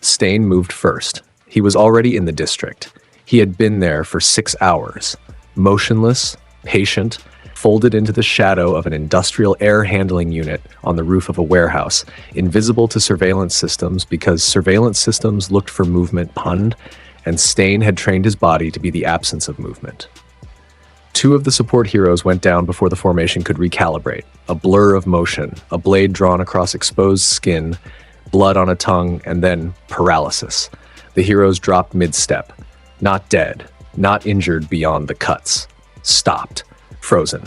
Stain moved first. He was already in the district. He had been there for 6 hours. Motionless, patient, folded into the shadow of an industrial air handling unit on the roof of a warehouse, invisible to surveillance systems because surveillance systems looked for movement punned, and Stain had trained his body to be the absence of movement. 2 of the support heroes went down before the formation could recalibrate. A blur of motion, a blade drawn across exposed skin, blood on a tongue, and then paralysis. The heroes dropped mid-step. Not dead, not injured beyond the cuts. Stopped. Frozen.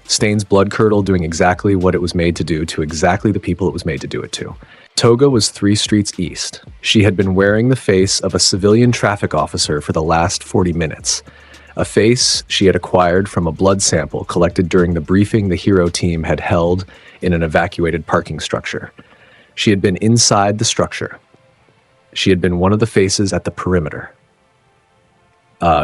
Stain's blood curdle doing exactly what it was made to do to exactly the people it was made to do it to. Toga was 3 streets east. She had been wearing the face of a civilian traffic officer for the last 40 minutes. a face she had acquired from a blood sample collected during the briefing the hero team had held in an evacuated parking structure. She had been inside the structure. She had been one of the faces at the perimeter.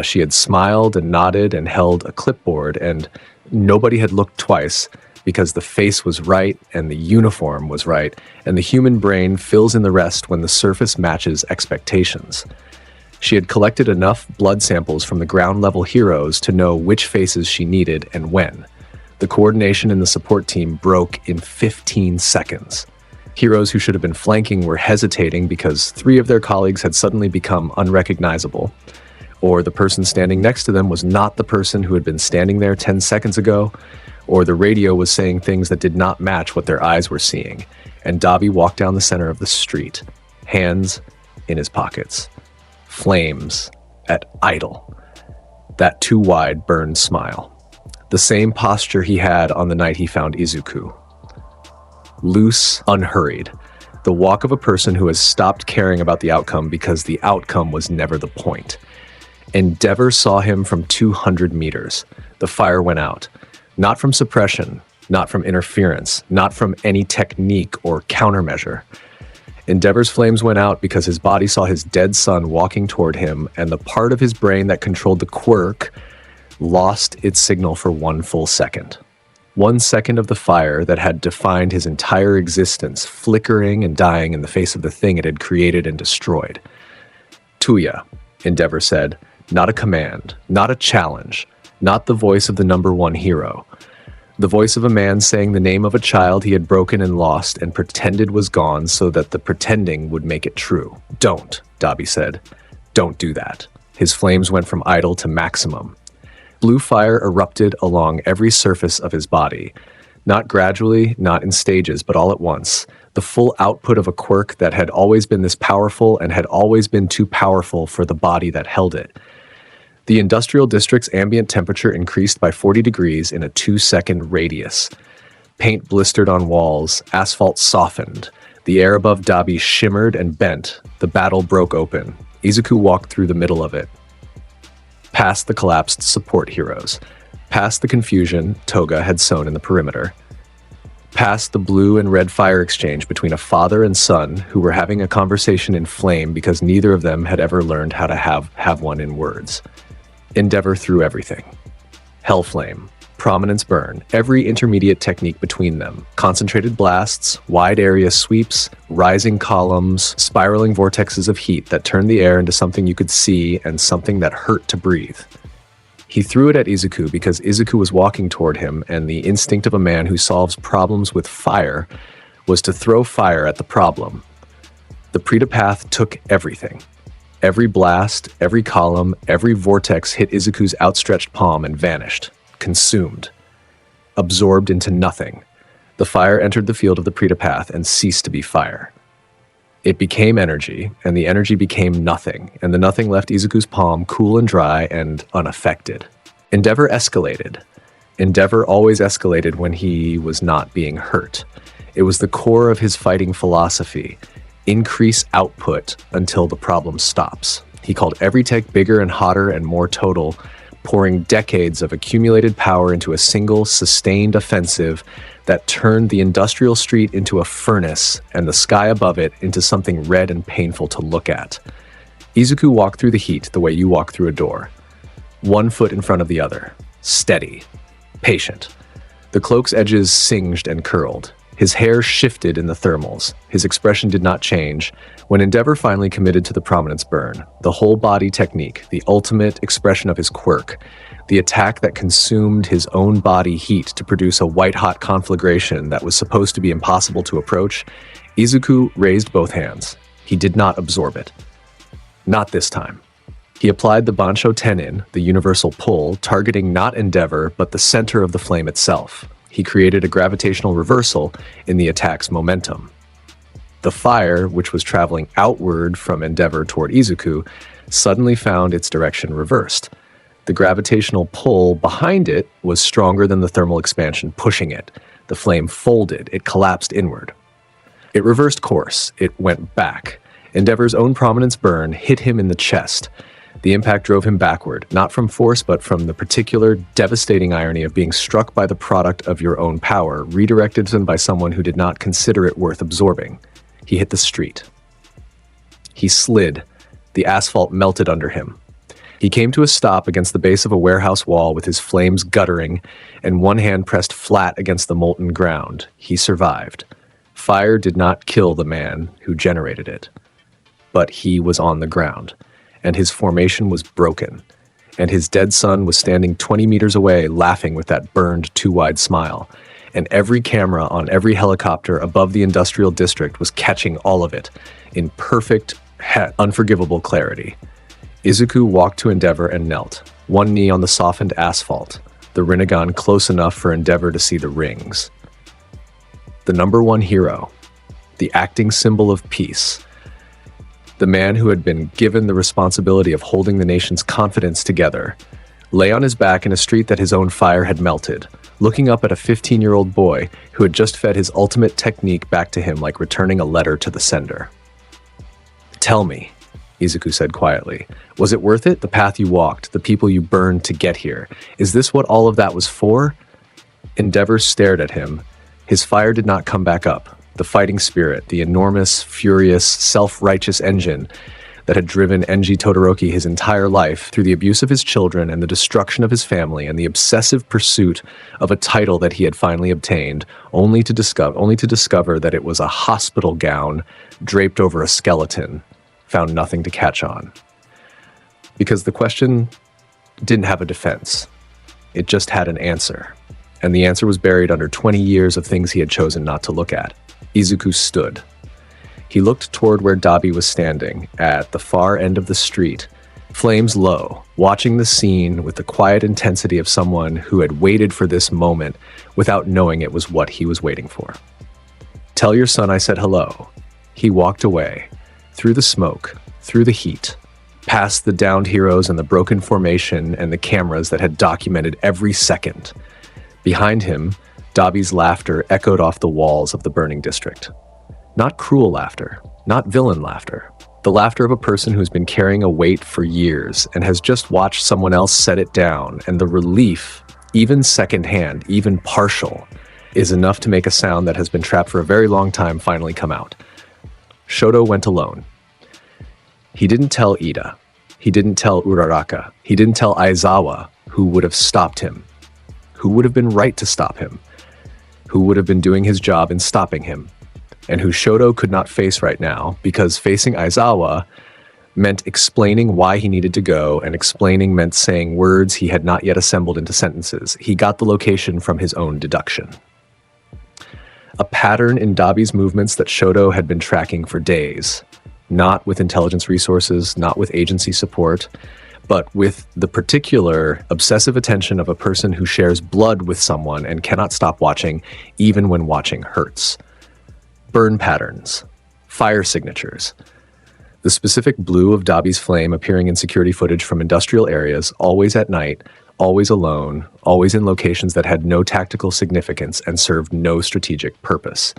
She had smiled and nodded and held a clipboard, and nobody had looked twice because the face was right and the uniform was right, and the human brain fills in the rest when the surface matches expectations. She had collected enough blood samples from the ground-level heroes to know which faces she needed and when. The coordination in the support team broke in 15 seconds. Heroes who should have been flanking were hesitating because 3 of their colleagues had suddenly become unrecognizable, or the person standing next to them was not the person who had been standing there 10 seconds ago, or the radio was saying things that did not match what their eyes were seeing, and Dabi walked down the center of the street, hands in his pockets, flames at idle, that too wide burned smile, the same posture he had on the night he found Izuku. Loose, unhurried, the walk of a person who has stopped caring about the outcome because the outcome was never the point. Endeavor saw him from 200 meters. The fire went out. Not from suppression, not from interference, not from any technique or countermeasure. Endeavor's flames went out because his body saw his dead son walking toward him, and the part of his brain that controlled the quirk lost its signal for 1 full second. 1 second of the fire that had defined his entire existence, flickering and dying in the face of the thing it had created and destroyed. Tuya, Endeavor said, not a command, not a challenge, not the voice of the number 1 hero. The voice of a man saying the name of a child he had broken and lost and pretended was gone so that the pretending would make it true. Don't, Dabi said. Don't do that. His flames went from idle to maximum. Blue fire erupted along every surface of his body. Not gradually, not in stages, but all at once. The full output of a quirk that had always been this powerful and had always been too powerful for the body that held it. The industrial district's ambient temperature increased by 40 degrees in a 2-second radius. Paint blistered on walls, asphalt softened. The air above Dabi shimmered and bent. The battle broke open. Izuku walked through the middle of it. Past the collapsed support heroes. Past the confusion Toga had sown in the perimeter. Past the blue and red fire exchange between a father and son who were having a conversation in flame because neither of them had ever learned how to have one in words. Endeavor through everything. Hellflame, prominence burn, every intermediate technique between them. Concentrated blasts, wide area sweeps, rising columns, spiraling vortexes of heat that turned the air into something you could see and something that hurt to breathe. He threw it at Izuku because Izuku was walking toward him, and the instinct of a man who solves problems with fire was to throw fire at the problem. The Pretapath took everything. Every blast, every column, every vortex hit Izuku's outstretched palm and vanished, consumed, absorbed into nothing. The fire entered the field of the Pretapath and ceased to be fire. It became energy, and the energy became nothing, and the nothing left Izuku's palm cool and dry and unaffected. Endeavor escalated. Endeavor always escalated when he was not being hurt. It was the core of his fighting philosophy. Increase output until the problem stops. He called every tech bigger and hotter and more total, pouring decades of accumulated power into a single, sustained offensive that turned the industrial street into a furnace and the sky above it into something red and painful to look at. Izuku walked through the heat the way you walk through a door. 1 foot in front of the other. Steady. Patient. The cloak's edges singed and curled. His hair shifted in the thermals. His expression did not change. When Endeavor finally committed to the prominence burn, the whole body technique, the ultimate expression of his quirk, the attack that consumed his own body heat to produce a white-hot conflagration that was supposed to be impossible to approach, Izuku raised both hands. He did not absorb it. Not this time. He applied the Bansho Tenin, the universal pull, targeting not Endeavor, but the center of the flame itself. He created a gravitational reversal in the attack's momentum. The fire, which was traveling outward from Endeavor toward Izuku, suddenly found its direction reversed. The gravitational pull behind it was stronger than the thermal expansion pushing it. The flame folded, it collapsed inward. It reversed course, it went back. Endeavor's own prominence burn hit him in the chest. The impact drove him backward, not from force, but from the particular devastating irony of being struck by the product of your own power, redirected to him by someone who did not consider it worth absorbing. He hit the street. He slid. The asphalt melted under him. He came to a stop against the base of a warehouse wall with his flames guttering and one hand pressed flat against the molten ground. He survived. Fire did not kill the man who generated it, but he was on the ground, and his formation was broken, and his dead son was standing 20 meters away laughing with that burned too-wide smile, and every camera on every helicopter above the industrial district was catching all of it in perfect, unforgivable clarity. Izuku walked to Endeavor and knelt, one knee on the softened asphalt, the Rinnegan close enough for Endeavor to see the rings. The number one hero, the acting symbol of peace, the man who had been given the responsibility of holding the nation's confidence together, lay on his back in a street that his own fire had melted, looking up at a 15-year-old boy who had just fed his ultimate technique back to him like returning a letter to the sender. "Tell me," Izuku said quietly, "was it worth it? The path you walked, the people you burned to get here? Is this what all of that was for?" Endeavor stared at him. His fire did not come back up. The fighting spirit, the enormous, furious, self-righteous engine that had driven Enji Todoroki his entire life through the abuse of his children and the destruction of his family and the obsessive pursuit of a title that he had finally obtained, only to discover that it was a hospital gown draped over a skeleton, found nothing to catch on. Because the question didn't have a defense. It just had an answer. And the answer was buried under 20 years of things he had chosen not to look at. Izuku stood. He looked toward where Dabi was standing, at the far end of the street, flames low, watching the scene with the quiet intensity of someone who had waited for this moment without knowing it was what he was waiting for. "Tell your son I said hello." He walked away, through the smoke, through the heat, past the downed heroes and the broken formation and the cameras that had documented every second. Behind him, Dabi's laughter echoed off the walls of the burning district. Not cruel laughter, not villain laughter. The laughter of a person who's been carrying a weight for years and has just watched someone else set it down, and the relief, even secondhand, even partial, is enough to make a sound that has been trapped for a very long time finally come out. Shoto went alone. He didn't tell Ida. He didn't tell Uraraka. He didn't tell Aizawa, who would have stopped him. Who would have been right to stop him? Who would have been doing his job in stopping him? And who Shoto could not face right now, because facing Aizawa meant explaining why he needed to go, and explaining meant saying words he had not yet assembled into sentences. He got the location from his own deduction. A pattern in Dabi's movements that Shoto had been tracking for days, not with intelligence resources, not with agency support, but with the particular obsessive attention of a person who shares blood with someone and cannot stop watching, even when watching hurts. Burn patterns, fire signatures, the specific blue of Dabi's flame appearing in security footage from industrial areas, always at night, always alone, always in locations that had no tactical significance and served no strategic purpose.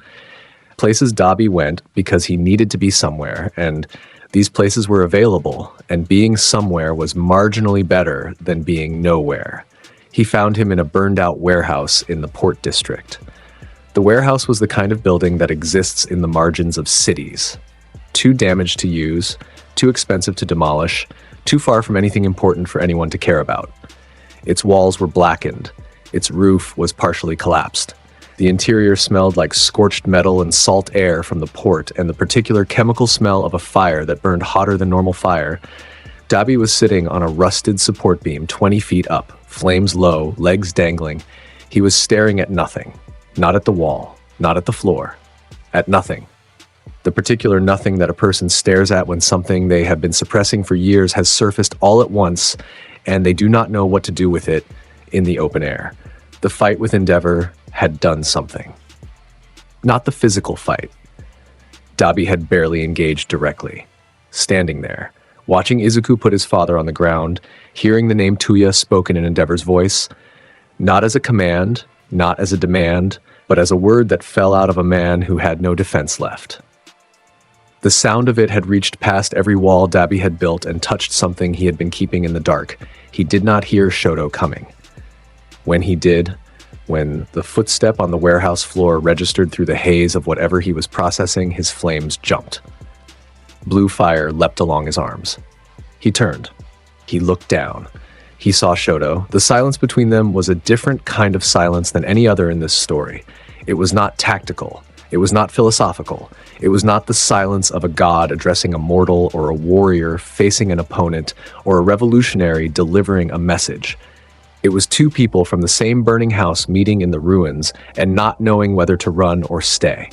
Places Dabi went because he needed to be somewhere, and these places were available, and being somewhere was marginally better than being nowhere. He found him in a burned-out warehouse in the Port District. The warehouse was the kind of building that exists in the margins of cities. Too damaged to use, too expensive to demolish, too far from anything important for anyone to care about. Its walls were blackened. Its roof was partially collapsed. The interior smelled like scorched metal and salt air from the port, and the particular chemical smell of a fire that burned hotter than normal fire. Dabi was sitting on a rusted support beam 20 feet up, flames low, legs dangling. He was staring at nothing. Not at the wall, not at the floor, at nothing. The particular nothing that a person stares at when something they have been suppressing for years has surfaced all at once, and they do not know what to do with it in the open air. The fight with Endeavor had done something. Not the physical fight. Dabi had barely engaged directly. Standing there, watching Izuku put his father on the ground, hearing the name Tuya spoken in Endeavor's voice, not as a command, not as a demand, but as a word that fell out of a man who had no defense left. The sound of it had reached past every wall Dabi had built and touched something he had been keeping in the dark. He did not hear Shoto coming. When he did, when the footstep on the warehouse floor registered through the haze of whatever he was processing, his flames jumped. Blue fire leapt along his arms. He turned. He looked down. He saw Shoto. The silence between them was a different kind of silence than any other in this story. It was not tactical. It was not philosophical. It was not the silence of a god addressing a mortal or a warrior facing an opponent or a revolutionary delivering a message. It was two people from the same burning house meeting in the ruins and not knowing whether to run or stay.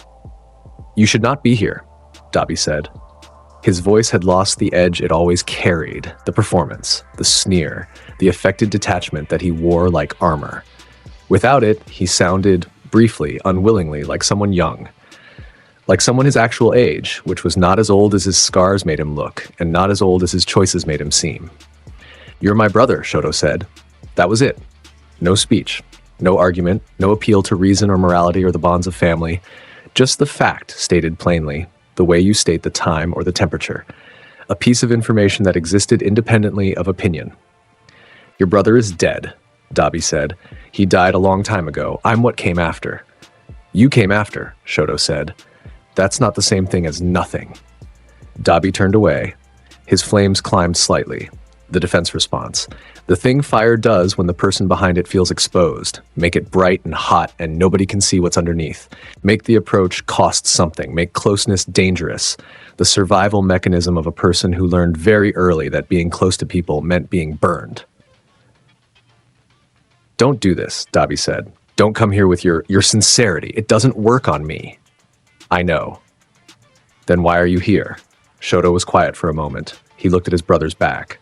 "You should not be here," Dabi said. His voice had lost the edge it always carried, the performance, the sneer, the affected detachment that he wore like armor. Without it, he sounded, briefly, unwillingly, like someone young. Like someone his actual age, which was not as old as his scars made him look, and not as old as his choices made him seem. "You're my brother," Shoto said. That was it. No speech, no argument, no appeal to reason or morality or the bonds of family. Just the fact stated plainly, the way you state the time or the temperature. A piece of information that existed independently of opinion. "Your brother is dead," Dabi said. "He died a long time ago. I'm what came after." "You came after," Shoto said. "That's not the same thing as nothing." Dabi turned away. His flames climbed slightly. The defense response. The thing fire does when the person behind it feels exposed. Make it bright and hot and nobody can see what's underneath. Make the approach cost something. Make closeness dangerous. The survival mechanism of a person who learned very early that being close to people meant being burned. "Don't do this," Dabi said. "Don't come here with your sincerity. It doesn't work on me." "I know." "Then why are you here?" Shoto was quiet for a moment. He looked at his brother's back.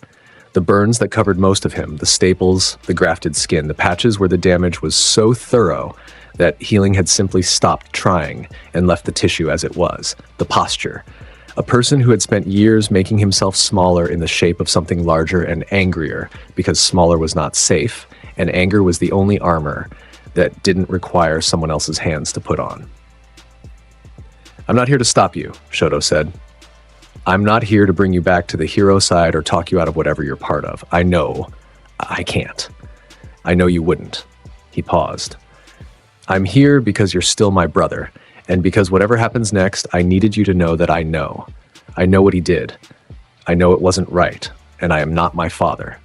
The burns that covered most of him, the staples, the grafted skin, the patches where the damage was so thorough that healing had simply stopped trying and left the tissue as it was. The posture. A person who had spent years making himself smaller in the shape of something larger and angrier because smaller was not safe, and anger was the only armor that didn't require someone else's hands to put on. "I'm not here to stop you," Shoto said. "I'm not here to bring you back to the hero side or talk you out of whatever you're part of. I know. I can't. I know you wouldn't." He paused. "I'm here because you're still my brother, and because whatever happens next, I needed you to know that I know. I know what he did. I know it wasn't right, and I am not my father."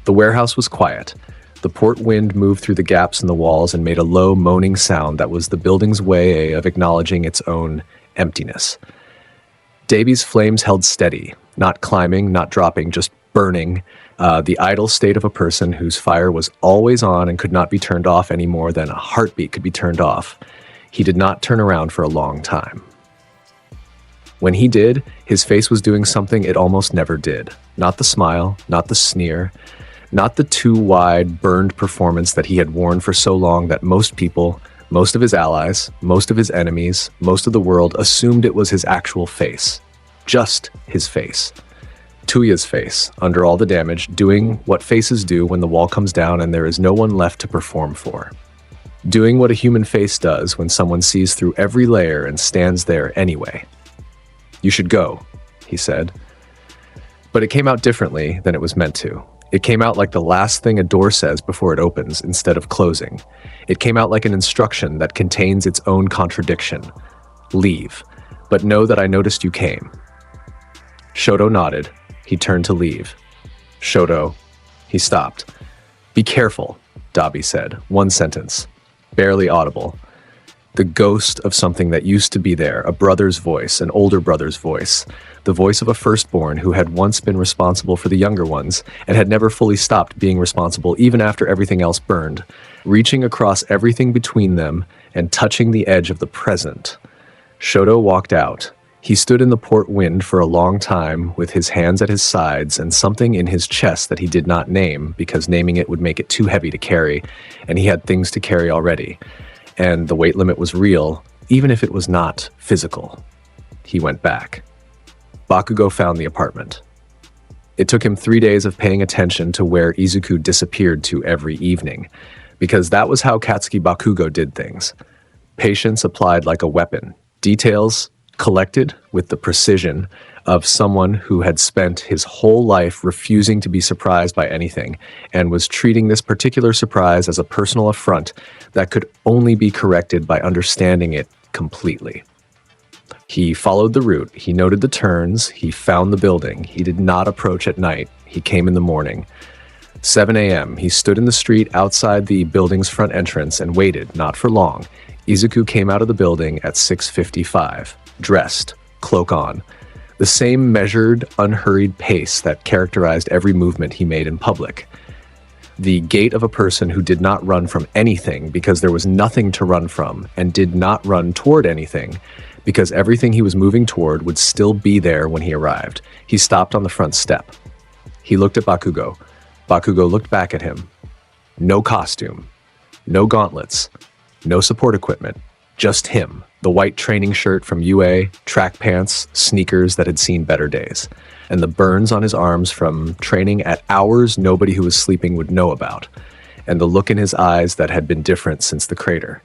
The warehouse was quiet. The port wind moved through the gaps in the walls and made a low, moaning sound that was the building's way of acknowledging its own emptiness. Davi's flames held steady, not climbing, not dropping, just burning, the idle state of a person whose fire was always on and could not be turned off any more than a heartbeat could be turned off. He did not turn around for a long time. When he did, his face was doing something it almost never did. Not the smile, not the sneer, not the too wide, burned performance that he had worn for so long that most people, most of his allies, most of his enemies, most of the world assumed it was his actual face. Just his face. Tuya's face, under all the damage, doing what faces do when the wall comes down and there is no one left to perform for. Doing what a human face does when someone sees through every layer and stands there anyway. "You should go," he said. But it came out differently than it was meant to. It came out like the last thing a door says before it opens instead of closing. It came out like an instruction that contains its own contradiction. "Leave, but know that I noticed you came." Shoto nodded. He turned to leave. "Shoto." He stopped. "Be careful," Dabi said. One sentence. Barely audible. The ghost of something that used to be there, a brother's voice, an older brother's voice. The voice of a firstborn who had once been responsible for the younger ones and had never fully stopped being responsible even after everything else burned, reaching across everything between them and touching the edge of the present. Shoto walked out. He stood in the port wind for a long time with his hands at his sides and something in his chest that he did not name because naming it would make it too heavy to carry, and he had things to carry already. And the weight limit was real, even if it was not physical. He went back. Bakugo found the apartment. It took him 3 days of paying attention to where Izuku disappeared to every evening, because that was how Katsuki Bakugo did things. Patience applied like a weapon. Details collected with the precision of someone who had spent his whole life refusing to be surprised by anything and was treating this particular surprise as a personal affront that could only be corrected by understanding it completely. He followed the route, he noted the turns, he found the building. He did not approach at night, he came in the morning. 7 a.m., he stood in the street outside the building's front entrance and waited, not for long. Izuku came out of the building at 6:55, dressed, cloak on. The same measured, unhurried pace that characterized every movement he made in public. The gait of a person who did not run from anything because there was nothing to run from, and did not run toward anything because everything he was moving toward would still be there when he arrived. He stopped on the front step. He looked at Bakugo. Bakugo looked back at him. No costume, no gauntlets, no support equipment, just him. The white training shirt from UA, track pants, sneakers that had seen better days, and the burns on his arms from training at hours nobody who was sleeping would know about, and the look in his eyes that had been different since the crater.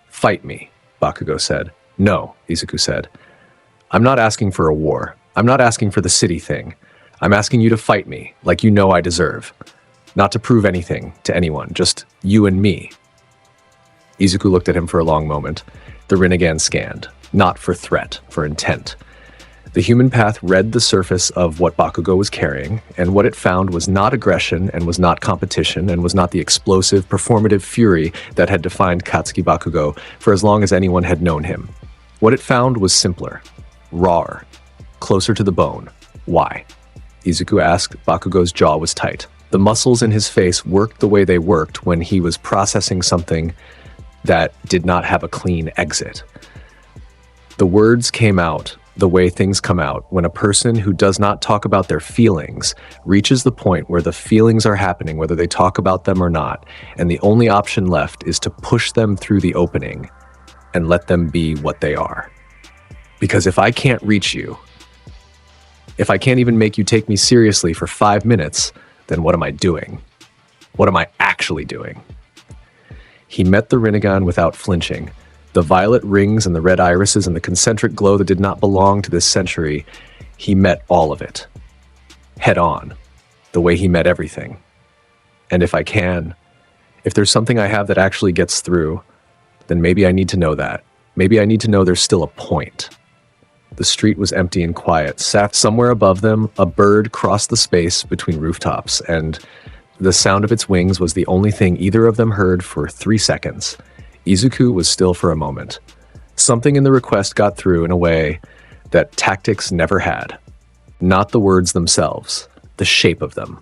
"Fight me," Bakugo said. "No," Izuku said. "I'm not asking for a war. I'm not asking for the city thing. I'm asking you to fight me, like you know I deserve. Not to prove anything to anyone, just you and me." Izuku looked at him for a long moment. The Rinnegan scanned, not for threat, for intent. The human path read the surface of what Bakugo was carrying, and what it found was not aggression, and was not competition, and was not the explosive, performative fury that had defined Katsuki Bakugo for as long as anyone had known him. What it found was simpler, rawer, closer to the bone. Why? Izuku asked. Bakugo's jaw was tight. The muscles in his face worked the way they worked when he was processing something that did not have a clean exit. The words came out the way things come out when a person who does not talk about their feelings reaches the point where the feelings are happening, whether they talk about them or not, and the only option left is to push them through the opening and let them be what they are. Because if I can't reach you, if I can't even make you take me seriously for 5 minutes, then what am I doing? What am I actually doing? He met the Rinnegan without flinching. The violet rings and the red irises and the concentric glow that did not belong to this century, he met all of it. Head on, the way he met everything. And if there's something I have that actually gets through, then maybe I need to know that. Maybe I need to know there's still a point. The street was empty and quiet. Somewhere above them, a bird crossed the space between rooftops, and the sound of its wings was the only thing either of them heard for 3 seconds. Izuku was still for a moment. Something in the request got through in a way that tactics never had. Not the words themselves, the shape of them,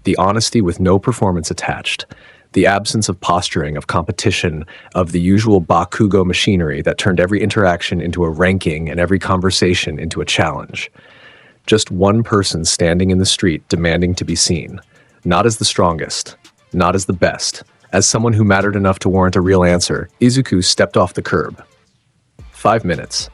the honesty with no performance attached, the absence of posturing, of competition, of the usual Bakugo machinery that turned every interaction into a ranking and every conversation into a challenge. Just one person standing in the street demanding to be seen. Not as the strongest, not as the best, as someone who mattered enough to warrant a real answer. Izuku stepped off the curb. 5 minutes.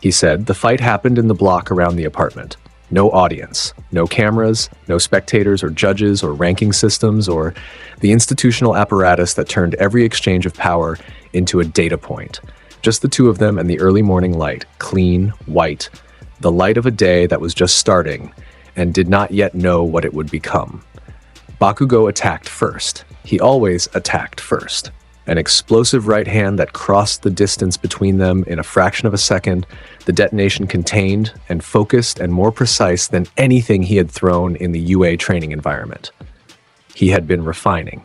He said, the fight happened in the block around the apartment. No audience, no cameras, no spectators or judges or ranking systems or the institutional apparatus that turned every exchange of power into a data point. Just the two of them and the early morning light, clean, white, the light of a day that was just starting and did not yet know what it would become. Bakugo attacked first. He always attacked first. An explosive right hand that crossed the distance between them in a fraction of a second, the detonation contained and focused and more precise than anything he had thrown in the UA training environment. He had been refining.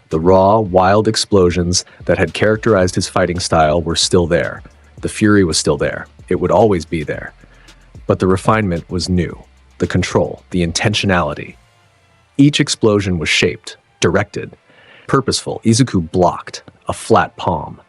The raw, wild explosions that had characterized his fighting style were still there. The fury was still there. It would always be there. But the refinement was new. The control, the intentionality. Each explosion was shaped, directed, purposeful. Izuku blocked, a flat palm.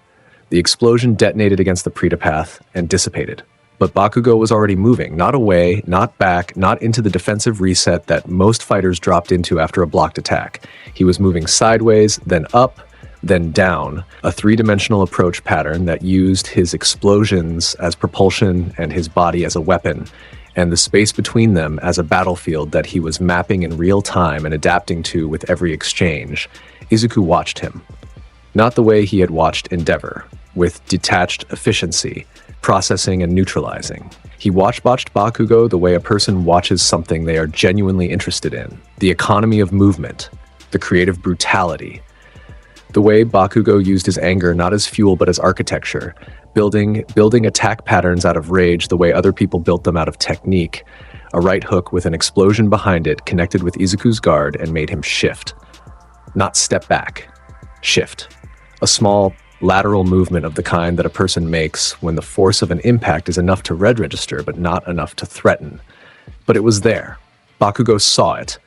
The explosion detonated against the Pretapath and dissipated. But Bakugo was already moving, not away, not back, not into the defensive reset that most fighters dropped into after a blocked attack. He was moving sideways, then up, then down, a three-dimensional approach pattern that used his explosions as propulsion and his body as a weapon, and the space between them as a battlefield that he was mapping in real time and adapting to with every exchange. Izuku watched him. Not the way he had watched Endeavor. with detached efficiency, processing and neutralizing. He watched Bakugo the way a person watches something they are genuinely interested in, the economy of movement, the creative brutality. The way Bakugo used his anger not as fuel but as architecture, building attack patterns out of rage the way other people built them out of technique. A right hook with an explosion behind it connected with Izuku's guard and made him shift. Not step back, shift. A small lateral movement of the kind that a person makes when the force of an impact is enough to register but not enough to threaten. But it was there. Bakugo saw it.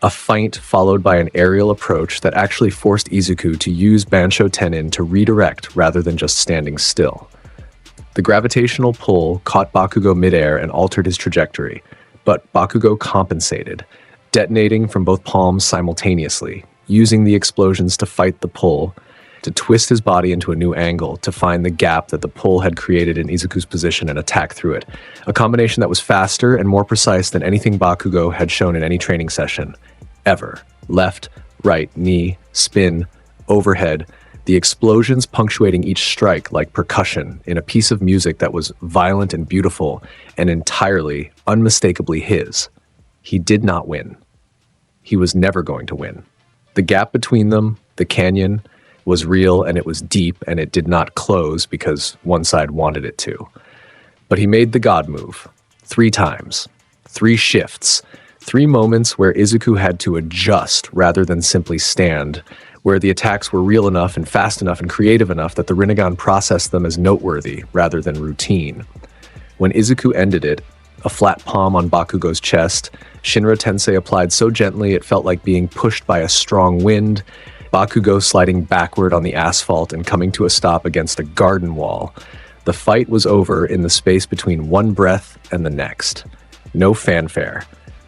A feint followed by an aerial approach that actually forced Izuku to use Bansho Tenin to redirect rather than just standing still. The gravitational pull caught Bakugo midair and altered his trajectory, but Bakugo compensated, detonating from both palms simultaneously, using the explosions to fight the pull, to twist his body into a new angle, to find the gap that the pull had created in Izuku's position and attack through it. A combination that was faster and more precise than anything Bakugo had shown in any training session, ever. Left, right, knee, spin, overhead, the explosions punctuating each strike like percussion in a piece of music that was violent and beautiful and entirely, unmistakably his. He did not win. He was never going to win. The gap between them, the canyon, was real and it was deep and it did not close because one side wanted it to. But he made the God move 3 times, 3 shifts, 3 moments where Izuku had to adjust rather than simply stand, where the attacks were real enough and fast enough and creative enough that the Rinnegan processed them as noteworthy rather than routine. When Izuku ended it, a flat palm on Bakugo's chest, Shinra Tensei applied so gently it felt like being pushed by a strong wind, Bakugo sliding backward on the asphalt and coming to a stop against a garden wall. The fight was over in the space between one breath and the next. No fanfare,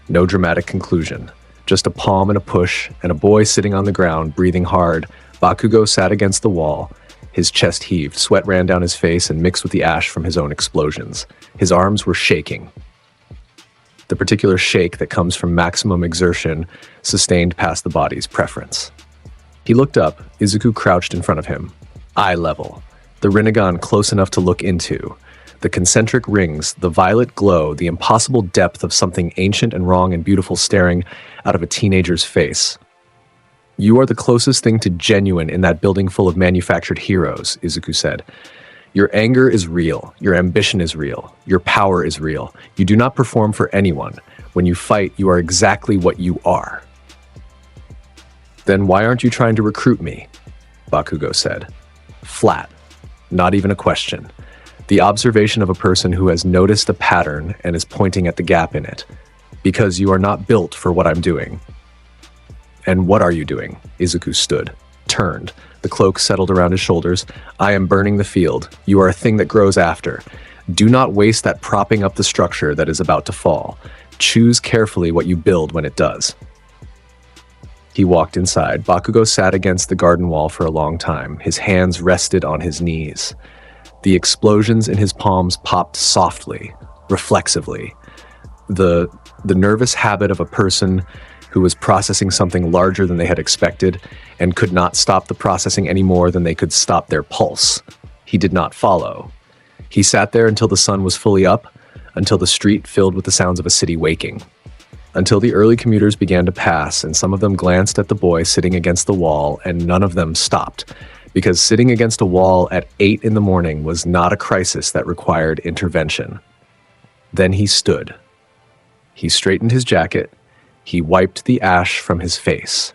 no dramatic conclusion. Just a palm and a push, and a boy sitting on the ground, breathing hard. Bakugo sat against the wall. His chest heaved, sweat ran down his face and mixed with the ash from his own explosions. His arms were shaking. The particular shake that comes from maximum exertion, sustained past the body's preference. He looked up, Izuku crouched in front of him. Eye level. The Rinnegan close enough to look into. The concentric rings, the violet glow, the impossible depth of something ancient and wrong and beautiful staring out of a teenager's face. You are the closest thing to genuine in that building full of manufactured heroes, Izuku said. Your anger is real. Your ambition is real. Your power is real. You do not perform for anyone. When you fight, you are exactly what you are. Then why aren't you trying to recruit me? Bakugo said. Flat. Not even a question. The observation of a person who has noticed a pattern and is pointing at the gap in it. Because you are not built for what I'm doing. And what are you doing? Izuku stood, turned. The cloak settled around his shoulders. I am burning the field. You are a thing that grows after. Do not waste that propping up the structure that is about to fall. Choose carefully what you build when it does. He walked inside. Bakugo sat against the garden wall for a long time. His hands rested on his knees. The explosions in his palms popped softly, reflexively. The nervous habit of a person who was processing something larger than they had expected and could not stop the processing any more than they could stop their pulse. He did not follow. He sat there until the sun was fully up, until the street filled with the sounds of a city waking. Until the early commuters began to pass, and some of them glanced at the boy sitting against the wall, and none of them stopped, because sitting against a wall at 8 in the morning was not a crisis that required intervention. Then he stood. He straightened his jacket. He wiped the ash from his face.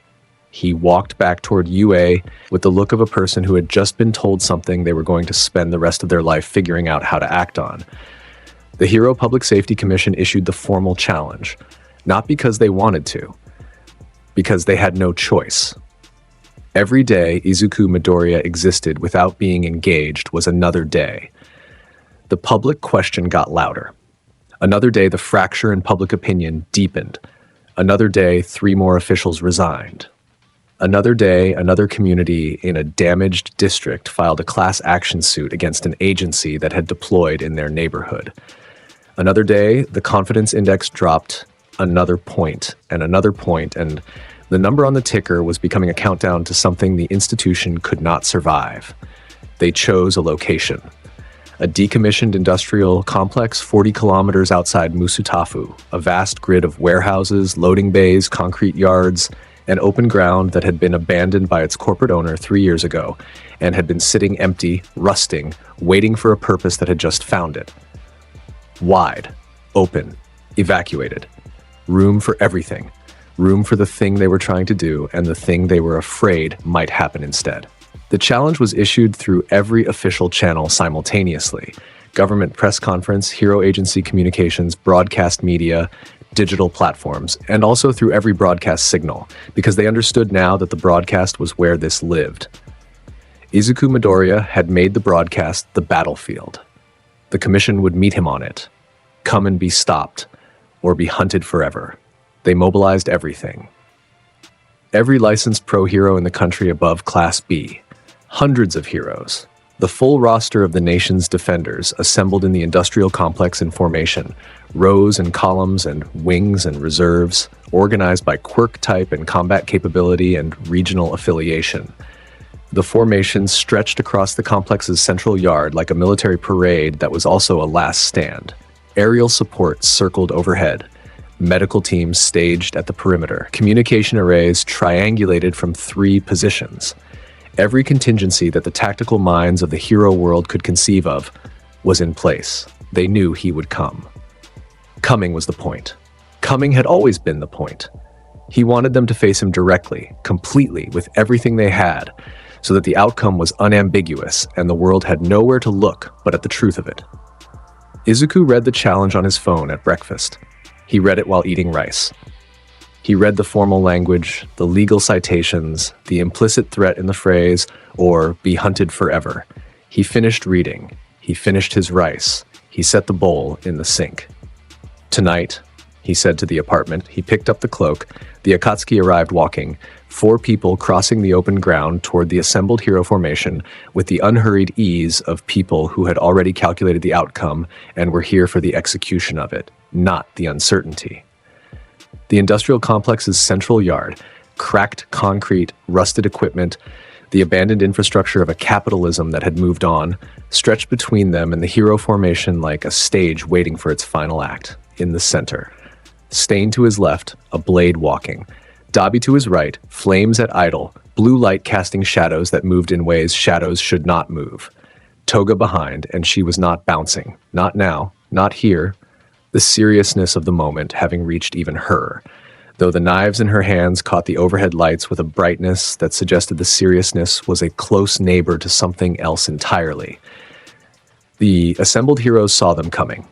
He walked back toward UA with the look of a person who had just been told something they were going to spend the rest of their life figuring out how to act on. The Hero Public Safety Commission issued the formal challenge. Not because they wanted to, because they had no choice. Every day Izuku Midoriya existed without being engaged was another day. The public question got louder. Another day the fracture in public opinion deepened. Another day 3 more officials resigned. Another day another community in a damaged district filed a class action suit against an agency that had deployed in their neighborhood. Another day the confidence index dropped another point, and the number on the ticker was becoming a countdown to something the institution could not survive. They chose a location. A decommissioned industrial complex 40 kilometers outside Musutafu, a vast grid of warehouses, loading bays, concrete yards, and open ground that had been abandoned by its corporate owner 3 years ago and had been sitting empty, rusting, waiting for a purpose that had just found it. Wide, open, evacuated. Room for everything. Room for the thing they were trying to do and the thing they were afraid might happen instead. The challenge was issued through every official channel simultaneously: government press conference, hero agency communications, broadcast media, digital platforms, and also through every broadcast signal, because they understood now that the broadcast was where this lived. Izuku Midoriya had made the broadcast the battlefield. The commission would meet him on it. Come and be stopped, or be hunted forever. They mobilized everything. Every licensed pro hero in the country above Class B. Hundreds of heroes. The full roster of the nation's defenders assembled in the industrial complex in formation, rows and columns and wings and reserves, organized by quirk type and combat capability and regional affiliation. The formation stretched across the complex's central yard like a military parade that was also a last stand. Aerial support circled overhead. Medical teams staged at the perimeter. Communication arrays triangulated from 3 positions. Every contingency that the tactical minds of the hero world could conceive of was in place. They knew he would come. Coming was the point. Coming had always been the point. He wanted them to face him directly, completely, with everything they had, so that the outcome was unambiguous and the world had nowhere to look but at the truth of it. Izuku read the challenge on his phone at breakfast. He read it while eating rice. He read the formal language, the legal citations, the implicit threat in the phrase, or be hunted forever. He finished reading. He finished his rice. He set the bowl in the sink. Tonight, he said to the apartment. He picked up the cloak. The akatsuki arrived walking, 4 people crossing the open ground toward the assembled hero formation with the unhurried ease of people who had already calculated the outcome and were here for the execution of it, not the uncertainty. The industrial complex's central yard, cracked concrete, rusted equipment, the abandoned infrastructure of a capitalism that had moved on, stretched between them and the hero formation like a stage waiting for its final act. In the center, Stain to his left, a blade walking. Dabi to his right, flames at idle, blue light casting shadows that moved in ways shadows should not move. Toga behind, and she was not bouncing. Not now, not here. The seriousness of the moment having reached even her, though the knives in her hands caught the overhead lights with a brightness that suggested the seriousness was a close neighbor to something else entirely. The assembled heroes saw them coming.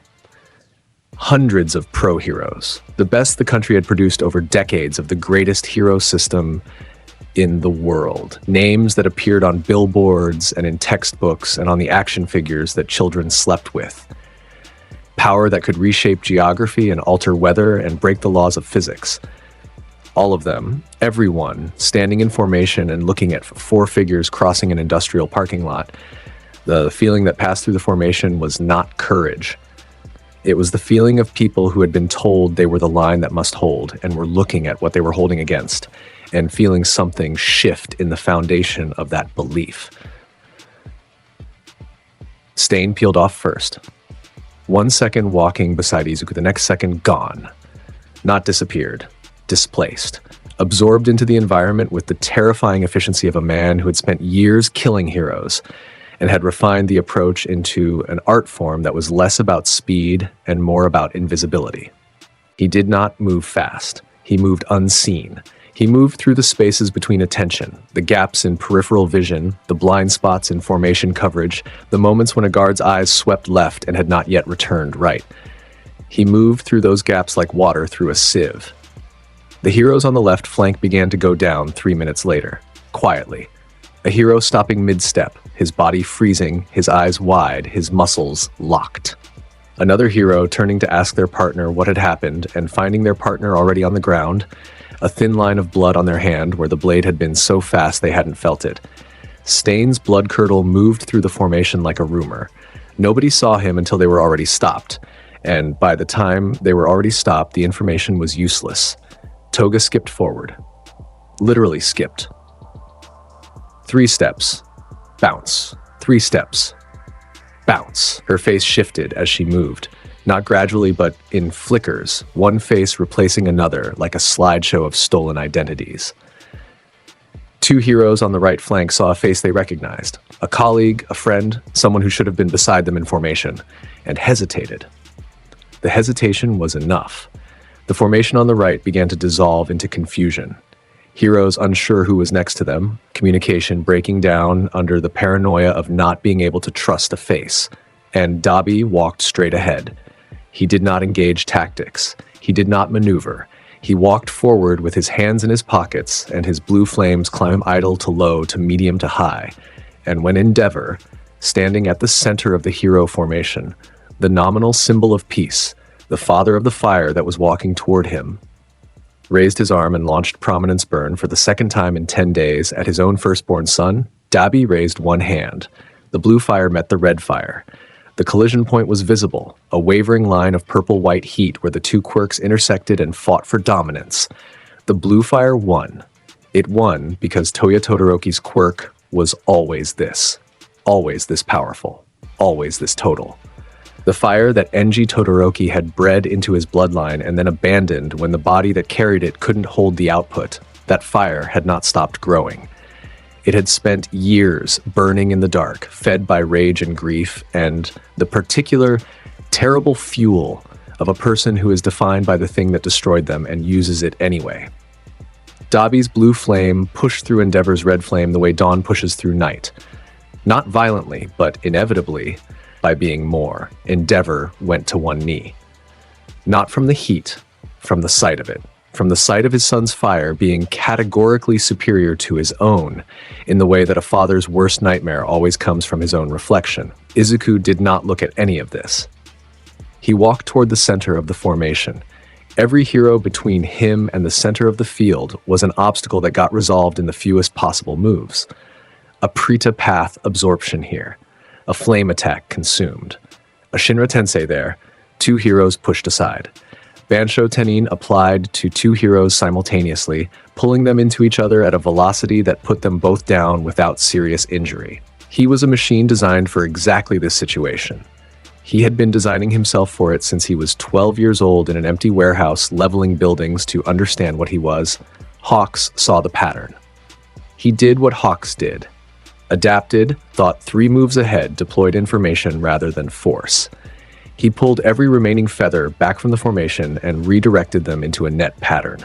Hundreds of pro-heroes, the best the country had produced over decades of the greatest hero system in the world. Names that appeared on billboards and in textbooks and on the action figures that children slept with. Power that could reshape geography and alter weather and break the laws of physics. All of them, everyone, standing in formation and looking at 4 figures crossing an industrial parking lot. The feeling that passed through the formation was not courage. It was the feeling of people who had been told they were the line that must hold and were looking at what they were holding against and feeling something shift in the foundation of that belief. Stain peeled off first. 1 second walking beside Izuku, the next second gone. Not disappeared, displaced, absorbed into the environment with the terrifying efficiency of a man who had spent years killing heroes and had refined the approach into an art form that was less about speed and more about invisibility. He did not move fast. He moved unseen. He moved through the spaces between attention, the gaps in peripheral vision, the blind spots in formation coverage, the moments when a guard's eyes swept left and had not yet returned right. He moved through those gaps like water through a sieve. The heroes on the left flank began to go down 3 minutes later, quietly. A hero stopping mid-step, his body freezing, his eyes wide, his muscles locked. Another hero turning to ask their partner what had happened and finding their partner already on the ground, a thin line of blood on their hand where the blade had been so fast they hadn't felt it. Stain's blood curdle moved through the formation like a rumor. Nobody saw him until they were already stopped, and by the time they were already stopped, the information was useless. Toga skipped forward. Literally skipped. 3 steps. Bounce. 3 steps. Bounce. Her face shifted as she moved. Not gradually, but in flickers, one face replacing another like a slideshow of stolen identities. 2 heroes on the right flank saw a face they recognized. A colleague, a friend, someone who should have been beside them in formation, and hesitated. The hesitation was enough. The formation on the right began to dissolve into confusion. Heroes unsure who was next to them, communication breaking down under the paranoia of not being able to trust a face. And Dabi walked straight ahead. He did not engage tactics. He did not maneuver. He walked forward with his hands in his pockets, and his blue flames climbed idle to low to medium to high. And when Endeavor, standing at the center of the hero formation, the nominal symbol of peace, the father of the fire that was walking toward him, raised his arm and launched Prominence Burn for the second time in 10 days at his own firstborn son, Dabi raised one hand. The blue fire met the red fire. The collision point was visible, a wavering line of purple-white heat where the 2 quirks intersected and fought for dominance. The blue fire won. It won because Toya Todoroki's quirk was always this powerful, always this total. The fire that Enji Todoroki had bred into his bloodline and then abandoned when the body that carried it couldn't hold the output, that fire had not stopped growing. It had spent years burning in the dark, fed by rage and grief, and the particular terrible fuel of a person who is defined by the thing that destroyed them and uses it anyway. Dabi's blue flame pushed through Endeavor's red flame the way dawn pushes through night. Not violently, but inevitably, by being more, Endeavor went to one knee. Not from the heat, from the sight of it. From the sight of his son's fire being categorically superior to his own, in the way that a father's worst nightmare always comes from his own reflection. Izuku did not look at any of this. He walked toward the center of the formation. Every hero between him and the center of the field was an obstacle that got resolved in the fewest possible moves. A Prita path absorption here. A flame attack consumed. A Shinra Tensei there. 2 heroes pushed aside. Bansho Tenin applied to 2 heroes simultaneously, pulling them into each other at a velocity that put them both down without serious injury. He was a machine designed for exactly this situation. He had been designing himself for it since he was 12 years old in an empty warehouse leveling buildings to understand what he was. Hawks saw the pattern. He did what Hawks did. Adapted, thought 3 moves ahead, deployed information rather than force. He pulled every remaining feather back from the formation and redirected them into a net pattern.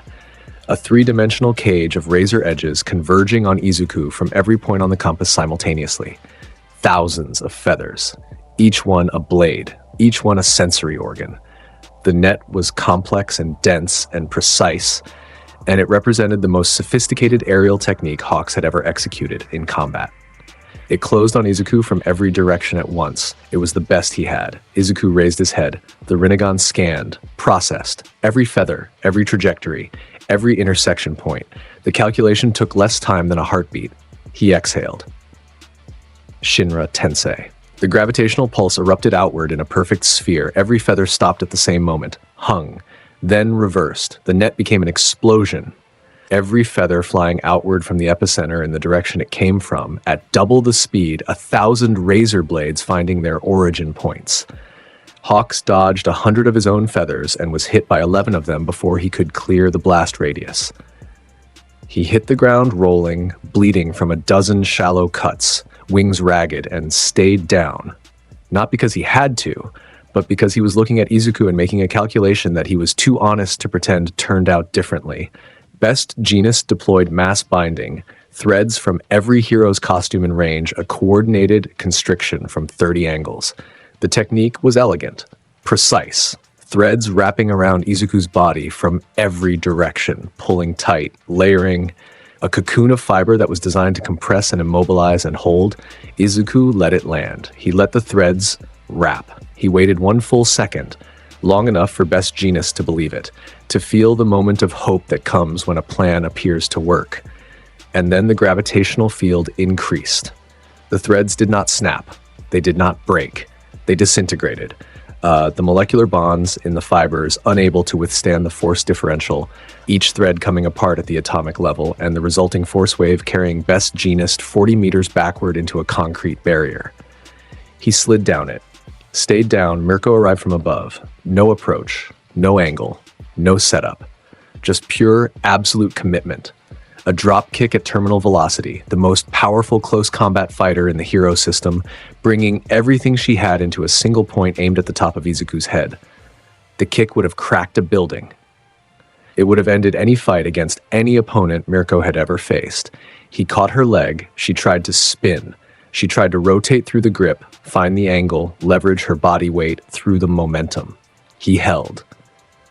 A 3-dimensional cage of razor edges converging on Izuku from every point on the compass simultaneously. Thousands of feathers, each one a blade, each one a sensory organ. The net was complex and dense and precise, and it represented the most sophisticated aerial technique Hawks had ever executed in combat. It closed on Izuku from every direction at once. It was the best he had. Izuku raised his head. The Rinnegan scanned, processed, every feather, every trajectory, every intersection point. The calculation took less time than a heartbeat. He exhaled. Shinra Tensei. The gravitational pulse erupted outward in a perfect sphere. Every feather stopped at the same moment, hung, then reversed. The net became an explosion. Every feather flying outward from the epicenter in the direction it came from, at double the speed, 1,000 razor blades finding their origin points. Hawks dodged 100 of his own feathers and was hit by 11 of them before he could clear the blast radius. He hit the ground rolling, bleeding from a dozen shallow cuts, wings ragged, and stayed down. Not because he had to, but because he was looking at Izuku and making a calculation that he was too honest to pretend turned out differently. Best Genus deployed mass binding, threads from every hero's costume and range, a coordinated constriction from 30 angles. The technique was elegant, precise, threads wrapping around Izuku's body from every direction, pulling tight, layering, a cocoon of fiber that was designed to compress and immobilize and hold. Izuku let it land. He let the threads wrap. He waited 1 full second, long enough for Best Genus to believe it, to feel the moment of hope that comes when a plan appears to work. And then the gravitational field increased. The threads did not snap. They did not break. They disintegrated. The molecular bonds in the fibers unable to withstand the force differential, each thread coming apart at the atomic level, and the resulting force wave carrying Best Jeanist 40 meters backward into a concrete barrier. He slid down it. Stayed down, Mirko arrived from above. No approach, no angle, no setup. Just pure, absolute commitment. A drop kick at terminal velocity, the most powerful close combat fighter in the hero system, bringing everything she had into a single point aimed at the top of Izuku's head. The kick would have cracked a building. It would have ended any fight against any opponent Mirko had ever faced. He caught her leg, she tried to spin. She tried to rotate through the grip, find the angle, leverage her body weight through the momentum. He held.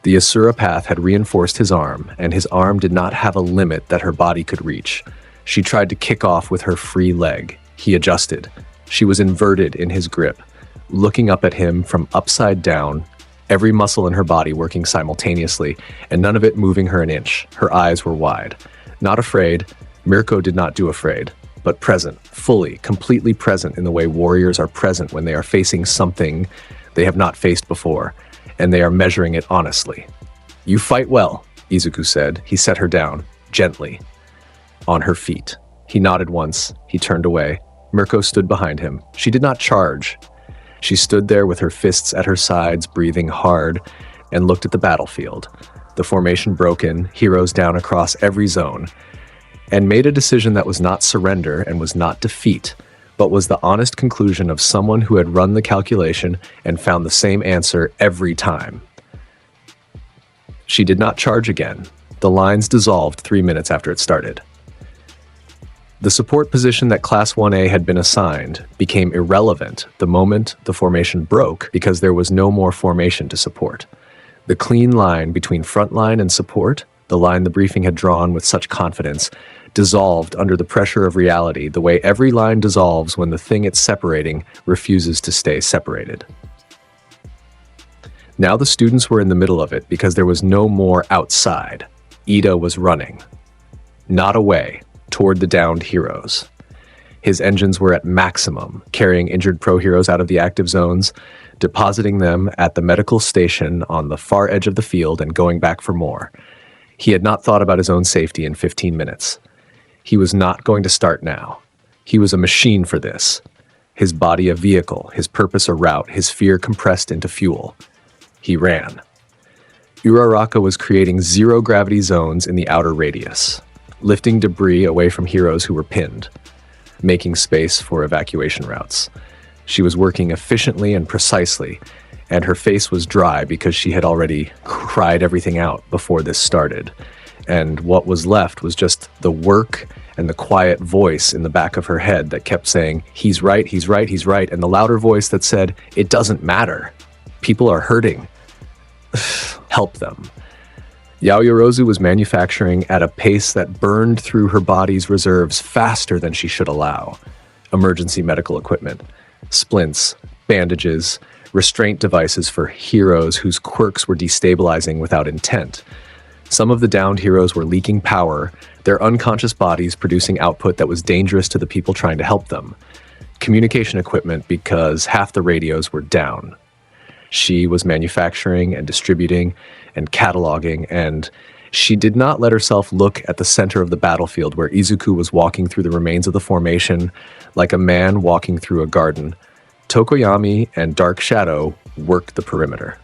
The Asura path had reinforced his arm, and his arm did not have a limit that her body could reach. She tried to kick off with her free leg. He adjusted. She was inverted in his grip, looking up at him from upside down, every muscle in her body working simultaneously, and none of it moving her an inch. Her eyes were wide. Not afraid, Mirko did not do afraid, but present, fully, completely present in the way warriors are present when they are facing something they have not faced before, and they are measuring it honestly. "You fight well," Izuku said. He set her down, gently, on her feet. He nodded once. He turned away. Mirko stood behind him. She did not charge. She stood there with her fists at her sides, breathing hard, and looked at the battlefield. The formation broken, heroes down across every zone, and made a decision that was not surrender and was not defeat, but was the honest conclusion of someone who had run the calculation and found the same answer every time. She did not charge again. The lines dissolved 3 minutes after it started. The support position that Class 1A had been assigned became irrelevant the moment the formation broke because there was no more formation to support. The clean line between frontline and support, the line the briefing had drawn with such confidence, dissolved under the pressure of reality the way every line dissolves when the thing it's separating refuses to stay separated. Now the students were in the middle of it because there was no more outside. Ida was running. Not away, toward the downed heroes. His engines were at maximum, carrying injured pro heroes out of the active zones, depositing them at the medical station on the far edge of the field and going back for more. He had not thought about his own safety in 15 minutes. He was not going to start now. He was a machine for this. His body a vehicle, his purpose a route, his fear compressed into fuel. He ran. Uraraka was creating zero-gravity zones in the outer radius, lifting debris away from heroes who were pinned, making space for evacuation routes. She was working efficiently and precisely, and her face was dry because she had already cried everything out before this started. And what was left was just the work and the quiet voice in the back of her head that kept saying, "He's right, he's right, he's right," and the louder voice that said, "It doesn't matter. People are hurting. Help them." Yaoyorozu was manufacturing at a pace that burned through her body's reserves faster than she should allow. Emergency medical equipment, splints, bandages, restraint devices for heroes whose quirks were destabilizing without intent. Some of the downed heroes were leaking power, their unconscious bodies producing output that was dangerous to the people trying to help them. Communication equipment because half the radios were down. She was manufacturing and distributing and cataloging, and she did not let herself look at the center of the battlefield where Izuku was walking through the remains of the formation like a man walking through a garden. Tokoyami and Dark Shadow worked the perimeter.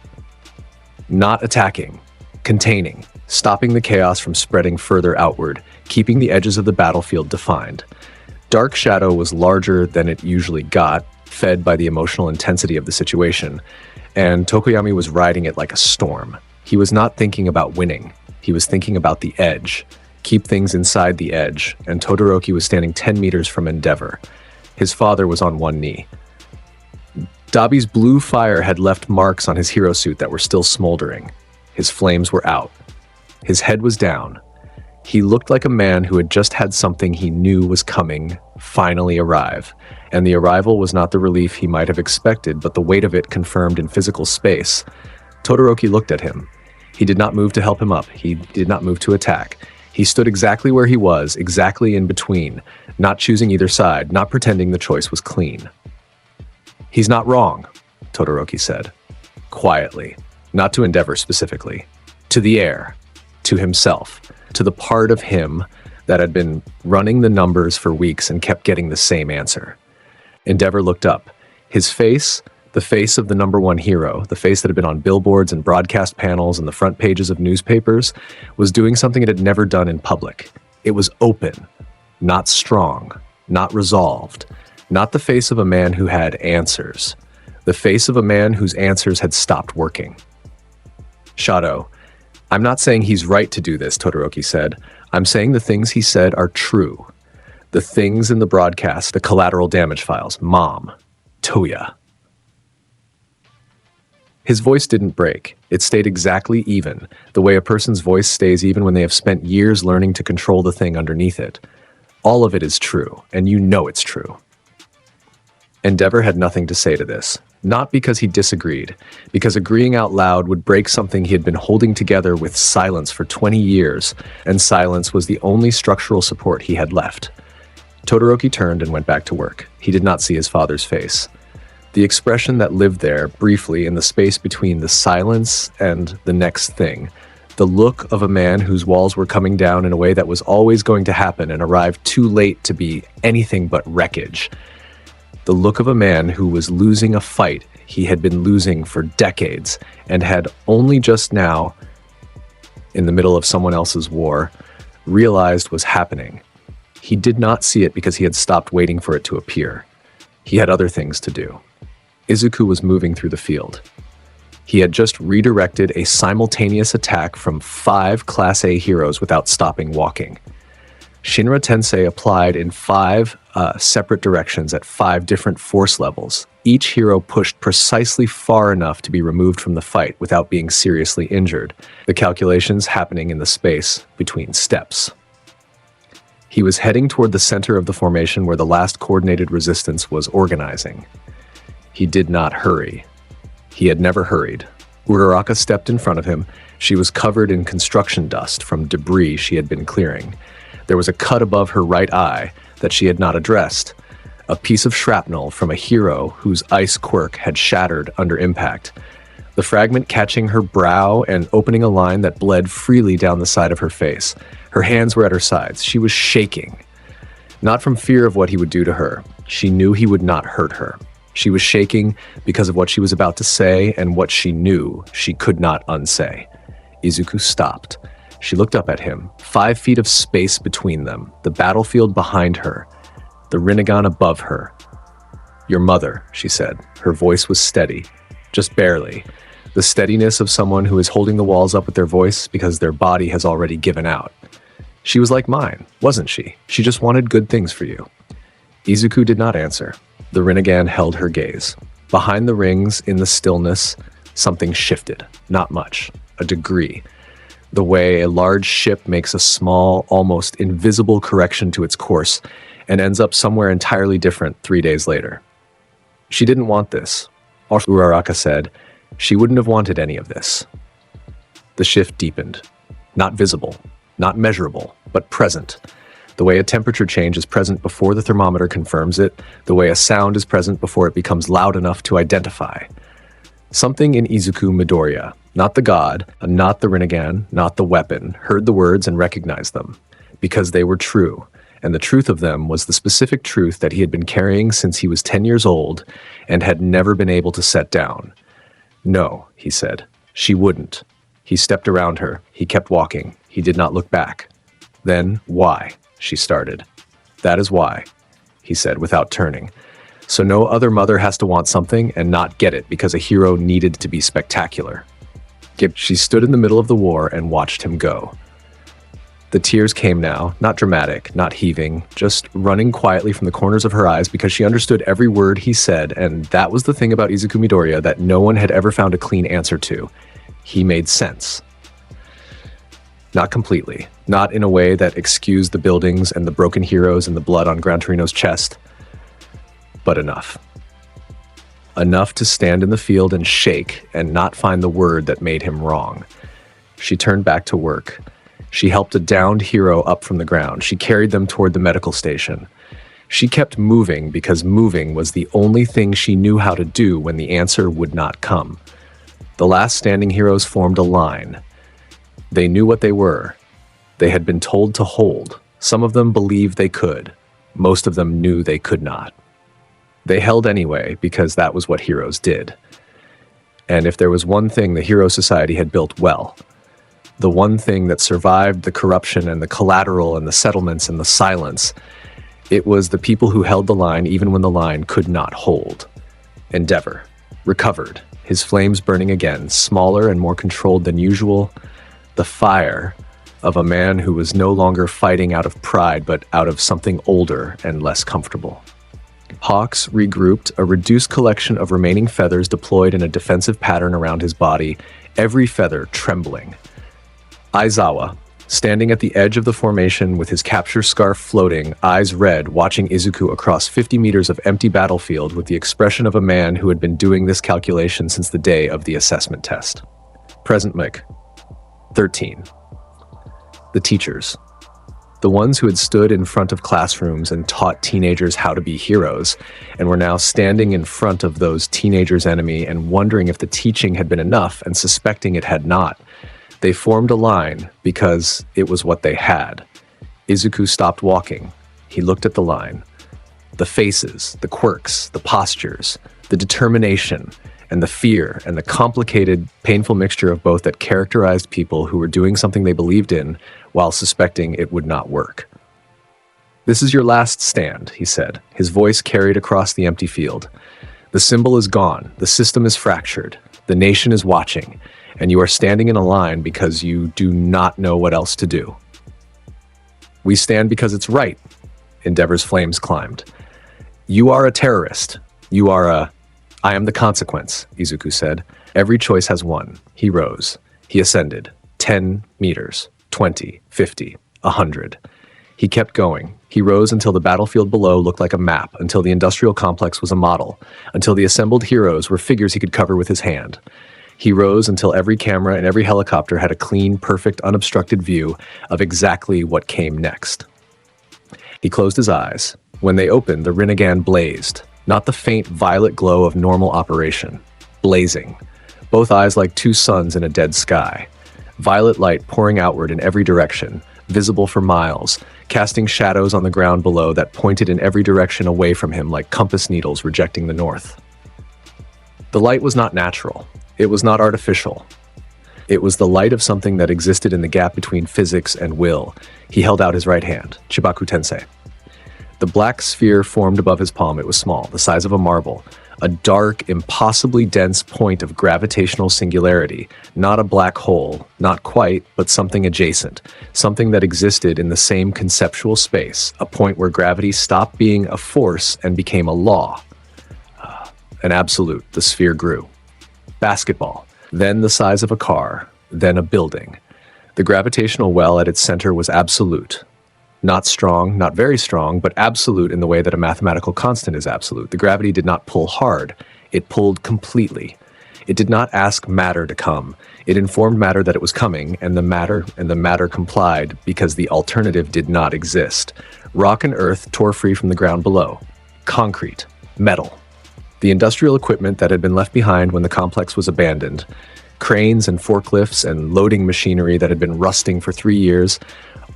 Not attacking, containing, stopping the chaos from spreading further outward, keeping the edges of the battlefield defined. Dark Shadow was larger than it usually got, fed by the emotional intensity of the situation, and Tokoyami was riding it like a storm. He was not thinking about winning. He was thinking about the edge. Keep things inside the edge, and Todoroki was standing 10 meters from Endeavor. His father was on one knee. Dabi's blue fire had left marks on his hero suit that were still smoldering. His flames were out. His head was down. He looked like a man who had just had something he knew was coming finally arrive, and the arrival was not the relief he might have expected, but the weight of it confirmed in physical space. Todoroki looked at him. He did not move to help him up. He did not move to attack. He stood exactly where he was, exactly in between, not choosing either side, not pretending the choice was clean. "He's not wrong," Todoroki said. quietly, not to Endeavor specifically, to the air, to himself, to the part of him that had been running the numbers for weeks and kept getting the same answer. Endeavor looked up. His face, the face of the number one hero, the face that had been on billboards and broadcast panels and the front pages of newspapers, was doing something it had never done in public. It was open, not strong, not resolved, not the face of a man who had answers, the face of a man whose answers had stopped working. Shadow, I'm not saying he's right to do this, Todoroki said. I'm saying the things he said are true. The things in the broadcast, the collateral damage files, Mom, Toya. His voice didn't break. It stayed exactly even, the way a person's voice stays even when they have spent years learning to control the thing underneath it. All of it is true, and you know it's true. Endeavor had nothing to say to this. Not because he disagreed, because agreeing out loud would break something he had been holding together with silence for 20 years, and silence was the only structural support he had left. Todoroki turned and went back to work. He did not see his father's face. The expression that lived there, briefly, in the space between the silence and the next thing, the look of a man whose walls were coming down in a way that was always going to happen and arrived too late to be anything but wreckage. The look of a man who was losing a fight he had been losing for decades and had only just now, in the middle of someone else's war, realized was happening. He did not see it because he had stopped waiting for it to appear. He had other things to do. Izuku was moving through the field. He had just redirected a simultaneous attack from 5 Class A heroes without stopping walking. Shinra Tensei applied in 5 separate directions at 5 different force levels. Each hero pushed precisely far enough to be removed from the fight without being seriously injured, the calculations happening in the space between steps. He was heading toward the center of the formation where the last coordinated resistance was organizing. He did not hurry. He had never hurried. Uraraka stepped in front of him. She was covered in construction dust from debris she had been clearing. There was a cut above her right eye that she had not addressed, a piece of shrapnel from a hero whose ice quirk had shattered under impact, the fragment catching her brow and opening a line that bled freely down the side of her face. Her hands were at her sides. She was shaking. Not from fear of what he would do to her. She knew he would not hurt her. She was shaking because of what she was about to say and what she knew she could not unsay. Izuku stopped. She looked up at him, 5 feet of space between them, the battlefield behind her, the Rinnegan above her. Your mother, she said. Her voice was steady, just barely. The steadiness of someone who is holding the walls up with their voice because their body has already given out. She was like mine, wasn't she? She just wanted good things for you. Izuku did not answer. The Rinnegan held her gaze. Behind the rings, in the stillness, something shifted. Not much. A degree. The way a large ship makes a small, almost invisible correction to its course and ends up somewhere entirely different 3 days later. She didn't want this. Uraraka said, she wouldn't have wanted any of this. The shift deepened. Not visible, not measurable, but present. The way a temperature change is present before the thermometer confirms it, the way a sound is present before it becomes loud enough to identify. Something in Izuku Midoriya, not the god, not the Rinnegan, not the weapon, heard the words and recognized them, because they were true, and the truth of them was the specific truth that he had been carrying since he was 10 years old and had never been able to set down. No, he said. She wouldn't. He stepped around her. He kept walking. He did not look back. Then, why? She started. That is why, he said without turning. So no other mother has to want something and not get it because a hero needed to be spectacular. She stood in the middle of the war and watched him go. The tears came now, not dramatic, not heaving, just running quietly from the corners of her eyes because she understood every word he said, and that was the thing about Izuku Midoriya that no one had ever found a clean answer to. He made sense. Not completely, not in a way that excused the buildings and the broken heroes and the blood on Gran Torino's chest, but enough. Enough to stand in the field and shake and not find the word that made him wrong. She turned back to work. She helped a downed hero up from the ground. She carried them toward the medical station. She kept moving because moving was the only thing she knew how to do when the answer would not come. The last standing heroes formed a line. They knew what they were. They had been told to hold. Some of them believed they could. Most of them knew they could not. They held anyway because that was what heroes did. And if there was one thing the Hero Society had built well, the one thing that survived the corruption and the collateral and the settlements and the silence, it was the people who held the line even when the line could not hold. Endeavor recovered, his flames burning again, smaller and more controlled than usual, the fire of a man who was no longer fighting out of pride but out of something older and less comfortable. Hawks regrouped, a reduced collection of remaining feathers deployed in a defensive pattern around his body, every feather trembling. Aizawa, standing at the edge of the formation with his capture scarf floating, eyes red, watching Izuku across 50 meters of empty battlefield with the expression of a man who had been doing this calculation since the day of the assessment test. Present mic. 13. The teachers. The ones who had stood in front of classrooms and taught teenagers how to be heroes, and were now standing in front of those teenagers' enemy and wondering if the teaching had been enough and suspecting it had not. They formed a line because it was what they had. Izuku stopped walking. He looked at the line. The faces, the quirks, the postures, the determination, and the fear, and the complicated, painful mixture of both that characterized people who were doing something they believed in while suspecting it would not work. "This is your last stand," he said, his voice carried across the empty field. "The symbol is gone, the system is fractured, the nation is watching, and you are standing in a line because you do not know what else to do." "We stand because it's right," Endeavor's flames climbed. "You are a terrorist. You are a..." "I am the consequence," Izuku said. "Every choice has one." He rose. He ascended. 10 meters. 20, 50, 100. He kept going. He rose until the battlefield below looked like a map, until the industrial complex was a model, until the assembled heroes were figures he could cover with his hand. He rose until every camera and every helicopter had a clean, perfect, unobstructed view of exactly what came next. He closed his eyes. When they opened, the Rinnegan blazed, not the faint violet glow of normal operation. Blazing. Both eyes like two suns in a dead sky. Violet light pouring outward in every direction, visible for miles, casting shadows on the ground below that pointed in every direction away from him like compass needles rejecting the north. The light was not natural. It was not artificial. It was the light of something that existed in the gap between physics and will. He held out his right hand, Chibaku Tensei. The black sphere formed above his palm. It was small, the size of a marble, a dark, impossibly dense point of gravitational singularity, not a black hole, not quite, but something adjacent, something that existed in the same conceptual space, a point where gravity stopped being a force and became a law. An absolute. The sphere grew. Basketball, then the size of a car, then a building. The gravitational well at its center was absolute. Not strong, not very strong, but absolute in the way that a mathematical constant is absolute. The gravity did not pull hard. It pulled completely. It did not ask matter to come. It informed matter that it was coming, and the matter complied because the alternative did not exist. Rock and earth tore free from the ground below. Concrete. Metal. The industrial equipment that had been left behind when the complex was abandoned. Cranes and forklifts and loading machinery that had been rusting for 3 years.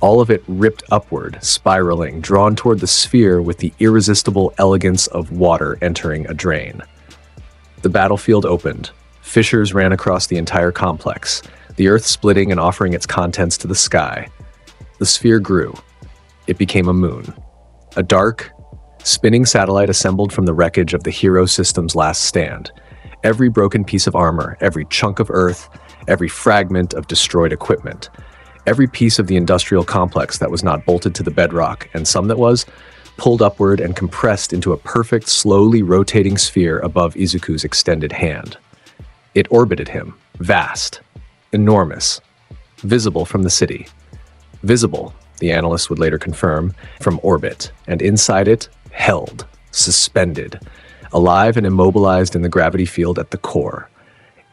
All of it ripped upward, spiraling, drawn toward the sphere with the irresistible elegance of water entering a drain. The battlefield opened. Fissures ran across the entire complex, the earth splitting and offering its contents to the sky. The sphere grew. It became a moon. A dark, spinning satellite assembled from the wreckage of the hero system's last stand. Every broken piece of armor, every chunk of earth, every fragment of destroyed equipment. Every piece of the industrial complex that was not bolted to the bedrock, and some that was, pulled upward and compressed into a perfect, slowly rotating sphere above Izuku's extended hand. It orbited him, vast, enormous, visible from the city. Visible, the analyst would later confirm, from orbit, and inside it, held, suspended, alive and immobilized in the gravity field at the core.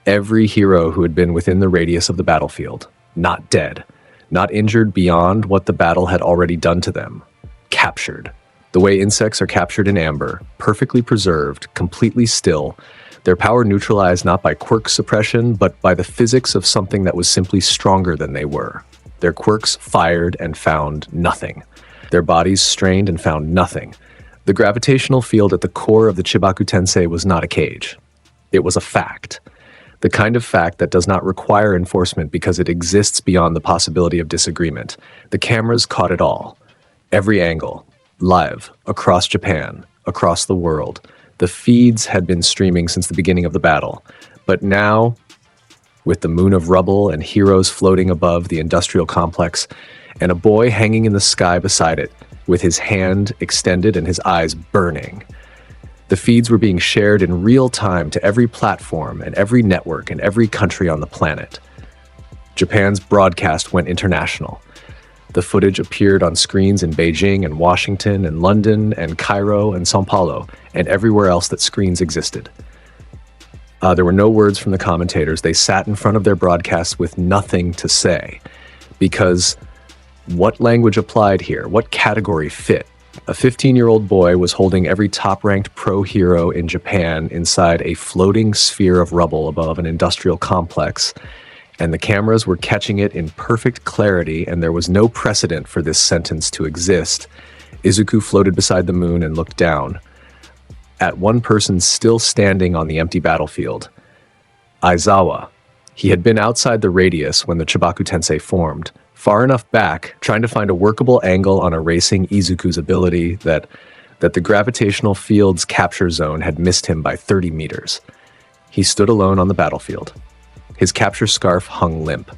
Every hero who had been within the radius of the battlefield, not dead, not injured beyond what the battle had already done to them. Captured. The way insects are captured in amber, perfectly preserved, completely still, Their power neutralized not by quirk suppression, but by the physics of something that was simply stronger than they were. Their quirks fired and found nothing. Their bodies strained and found nothing. The gravitational field at the core of the Chibaku Tensei was not a cage. It was a fact. The kind of fact that does not require enforcement because it exists beyond the possibility of disagreement. The cameras caught it all. Every angle. Live. Across Japan. Across the world. The feeds had been streaming since the beginning of the battle. But now, with the moon of rubble and heroes floating above the industrial complex, and a boy hanging in the sky beside it, with his hand extended and his eyes burning. The feeds were being shared in real time to every platform and every network and every country on the planet. Japan's broadcast went international. The footage appeared on screens in Beijing and Washington and London and Cairo and São Paulo and everywhere else that screens existed. There were no words from the commentators. They sat in front of their broadcasts with nothing to say, because what language applied here? What category fit? A 15-year-old boy was holding every top-ranked pro hero in Japan inside a floating sphere of rubble above an industrial complex, and the cameras were catching it in perfect clarity, and there was no precedent for this sentence to exist. Izuku floated beside the moon and looked down at one person still standing on the empty battlefield. Aizawa. He had been outside the radius when the Chibaku Tensei formed, far enough back, trying to find a workable angle on erasing Izuku's ability that the gravitational field's capture zone had missed him by 30 meters. He stood alone on the battlefield. His capture scarf hung limp.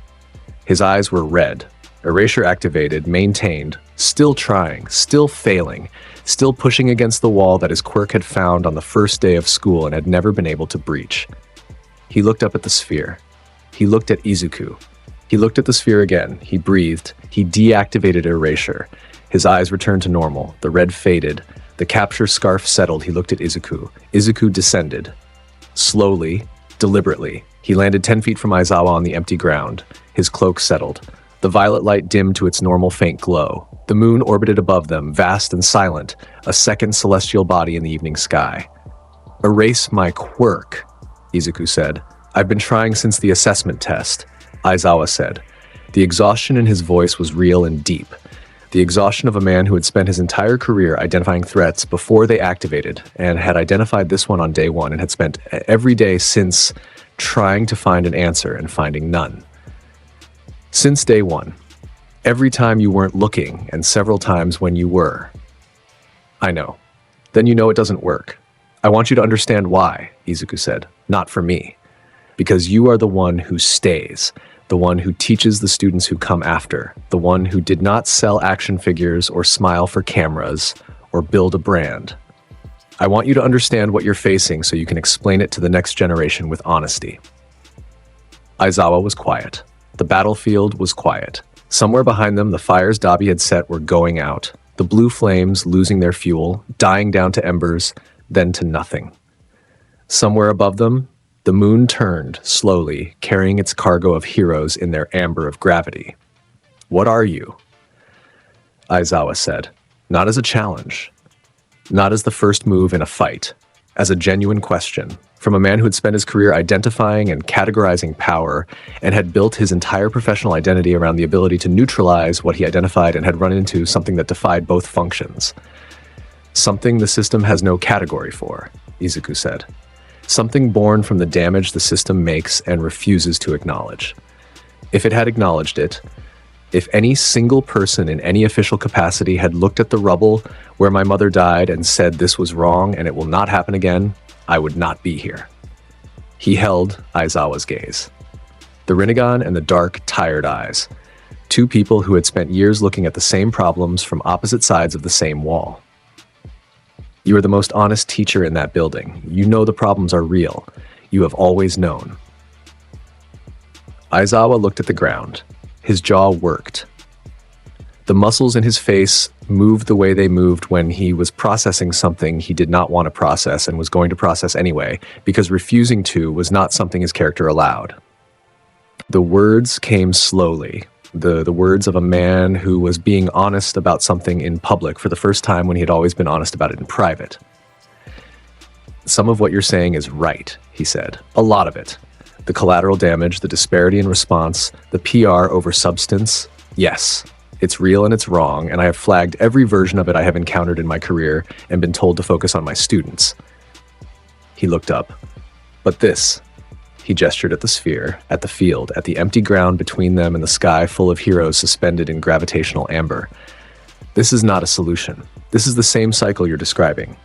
His eyes were red. Erasure activated, maintained, still trying, still failing, still pushing against the wall that his quirk had found on the first day of school and had never been able to breach. He looked up at the sphere. He looked at Izuku. He looked at the sphere again. He breathed. He deactivated erasure. His eyes returned to normal. The red faded. The capture scarf settled. He looked at Izuku. Izuku descended. Slowly, deliberately. He landed 10 feet from Aizawa on the empty ground. His cloak settled. The violet light dimmed to its normal faint glow. The moon orbited above them, vast and silent, a second celestial body in the evening sky. "Erase my quirk," Izuku said. "I've been trying since the assessment test," Aizawa said. The exhaustion in his voice was real and deep. The exhaustion of a man who had spent his entire career identifying threats before they activated, and had identified this one on day one, and had spent every day since trying to find an answer and finding none. Since day one. Every time you weren't looking, and several times when you were. "I know. Then you know it doesn't work. I want you to understand why," Izuku said. "Not for me. Because you are the one who stays, the one who teaches the students who come after, the one who did not sell action figures or smile for cameras or build a brand. I want you to understand what you're facing so you can explain it to the next generation with honesty." Aizawa was quiet. The battlefield was quiet. Somewhere behind them, the fires Dabi had set were going out, the blue flames losing their fuel, dying down to embers, then to nothing. Somewhere above them, the moon turned, slowly, carrying its cargo of heroes in their amber of gravity. "What are you?" Aizawa said, not as a challenge, not as the first move in a fight, as a genuine question, from a man who had spent his career identifying and categorizing power and had built his entire professional identity around the ability to neutralize what he identified and had run into something that defied both functions. "Something the system has no category for," Izuku said. "Something born from the damage the system makes and refuses to acknowledge. If it had acknowledged it, if any single person in any official capacity had looked at the rubble where my mother died and said this was wrong and it will not happen again, I would not be here." He held Aizawa's gaze. The Rinnegan and the dark, tired eyes. Two people who had spent years looking at the same problems from opposite sides of the same wall. "You are the most honest teacher in that building. You know the problems are real. You have always known." Aizawa looked at the ground. His jaw worked. The muscles in his face moved the way they moved when he was processing something he did not want to process and was going to process anyway, because refusing to was not something his character allowed. The words came slowly, the words of a man who was being honest about something in public for the first time when he had always been honest about it in private. Some of what you're saying is right, he said. A lot of it. The collateral damage, the disparity in response, the PR over substance. Yes, it's real and it's wrong, and I have flagged every version of it I have encountered in my career and been told to focus on my students. He looked up. But this, he gestured at the sphere, at the field, at the empty ground between them and the sky full of heroes suspended in gravitational amber. This is not a solution. This is the same cycle you're describing.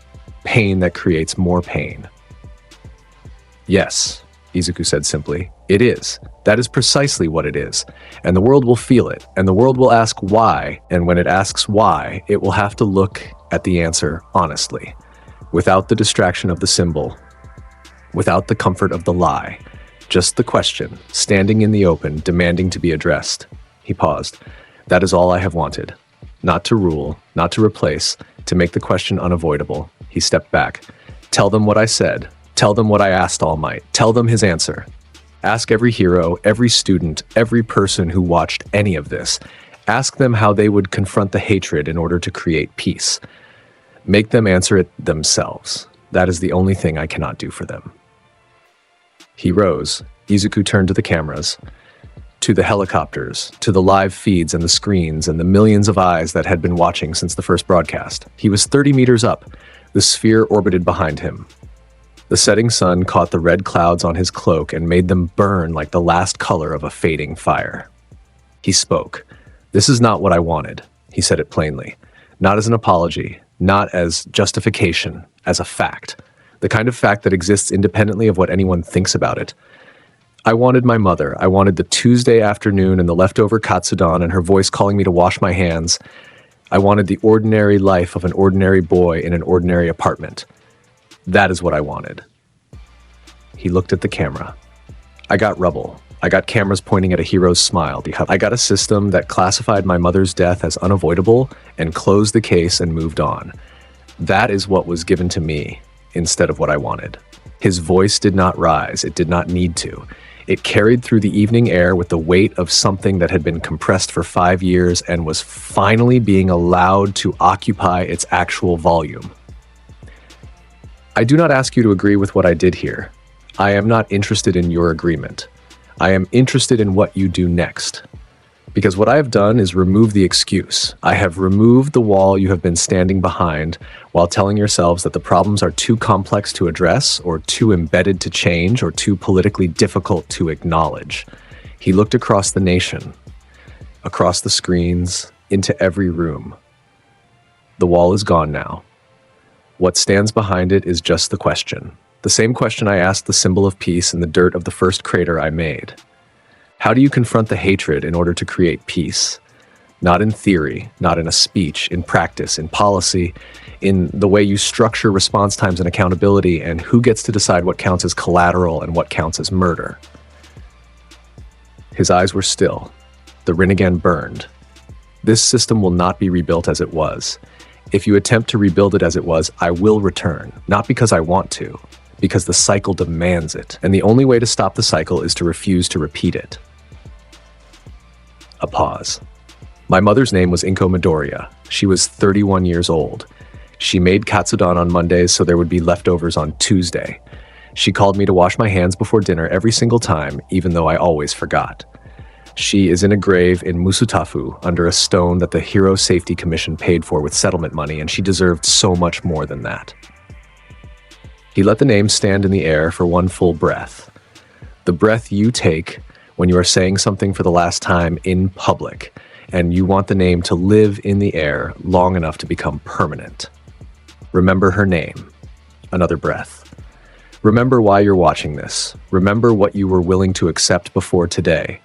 Pain that creates more pain. Yes, Izuku said simply. It is. That is precisely what it is. And the world will feel it, and the world will ask why, and when it asks why, it will have to look at the answer honestly, without the distraction of the symbol, without the comfort of the lie. Just the question, standing in the open, demanding to be addressed. He paused. That is all I have wanted. Not to rule, not to replace, to make the question unavoidable. He stepped back. Tell them what I said. Tell them what I asked All Might. Tell them his answer. Ask every hero, every student, every person who watched any of this. Ask them how they would confront the hatred in order to create peace. Make them answer it themselves. That is the only thing I cannot do for them. He rose. Izuku turned to the cameras, to the helicopters, to the live feeds and the screens and the millions of eyes that had been watching since the first broadcast. He was 30 meters up. The sphere orbited behind him. The setting sun caught the red clouds on his cloak and made them burn like the last color of a fading fire. He spoke. This is not what I wanted, he said it plainly. Not as an apology, not as justification, as a fact. The kind of fact that exists independently of what anyone thinks about it. I wanted my mother. I wanted the Tuesday afternoon and the leftover katsudon and her voice calling me to wash my hands. I wanted the ordinary life of an ordinary boy in an ordinary apartment. That is what I wanted. He looked at the camera. I got rubble. I got cameras pointing at a hero's smile. I got a system that classified my mother's death as unavoidable and closed the case and moved on. That is what was given to me instead of what I wanted. His voice did not rise. It did not need to. It carried through the evening air with the weight of something that had been compressed for 5 years and was finally being allowed to occupy its actual volume. I do not ask you to agree with what I did here. I am not interested in your agreement. I am interested in what you do next. Because what I have done is remove the excuse. I have removed the wall you have been standing behind while telling yourselves that the problems are too complex to address, or too embedded to change, or too politically difficult to acknowledge. He looked across the nation, across the screens, into every room. The wall is gone now. What stands behind it is just the question. The same question I asked the symbol of peace in the dirt of the first crater I made. How do you confront the hatred in order to create peace? Not in theory, not in a speech, in practice, in policy, in the way you structure response times and accountability, and who gets to decide what counts as collateral and what counts as murder. His eyes were still. The Rinnegan burned. This system will not be rebuilt as it was. If you attempt to rebuild it as it was, I will return, not because I want to, because the cycle demands it, and the only way to stop the cycle is to refuse to repeat it. A pause. My mother's name was Izuku Midoriya. She was 31 years old. She made katsudon on Mondays so there would be leftovers on Tuesday. She called me to wash my hands before dinner every single time, even though I always forgot. She is in a grave in Musutafu under a stone that the Hero Safety Commission paid for with settlement money, and she deserved so much more than that. He let the name stand in the air for one full breath. The breath you take when you are saying something for the last time in public, and you want the name to live in the air long enough to become permanent. Remember her name. Another breath. Remember why you're watching this. Remember what you were willing to accept before today.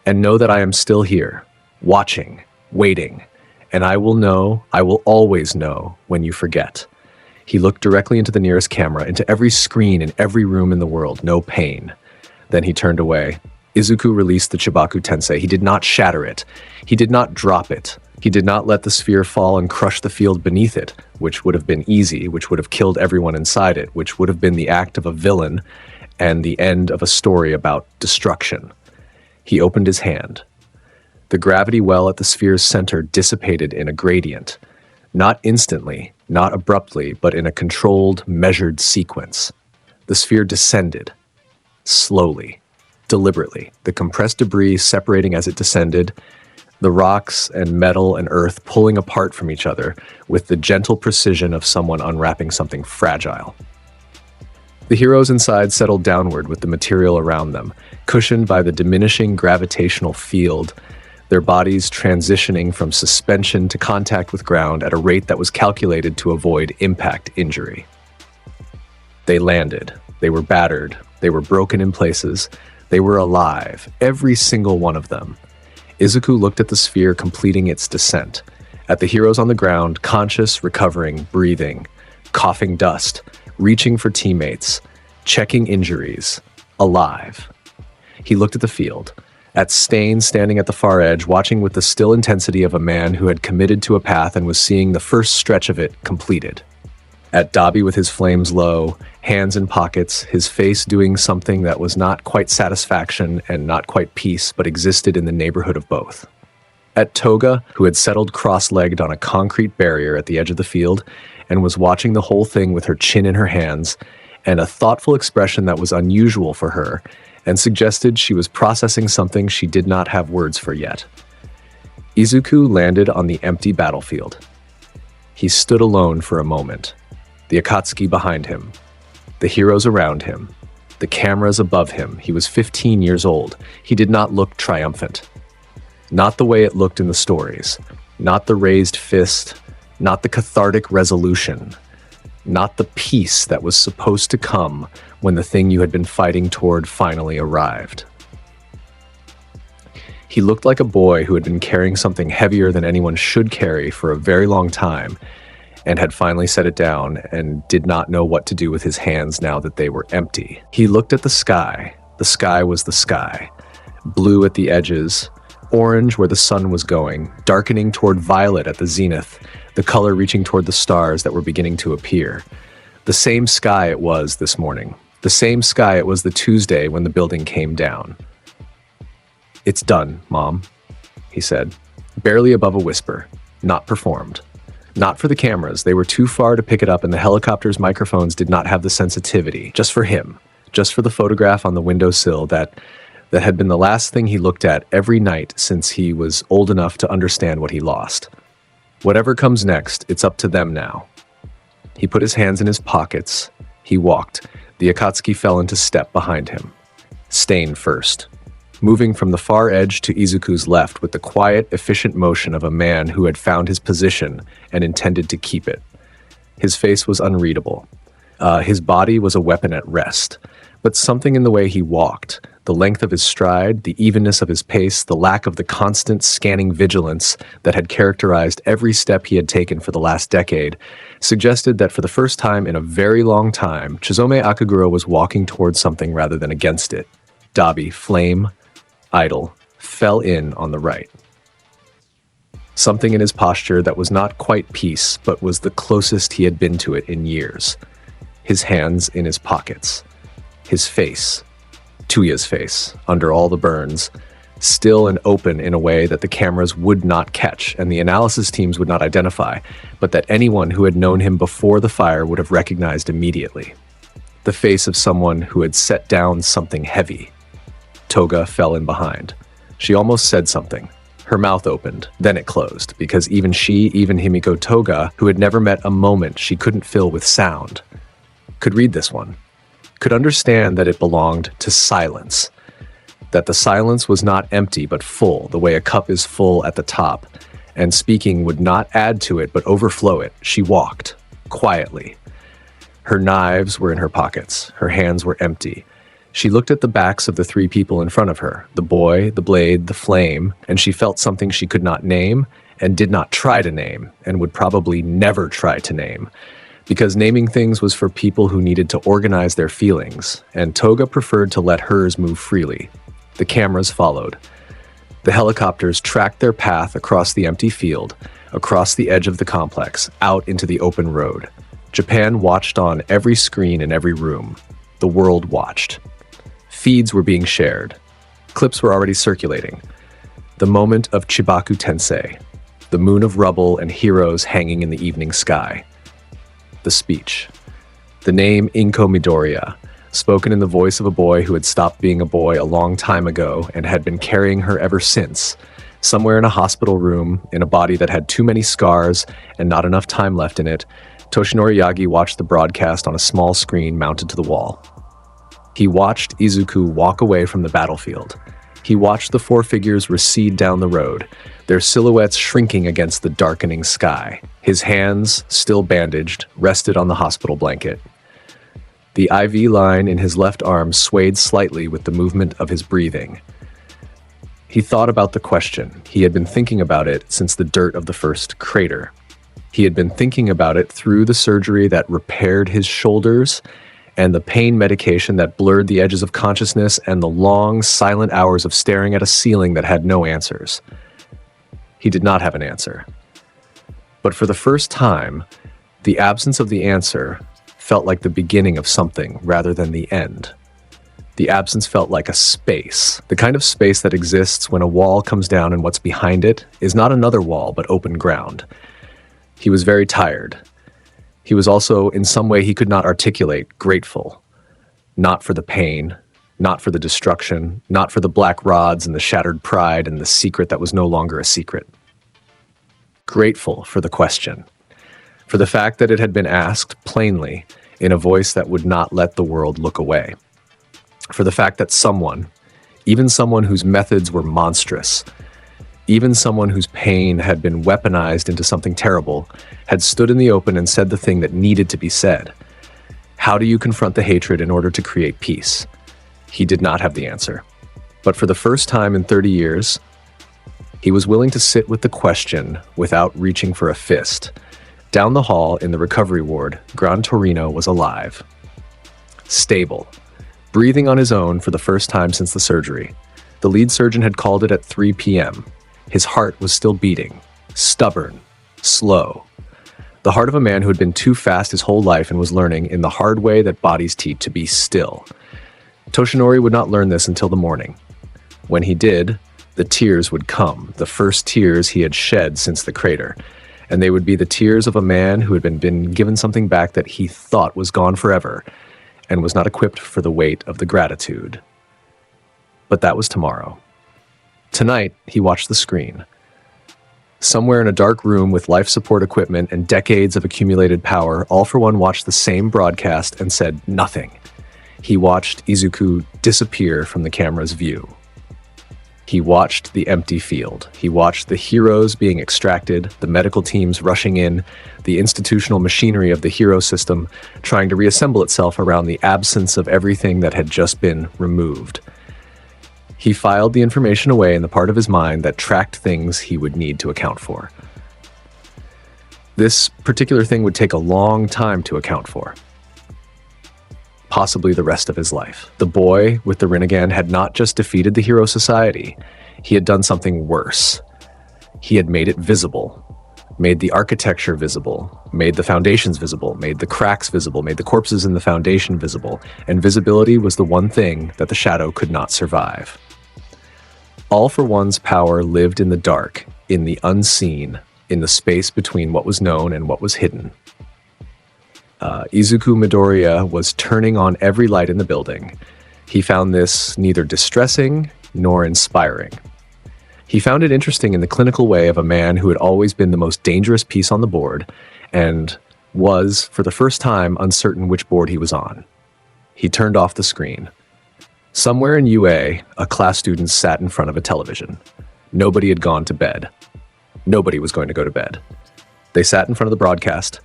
And know that I am still here, watching, waiting, and I will always know when you forget. He looked directly into the nearest camera, into every screen in every room in the world, no pain. Then he turned away. Izuku released the Chibaku Tensei. He did not shatter it. He did not drop it. He did not let the sphere fall and crush the field beneath it, which would have been easy, which would have killed everyone inside it, which would have been the act of a villain and the end of a story about destruction. He opened his hand. The gravity well at the sphere's center dissipated in a gradient. Not instantly, not abruptly, but in a controlled, measured sequence. The sphere descended, slowly, deliberately, the compressed debris separating as it descended, the rocks and metal and earth pulling apart from each other with the gentle precision of someone unwrapping something fragile. The heroes inside settled downward with the material around them, cushioned by the diminishing gravitational field, their bodies transitioning from suspension to contact with ground at a rate that was calculated to avoid impact injury. They landed. They were battered. They were broken in places. They were alive, every single one of them. Izuku looked at the sphere completing its descent, at the heroes on the ground, conscious, recovering, breathing, coughing dust, reaching for teammates, checking injuries, alive. He looked at the field, at Stain standing at the far edge, watching with the still intensity of a man who had committed to a path and was seeing the first stretch of it completed. At Dabi with his flames low, hands in pockets, his face doing something that was not quite satisfaction and not quite peace, but existed in the neighborhood of both. At Toga, who had settled cross-legged on a concrete barrier at the edge of the field and was watching the whole thing with her chin in her hands and a thoughtful expression that was unusual for her and suggested she was processing something she did not have words for yet. Izuku landed on the empty battlefield. He stood alone for a moment. The akatsuki behind him, the heroes around him, the cameras above him. He was 15 years old. He did not look triumphant. Not the way it looked in the stories. Not the raised fist. Not the cathartic resolution. Not the peace that was supposed to come when the thing you had been fighting toward finally arrived. He looked like a boy who had been carrying something heavier than anyone should carry for a very long time, and had finally set it down and did not know what to do with his hands now that they were empty. He looked at the sky. The sky was the sky. Blue at the edges, orange where the sun was going, darkening toward violet at the zenith, the color reaching toward the stars that were beginning to appear. The same sky it was this morning. The same sky it was the Tuesday when the building came down. "It's done, Mom," he said, barely above a whisper, not performed. Not for the cameras, they were too far to pick it up and the helicopter's microphones did not have the sensitivity. Just for him, just for the photograph on the windowsill that had been the last thing he looked at every night since he was old enough to understand what he lost. Whatever comes next, it's up to them now. He put his hands in his pockets. He walked. The akatsuki fell into step behind him. Stain first, moving from the far edge to Izuku's left with the quiet, efficient motion of a man who had found his position and intended to keep it. His face was unreadable. His body was a weapon at rest, but something in the way he walked, the length of his stride, the evenness of his pace, the lack of the constant scanning vigilance that had characterized every step he had taken for the last decade, suggested that for the first time in a very long time, Chizome Akagura was walking towards something rather than against it. Dabi, flame, idol, fell in on the right. Something in his posture that was not quite peace, but was the closest he had been to it in years. His hands in his pockets. His face, Tuya's face, under all the burns, still and open in a way that the cameras would not catch and the analysis teams would not identify, but that anyone who had known him before the fire would have recognized immediately. The face of someone who had set down something heavy. Toga fell in behind. She almost said something. Her mouth opened, then it closed, because even she, even Himiko Toga, who had never met a moment she couldn't fill with sound, could read this one, could understand that it belonged to silence, that the silence was not empty but full, the way a cup is full at the top, and speaking would not add to it but overflow it. She walked, quietly. Her knives were in her pockets, her hands were empty. She looked at the backs of the three people in front of her, the boy, the blade, the flame, and she felt something she could not name and did not try to name and would probably never try to name, because naming things was for people who needed to organize their feelings, and Toga preferred to let hers move freely. The cameras followed. The helicopters tracked their path across the empty field, across the edge of the complex, out into the open road. Japan watched on every screen in every room. The world watched. Feeds were being shared. Clips were already circulating. The moment of Chibaku Tensei. the moon of rubble and heroes hanging in the evening sky. The speech. The name Izuku Midoriya, spoken in the voice of a boy who had stopped being a boy a long time ago and had been carrying her ever since, somewhere in a hospital room, in a body that had too many scars and not enough time left in it. Toshinori Yagi watched the broadcast on a small screen mounted to the wall. He watched Izuku walk away from the battlefield. He watched the four figures recede down the road, their silhouettes shrinking against the darkening sky. His hands, still bandaged, rested on the hospital blanket. The IV line in his left arm swayed slightly with the movement of his breathing. He thought about the question. He had been thinking about it since the dirt of the first crater. He had been thinking about it through the surgery that repaired his shoulders and the pain medication that blurred the edges of consciousness and the long, silent hours of staring at a ceiling that had no answers. He did not have an answer. But for the first time, the absence of the answer felt like the beginning of something rather than the end. The absence felt like a space, the kind of space that exists when a wall comes down and what's behind it is not another wall but open ground. He was very tired. He was also, in some way he could not articulate, grateful. Not for the pain, not for the destruction, not for the black rods and the shattered pride and the secret that was no longer a secret. Grateful for the question, for the fact that it had been asked plainly in a voice that would not let the world look away. For the fact that someone, even someone whose methods were monstrous, even someone whose pain had been weaponized into something terrible, had stood in the open and said the thing that needed to be said. How do you confront the hatred in order to create peace? He did not have the answer. But for the first time in 30 years, he was willing to sit with the question without reaching for a fist. Down the hall in the recovery ward, Gran Torino was alive. Stable. Breathing on his own for the first time since the surgery. The lead surgeon had called it at 3 p.m. His heart was still beating. Stubborn. Slow. The heart of a man who had been too fast his whole life and was learning in the hard way that bodies teach to be still. Toshinori would not learn this until the morning. When he did, the tears would come, the first tears he had shed since the crater, and they would be the tears of a man who had been given something back that he thought was gone forever and was not equipped for the weight of the gratitude. But that was tomorrow. Tonight, he watched the screen. Somewhere in a dark room with life support equipment and decades of accumulated power, All for One watched the same broadcast and said nothing. He watched Izuku disappear from the camera's view. He watched the empty field. He watched the heroes being extracted, the medical teams rushing in, the institutional machinery of the hero system trying to reassemble itself around the absence of everything that had just been removed. He filed the information away in the part of his mind that tracked things he would need to account for. This particular thing would take a long time to account for. Possibly the rest of his life. The boy with the Rinnegan had not just defeated the Hero Society, he had done something worse. He had made it visible, made the architecture visible, made the foundations visible, made the cracks visible, made the corpses in the foundation visible, and visibility was the one thing that the shadow could not survive. All for One's power lived in the dark, in the unseen, in the space between what was known and what was hidden. Izuku Midoriya was turning on every light in the building. He found this neither distressing nor inspiring. He found it interesting in the clinical way of a man who had always been the most dangerous piece on the board and was, for the first time, uncertain which board he was on. He turned off the screen. Somewhere in UA, a class student sat in front of a television. Nobody had gone to bed. Nobody was going to go to bed. They sat in front of the broadcast.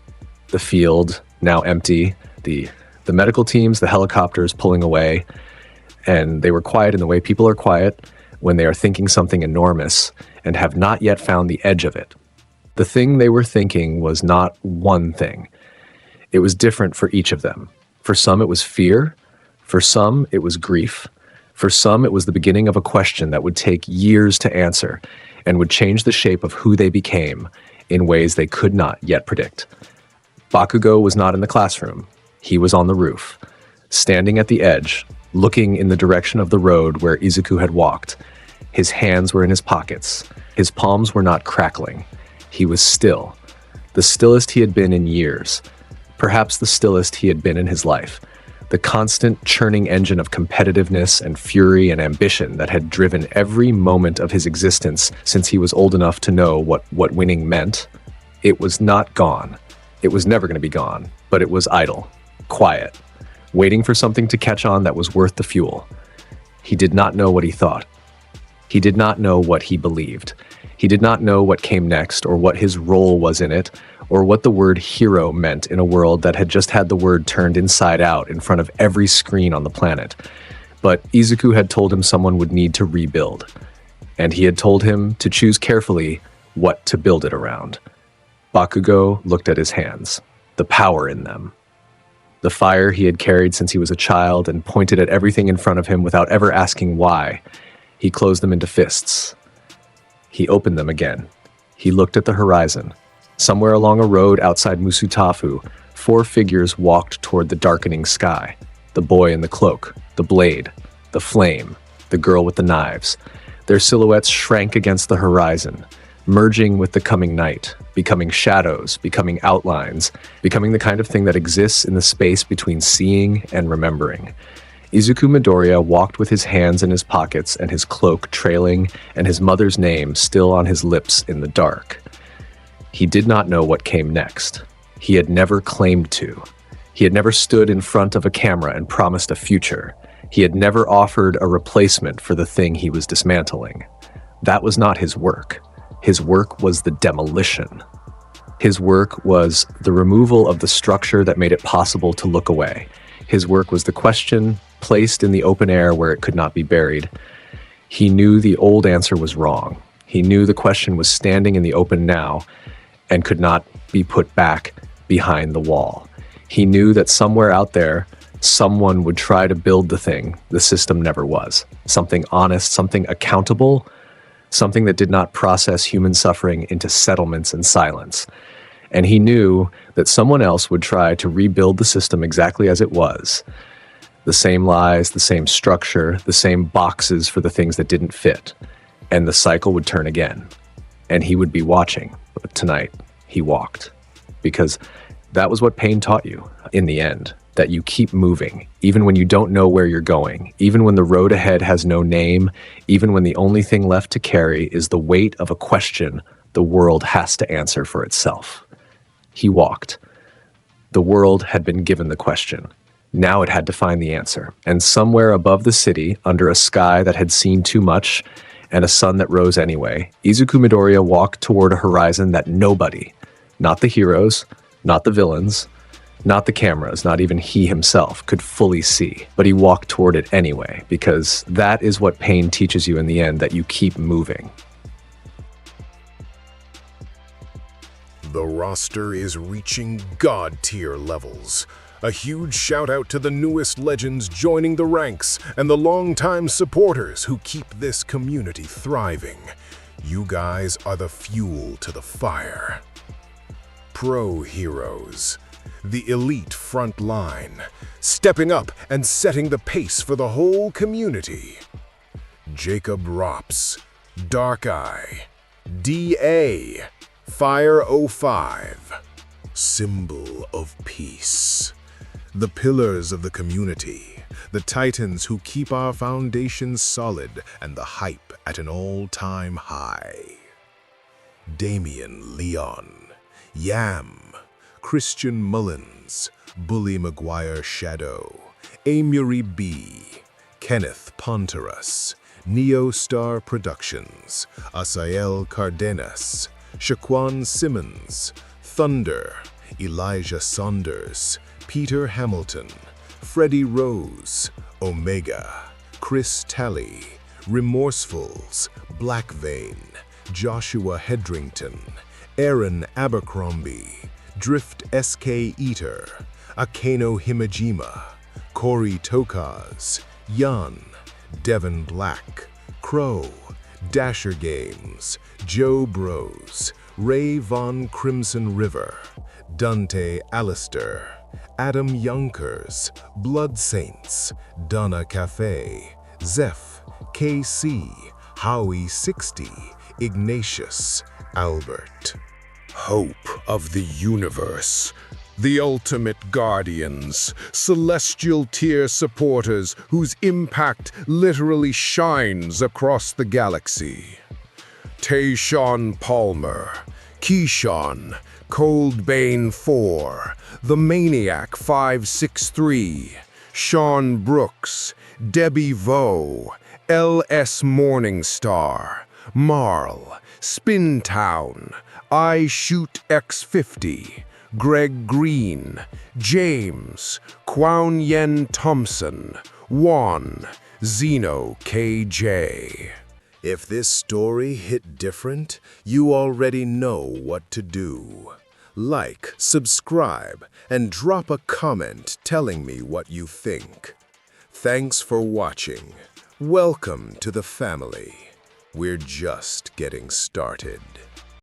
The field, now empty, the medical teams, the helicopters pulling away, and they were quiet in the way people are quiet when they are thinking something enormous and have not yet found the edge of it. The thing they were thinking was not one thing. It was different for each of them. For some, it was fear. For some, it was grief. For some, it was the beginning of a question that would take years to answer and would change the shape of who they became in ways they could not yet predict. Bakugo was not in the classroom. He was on the roof, standing at the edge, looking in the direction of the road where Izuku had walked. His hands were in his pockets. His palms were not crackling. He was still. The stillest he had been in years. Perhaps the stillest he had been in his life. The constant churning engine of competitiveness and fury and ambition that had driven every moment of his existence since he was old enough to know what winning meant. It was not gone. It was never going to be gone, but it was idle, quiet, waiting for something to catch on that was worth the fuel. He did not know what he thought. He did not know what he believed. He did not know what came next or what his role was in it, or what the word hero meant in a world that had just had the word turned inside out in front of every screen on the planet. But Izuku had told him someone would need to rebuild, and he had told him to choose carefully what to build it around. Bakugo looked at his hands, the power in them. The fire he had carried since he was a child and pointed at everything in front of him without ever asking why. He closed them into fists. He opened them again. He looked at the horizon. Somewhere along a road outside Musutafu, 4 figures walked toward the darkening sky. The boy in the cloak, the blade, the flame, the girl with the knives. Their silhouettes shrank against the horizon, merging with the coming night, becoming shadows, becoming outlines, becoming the kind of thing that exists in the space between seeing and remembering. Izuku Midoriya walked with his hands in his pockets and his cloak trailing and his mother's name still on his lips in the dark. He did not know what came next. He had never claimed to. He had never stood in front of a camera and promised a future. He had never offered a replacement for the thing he was dismantling. That was not his work. His work was the demolition. His work was the removal of the structure that made it possible to look away. His work was the question placed in the open air where it could not be buried. He knew the old answer was wrong. He knew the question was standing in the open now and could not be put back behind the wall. He knew that somewhere out there, someone would try to build the thing the system never was. Something honest, something accountable, something that did not process human suffering into settlements and silence. And he knew that someone else would try to rebuild the system exactly as it was. The same lies, the same structure, the same boxes for the things that didn't fit. And the cycle would turn again. And he would be watching. But tonight, he walked. Because that was what pain taught you in the end. That you keep moving, even when you don't know where you're going, even when the road ahead has no name, even when the only thing left to carry is the weight of a question the world has to answer for itself. He walked. The world had been given the question. Now it had to find the answer. And somewhere above the city, under a sky that had seen too much and a sun that rose anyway, Izuku Midoriya walked toward a horizon that nobody, not the heroes, not the villains, not the cameras, not even he himself, could fully see. But he walked toward it anyway, because that is what pain teaches you in the end, that you keep moving. The roster is reaching god-tier levels. A huge shout out to the newest legends joining the ranks and the longtime supporters who keep this community thriving. You guys are the fuel to the fire. Pro heroes. The elite front line, stepping up and setting the pace for the whole community. Jacob Rops, Dark Eye, DA, Fire 05, symbol of peace. The pillars of the community, the titans who keep our foundations solid and the hype at an all-time high. Damian Leon, Yam, Christian Mullins, Bully Maguire Shadow, Amory B, Kenneth Ponteras, Neo Star Productions, Asael Cardenas, Shaquan Simmons, Thunder, Elijah Saunders, Peter Hamilton, Freddie Rose, Omega, Chris Talley, Remorsefuls, Black Vein, Joshua Hedrington, Aaron Abercrombie, Drift SK Eater, Akeno Himejima, Corey Tokaz, Yan, Devin Black, Crow, Dasher Games, Joe Bros, Ray Von Crimson River, Dante Alistair, Adam Yonkers, Blood Saints, Donna Cafe, Zeph, KC, Howie 60, Ignatius, Albert. hope of the universe, the ultimate guardians, celestial tier supporters whose impact literally shines across the galaxy. Tayshawn Palmer, Keyshawn, Coldbane 4, The Maniac 563, Sean Brooks, Debbie Vo, L.S. Morningstar, Marl, Spintown, I Shoot X50, Greg Green, James, Kwon Yen Thompson, Juan, Zeno KJ. If this story hit different, you already know what to do. Like, subscribe, and drop a comment telling me what you think. Thanks for watching. Welcome to the family. We're just getting started.